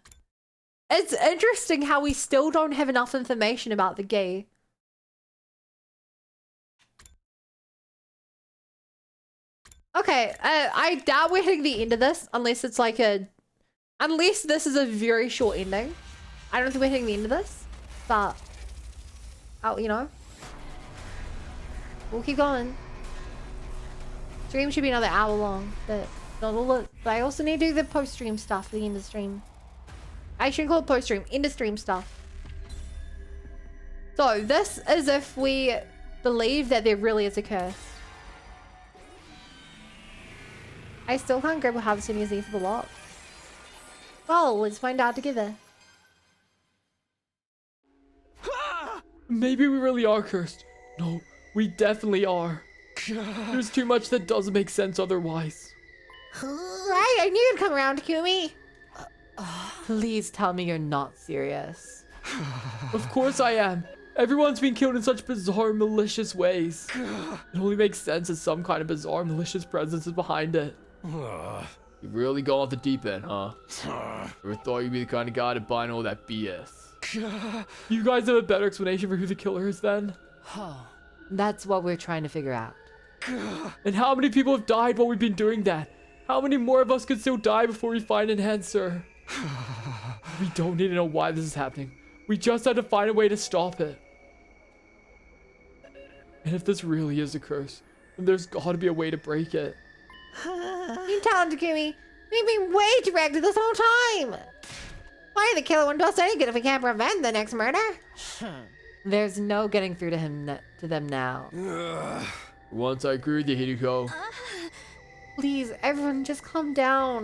It's interesting how we still don't have enough information about the gay. Okay, I doubt we're hitting the end of this unless it's like unless this is a very short ending. I don't think we're hitting the end of this, but you know, we'll keep going. Stream should be another hour long, but not all it. But I also need to do the post-stream stuff, the end of stream. I shouldn't call it post-stream, end of stream stuff. So this is if we believe that there really is a curse. I still can't grab how the city is there for the lock. Well, let's find out together. Maybe we really are cursed. No, we definitely are. There's too much that doesn't make sense otherwise. Right, I knew you'd come around, Kumi. Please tell me you're not serious. Of course I am. Everyone's been killed in such bizarre, malicious ways. It only makes sense as some kind of bizarre, malicious presence is behind it. You really go off the deep end, huh? Never thought you'd be the kind of guy to buy all that BS. You guys have a better explanation for who the killer is then? That's what we're trying to figure out. And how many people have died while we've been doing that? How many more of us could still die before we find an answer? We don't need to know why this is happening. We just have to find a way to stop it. And if this really is a curse, then there's gotta be a way to break it. You talented, Kumi. We've been way too active this whole time. Why the killer wouldn't do us any good if we can't prevent the next murder? There's no getting through to them now. Once I agree with you, Hideko. Please, everyone, just calm down.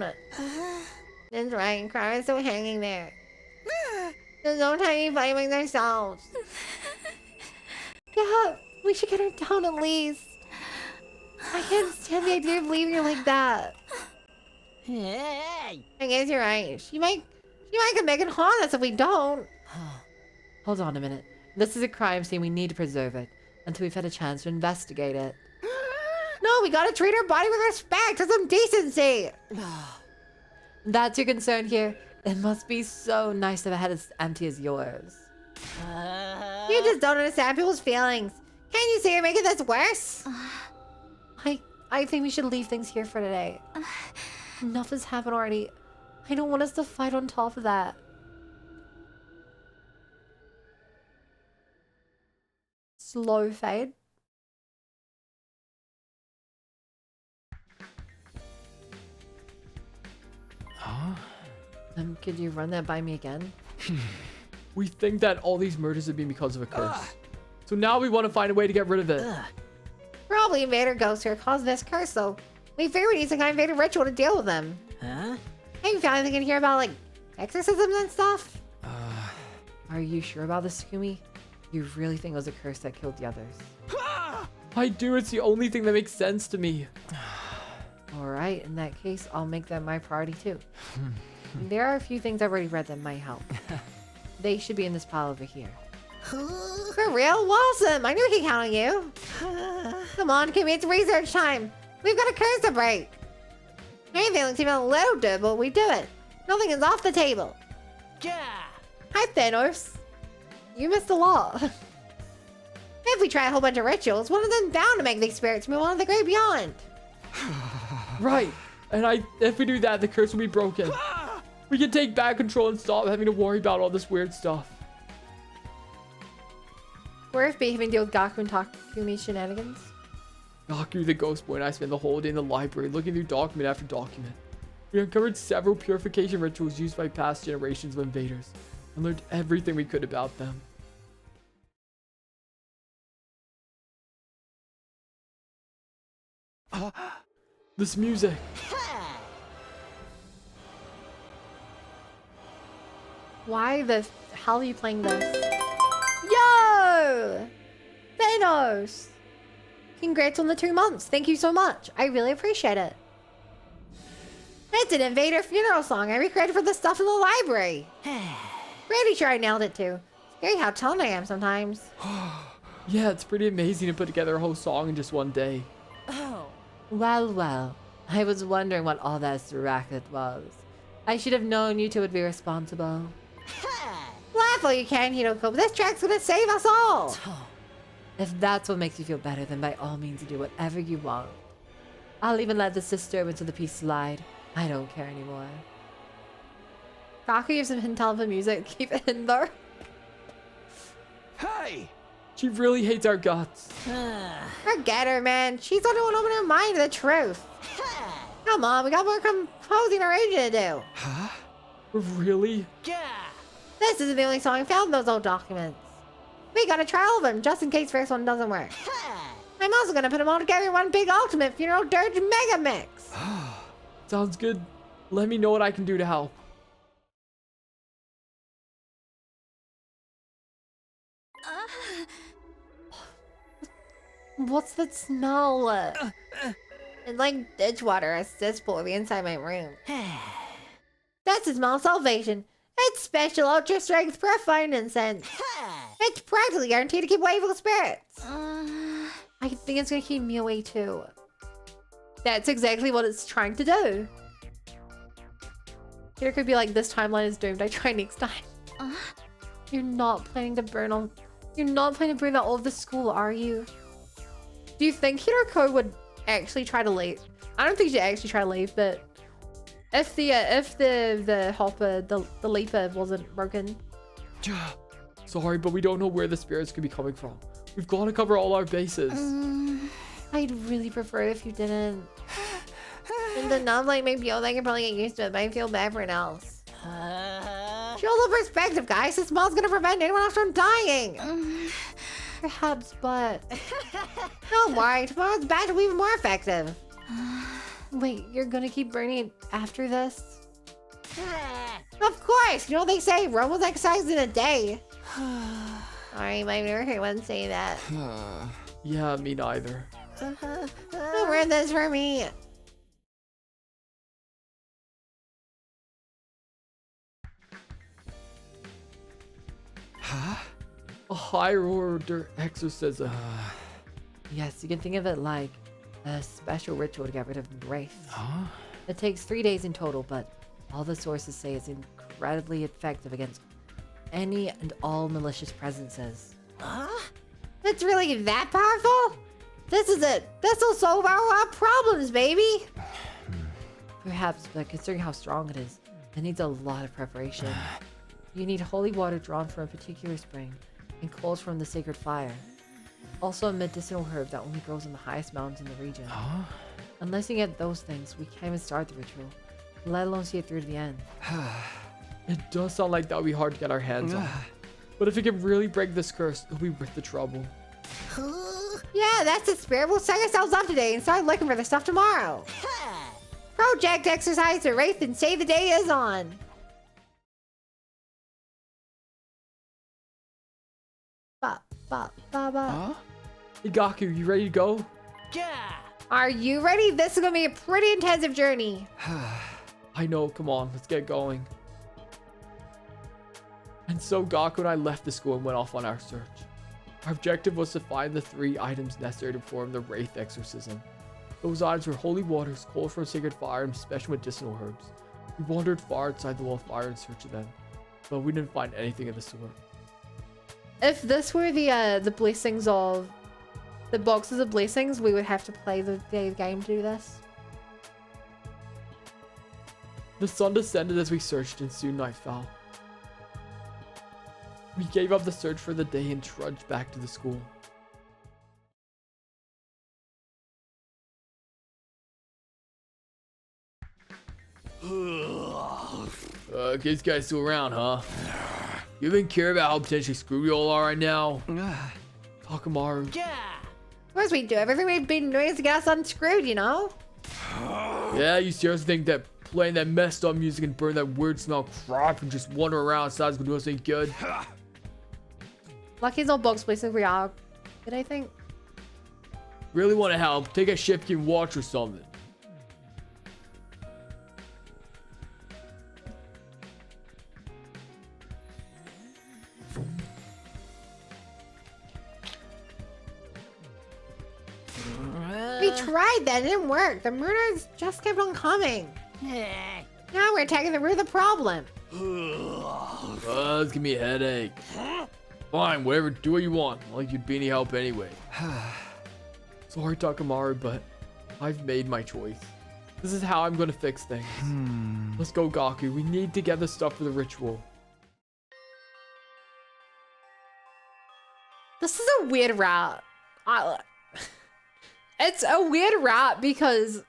That's right, Cry is still hanging there. There's no tiny blaming themselves. Yeah, we should get her down at least. I can't stand the idea of leaving her like that. Hey! I guess you're right. She might come back and haunt us if we don't. Hold on a minute. This is a crime scene. We need to preserve it until we've had a chance to investigate it. No, we gotta treat her body with respect and some decency. That's your concern here? It must be so nice to have a head as empty as yours. You just don't understand people's feelings. Can't you see you're making this worse? I think we should leave things here for today. Enough has happened already. I don't want us to fight on top of that. Slow fade. Huh? Could you run that by me again? We think that all these murders have been because of a curse. So now we want to find a way to get rid of it. Probably Invader Ghost here caused this curse, though. We figured we need some kind of Invader ritual to deal with them. Huh? Hey, you found anything in here about, like, exorcisms and stuff? Are you sure about this, Kumi? You really think it was a curse that killed the others? I do. It's the only thing that makes sense to me. Alright, in that case, I'll make that my priority too. There are a few things I've already read that might help. They should be in this pile over here. For real? Awesome! I knew we could count on you. Come on, Kimmy, it's research time. We've got a curse to break. Anything looks even a little doable, we do it. Nothing is off the table. Yeah. Hi, Thanos. You missed a lot. If we try a whole bunch of rituals, one of them bound to make the spirits move on to the great beyond. Right. And if we do that, the curse will be broken. We can take back control and stop having to worry about all this weird stuff. Where if having to deal with Gaku and Takumi shenanigans? Gaku, the ghost boy, and I spent the whole day in the library looking through document after document. We uncovered several purification rituals used by past generations of invaders and learned everything we could about them. This music. Why the hell are you playing this? Yo! Thanos! Congrats on the 2 months. Thank you so much. I really appreciate it. It's an invader funeral song I recreated for the stuff in the library. Pretty sure I nailed it too. Scary how talented I am sometimes. Yeah, it's pretty amazing to put together a whole song in just one day. Oh. Well, well. I was wondering what all that racket was. I should have known you two would be responsible. Laugh all you can, Hidoko, but this track's gonna save us all. If that's what makes you feel better, then by all means do whatever you want. I'll even let the disturbance of the piece slide. I don't care anymore. Gaku gives him hint of the music. Keep it in there. Hey! She really hates our guts. Forget her, man. She's the only one opening her mind to the truth. Come on, we got more composing and arranging to do. Huh? Really? Yeah. This isn't the only song I found in those old documents. We gotta try all of them, just in case first one doesn't work. I'm also gonna put them all together in one big ultimate funeral dirge mega mix. Sounds good. Let me know what I can do to help. What's that smell? It's like ditch water a cesspool inside my room. That's the smell of salvation. It's special ultra strength purifying incense. It's practically guaranteed to keep away evil spirits. I think it's gonna keep me away too. That's exactly what it's trying to do. Here could be like, this timeline is doomed. I try next time. You're not planning to burn all. You're not planning to burn out all of the school, are you? Do you think Hiroko would actually try to leave? I don't think she'd actually try to leave, but if the hopper, the leaper wasn't broken. Sorry, but we don't know where the spirits could be coming from. We've got to cover all our bases. I'd really prefer it if you didn't. And the numb like maybe I can probably get used to it, but I feel bad for everyone else. Show the perspective, guys. This smell's gonna prevent anyone else from dying. Perhaps, but don't worry. Tomorrow's batch will be even more effective. Wait, you're gonna keep burning after this? Of course. You know what they say? Rome was exercised in a day. Alright, I've never heard one say that. Yeah, me neither. Who read this for me? Huh? A higher order exorcism. Yes, you can think of it like a special ritual to get rid of wraith. Huh? It takes 3 days in total, but all the sources say it's incredibly effective against any and all malicious presences. It's really that powerful? This is it. This will solve our problems, baby. Perhaps, but considering how strong it is, it needs a lot of preparation. You need holy water drawn from a particular spring and coals from the sacred fire. Also a medicinal herb that only grows in the highest mountains in the region. Unless you get those things, we can't even start the ritual, let alone see it through to the end. It does sound like that would be hard to get our hands on. But if it can really break this curse, it'll be worth the trouble. Yeah, that's the spirit. We'll set ourselves up today and start looking for the stuff tomorrow. Project exercise the wraith and say the day is on. Hey Gaku, you ready to go? Yeah. Are you ready? This is gonna be a pretty intensive journey. I know, come on, let's get going. And so Gaku and I left the school and went off on our search. Our objective was to find the 3 items necessary to perform the Wraith exorcism. Those items were holy waters, coal from sacred fire, and special medicinal herbs. We wandered far outside the wall of fire in search of them, but we didn't find anything of the sort. If this were the blessings of the boxes of blessings, we would have to play the game to do this. The sun descended as we searched, and soon night fell. We gave up the search for the day and trudged back to the school. Kids guys still around, huh? You even care about how potentially screwed we all are right now? Takamaru. Yeah. Of course we do. Everything we've been doing is to get us unscrewed, you know? Yeah, you seriously think that playing that messed up music and burn that weird smell crap and just wander around outside is gonna do us any good? Lucky's not box blessings, we are good, I think. Really want to help? Take a shift and watch or something. We tried that, it didn't work. The murders just kept on coming. Now we're attacking the root of the problem. It's giving me a headache. Fine, whatever, do what you want. Not like you'd be any help anyway. Sorry, Takamaru, but I've made my choice. This is how I'm gonna fix things. Let's go, Gaku. We need to get the stuff for the ritual. This is a weird route. It's a weird route because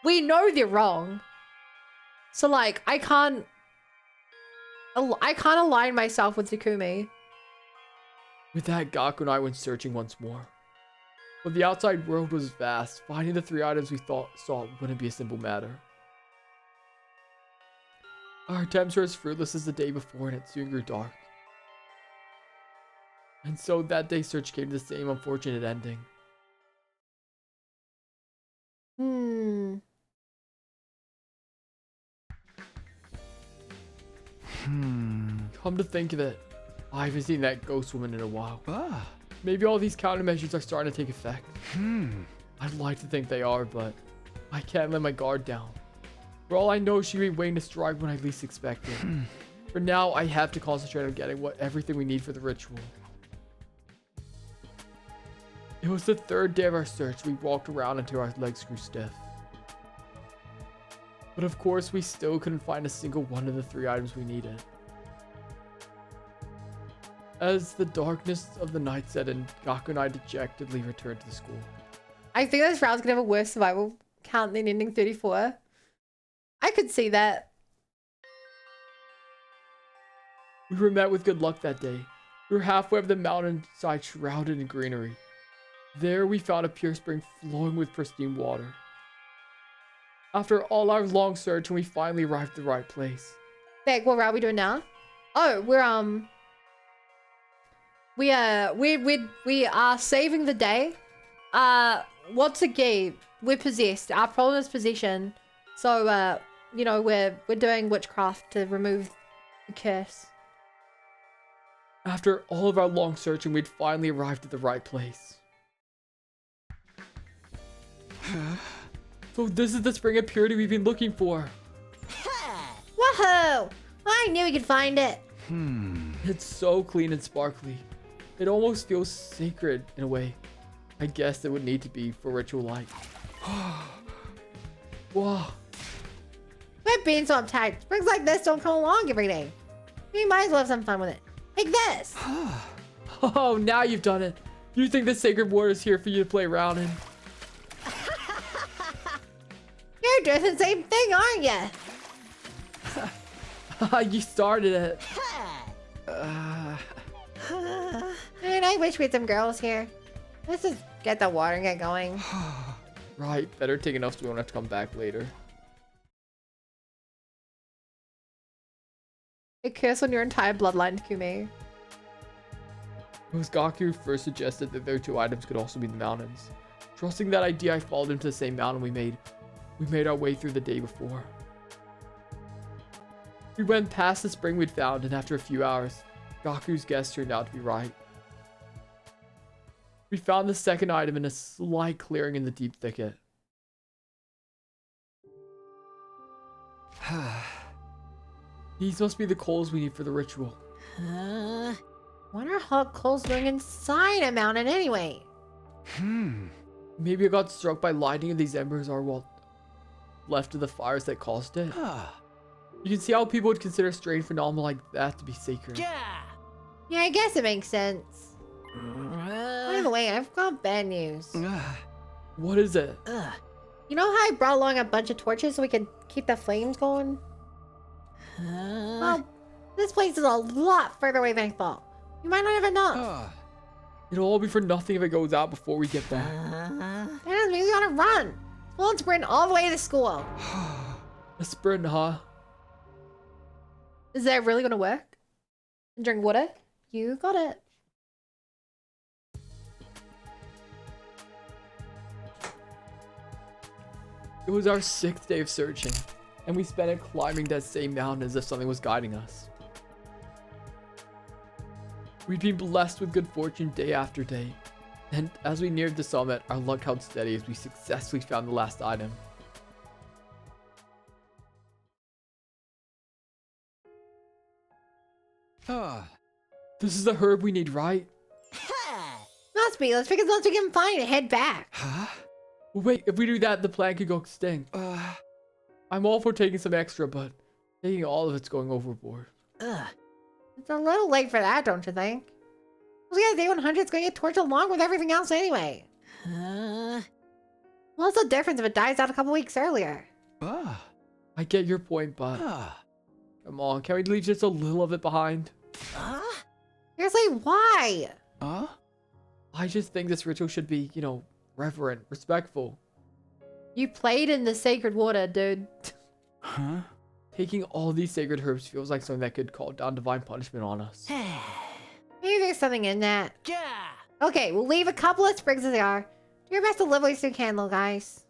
we know they're wrong. So like, I can't align myself with Takumi. With that, Gaku and I went searching once more. But the outside world was vast. Finding the 3 items we sought wouldn't be a simple matter. Our attempts were as fruitless as the day before, and it soon grew dark. And so that day's search came to the same unfortunate ending. Come to think of it, I haven't seen that ghost woman in a while. Maybe all these countermeasures are starting to take effect. I'd like to think they are, but I can't let my guard down. For all I know, she may be waiting to strike when I least expect it. For now, I have to concentrate on getting everything we need for the ritual. It was the 3rd day of our search. We walked around until our legs grew stiff. But of course, we still couldn't find a single one of the 3 items we needed. As the darkness of the night set in, Gaku and I dejectedly returned to the school. I think this route's gonna have a worse survival count than ending 34. I could see that. We were met with good luck that day. We were halfway up the mountainside shrouded in greenery. There we found a pure spring flowing with pristine water. After all our long search, we finally arrived at the right place. Beck, what route are we doing now? Oh, we are saving the day. Once again, we're possessed. Our problem is possession. So you know, we're doing witchcraft to remove the curse. After all of our long searching, we'd finally arrived at the right place. So this is the spring of purity we've been looking for. Woohoo! I knew we could find it. It's so clean and sparkly. It almost feels sacred in a way. I guess it would need to be for ritual light. Wow. Quit being so uptight. Springs like this don't come along every day. We might as well have some fun with it. Like this. Oh, now you've done it. You think the sacred water is here for you to play around in? You're doing the same thing, aren't you? You started it. Man, I wish we had some girls here. Let's just get the water and get going. Right, better take enough so we don't have to come back later. A curse on your entire bloodline, Takumi. It was Gaku who first suggested that their 2 items could also be the mountains. Trusting that idea, I followed him to the same mountain we made our way through the day before. We went past the spring we'd found, and after a few hours, Gaku's guess turned out to be right. We found the 2nd item in a slight clearing in the deep thicket. These must be the coals we need for the ritual. Wonder how Cole's doing inside a mountain anyway. Maybe it got struck by lightning and these embers are what left of the fires that caused it. You can see how people would consider a strange phenomenon like that to be sacred. Yeah, I guess it makes sense. By the way, I've got bad news. What is it? You know how I brought along a bunch of torches so we could keep the flames going? Well, this place is a lot further away than I thought. You might not even know. It'll all be for nothing if it goes out before we get back. That means we gotta run. We'll sprint all the way to school. A sprint, huh? Is that really gonna work? Drink water? You got it. It was our 6th day of searching, and we spent it climbing that same mountain as if something was guiding us. We'd been blessed with good fortune day after day, and as we neared the summit, our luck held steady as we successfully found the last item. This is the herb we need, right? Must be. Let's pick as much as we can find and head back. Well, wait, if we do that, the plant could go extinct. I'm all for taking some extra, but taking all of it's going overboard. It's a little late for that, don't you think? We got day 100. It's gonna get torched along with everything else anyway. What's the difference if it dies out a couple weeks earlier? I get your point, but come on, can we leave just a little of it behind? Seriously, why? I just think this ritual should be, you know, reverent, respectful. You played in the sacred water, dude. Taking all these sacred herbs feels like something that could call down divine punishment on us. Maybe there's something in that. Okay, we'll leave a couple of sprigs as they are. Do your best to live what you can, little guys.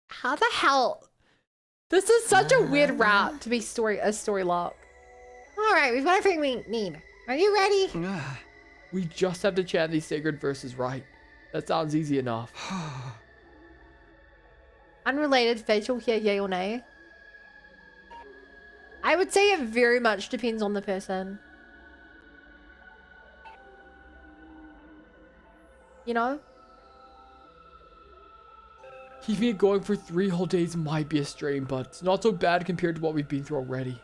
How the hell? This is such a weird route to be a story lock. Alright, we've got everything we need. Are you ready? We just have to chant these sacred verses right. That sounds easy enough. Unrelated, facial here, yay or nay? I would say it very much depends on the person. You know? Keeping it going for 3 whole days might be a strain, but it's not so bad compared to what we've been through already.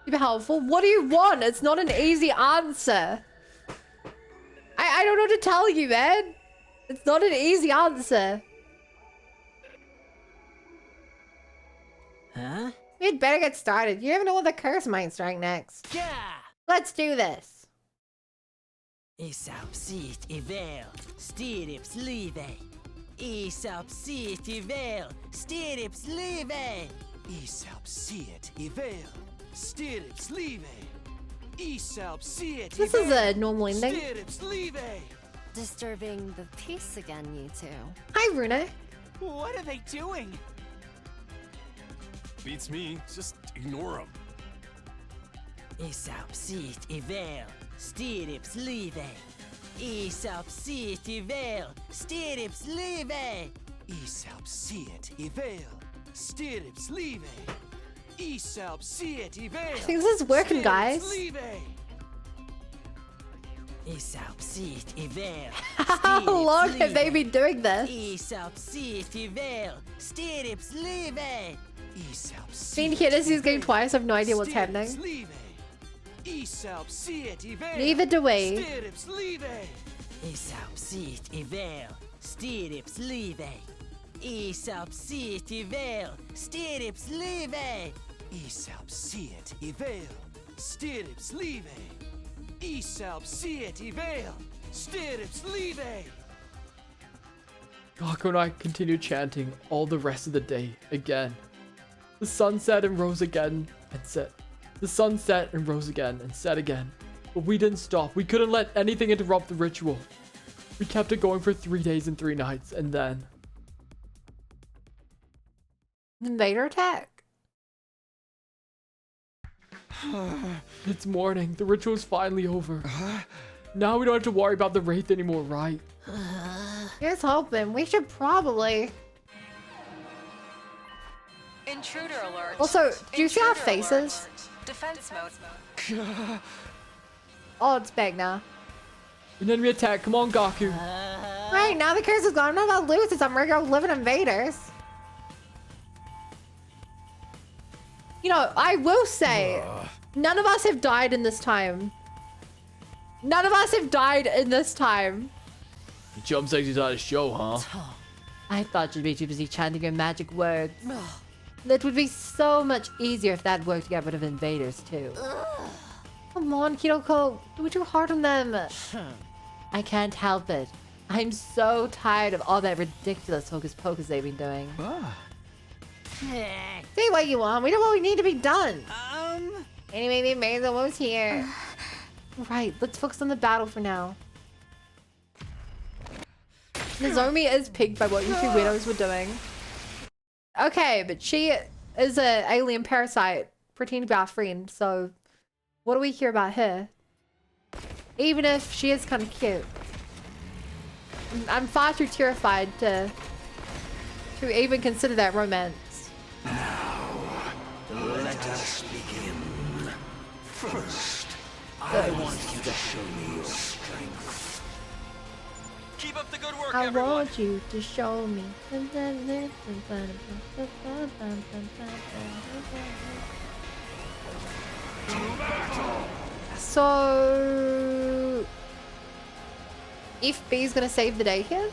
Super helpful. What do you want? It's not an easy answer. I don't know what to tell you, man. It's not an easy answer. We'd better get started. You never know what the curse might strike next. Let's do this. Isap sit I vel, stirrips live. Isap sit I vel, stirrips live. Isap sit I vel, stirrips live. Isap sit This is a normal ending. Stirrips live. Disturbing the peace again, you two. Hi, Runa. What are they doing? Beats me. Just ignore them. Isap sit I vel, stirrips live. Isap sit I vel, stirrips live. Isap sit I vel, stirrips live. Isap sit I vel. I think this is working, guys. Isap sit I vel. How long have they been doing this? Isap sit I vel, stirrips live. Being here, this is game twice. I have no idea what's happening. Neither do we. Isap sit I vel, stirrips live. Isap sit I vel, stirrips live. Isap sit I vel, stirrips live. Isap sit I vel, stirrips live. Gakko and I continued chanting all the rest of the day again. The sun set and rose again and set. The sun set and rose again and set again. But we didn't stop. We couldn't let anything interrupt the ritual. We kept it going for 3 days and 3 nights, and then... Invader attack. It's morning. The ritual is finally over. Now we don't have to worry about the Wraith anymore, right? Here's hoping. We should probably. Intruder alert. Also, do you see our Intruder faces? alert. Defense mode. Oh, it's back now. An enemy attack. Come on, Gaku. Right, now the curse is gone. I'm not about to lose it. I'm regular living invaders. You know, I will say, none of us have died in this time. None of us have died in this time. Chum says he's out of show, huh? I thought you'd be too busy chanting your magic words. That would be so much easier if that worked to get rid of invaders too. Come on, Kiroko. Do it too hard on them. I can't help it. I'm so tired of all that ridiculous hocus pocus they've been doing. Say what you want. We know what we need to be done. Anyway, the invaders almost here. Right, let's focus on the battle for now. Nozomi is piqued by what you two weirdos were doing. Okay, but she is an alien parasite pretending to be our friend, so what do we hear about her? Even if she is kind of cute. I'm far too terrified to even consider that romance. Now, let us begin. First, I want you to show me your strength. Keep up the good work, I everyone. want you to show me. So if B's gonna save the day here?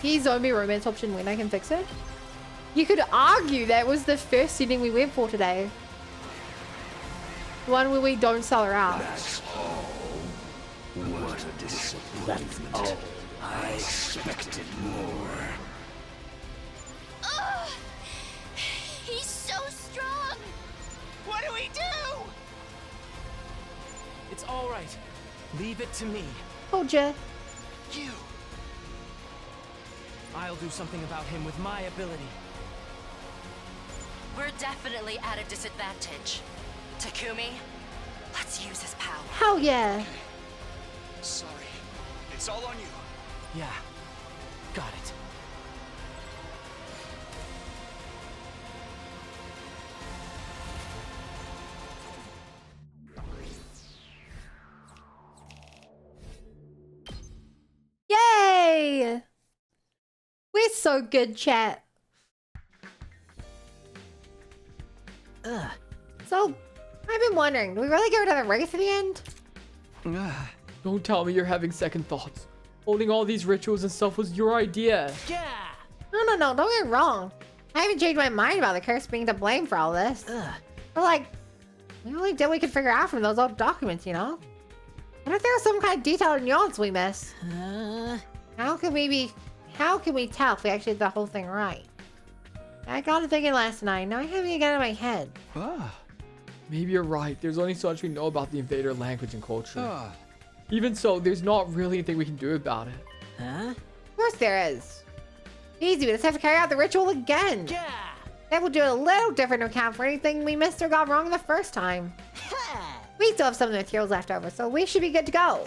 He's only romance option when I can fix it. You could argue that was the first ending we went for today. The one where we don't sell her out. That's all. What a disappointment. I expected more. Ugh! He's so strong! What do we do? It's all right. Leave it to me. Told ya. You. I'll do something about him with my ability. We're definitely at a disadvantage. Takumi, let's use his power. Hell yeah. Sorry. It's all on you. Yeah. Got it. Yay! We're so good, chat. So, I've been wondering, do we really get rid of the Wraith at the end? Don't tell me you're having second thoughts. Holding all these rituals and stuff was your idea. No, don't get me wrong. I haven't changed my mind about the curse being to blame for all this. But like, we only did what we could figure out from those old documents, you know? What if there's some kind of detail or nuance we miss? How can we tell if we actually did the whole thing right? I got to thinking last night. Now I haven't even got it in my head. Maybe you're right. There's only so much we know about the invader language and culture. Even so, there's not really anything we can do about it. Of course there is. Easy, we just have to carry out the ritual again. That will do it a little different to account for anything we missed or got wrong the first time. We still have some of the materials left over, so we should be good to go.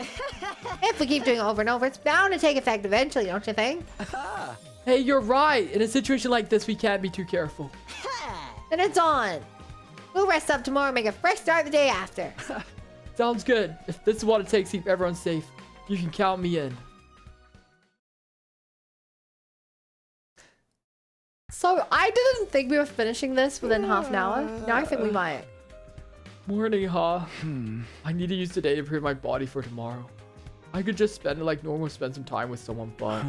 If we keep doing it over and over, it's bound to take effect eventually, don't you think? Hey, you're right. In a situation like this, we can't be too careful. Then it's on. We'll rest up tomorrow and make a fresh start the day after. Sounds good. If this is what it takes to keep everyone safe, you can count me in. So, I didn't think we were finishing this within half an hour. Now I think we might. Morning, huh? I need to use today to prepare my body for tomorrow. I could just spend it like normal, spend some time with someone, but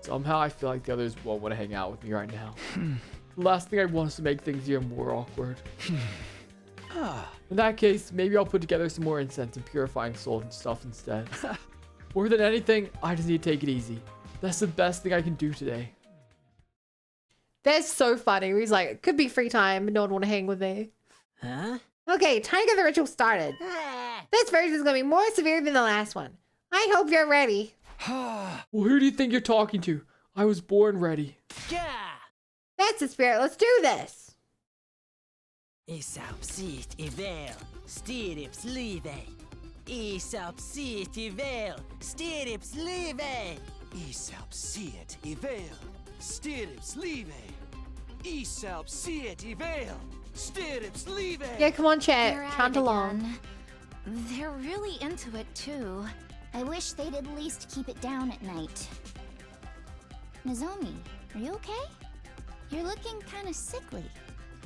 somehow I feel like the others won't want to hang out with me right now. The last thing I want is to make things even more awkward. In that case, maybe I'll put together some more incense and purifying salt and stuff instead. More than anything, I just need to take it easy. That's the best thing I can do today. That's so funny. He's like, could be free time, but no one want to hang with me. Okay, time to get the ritual started. This version is going to be more severe than the last one. I hope you're ready. Well, who do you think you're talking to? I was born ready. That's the spirit. Let's do this. Isaup sit ivel, stirrups live. Aesop City Vale, Stirrups Live. Aesop Siet Ivel, Stirrups Live. Aesop Siet Ivel, Stirrups Live. Yeah, come on, chat. They're at Chant it along. again. They're really into it too. I wish they'd at least keep it down at night. Nozomi, are you okay? You're looking kind of sickly.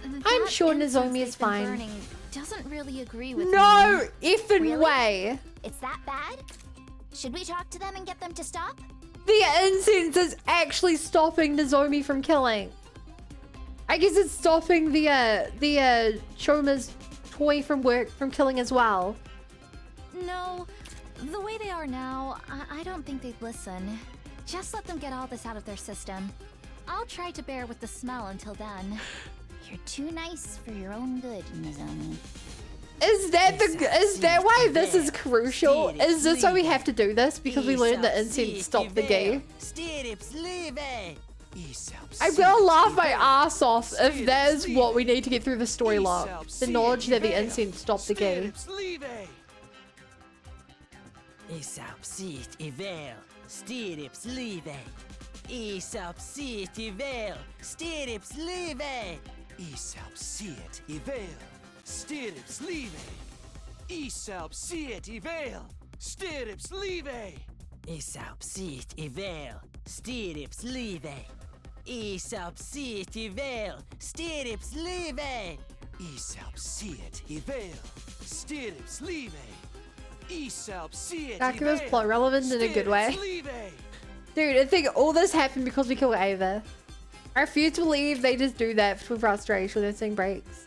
I'm sure That incense Nozomi is they've been fine. burning doesn't really agree with No me. effing Really? way. It's that bad? Should we talk to them and get them to stop? The incense is actually stopping Nozomi from killing. I guess it's stopping the Shoma's toy from killing as well. No, the way they are now, I don't think they'd listen. Just let them get all this out of their system. I'll try to bear with the smell until then. You're too nice for your own good, Nozomi. Is that why this is crucial? Is this why we have to do this? Because we learned that incense stopped the gay? Stirrups Live. I'm gonna laugh my ass off if that is what we need to get through the story log. The knowledge that the incense stopped the gay. Aesop City Vale, Stirrups Live. Aesop City Vale, Stirrups Live. Aesop Siet Ivel, Stirrups Live. Aesop Siet Ivel, Stirrups Live. Aesop City Vale, Stirrups Live. Aesop City Vale, Stirrups Live. Aesop Siet Ivel, Stirrups Live. Aesop Siet Gaku's plot relevant in a good way. Dude, I think all this happened because we killed Ava. I refuse to believe they just do that for frustration when this thing breaks.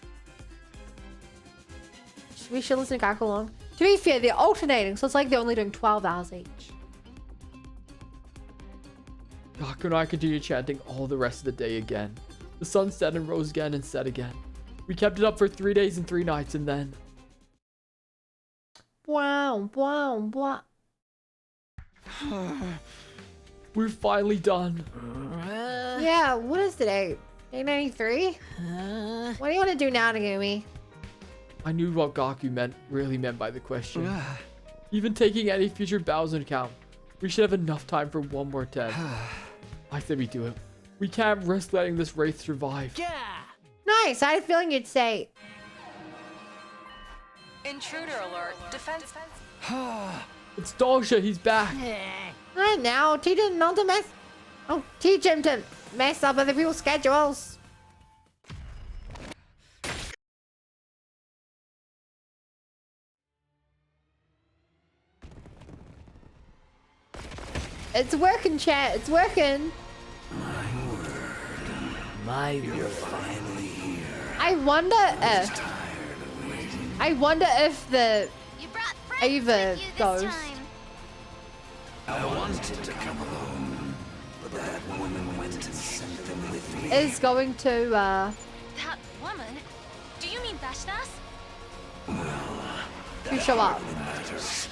We should listen to Gaku along. To be fair, they're alternating, so it's like they're only doing 12 hours each. Gaku and I continued chanting all the rest of the day again. The sun set and rose again and set again. We kept it up for 3 days and 3 nights and then... Wow, wow, wow. We're finally done. Yeah, what is today? Day 93? What do you want to do now, Nagumi? I knew what Gaku really meant by the question. Even taking any future battles into account, we should have enough time for one more 10. I say we do it. We can't risk letting this wraith survive. Nice, I had a feeling you'd say. Intruder alert. Defense. It's Dalsha, he's back. Right now, teach him not to mess. Oh, teach him to mess up other people's schedules. It's working, chat. It's working. My word. You're finally here. I wonder if the Ava goes. I wanted to come alone, but that woman went and sent them with me. Is going to That woman? Do you mean Vashnas? to show up. Matters.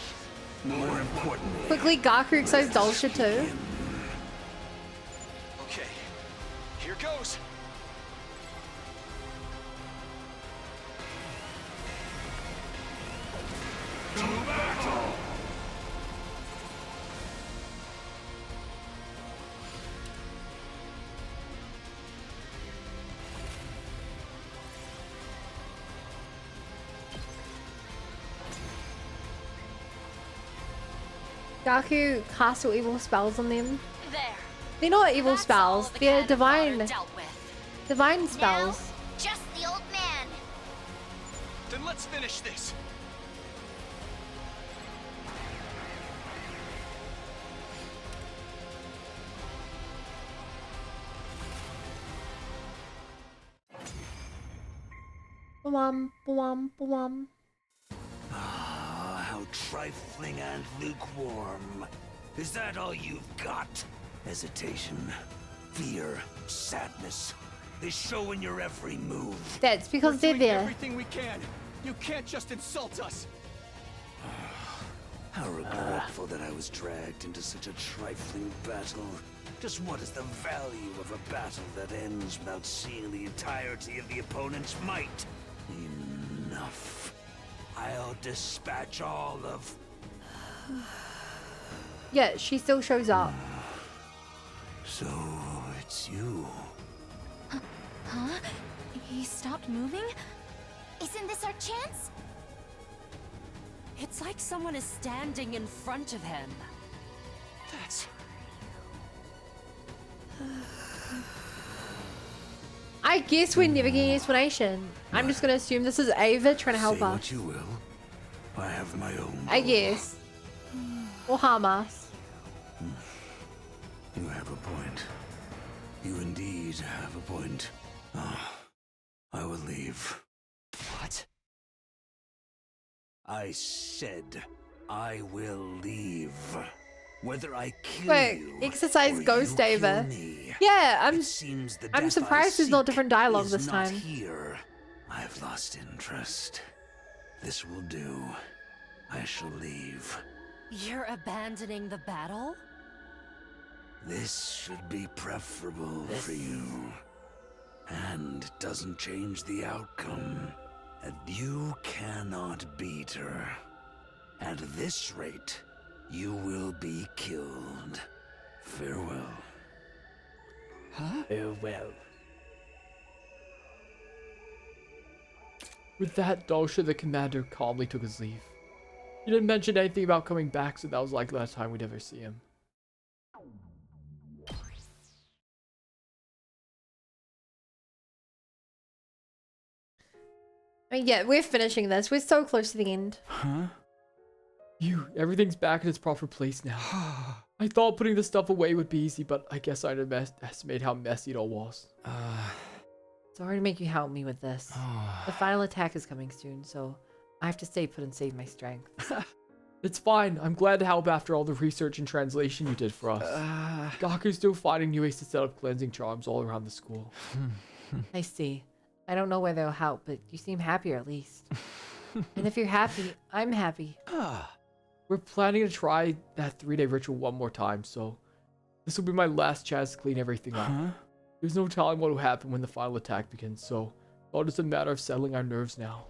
More importantly, Quickly, Gaku excites Dalsha too. Okay, here goes. to battle. Gaku castle evil spells on them. There. They're not evil That's all spells. the They're cannon fodder divine. dealt with. Divine spells. Just the old man. Then let's finish this. Bwam, bwam, bwam. Ah, how trifling and lukewarm. Is that all you've got? Hesitation, fear, sadness. They show in your every move. That's because We're they're doing there. everything we can. You can't just insult us. How regretful that I was dragged into such a trifling battle. Just what is the value of a battle that ends without seeing the entirety of the opponent's might? Enough. I I'll dispatch all of... Yeah, she still shows up. So, it's you. Huh? He stopped moving? Isn't this our chance? It's like someone is standing in front of him. That's... I guess we're never getting an explanation. I'm just gonna assume this is Ava trying to help Say us. what you will. I have my own. I guess. Or harm us. You have a point. You indeed have a point. I will leave. What? I said I will leave. Whether I kill Wait, you exercise or Ghost you Ava. kill me, Yeah, it seems the I'm death surprised I there's not seek different dialogue is this not time. Here. I've lost interest. This will do. I shall leave. You're abandoning the battle? This should be preferable for you. And it doesn't change the outcome. And you cannot beat her. At this rate, you will be killed. Farewell. Huh? Farewell. With that, Dosha the commander calmly took his leave. He didn't mention anything about coming back, so that was like the last time we'd ever see him. I mean, yeah, we're finishing this. We're so close to the end. Huh? Everything's back in its proper place now. I thought putting this stuff away would be easy, but I guess I underestimated how messy it all was. Sorry to make you help me with this. The final attack is coming soon, so I have to stay put and save my strength. It's fine. I'm glad to help after all the research and translation you did for us. Gaku's still finding new ways to set up cleansing charms all around the school. I see. I don't know where they'll help, but you seem happier at least. And if you're happy, I'm happy. We're planning to try that 3-day ritual one more time, so this will be my last chance to clean everything up. There's no telling what will happen when the final attack begins, so it's all just a matter of settling our nerves now.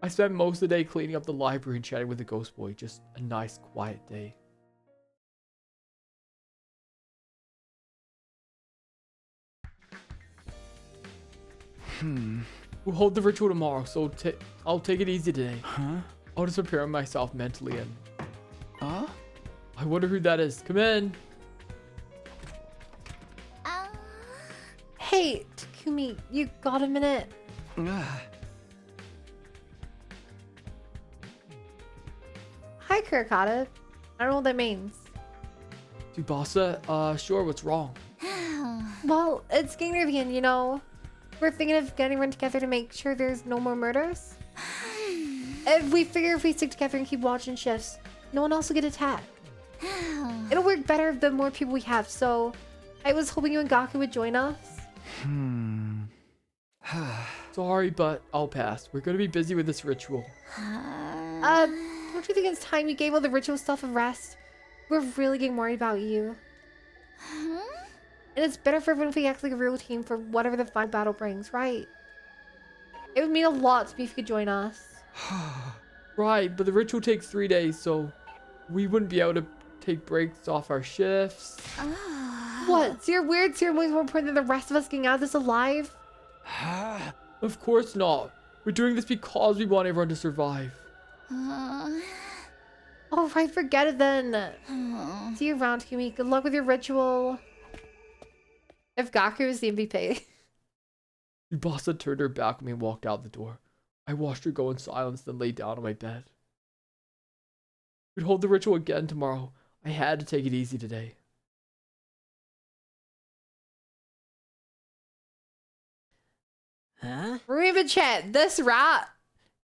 I spent most of the day cleaning up the library and chatting with the ghost boy. Just a nice, quiet day. We'll hold the ritual tomorrow, so I'll take it easy today. I'll just prepare myself mentally and... I wonder who that is. Come in. Hey, Takumi, you got a minute? Hi, Kurikata. I don't know what that means. Tsubasa, sure, what's wrong? Well, it's getting near the end, you know. We're thinking of getting everyone together to make sure there's no more murders. If we stick together and keep watching shifts, no one else will get attacked. It'll work better the more people we have, so I was hoping you and Gaku would join us. Sorry, but I'll pass. We're gonna be busy with this ritual. Don't you think it's time you gave all the ritual stuff a rest? We're really getting worried about you. And it's better for everyone if we act like a real team for whatever the final battle brings, right? It would mean a lot to me if you could join us. Right, but the ritual takes 3 days, so we wouldn't be able to take breaks off our shifts. What? So your weird ceremonies more important than the rest of us getting out of this alive? Of course not. We're doing this because we want everyone to survive. Alright, forget it then. See you around, Takumi. Good luck with your ritual. If Gaku is the MVP. Tsubasa turned her back on me and walked out the door. I watched her go in silence, then lay down on my bed. We'd hold the ritual again tomorrow. I had to take it easy today. Remember, chat, this route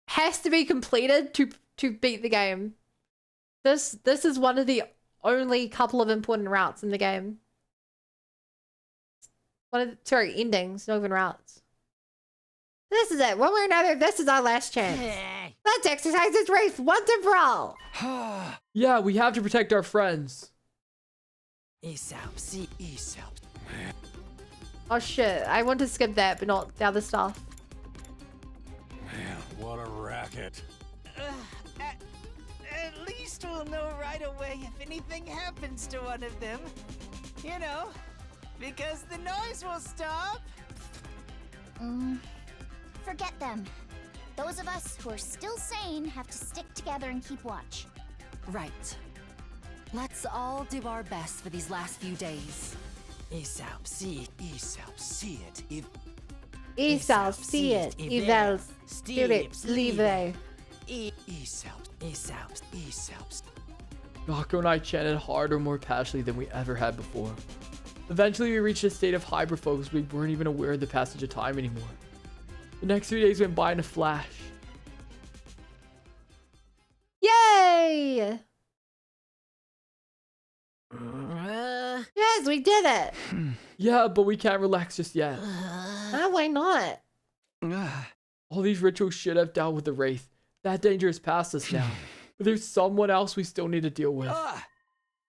has to be completed to beat the game. This is one of the only couple of important routes in the game. Endings, not even routes. This is it. One way or another, this is our last chance. Let's exercise this race once and for all. Yeah, we have to protect our friends. Oh shit, I want to skip that, but not the other stuff. What a racket. At least we'll know right away if anything happens to one of them. You know, because the noise will stop. Forget them. Those of us who are still sane have to stick together and keep watch. Right. Let's all do our best for these last few days. Aesop, see it. Aesop, see it. Evels, stirrups, leave. Aesop. Mako and I chanted harder, more passionately than we ever had before. Eventually, we reached a state of hyperfocus. We weren't even aware of the passage of time anymore. The next 3 days went by in a flash. Yay! Yes, we did it. Yeah, but we can't relax just yet. Why not? All these rituals should have dealt with the Wraith. That danger is past us now. But there's someone else we still need to deal with.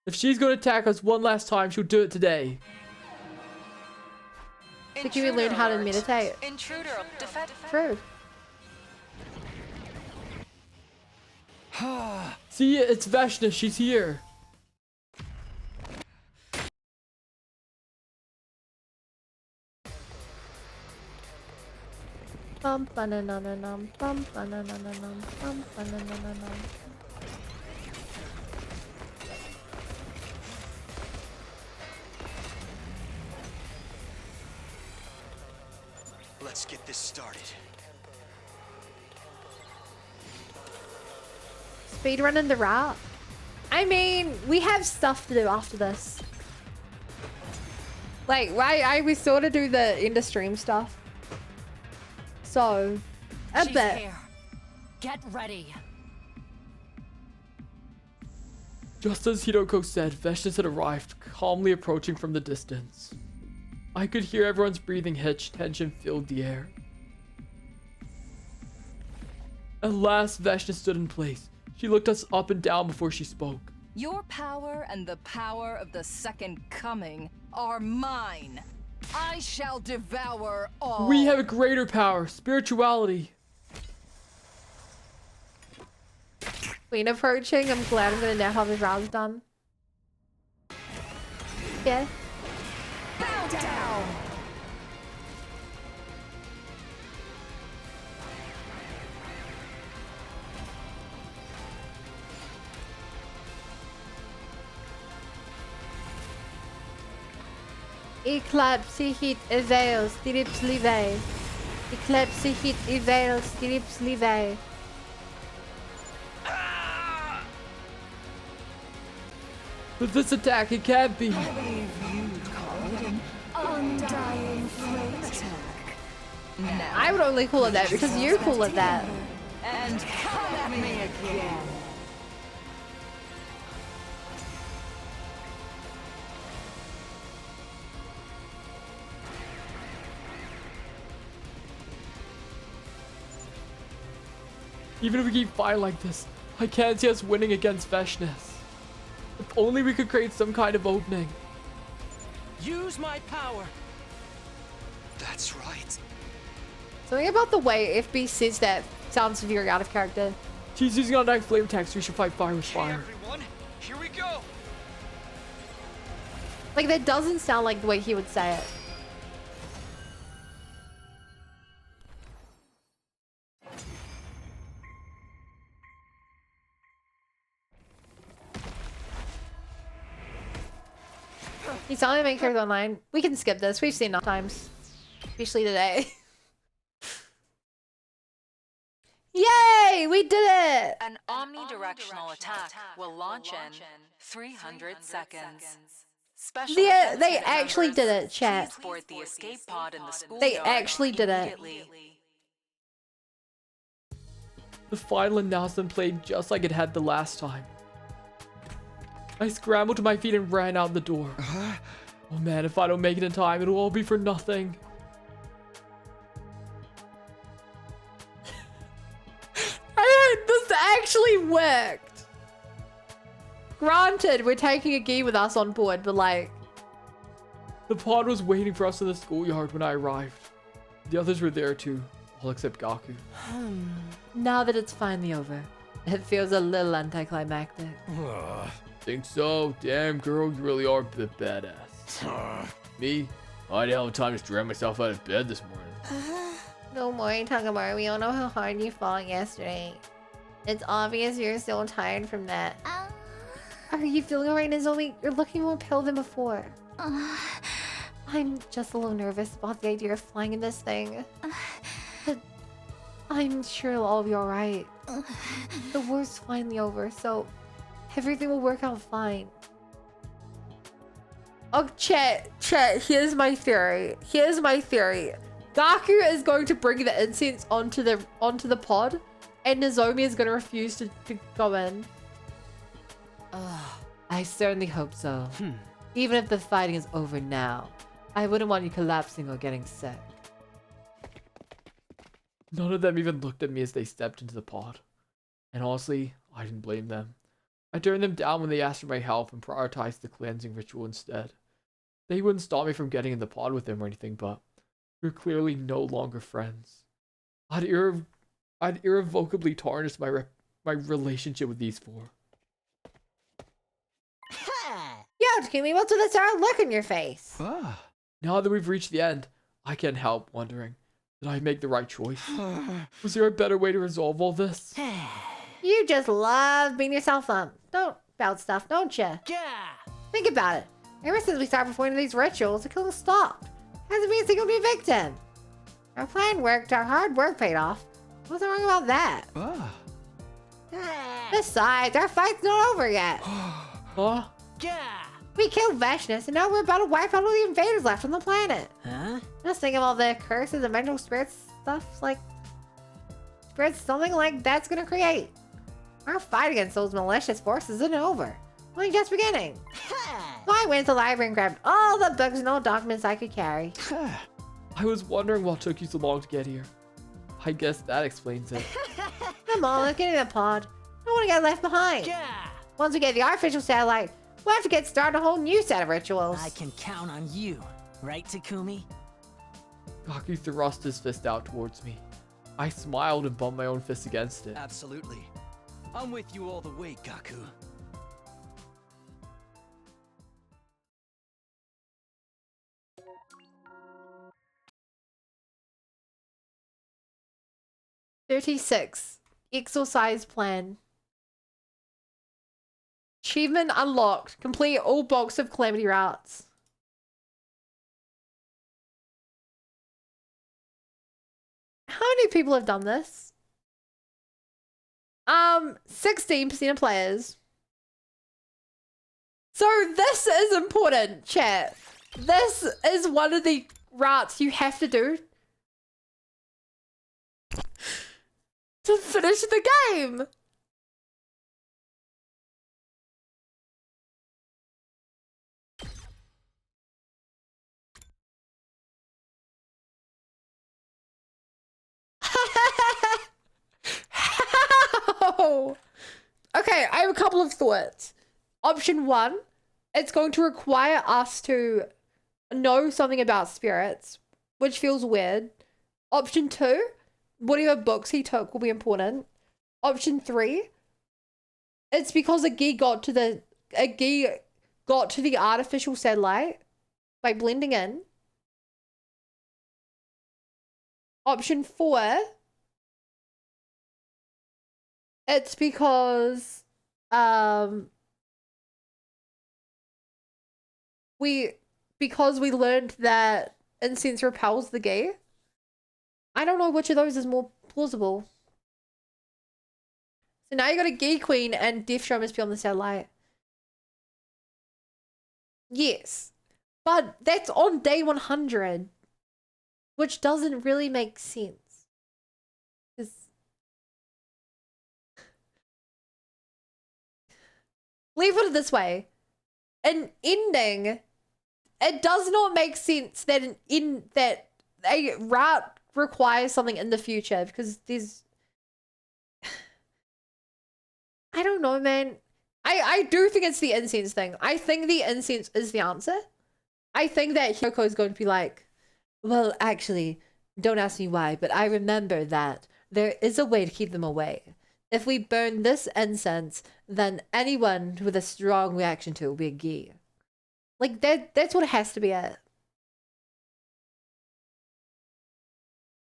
If she's going to attack us one last time, she'll do it today. Did you learn how to meditate? Intruder, defend. True. See, it's Veshna. She's here. Bum banananam, bum banananam, bum banananam. Let's get this started. Speedrunning the route. I mean, we have stuff to do after this. Like, we sort of do the end of stream stuff. So, a She's bit. here. Get ready. Just as Hiroko said, Veshnas had arrived, calmly approaching from the distance. I could hear everyone's breathing hitch, tension filled the air. At last, Veshna stood in place. She looked us up and down before she spoke. Your power and the power of the Second Coming are mine. I shall devour all. We have a greater power, spirituality. Queen approaching. I'm glad I'm gonna now have his rounds done. Yeah. Bow down. Eclipse hit avails, stirrups leave. Eclipse hit avails, stirrups leave. With this attack, it can't be. Undying flame attack. Now, I would only call it that because you call it that. and come at me again. Even if we keep fighting like this, I can't see us winning against Veshnas. If only we could create some kind of opening. Use my power. That's right. Something about the way FB says that sounds very out of character. She's using Undying Flame attack, so we should fight fire with fire. Everyone, here we go. Like, that doesn't sound like the way he would say it. He's only main character online. We can skip this. We've seen enough times. Especially today. Yay! We did it! An omnidirectional attack will launch in 300 seconds. Special They defensive actually members, did it, chat. please board the escape pod in the schoolyard They actually did it. immediately. The final announcement played just like it had the last time. I scrambled to my feet and ran out the door. Oh man, if I don't make it in time, it'll all be for nothing. This actually worked. Granted, we're taking a gi with us on board, but like... The pod was waiting for us in the schoolyard when I arrived. The others were there too, All except Gaku. Now that it's finally over, it feels a little anticlimactic. Think so? Damn, girl, you really are a bit badass. Me? I didn't have time to drag myself out of bed this morning. Don't worry, Takamaru. We all know how hard you fought yesterday. It's obvious you're still tired from that. Are you feeling alright, Nozomi? You're looking more pale than before. I'm just a little nervous about the idea of flying in this thing. But I'm sure it'll all be alright. The war's finally over, so everything will work out fine. Oh, chat, here's my theory. Gaku is going to bring the incense onto the pod, and Nozomi is going to refuse to go in. I certainly hope so. Even if the fighting is over now, I wouldn't want you collapsing or getting sick. None of them even looked at me as they stepped into the pod. And honestly, I didn't blame them. I turned them down when they asked for my help and prioritized the cleansing ritual instead. They wouldn't stop me from getting in the pod with them or anything, but we're clearly no longer friends. I'd irrevocably tarnished my relationship with these four. Yo, Takumi, what's with that sour look in your face? Now that we've reached the end, I can't help wondering, did I make the right choice? Was there a better way to resolve all this? You just love beating yourself up. About stuff, don't you? Yeah. Think about it. Ever since we started performing these rituals, the killing stopped. Hasn't been a single new victim. Our plan worked, our hard work paid off. What's wrong about that? Besides, our fight's not over yet. Huh? Yeah. We killed Veshnus, and now we're about to wipe out all the invaders left on the planet. Huh? Just think of all the curses and mental spirits stuff spirits something like that's gonna create. Our fight against those malicious forces isn't over. Only just beginning. So I went to the library and grabbed all the books and all documents I could carry. I was wondering what took you so long to get here. I guess that explains it. Come on, let's get in the pod. I don't want to get left behind. Yeah. Once we get the artificial satellite, we'll have to get started a whole new set of rituals. I can count on you, right, Takumi? Gaku thrust his fist out towards me. I smiled and bumped my own fist against it. Absolutely. I'm with you all the way, Gaku. $36. Exercise plan. Achievement unlocked. Complete all box of calamity routes. How many people have done this? 16% of players. So this is important, chat. This is one of the routes you have to do to finish the game. How? Okay, I have a couple of thoughts. Option 1, it's going to require us to know something about spirits, which feels weird. Option 2, whatever books he took will be important. Option 3, it's because a Gi got to the artificial satellite by blending in. Option 4, it's because we learned that incense repels the Gi. I don't know which of those is more plausible. So now you got a Gi Queen and Death Show must be on the satellite. Yes. But that's on day 100. Which doesn't really make sense. Leave it this way. An ending, it does not make sense that that a route requires something in the future, because there's I don't know, man. I do think it's the incense thing. I think the incense is the answer. I think that Hiyoko is going to be like, well, actually, Don't ask me why, but I remember that there is a way to keep them away. If we burn this incense, then anyone with a strong reaction to it will be a Gi. Like, that's what it has to be at.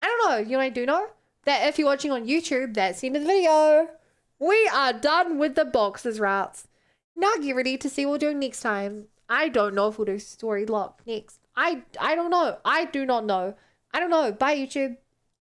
I don't know. You know what I do know? That if you're watching on YouTube, that's the end of the video. We are done with the boxes, rats. Now get ready to see what we're doing next time. I don't know if we'll do story lock next. I don't know. I do not know. I don't know. Bye, YouTube.